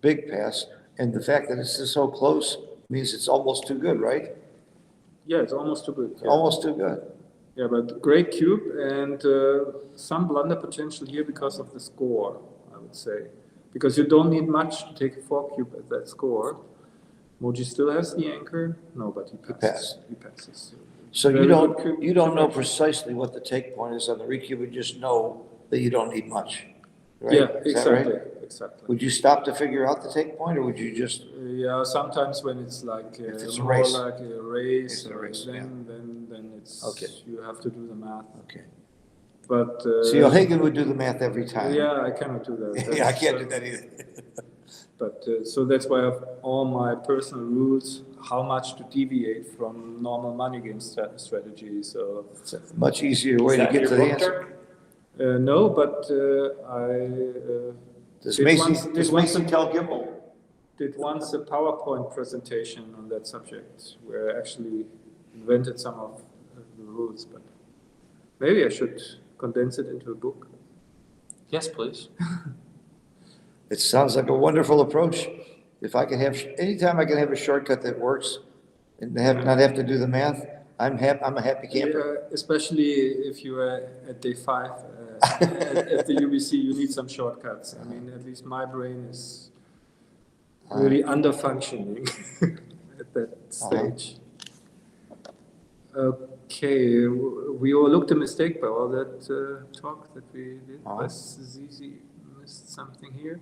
Big pass. And the fact that it's so close means it's almost too good, right? Yeah, it's almost too good. Yeah. Almost too good. Yeah, but great cube and some blunder potential here because of the score, I would say. Because you don't need much to take a 4 cube at that score. Moji still has the anchor. No, but he passes. He passes. So Very you good cube. don't know precisely what the take point is on the recube, you just know that you don't need much, right? Yeah, Is that right? exactly. Exactly. Would you stop to figure out the take point, or would you just, Yeah, sometimes when it's like If it's a more race. like a race, It's a race, then it's Okay. you have to do the math. okay. But See, O'Hagan would do the math every time. yeah, I cannot do that. Yeah, I can't do that either. But so that's why I have all my personal rules, how much to deviate from normal money game strategy. So It's a much easier way to get to the answer. no, but Does did Macy once tell Gimble? did once a PowerPoint presentation on that subject where I actually invented some of the rules, but maybe I should condense it into a book. Yes, please. It sounds like a wonderful approach. If I can have, anytime I can have a shortcut that works and not have to do the math, I'm a happy camper. Yeah, especially if you are at day 5 at the UBC, you need some shortcuts. I mean, at least my brain is really under functioning at that stage. Okay, we overlooked a mistake by all that talk that we did. Was Zizi missed something here?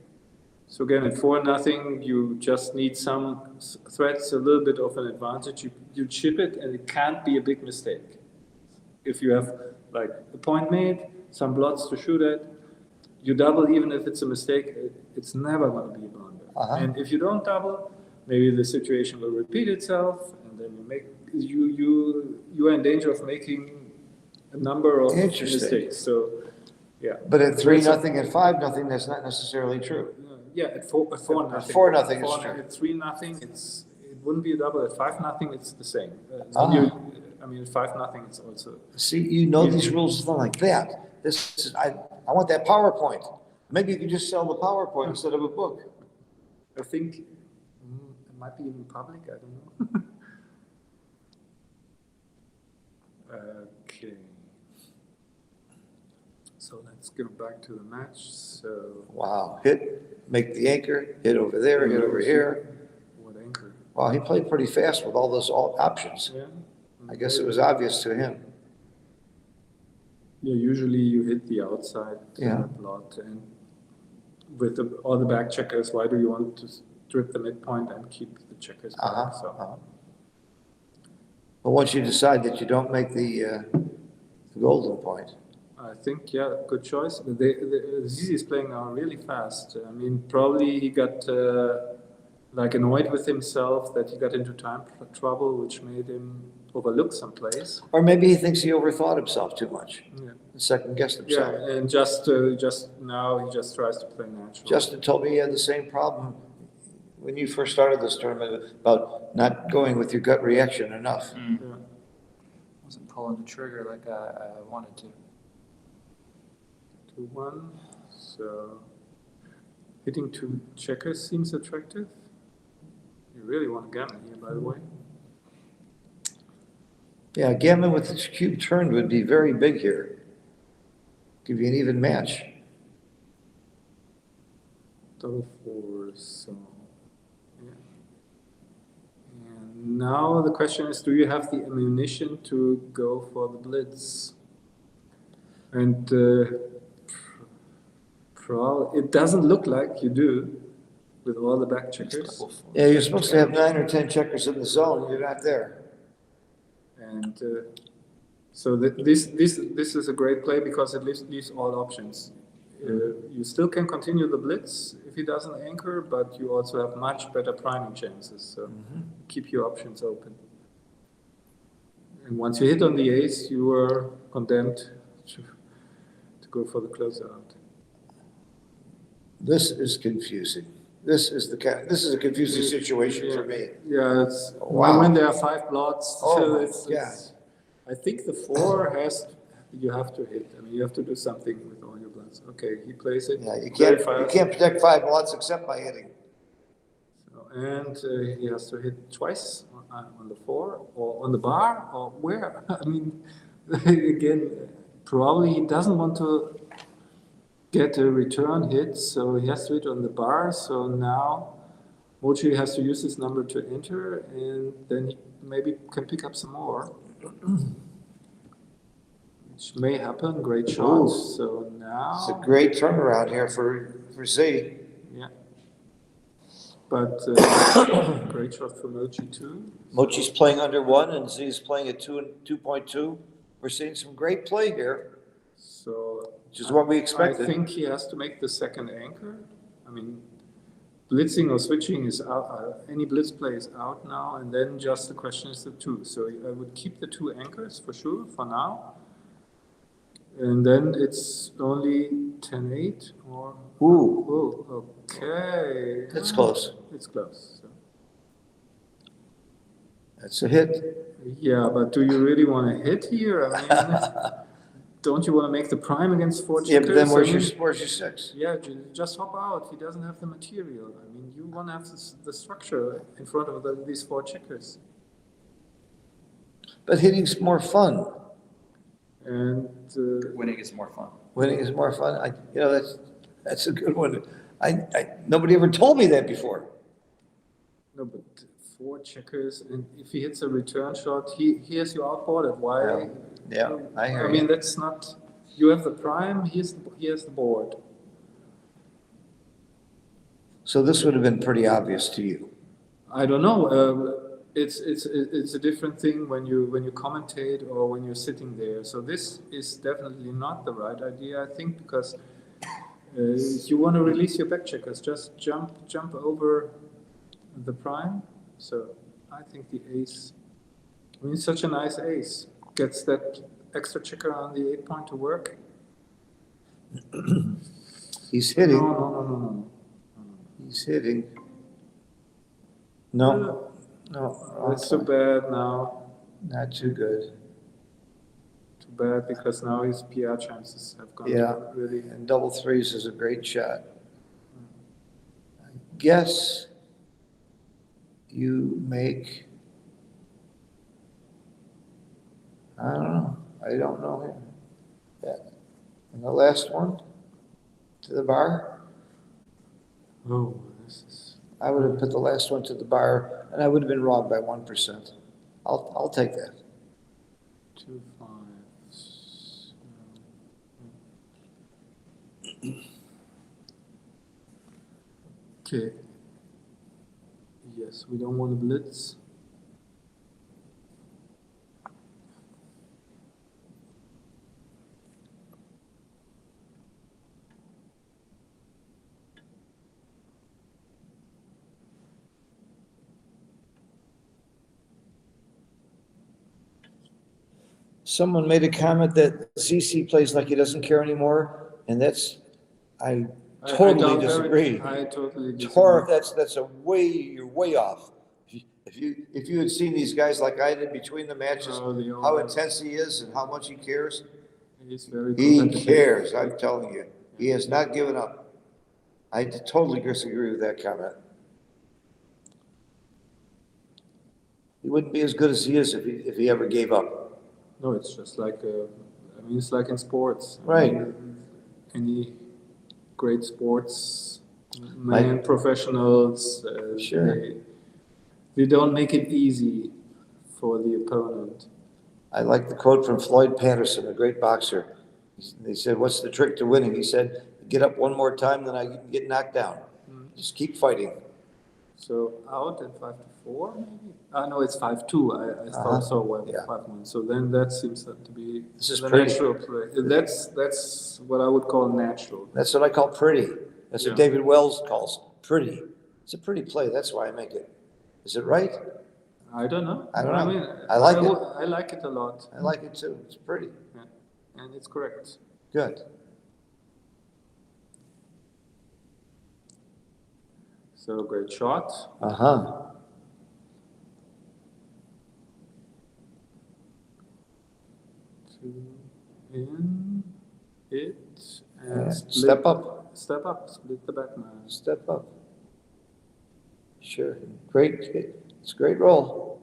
So again, at 4-0, you just need some threats, a little bit of an advantage. You chip it, and it can't be a big mistake. If you have like a point made, some blots to shoot at, you double, even if it's a mistake, it's never going to be a blunder. And if you don't double, maybe the situation will repeat itself, and then you are in danger of making a number of mistakes. So, yeah. But at 3-0 and 5-0, that's not necessarily true. Yeah, at 4-0. 4-0 is true. At 3-0, it wouldn't be a double. At 5-0, it's the same. I mean, at 5-0, it's also. See, you know these rules like that. This is, I want that PowerPoint. Maybe you can just sell the PowerPoint instead of a book. I think it might be in public. I don't know. Okay. So let's go back to the match. So. Wow, make the anchor, hit over there, hit over here. What anchor? Wow, he played pretty fast with all those options. Yeah. I guess it was obvious to him. Yeah, usually you hit the outside Yeah. blot, and with all the back checkers, why do you want to strip the midpoint and keep the checkers back? Uh-huh, So, uh-huh. But once you decide that you don't make the golden point, I think, yeah, good choice. Zizi is playing now really fast. I mean, probably he got like annoyed with himself that he got into time trouble, which made him overlook some plays. or maybe he thinks he overthought himself too much, Yeah, second guessed yeah, himself. and just now he just tries to play natural. Justin told me he had the same problem when you first started this tournament about not going with your gut reaction enough. Yeah. Wasn't pulling the trigger like I wanted to. 2-1. So hitting 2 checkers seems attractive. You really want gammon here, by the way. Yeah, gammon with its cube turned would be very big here. Give you an even match. Double 4s. So yeah. And now the question is, do you have the ammunition to go for the blitz? And it doesn't look like you do with all the back checkers. Yeah, you're supposed to have 9 or 10 checkers in the zone, you're not there. And so this is a great play because it leaves all options. You still can continue the blitz if he doesn't anchor, but you also have much better priming chances. So keep your options open. And once you hit on the ace, you are condemned to go for the closeout. This is confusing. This is a confusing situation for me. Yeah, it's Wow. when there are 5 blots. Oh so my it's I think the 4 you have to hit. I mean, you have to do something with all your blots. Okay, he plays it. Yeah, you very can't fast. protect 5 blots except by hitting. So, and he has to hit twice on the 4 or on the bar or where. I mean, again, probably he doesn't want to get a return hit, so he has to hit on the bar. So now Mochi has to use his number to enter, and then he maybe can pick up some more, which may happen. Great shot. So now It's a great turnaround here for Z. yeah, but great shot for Mochi too. Mochi's playing under 1 and Z's playing at 2.2. We're seeing some great play here, So which is what we I expected. think he has to make the second anchor. I mean, blitzing or switching is out. Any blitz play is out now, and then just the question is the 2. So I would keep the 2 anchors for sure for now, and then it's only 10-8 or. Ooh, Oh, okay. that's close. It's close. So. That's a hit. Yeah, but do you really want to hit here? I mean, don't you want to make the prime against 4 checkers? Yeah, but then I mean, where's your 6? yeah, just hop out. He doesn't have the material. I mean, you want to have the structure in front of these 4 checkers. But hitting's more fun. And Winning is more fun. Winning is more fun. That's a good one. Nobody ever told me that before. no, but 4 checkers, and if he hits a return shot, he has you outboarded. Why? Yeah, I hear I mean, that's not. You have the prime. He has the board. So this would have been pretty obvious to you. I don't know. It's a different thing when you commentate or when you're sitting there. So this is definitely not the right idea, I think, because you want to release your back checkers. Just jump over the prime. So I think the ace. I mean, it's such a nice ace. Gets that extra checker on the 8 point to work. He's hitting. No. He's hitting. No. It's too bad now. Not too good. Too bad because now his PR chances have gone Yeah. really. And double 3s is a great shot. I guess you make. I don't know him. Yeah. And the last one to the bar. Oh, this is. I would have put the last one to the bar, and I would have been wrong by 1%. I'll take that. 2 5s. Okay. Yes, we don't want to blitz. Someone made a comment that CC plays like he doesn't care anymore, and that's, I totally disagree. I totally Tor, disagree. that's you're way off. If you had seen these guys like I did between the matches, Oh, they how all- intense he is and how much he cares, He's very he competitive. cares, I'm telling you. He has not given up. I totally disagree with that comment. He wouldn't be as good as he is if he ever gave up. No, it's just like, I mean, it's like in sports. I Right. mean, any great sports Like- professionals, Sure. they don't make it easy for the opponent. I like the quote from Floyd Patterson, a great boxer. They said, "What's the trick to winning?" He said, "Get up one more time, then I get knocked down. Just keep fighting." So out at 5-4, maybe? No, it's 5-2. I thought so. Well, Yeah. 5-1. So then that seems to be This is the pretty. natural play. That's what I would call natural. That's what I call pretty. That's what Yeah. David Wells calls pretty. It's a pretty play. That's why I make it. Is it right? I don't know. I don't know. mean, I like it. I like it a lot. I like it too. It's pretty. Yeah. And it's correct. Good. So great shot. Uh-huh. Two in it and Yeah. split. Step up. Step up. Split the backman. Step up. Sure. Great. It's a great roll.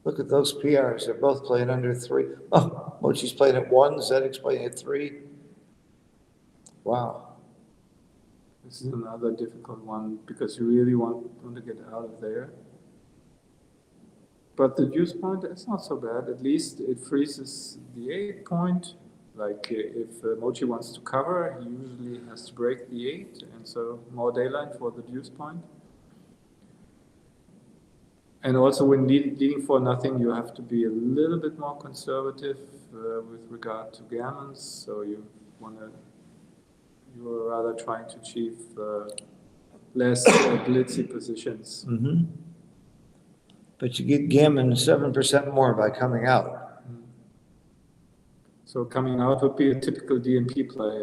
Look at those PRs. They're both playing under 3. Oh, Mochi's playing at 1. Zedek's playing at 3. Wow. This is another difficult one because you really want to get out of there. But the deuce point, it's not so bad. At least it freezes the 8 point. Like if Mochi wants to cover, he usually has to break the 8, and so more daylight for the deuce point. And also when leading for nothing, you have to be a little bit more conservative with regard to gammons. So you are rather trying to achieve less blitzy positions. Mm-hmm. But you get gammon 7% more by coming out. So coming out would be a typical DNP play,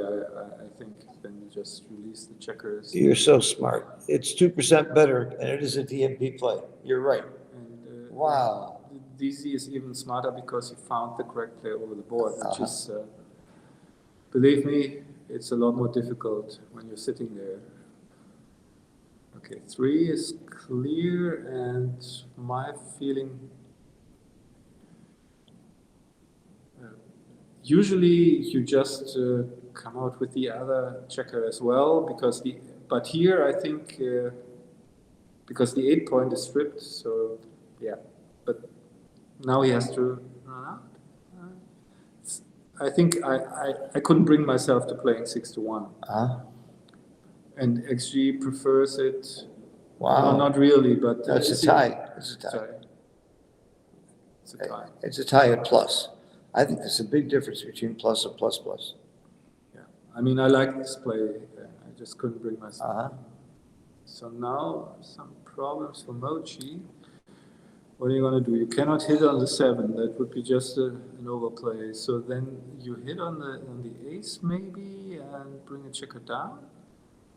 I think. Then you just release the checkers. You're so smart. It's 2% better than it is a DMP play. You're right. And, Wow. DZ is even smarter because he found the correct play over the board, which is, believe me, it's a lot more difficult when you're sitting there. Okay, 3 is clear, and my feeling. Usually you just come out with the other checker as well, but here I think because the 8 point is stripped, so yeah. But now he has to run out. I think I couldn't bring myself to playing 6-1. And XG prefers it. Wow. No, not really, but That's a tie. It's a tie. Sorry. It's a tie. It's a tie at plus. I think there's a big difference between plus and plus plus. Yeah, I mean, I like this play. I just couldn't bring myself. Uh-huh. So now some problems for Mochi. What are you going to do? You cannot hit on the 7. That would be just an overplay. So then you hit on the ace maybe and bring a checker down.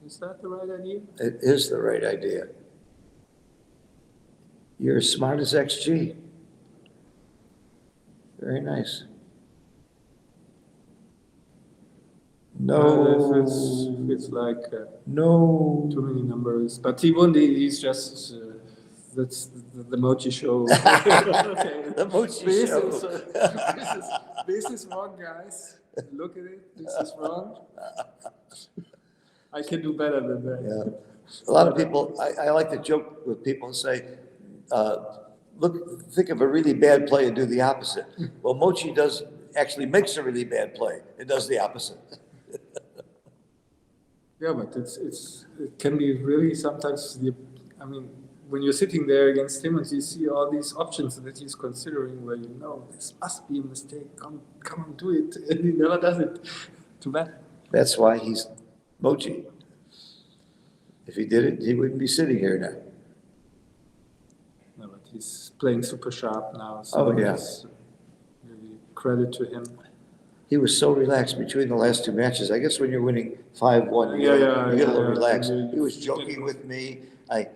Is that the right idea? It is the right idea. You're as smart as XG. Very nice. No. It's like No. too many numbers. But he won't. He's just that's the Mochi show. Okay. The Mochi This show. This is wrong, guys. Look at it. This is wrong. I can do better than that. Yeah. A lot of people, I like to joke with people and say, think of a really bad play and do the opposite. Well, Mochi actually makes a really bad play and does the opposite. Yeah, but it can be really sometimes, I mean, when you're sitting there against him and you see all these options that he's considering, well, you know, this must be a mistake. Come on, do it. And he never does it. Too bad. That's why he's Mochi. If he did it, he wouldn't be sitting here now. No, but he's playing super sharp now. So Oh, yeah. that's really credit to him. He was so relaxed between the last two matches. I guess when you're winning 5-1, you get a little relaxed. He was joking with me. I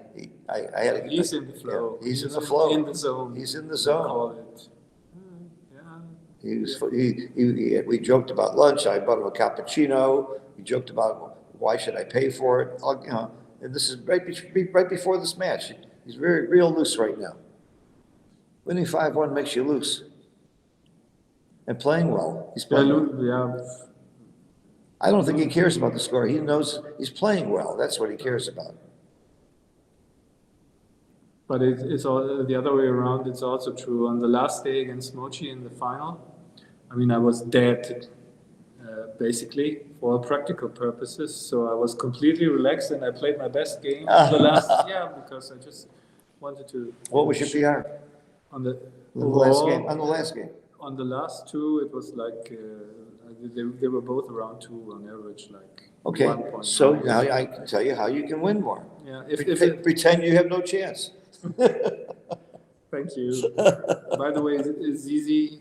had to. He's in the flow. Yeah, he's in the flow. In the zone. He's in the I zone. call it. Yeah. We joked about lunch. I bought him a cappuccino. We joked about why should I pay for it? You know, and this is right before this match. He's real loose right now. Winning 5-1 makes you loose. And playing well. He's playing well. Yeah. I don't think he cares about the score. He knows he's playing well. That's what he cares about. But it's all the other way around. It's also true. On the last day against Mochi in the final, I mean, I was dead, basically, for all practical purposes. So I was completely relaxed and I played my best game the last, because I just wanted to. What was your PR? On the last game? On the last game? On the last two, it was like, they were both around 2 on average, like. Okay, 1.9. so now I can tell you how you can win more. Yeah, Pretend you have no chance. Thank you. By the way, Zizi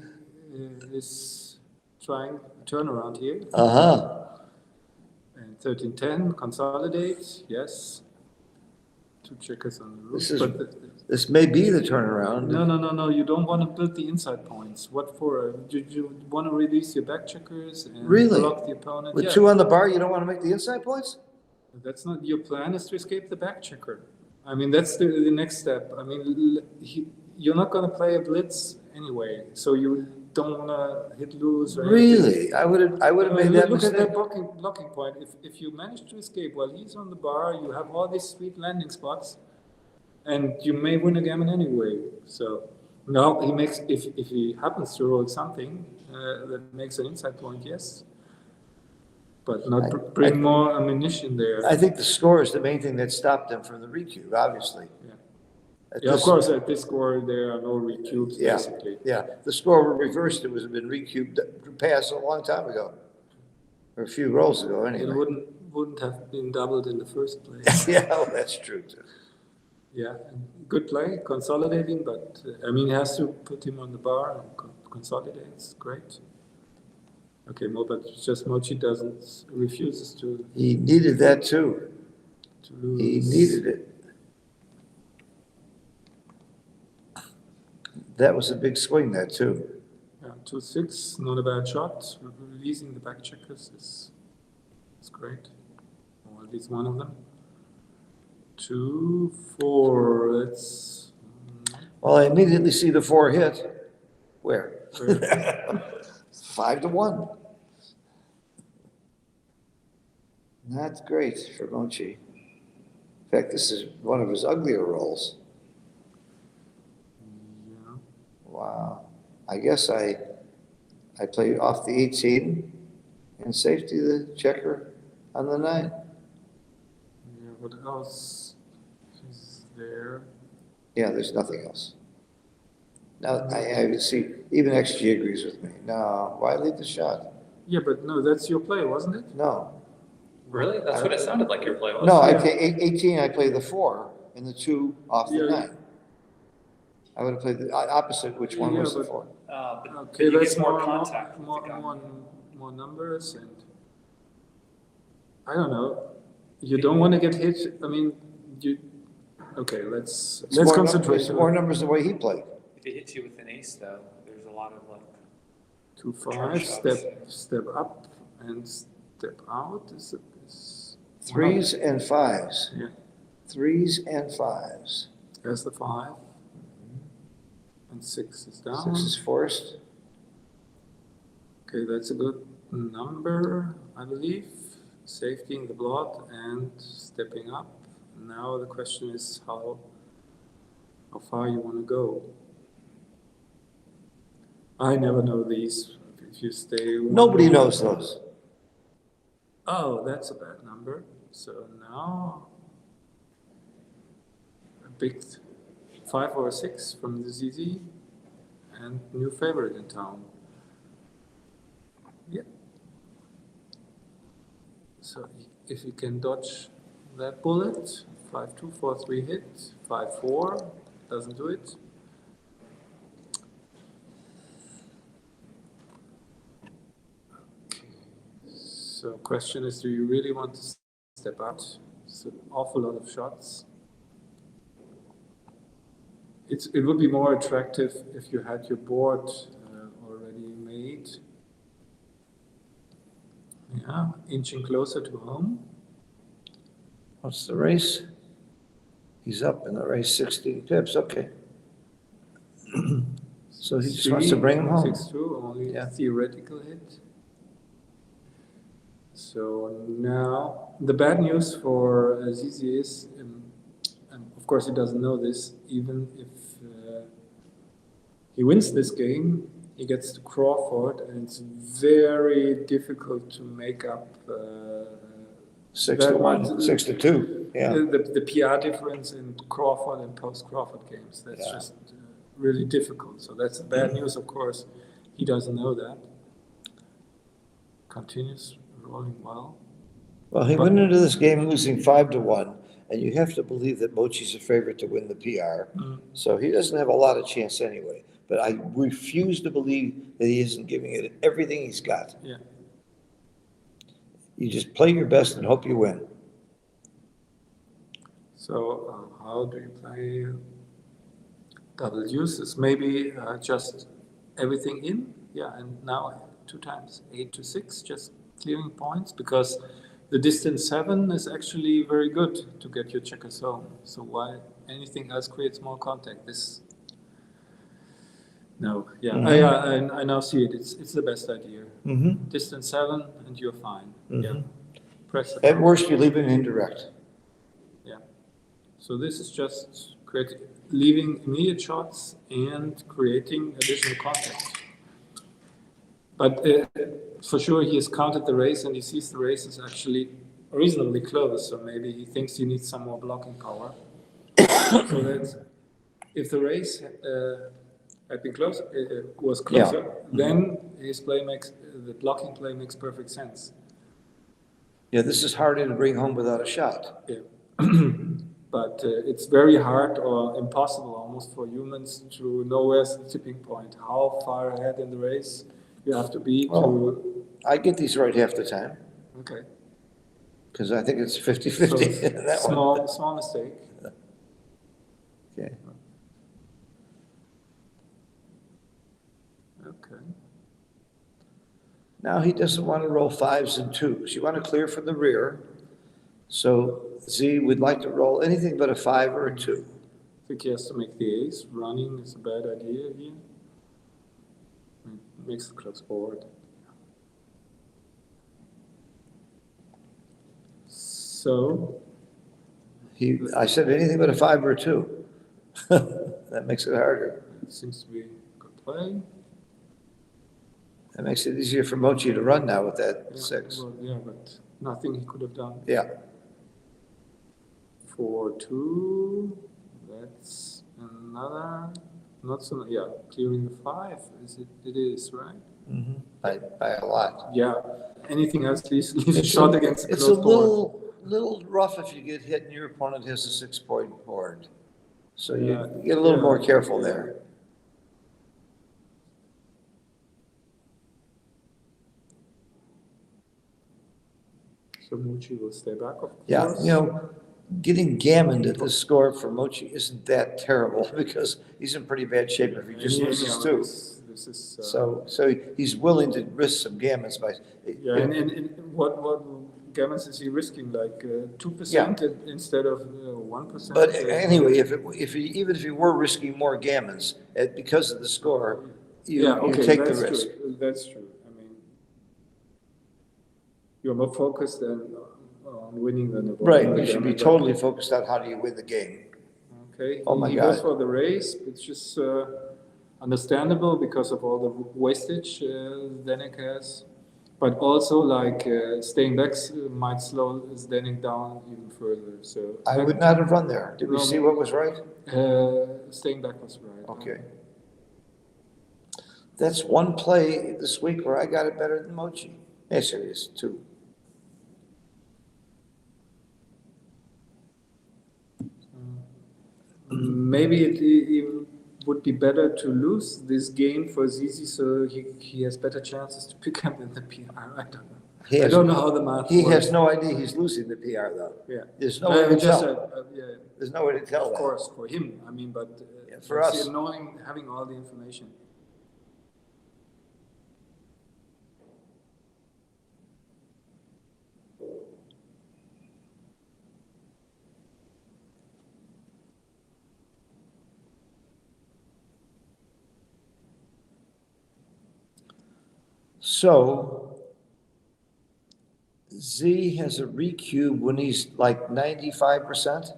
is trying a turnaround here. Uh-huh. And 13-10, consolidate, yes. 2 checkers on the roof. This may be the turnaround. No, you don't want to build the inside points. What for? You want to release your back checkers and Really? block the opponent? With 2 on the bar, you don't want to make the inside points? That's not, your plan is to escape the back checker. I mean, that's the next step. I mean, you're not going to play a blitz anyway, so you don't want to hit loose. Or Really? I would have made that Look mistake. at that blocking point. If you manage to escape while he's on the bar, you have all these sweet landing spots, and you may win a gammon anyway. So now he makes, if he happens to roll something that makes an inside point, yes. But not bring more ammunition there. I think the score is the main thing that stopped them from the recube, obviously. Yeah, of course, at this score, there are no recubes, Yeah, basically. yeah. The score were reversed. It was been recubed, passed a long time ago, or a few rolls ago, anyway. It wouldn't have been doubled in the first place. Yeah, well, that's true too. Yeah, good play, consolidating, but I mean, he has to put him on the bar and consolidates. Great. Okay, but just Mochi refuses to. He needed that too. To lose. He needed it. That was a big swing, that too. Yeah, 2-6, not a bad shot. Releasing the back checkers is great. Or at least one of them. 2-4. That's. Well, I immediately see the 4 hit. Where? 5-1. Not great for Mochi. In fact, this is one of his uglier rolls. Yeah. Wow. I guess I play off the 18 and safety the checker on the 9. Yeah, what else is there? Yeah, there's nothing else. Now, I see, even XG agrees with me. No, why leave the shot? Yeah, but no, that's your play, wasn't it? No. Really? That's what it sounded like your play was. No, I play 18, I play the 4 and the 2 off the Yeah. 9. I would have played the opposite, which one Yeah, was the but- 4? But Okay, you that's get more contact with the gun. more numbers, and I don't know. You don't want to get hit. I mean, okay, let's concentrate. It's more numbers the way he played. If it hits you with an ace, though, there's a lot of like. 2-5, step up and step out. Is 3s and 5s. Yeah. 3s and 5s. There's the 5, and 6 is down. 6 is forced. Okay, that's a good number, I believe. Safety in the blot and stepping up. Now the question is how far you want to go. I never know these. If you stay. Nobody knows those. Oh, that's a bad number. So now a big 5 or 6 from the ZZ and new favorite in town. Yeah. So if you can dodge that bullet, 5-2, 4-3 hit, 5-4 doesn't do it. Okay. So question is, do you really want to step out? It's an awful lot of shots. It would be more attractive if you had your board already made. Yeah, inching closer to home. What's the race? He's up in the race 16 pips, okay. So he just wants to bring him home. 6-2, only Yeah. theoretical hit. So now, the bad news for Zizi is, and of course he doesn't know this, even if he wins this game, he gets to Crawford, and it's very difficult to make up 6-1, 6-2, yeah. the PR difference in Crawford and post-Crawford games. That's just really difficult. So that's the bad news, of course. He doesn't know that. Continues rolling well. Well, he went into this game losing 5-1, and you have to believe that Mochi's a favorite to win the PR. So he doesn't have a lot of chance anyway. But I refuse to believe that he isn't giving it everything he's got. Yeah. You just play your best and hope you win. So how do you play double deuces? Maybe just everything in? Yeah, and now 2 times, 8-6, just clearing points, because the distance 7 is actually very good to get your checkers home. So why anything else creates more contact? This, no, yeah, I now see it. It's the best idea. Distance 7 and you're fine. Yeah. Press the At worst, you leave it indirect. Yeah. So this is just leaving immediate shots and creating additional contact. But for sure, he has counted the race and he sees the race is actually reasonably close. So maybe he thinks he needs some more blocking power. So that if the race had been close, was closer, then his the blocking play makes perfect sense. Yeah, this is harder to bring home without a shot. Yeah. But it's very hard or impossible almost for humans to know where's the tipping point, how far ahead in the race you have to be to... I get these right half the time. Okay. Because I think it's 50-50 in that one. Small mistake. Okay. Okay. Now he doesn't want to roll 5s and 2s. You want to clear from the rear. So Z would like to roll anything but a 5 or a 2. I think he has to make the ace. Running is a bad idea here. Makes the close board. So I said anything but a 5 or a 2. That makes it harder. It seems to be a good play. That makes it easier for Mochi to run now with that 6. Well, yeah, but nothing he could have done. Yeah. 4-2. That's another. Not so. Yeah, clearing the 5. It is right. By a lot. Yeah. Anything else leaves a shot against the It's close a board. little rough if you get hit and your opponent has a 6-point board. So you get a little more careful there. So Mochi will stay back, of course. Yeah, you know, getting gammoned at this score for Mochi isn't that terrible because he's in pretty bad shape if he just loses 2. This is, So he's willing to risk some gammons by. yeah, and what gammons is he risking? Like 2% instead of 1%? But anyway, even if he were risking more gammons because of the score, you take the risk. True. That's true. I mean, you're more focused on winning than avoiding. Right, you should be totally focused on how do you win the game. Okay. Oh my he God. goes for the race. It's just understandable because of all the wastage Danek has. But also, like staying back might slow standing down even further. So I would not have run there. Did we see what was right? Staying back was right. Okay. That's one play this week where I got it better than Mochi. Yes, it is, two. Maybe it would be better to lose this game for Zizi so he has better chances to pick up in the PR. I don't know. I don't know how the math He works. has no idea he's losing the PR though. Yeah. There's no way to just, tell. yeah, There's no way to tell of that. course, for him. I mean, but Yeah, for it's us. annoying having all the information. So Z has a recube when he's like 95%?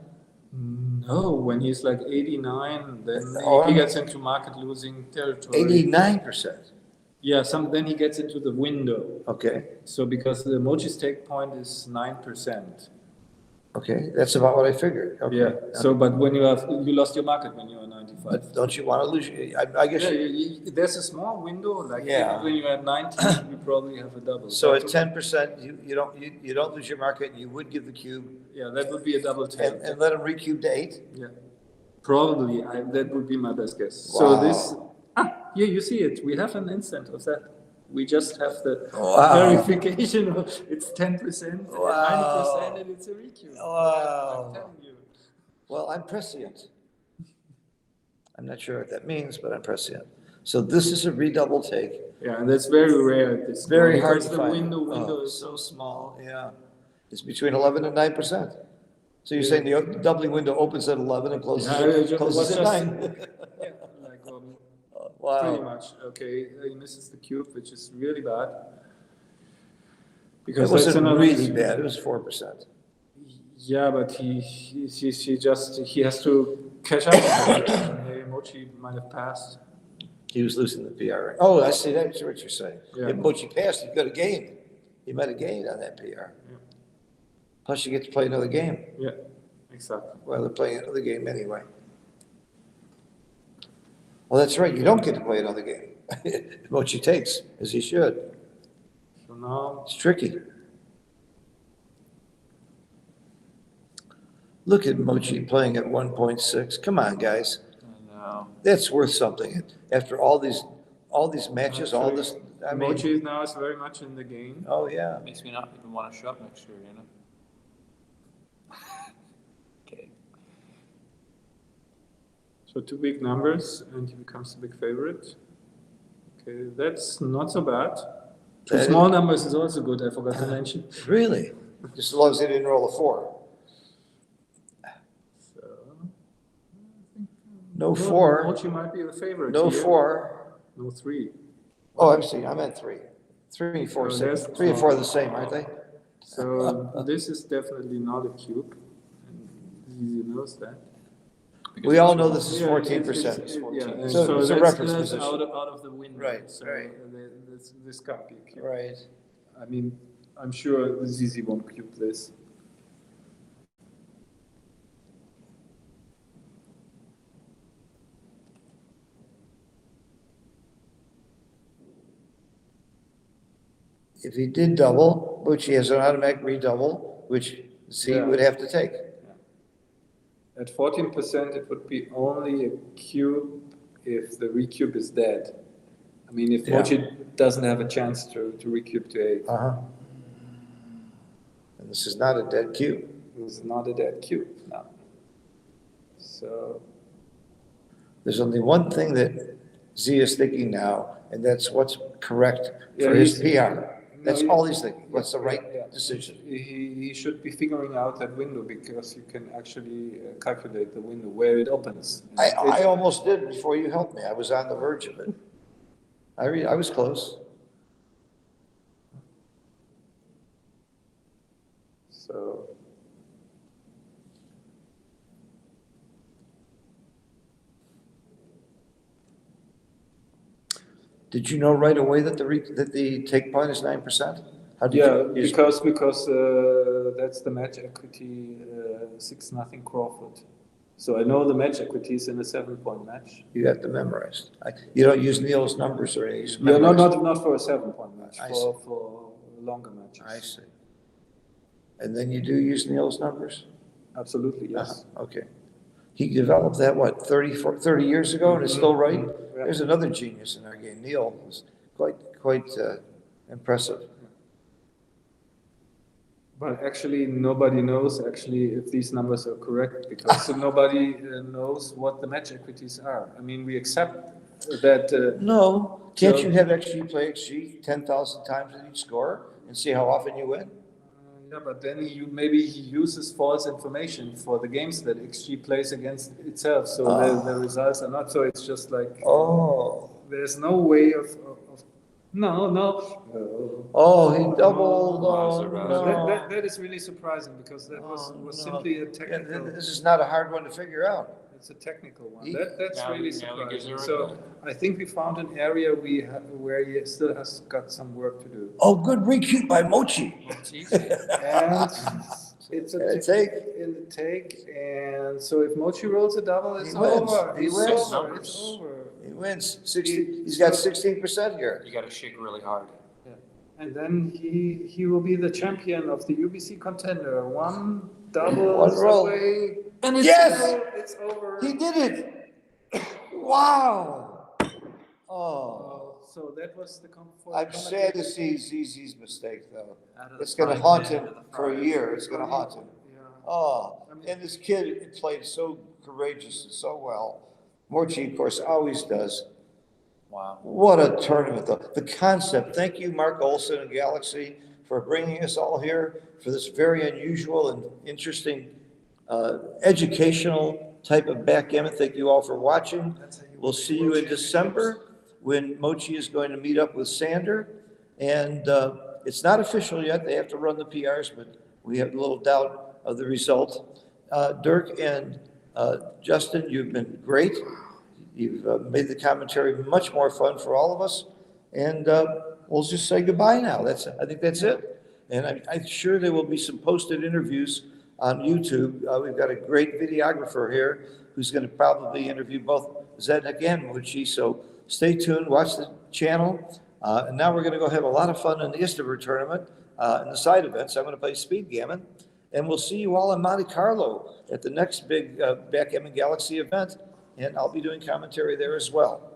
No, when he's like 89, then Oh, he gets into market losing territory. 89%. Yeah, then he gets into the window. Okay, So because the Mochi's take point is 9%. okay, that's about what I figured. Okay. Yeah. So, but when you lost your market when you are 95. But don't you want to lose, I guess, Yeah, there's a small window, like Yeah. when you're at 90, you probably have a double. so That at 10%, you don't lose your market, you would give the cube yeah, that would be a double take. and let him recube to 8? Yeah, probably. That would be my best guess. Wow. So here you see it. We have an instant of that. We just have the Wow. verification of it's 10%, Wow. 90%, and it's a recube. Wow. I'm telling you. Well, I'm prescient. I'm not sure what that means, but I'm prescient. So this is a redouble take. Yeah, and that's very rare at this Very point, hard because to the find. window Oh, is so small. Yeah, it's between 11 and 9%. So you're saying the doubling window opens at 11 and closes was at just- 9? Yeah, like Wow. pretty much. Okay, he misses the cube, which is really bad. It Because wasn't that's another really bad, it was 4%. Yeah, but he has to catch up. Hey, Mochi might have passed. He was losing the PR. Oh, I see, that's what you're saying. Yeah. If Mochi passed, he could have gained. He might have gained on that PR. Yeah. Plus you get to play another game. Yeah, exactly. Well, they're playing another game anyway. Well, that's right, you don't get to play another game. Mochi takes, as he should. So now, It's tricky. Look at Mochi playing at 1.6. Come on, guys. I know. That's worth something. After all these matches, all this, I mean, Mochi now is very much in the game. oh, yeah. Makes me not even want to show up next year, you know? Okay. So 2 big numbers, and he becomes the big favorite. Okay, that's not so bad. Two That is- small numbers is also good, I forgot to mention. Really? Just as long as they didn't roll a 4. So, No 4, Mochi might be the favorite. no here. 4. No 3. Oh, I'm seeing, I'm at 3. 3 and 4, Oh, same. that's- 3 and 4 are the same, aren't they? So this is definitely not a cube. And Zizi knows that. We all know this is Yeah, 14%. it's- yeah, and So it's a that's- reference that's position. out of the window. Right, So right. this can't be a cube. Right. I mean, I'm sure Zizi won't cube this. If he did double, which he has an automatic redouble, which C Yeah. would have to take. At 14%, it would be only a cube if the recube is dead. I mean, if Yeah. Mochi doesn't have a chance to recube to 8, Uh-huh. And this is not a dead cube. it's not a dead cube now. So, There's only one thing that Z is thinking now, and that's what's correct Yeah, for his he's- PR. That's he- all he's thinking. What's the yeah. right decision? he should be figuring out that window because you can actually calculate the window where it opens. I almost did before you helped me. I was on the verge of it. I was close. So, Did you know right away that that the take point is 9%? How did Yeah, you? because that's the match equity 6-0 Crawford. So I know the match equities in a 7-point match. You have to memorize. You don't use Neil's numbers or anything. Yeah, not for a 7-point match, I for longer matches. I see. And then you do use Neil's numbers? Absolutely, yes. Okay. He developed that, what, 30 years ago, and it's still right? Yeah. There's another genius in our game. Neil was quite impressive. But actually, nobody knows if these numbers are correct because nobody knows what the match equities are. I mean, we accept that. No, can't so- you have XG play XG 10,000 times at each score and see how often you win? Yeah, but then maybe he uses false information for the games that XG plays against itself, so the results are not. So it's just like there's no way of no. Oh, he doubled. Oh, no. That is really surprising because that was No. simply a Yeah, technical. this is not a hard one to figure out. It's a technical one. He- That's Now- really now he gives surprising. it So right I think we found an area where he still has got some work to do. Oh, good recute by Mochi. It's easy. And it's And a take. in the take, and so if Mochi rolls a double, it's He wins. over. He It's wins. over. It's over. He wins 60. He's got 16% here. You gotta shake really hard. And then he will be the champion of the UBC Contender. One double One roll. away, and it's Yes! it's over. He did it. Wow. Oh, So that was the I'm sad to see ZZ's mistake, though. Out of It's the going to frying haunt pan him to the for a frying year. It's going to haunt him. Yeah. Oh, and this kid played so courageous and so well. Morchi, of course, always does. Wow. What a tournament, though. The concept. Thank you, Mark Olson and Galaxy, for bringing us all here for this very unusual and interesting educational type of backgammon. Thank you all for watching. We'll see you in December when Mochi is going to meet up with Sander. And it's not official yet. They have to run the PRs, but we have a little doubt of the result. Dirk and Justin, you've been great. You've made the commentary much more fun for all of us. And we'll just say goodbye now. I think that's it. And I'm sure there will be some posted interviews on YouTube. We've got a great videographer here who's going to probably interview both Zednik and Mucci. So stay tuned, watch the channel. And now we're going to go have a lot of fun in the Istanbul tournament and the side events. I'm going to play Speed Gammon. And we'll see you all in Monte Carlo at the next big Backgammon Galaxy event. And I'll be doing commentary there as well.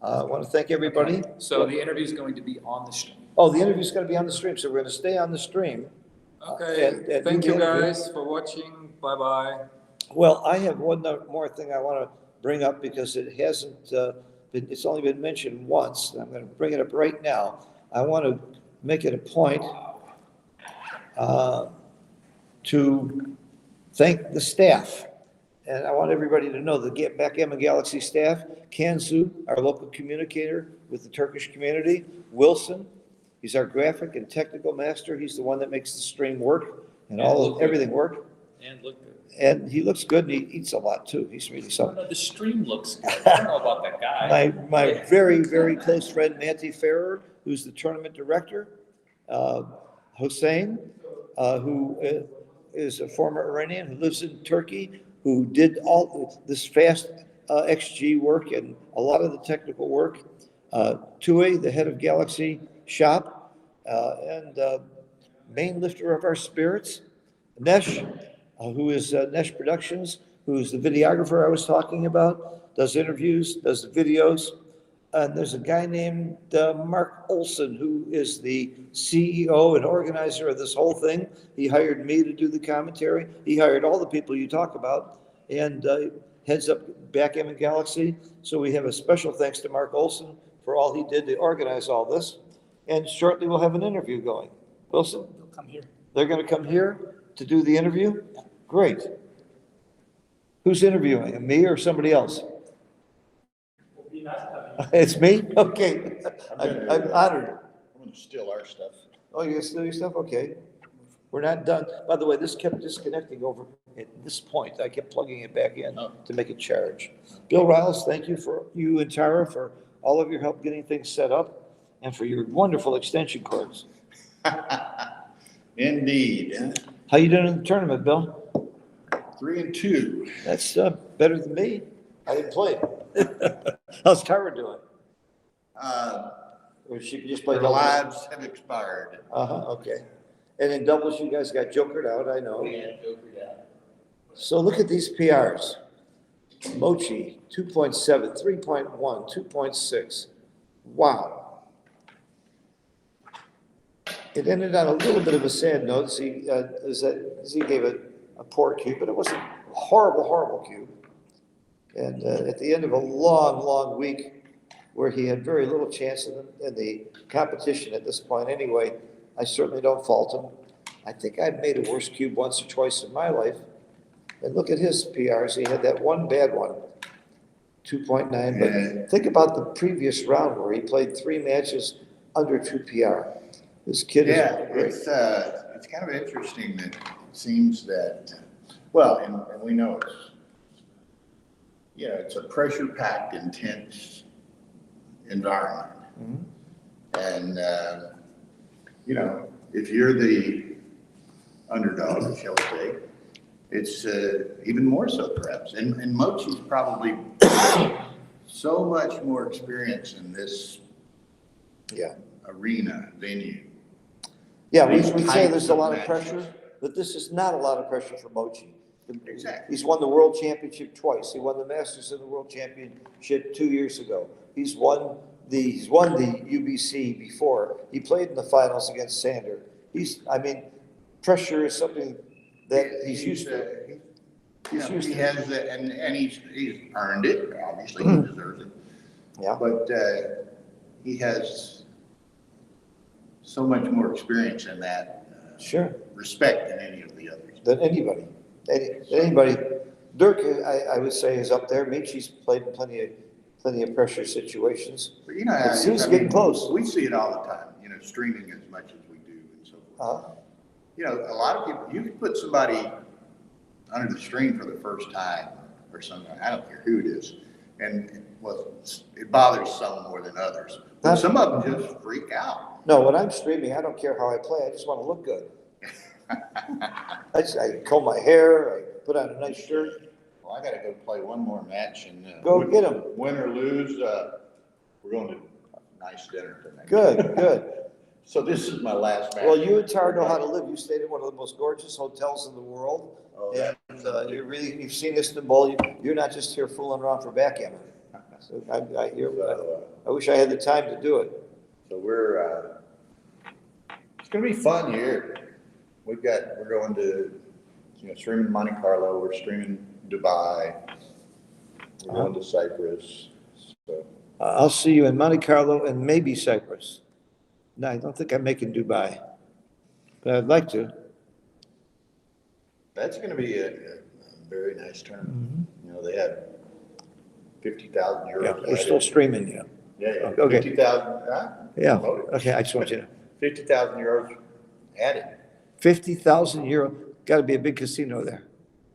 I want to thank everybody. So the interview is going to be on the stream. Oh, the interview's going to be on the stream, so we're going to stay on the stream. Okay. And Thank do you the interview. guys for watching. Bye bye. Well, I have one more thing I want to bring up because it hasn't it's only been mentioned once. And I'm going to bring it up right now. I want to make it a point to thank the staff. And I want everybody to know the Backgammon Galaxy staff, Kanzu, our local communicator with the Turkish community, Wilson, he's our graphic and technical master. He's the one that makes the stream work and everything work. And look good. And he looks good and he eats a lot too. He's really something. No, the stream looks good. I don't know about that guy. My very, very close friend, Nancy Ferrer, who's the tournament director, Hossein, who is a former Iranian who lives in Turkey, who did all this fast XG work and a lot of the technical work. Tue, the head of Galaxy Shop, and main lifter of our spirits. Nesh, who is Nesh Productions, who's the videographer I was talking about, does interviews, does the videos. And there's a guy named Mark Olson, who is the CEO and organizer of this whole thing. He hired me to do the commentary. He hired all the people you talk about and heads up Backgammon Galaxy. So we have a special thanks to Mark Olson for all he did to organize all this. And shortly we'll have an interview going. Wilson? They'll come here. They're going to come here to do the interview? Great. Who's interviewing, me or somebody else? It's me? Okay. I'm honored. I'm gonna steal our stuff. Oh, you're gonna steal your stuff? Okay. We're not done. By the way, this kept disconnecting over at this point. I kept plugging it back in to make it charge. Bill Riles, thank you and Tara for all of your help getting things set up and for your wonderful extension cords. Indeed. How you doing in the tournament, Bill? 3-2. That's better than me. I didn't play. How's Tara doing? Or she just play Their doubles? lives have expired. Okay. And in doubles, you guys got jokered out, I know. We had jokered out. So look at these PRs. Mochi, 2.7, 3.1, 2.6. Wow. It ended on a little bit of a sad note. Z gave a poor cube, but it wasn't a horrible, horrible cube. And at the end of a long, long week where he had very little chance in the competition at this point anyway, I certainly don't fault him. I think I've made a worse cube once or twice in my life. And look at his PRs. He had that one bad one, 2.9. But think about the previous round where he played 3 matches under 2 PR. This kid is great. It's kind of interesting that it seems that, well, and we know it's a pressure-packed, intense environment. And, if you're the underdog, shall we say, it's even more so perhaps. And Mochi's probably so much more experience in this arena, venue. Yeah, we say there's a lot of pressure, but this is not a lot of pressure for Mochi. Exactly. He's won the World Championship twice. He won the Masters of the World Championship 2 years ago. He's won the UBC before. He played in the finals against Sander. Pressure is something that he's used to. He has and he's earned it. Obviously, he deserves it. Yeah. But he has so much more experience in that respect than any of the others. Than anybody. Dirk, I would say, is up there. Michi's played in plenty of pressure situations. But you know how it seems getting close. We see it all the time. Streaming as much as we do and so forth. A lot of people. You can put somebody under the stream for the first time or something. I don't care who it is, and it bothers some more than others. But some of them just freak out. No, when I'm streaming, I don't care how I play. I just want to look good. I comb my hair. I put on a nice shirt. Well, I got to go play one more match and go get them. Win or lose, we're going to a nice dinner tonight. Good. So this is my last match. Well, you and Tara know how to live. You stayed in one of the most gorgeous hotels in the world. Oh, and you've seen Istanbul. You're not just here fooling around for backgammon. So I wish I had the time to do it. So it's going to be fun here. We're going to, streaming Monte Carlo. We're streaming Dubai. We're going to Cyprus. So I'll see you in Monte Carlo and maybe Cyprus. No, I don't think I'm making Dubai, but I'd like to. That's going to be a very nice tournament. They had 50,000 euros. Yeah, we're still streaming, Yeah. Okay. 50,000. Yeah. Okay, I just want you to. 50,000 euros added. 50,000 euro. Got to be a big casino there.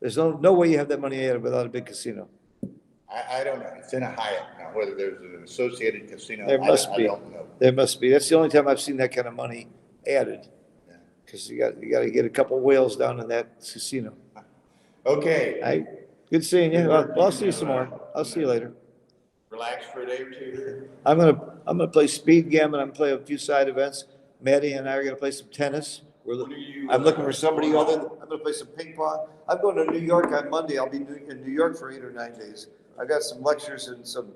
There's no way you have that money added without a big casino. I don't know. It's in a Hyatt now. Whether there's an associated casino, There must be. I don't know. There must be. That's the only time I've seen that kind of money added. Because you got to get a couple whales down in that casino. Okay. Good seeing you. Well, I'll see you some more. I'll see you later. Relax for a day or two. I'm gonna play speed gammon. I'm gonna play a few side events. Maddie and I are gonna play some tennis. I'm looking for somebody other. I'm gonna play some ping pong. I'm going to New York on Monday. I'll be in New York for 8 or 9 days. I've got some lectures and some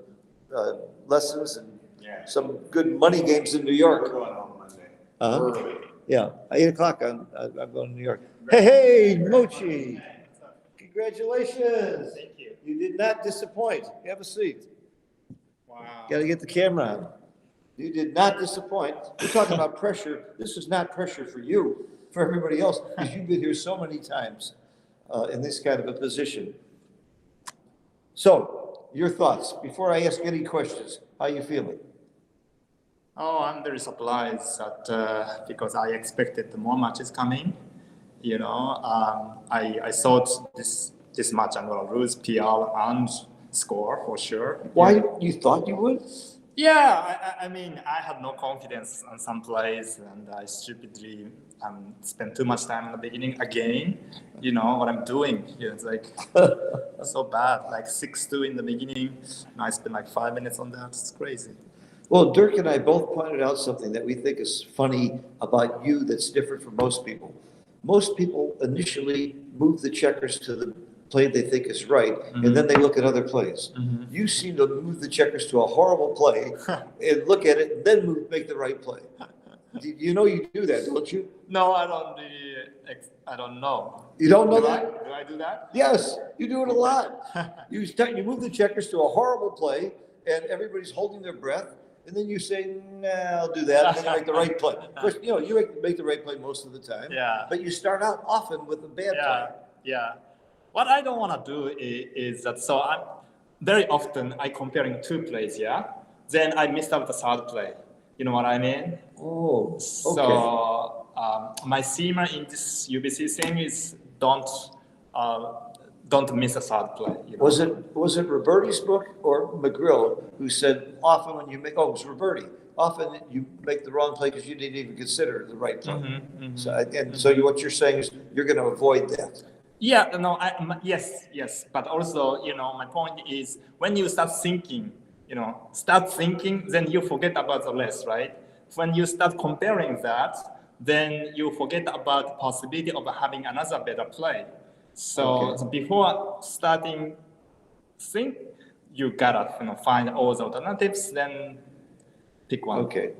lessons and some good money games in New York. We're going on Monday. Early. Yeah, 8 o'clock. I'm going to New York. Hey, Mochi! Congratulations! Thank you. You did not disappoint. Have a seat. Wow. Got to get the camera on. You did not disappoint. We're talking about pressure. This is not pressure for you, for everybody else, because you've been here so many times in this kind of a position. So, your thoughts before I ask any questions. How are you feeling? Oh, I'm very surprised that because I expected more matches coming. I thought this match I'm gonna lose PR and score for sure. Why you thought you would? I mean, I have no confidence on some plays, and I stupidly spend too much time in the beginning again. You know what I'm doing? Yeah, it's like so bad. Like 6-2 in the beginning, and I spend like 5 minutes on that. It's crazy. Well, Dirk and I both pointed out something that we think is funny about you that's different from most people. Most people initially move the checkers to the play they think is right, and then they look at other plays. You seem to move the checkers to a horrible play and look at it, and then make the right play. You know you do that, don't you? No, I don't really. I don't know. You don't know Do that? do I do that? Yes, you do it a lot. You move the checkers to a horrible play, and everybody's holding their breath, and then you say, "Nah, I'll do that," and then you make the right play. Of course, you know you make the right play most of the time. Yeah. But you start out often with a bad play. Yeah. What I don't want to do is that. So I'm very often I comparing two plays. Yeah. Then I missed out the third play. You know what I mean? Oh, okay. So my theme in this UBC thing is don't miss a third play. You know? Was it Roberti's book or McGrill who said often when you make it was Roberti, often you make the wrong play because you didn't even consider the right play. So what you're saying is you're going to avoid that. Yeah, no, yes, but also, you know, my point is when you start thinking, then you forget about the rest, right? When you start comparing that, then you forget about the possibility of having another better play. So before starting think, you gotta find all the alternatives, then pick one. Okay.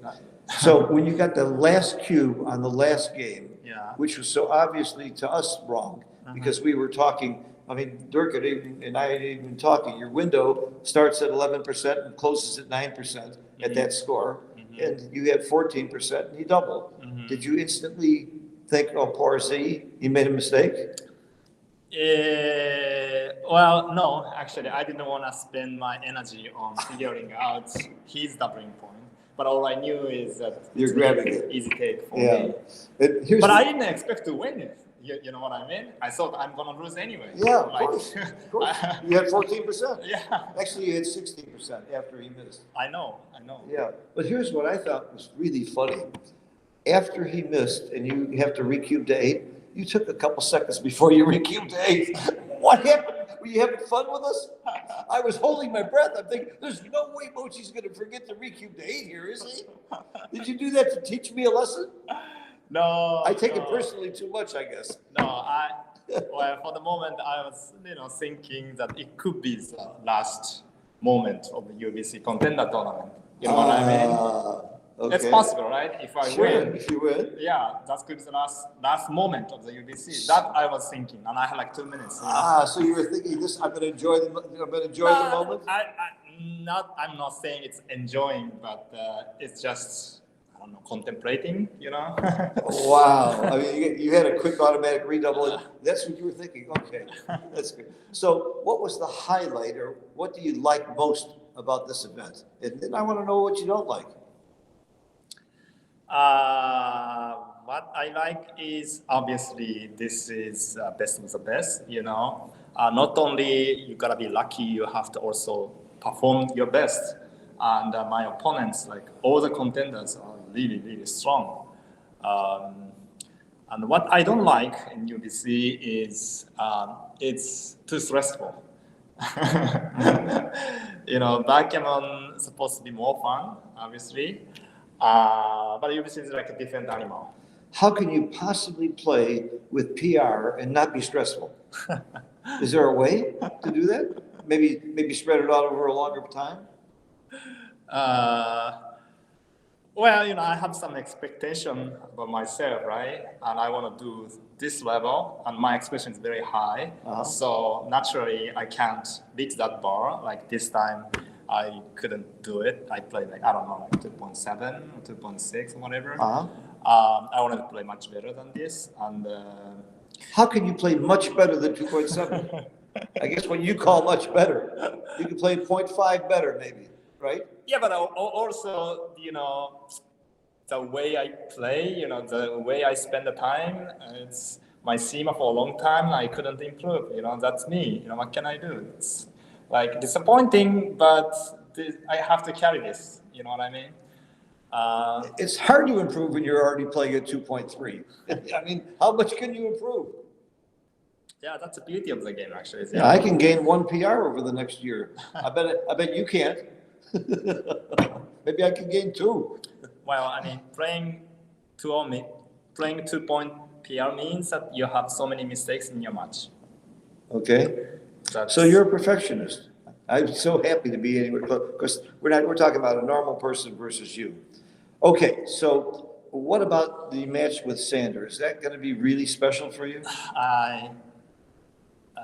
So when you got the last cube on the last game, which was so obviously to us wrong, because we were talking, I mean, Dirk and I had even talking, your window starts at 11% and closes at 9% at that score, and you had 14% and you double. Did you instantly think, oh, poor Z, he made a mistake? Well, no, actually, I didn't want to spend my energy on figuring out his doubling point. But all I knew is that you're grabbing it. Easy take for me. But I didn't expect to win it. You know what I mean? I thought I'm going to lose anyway. Yeah, of course. You had 14%. Yeah. Actually, you had 16% after he missed. I know. Yeah, but here's what I thought was really funny. After he missed and you have to recube to 8, you took a couple seconds before you recubed to 8. What happened? Were you having fun with us? I was holding my breath. I'm thinking, there's no way Mochi's going to forget to recube to 8 here, is he? Did you do that to teach me a lesson? No. I take it personally too much, I guess. No, well, for the moment, I was, thinking that it could be the last moment of the UBC Contender tournament. You know what I mean? Okay. It's possible, right? If I win. If you win. Yeah, that could be the last moment of the UBC. That I was thinking, and I had like 2 minutes. So you were thinking this? I'm going to enjoy the moment. I'm not saying it's enjoying, but it's just contemplating. Wow. I mean, you had a quick automatic redouble. That's what you were thinking. Okay, that's good. So, what was the highlight, or what do you like most about this event? And then I want to know what you don't like. What I like is obviously this is best of the best. Not only you gotta be lucky, you have to also perform your best. And my opponents, like all the contenders, are really, really strong. And what I don't like in UBC is it's too stressful. Backgammon is supposed to be more fun, obviously. But UBC is like a different animal. How can you possibly play with PR and not be stressful? Is there a way to do that? Maybe spread it out over a longer time? Well, I have some expectation about myself, right? And I want to do this level, and my expectation is very high. So naturally, I can't beat that bar. Like this time, I couldn't do it. I played like 2.7 or 2.6 or whatever. I wanted to play much better than this. And how can you play much better than 2.7? I guess what you call much better, you can play 0.5 better, maybe, right? Yeah, but also, the way I play, the way I spend the time, it's my theme for a long time. I couldn't improve. That's me. What can I do? It's like disappointing, but I have to carry this. You know what I mean? It's hard to improve when you're already playing at 2.3. I mean, how much can you improve? Yeah, that's the beauty of the game, actually. Yeah, I can gain 1 PR over the next year. I bet you can't. Maybe I can gain 2. Well, I mean, playing 2-point PR means that you have so many mistakes in your match. Okay. So you're a perfectionist. I'm so happy to be anywhere close, because we're talking about a normal person versus you. Okay, so what about the match with Sander? Is that going to be really special for you? I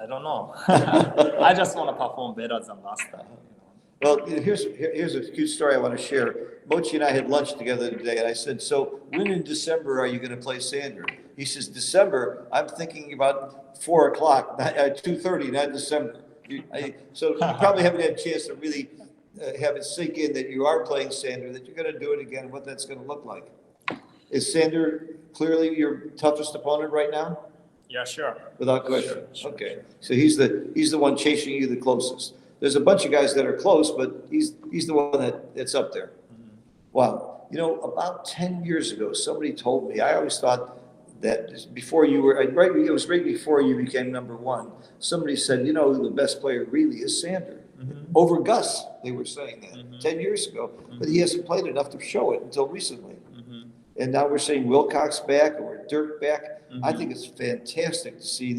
don't know. I just want to perform better than last time. Well, here's a cute story I want to share. Mochi and I had lunch together today, and I said, so when in December are you going to play Sander? He says, December, I'm thinking about 4 o'clock, 2:30, not December. So you probably haven't had a chance to really have it sink in that you are playing Sander, that you're going to do it again, what that's going to look like. Is Sander clearly your toughest opponent right now? Yeah, sure. Without question. Sure. Okay. So he's the one chasing you the closest. There's a bunch of guys that are close, but he's the one that's up there. Mm-hmm. Wow. You know, about 10 years ago, somebody told me, I always thought that before you were, it was right before you became number 1, somebody said, you know, the best player really is Sander. Mm-hmm. Over Gus, they were saying that 10 years ago, but he hasn't played enough to show it until recently. And now we're seeing Wilcox back or Dirk back. I think it's fantastic to see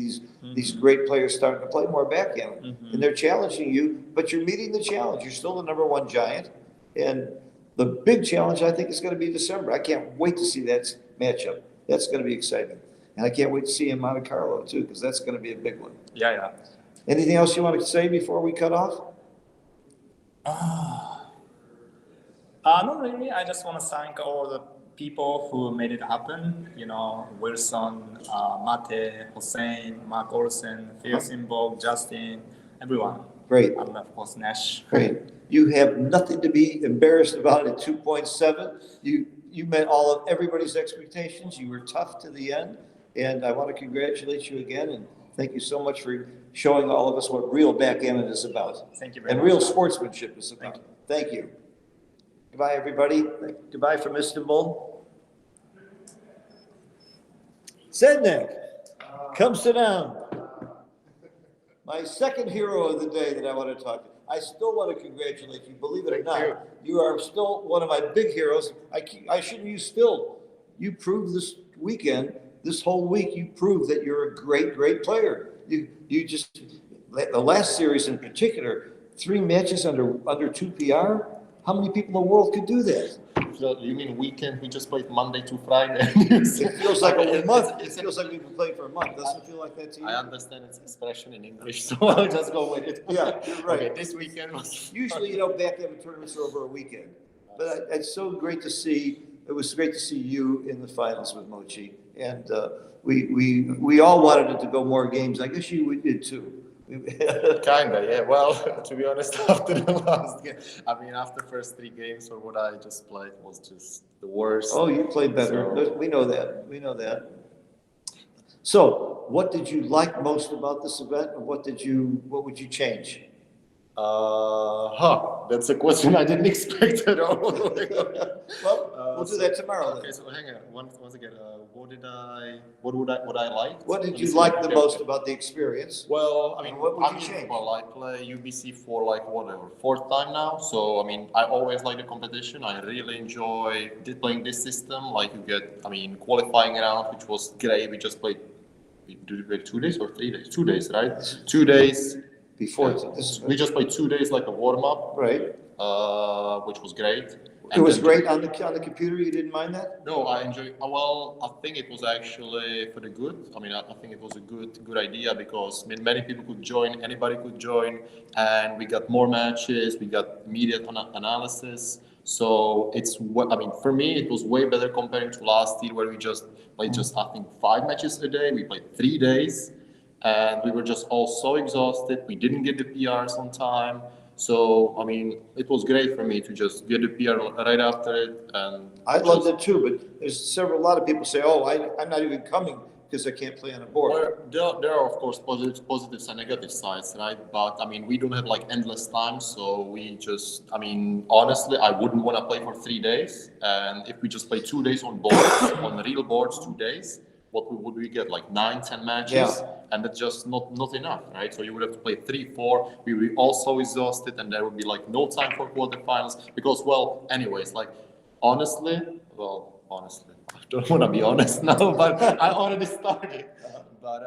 these great players starting to play more backgammon. And they're challenging you, but you're meeting the challenge. You're still the number 1 giant. And the big challenge, I think, is going to be December. I can't wait to see that matchup. That's going to be exciting. And I can't wait to see in Monte Carlo, too, because that's going to be a big one. Yeah. Anything else you want to say before we cut off? Not really. I just want to thank all the people who made it happen. You know, Wilson, Mate, Hossein, Mark Olsen, Phil Simborg, Justin, everyone. Great. And of course, Nash. Great. You have nothing to be embarrassed about at 2.7. You met all of everybody's expectations. You were tough to the end. And I want to congratulate you again. And thank you so much for showing all of us what real backgammon is about. Thank you very much. And real sportsmanship is about. Thank you. Goodbye, everybody. Goodbye from Istanbul. Zednik, come sit down. My second hero of the day that I want to talk to. I still want to congratulate you. Believe it or not, you are still one of my big heroes. I shouldn't use still. You proved this weekend, this whole week, you proved that you're a great, great player. You just, the last series in particular, 3 matches under 2 PR. How many people in the world could do that? So you mean weekend? We just played Monday to Friday. It feels like a month. It feels like we've been playing for a month. Doesn't it feel like that to you? I understand its expression in English, so I'll just go with it. Yeah, you're right. Okay, this weekend was... Usually, backgammon tournaments are over a weekend. But it's so great to see. It was great to see you in the finals with Mochi. And we all wanted it to go more games. I guess you did too. Kinda, yeah. Well, to be honest, after the last game, after the first 3 games or what I just played was just the worst. Oh, you played better. So, we know that. So, what did you like most about this event, and what would you change? That's a question I didn't expect at all. Well, we'll do that tomorrow. Okay, so hang on. Once again, what I like? What did you like the most about the experience? Well, what would you change? Well, I play UBC for whatever 4th time now. So I always like the competition. I really enjoy playing this system. Like you get, qualifying round, which was great. We just played. Did we play 2 days or 3 days? 2 days, right? 2 days. Before we just played 2 days like a warm-up, right? Which was great. It was great on the computer. You didn't mind that? No, I enjoyed. Well, I think it was actually for the good. I think it was a good idea because many people could join, anybody could join, and we got more matches. We got immediate analysis. So for me, it was way better comparing to last year where we just played I think 5 matches a day. We played 3 days. And we were just all so exhausted. We didn't get the PRs on time. So, it was great for me to just get the PR right after it. And I loved it too, but there's a lot of people say, oh, I'm not even coming because I can't play on a board. There are of course positives and negative sides, right? But I mean, we don't have like endless time, so we just, I mean, honestly, I wouldn't want to play for 3 days. And if we just play 2 days on boards, on real boards, 2 days, what would we get? Like 9, 10 matches, Yeah. and that's just not enough, right? So you would have to play 3, 4. We would be also exhausted, and there would be like no time for quarterfinals because, well, anyways, like honestly, I don't want to be honest now, but I already started. But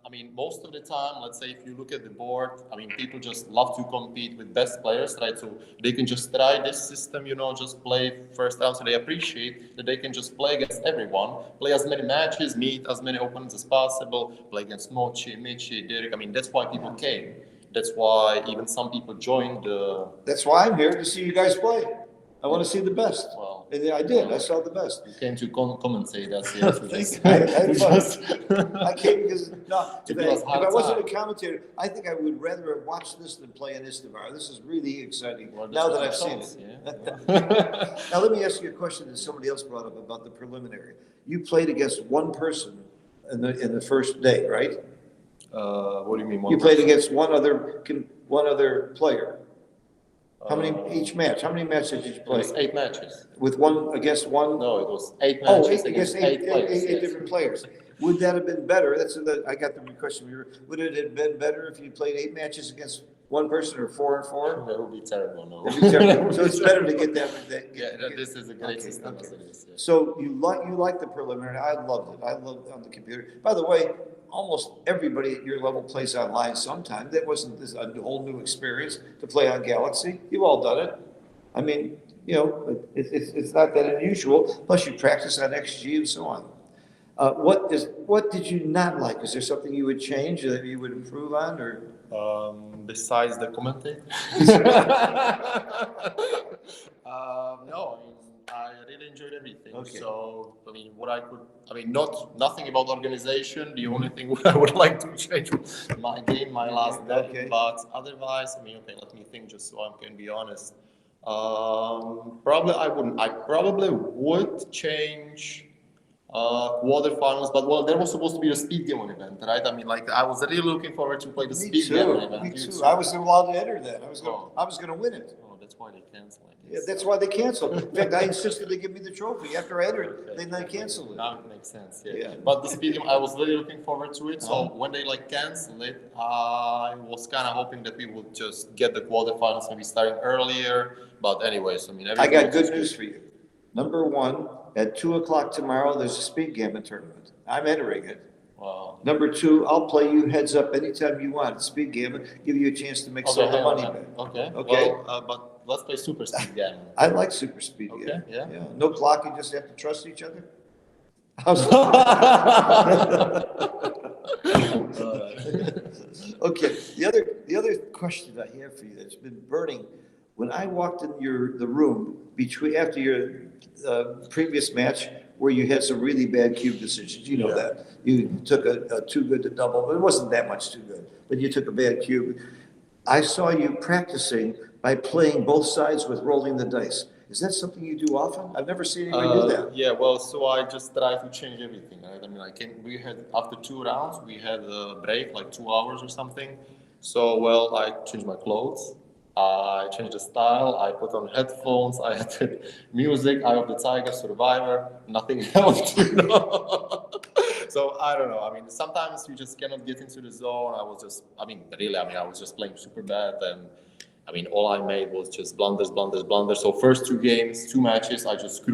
I mean, most of the time, let's say if you look at the board, I mean, people just love to compete with best players, right? So they can just try this system, you know, just play first round. So they appreciate that they can just play against everyone, play as many matches, meet as many opponents as possible, play against Mochi, Michi, Derek. I mean, that's why people came. That's why even some people joined the. That's why I'm here, to see you guys play. I want to see the best. Well, and I did. I saw the best. You came to come and say that. Yes, I came because if I wasn't a time. commentator, I think I would rather have watched this than play in Istanbul. This is really exciting Well, now that's that I've what seen it. Yeah. Now let me ask you a question that somebody else brought up about the preliminary. You played against one person in the first day, right? What do you mean? You played against one other player. How many each match? How many matches did you play? It was 8 matches. With one against one? No, it was 8 matches against eight players. Yes. different players. Would that have been better? I got the question. Would it have been better if you played 8 matches against one person or 4 and 4? That would be terrible. No. That'd be terrible. So it's better to get that. This is a great system. Okay. As it is, yeah. So you like the preliminary. I loved it. I loved it on the computer. By the way, almost everybody at your level plays online sometime. That wasn't a whole new experience to play on Galaxy. You've all done it. I mean, you know, it's not that unusual. Plus you practice on XG and so on. What did you not like? Is there something you would change that you would improve on, or? Besides the commentating? No, I mean, I really enjoyed everything. Okay. So, I mean, nothing about organization. The only thing I would like to change was my game, my last day. Okay. But otherwise, I mean, okay, let me think just so I can be honest. Probably I wouldn't. I probably would change quarterfinals, but well, there was supposed to be a Backgammon event, right? I mean, like I was really looking forward to play the Backgammon event. Me too. I was allowed to enter that. I was going to win it. Oh, that's why they canceled it. Yeah, that's why they canceled. In fact, I insisted they give me the trophy after I entered. Then they canceled it. Now it makes sense. Yeah. Yeah. But the Backgammon, I was really looking forward to it. So when they like canceled it, I was kind of hoping that we would just get the quarterfinals maybe starting earlier. But anyways, I mean, I got good news for you. Number 1, at 2:00 tomorrow, there's a Backgammon tournament. I'm entering it. Wow. Number 2, I'll play you heads up anytime you want. Backgammon, give you a chance to make some of the money back. Okay. Okay. Well, but let's play Super Backgammon. I like Super Backgammon. Okay, yeah. No clock, you just have to trust each other. Okay, the other question I have for you that's been burning, when I walked in the room after your previous match where you had some really bad cube decisions, you know that. You took a too good to double, but it wasn't that much too good, but you took a bad cube. I saw you practicing by playing both sides with rolling the dice. Is that something you do often? I've never seen anybody do that. Yeah, well, so I just try to change everything, right? I mean, we had, after 2 rounds, we had a break, like 2 hours or something. So, well, I changed my clothes. I changed the style. I put on headphones. I had music, Eye of the Tiger, Survivor. Nothing helped, you know. So I don't know. I mean, sometimes you just cannot get into the zone. I was just playing super bad, and I mean, all I made was just blunders. So first 2 games, 2 matches, I just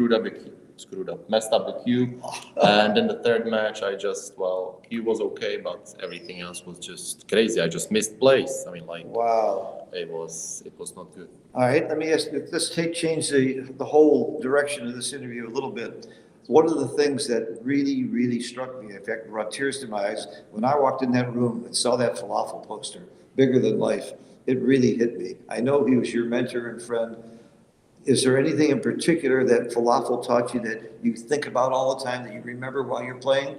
messed up the cube. And then the third match, cube was okay, but everything else was just crazy. I just missed plays. I mean, like, Wow. it was not good. All right, let me ask you, let's change the whole direction of this interview a little bit. One of the things that really, really struck me, in fact, brought tears to my eyes, when I walked in that room and saw that falafel poster, bigger than life, it really hit me. I know he was your mentor and friend. Is there anything in particular that falafel taught you that you think about all the time, that you remember while you're playing?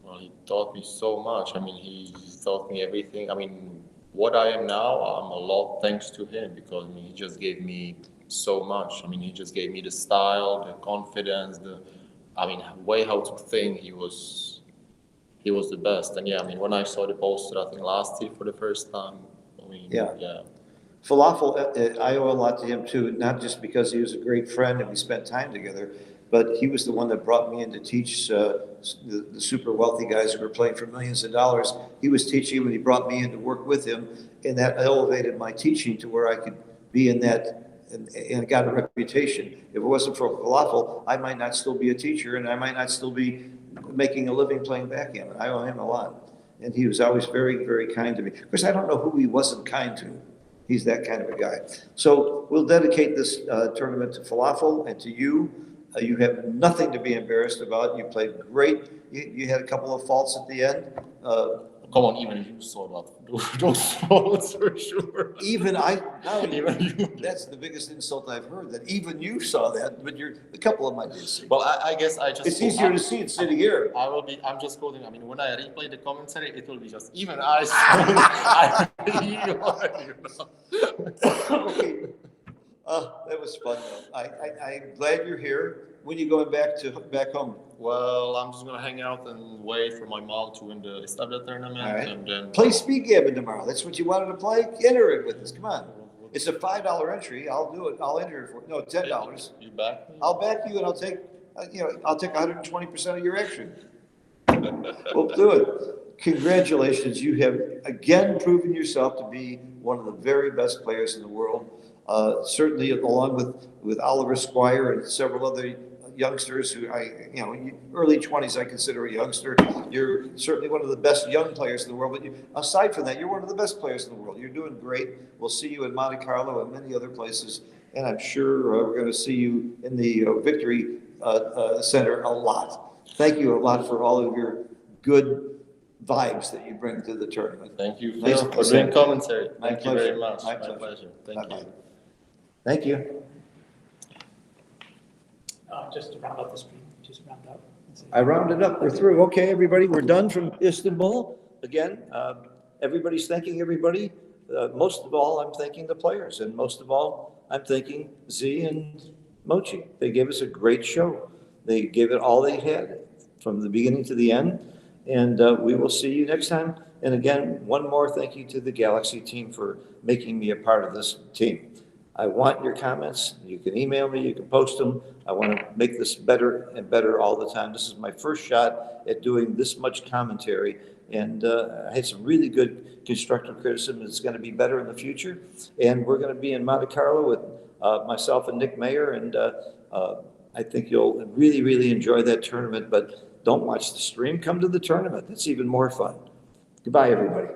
Well, he taught me so much. I mean, he taught me everything. I mean, what I am now, I'm a lot thanks to him, because I mean, he just gave me so much. I mean, he just gave me the style, the confidence, way how to think. He was he was the best. And yeah, I mean, when I saw the poster, I think last year for the first time, I mean, Yeah. Falafel, I owe a lot to him too, not just because he was a great friend and we spent time together, but he was the one that brought me in to teach the super wealthy guys who were playing for millions of dollars. He was teaching when he brought me in to work with him, and that elevated my teaching to where I could be in that and got a reputation. If it wasn't for Falafel, I might not still be a teacher and I might not still be making a living playing backgammon. I owe him a lot. And he was always very, very kind to me. Of course, I don't know who he wasn't kind to. He's that kind of a guy. So we'll dedicate this tournament to Falafel and to you. You have nothing to be embarrassed about. You played great. You had a couple of faults at the end. Come on, even you saw that. Those faults for sure. Even you. That's the biggest insult I've heard, that even you saw that, but a couple of them I did see. Well, I guess I just... It's easier to see it sitting here. I'm just quoting, I mean, when I replay the commentary, it will be just, even I saw Okay. That was fun though. I'm glad you're here. When are you going back home? Well, I'm just gonna hang out and wait for my mom to win the Established tournament, All right. and then Play speed gammon tomorrow. That's what you wanted to play? Enter it with us. Come on. It's a $5 entry. I'll do it. I'll enter it for no $10. You back me? I'll back you, and I'll take 120% of your entry. We'll do it. Congratulations. You have again proven yourself to be one of the very best players in the world. Certainly, along with Oliver Squire and several other youngsters who early 20s, I consider a youngster. You're certainly one of the best young players in the world. But aside from that, you're one of the best players in the world. You're doing great. We'll see you in Monte Carlo and many other places. And I'm sure we're going to see you in the Victory Center a lot. Thank you a lot for all of your good vibes that you bring to the tournament. Thank you, Nice Phil, for doing commentary. My Thank you pleasure. very much. My My pleasure. pleasure. Thank Bye-bye. you. Thank you. Just to round up the stream, just round up. I rounded up. We're through. Okay, everybody, we're done from Istanbul. Again, everybody's thanking everybody. Most of all, I'm thanking the players, and most of all, I'm thanking Z and Mochi. They gave us a great show. They gave it all they had from the beginning to the end, and we will see you next time. And again, one more thank you to the Galaxy team for making me a part of this team. I want your comments. You can email me, you can post them. I want to make this better and better all the time. This is my first shot at doing this much commentary, and I had some really good constructive criticism. It's going to be better in the future, and we're going to be in Monte Carlo with myself and Nick Mayer, and I think you'll really, really enjoy that tournament, but don't watch the stream. Come to the tournament. That's even more fun. Goodbye, everybody.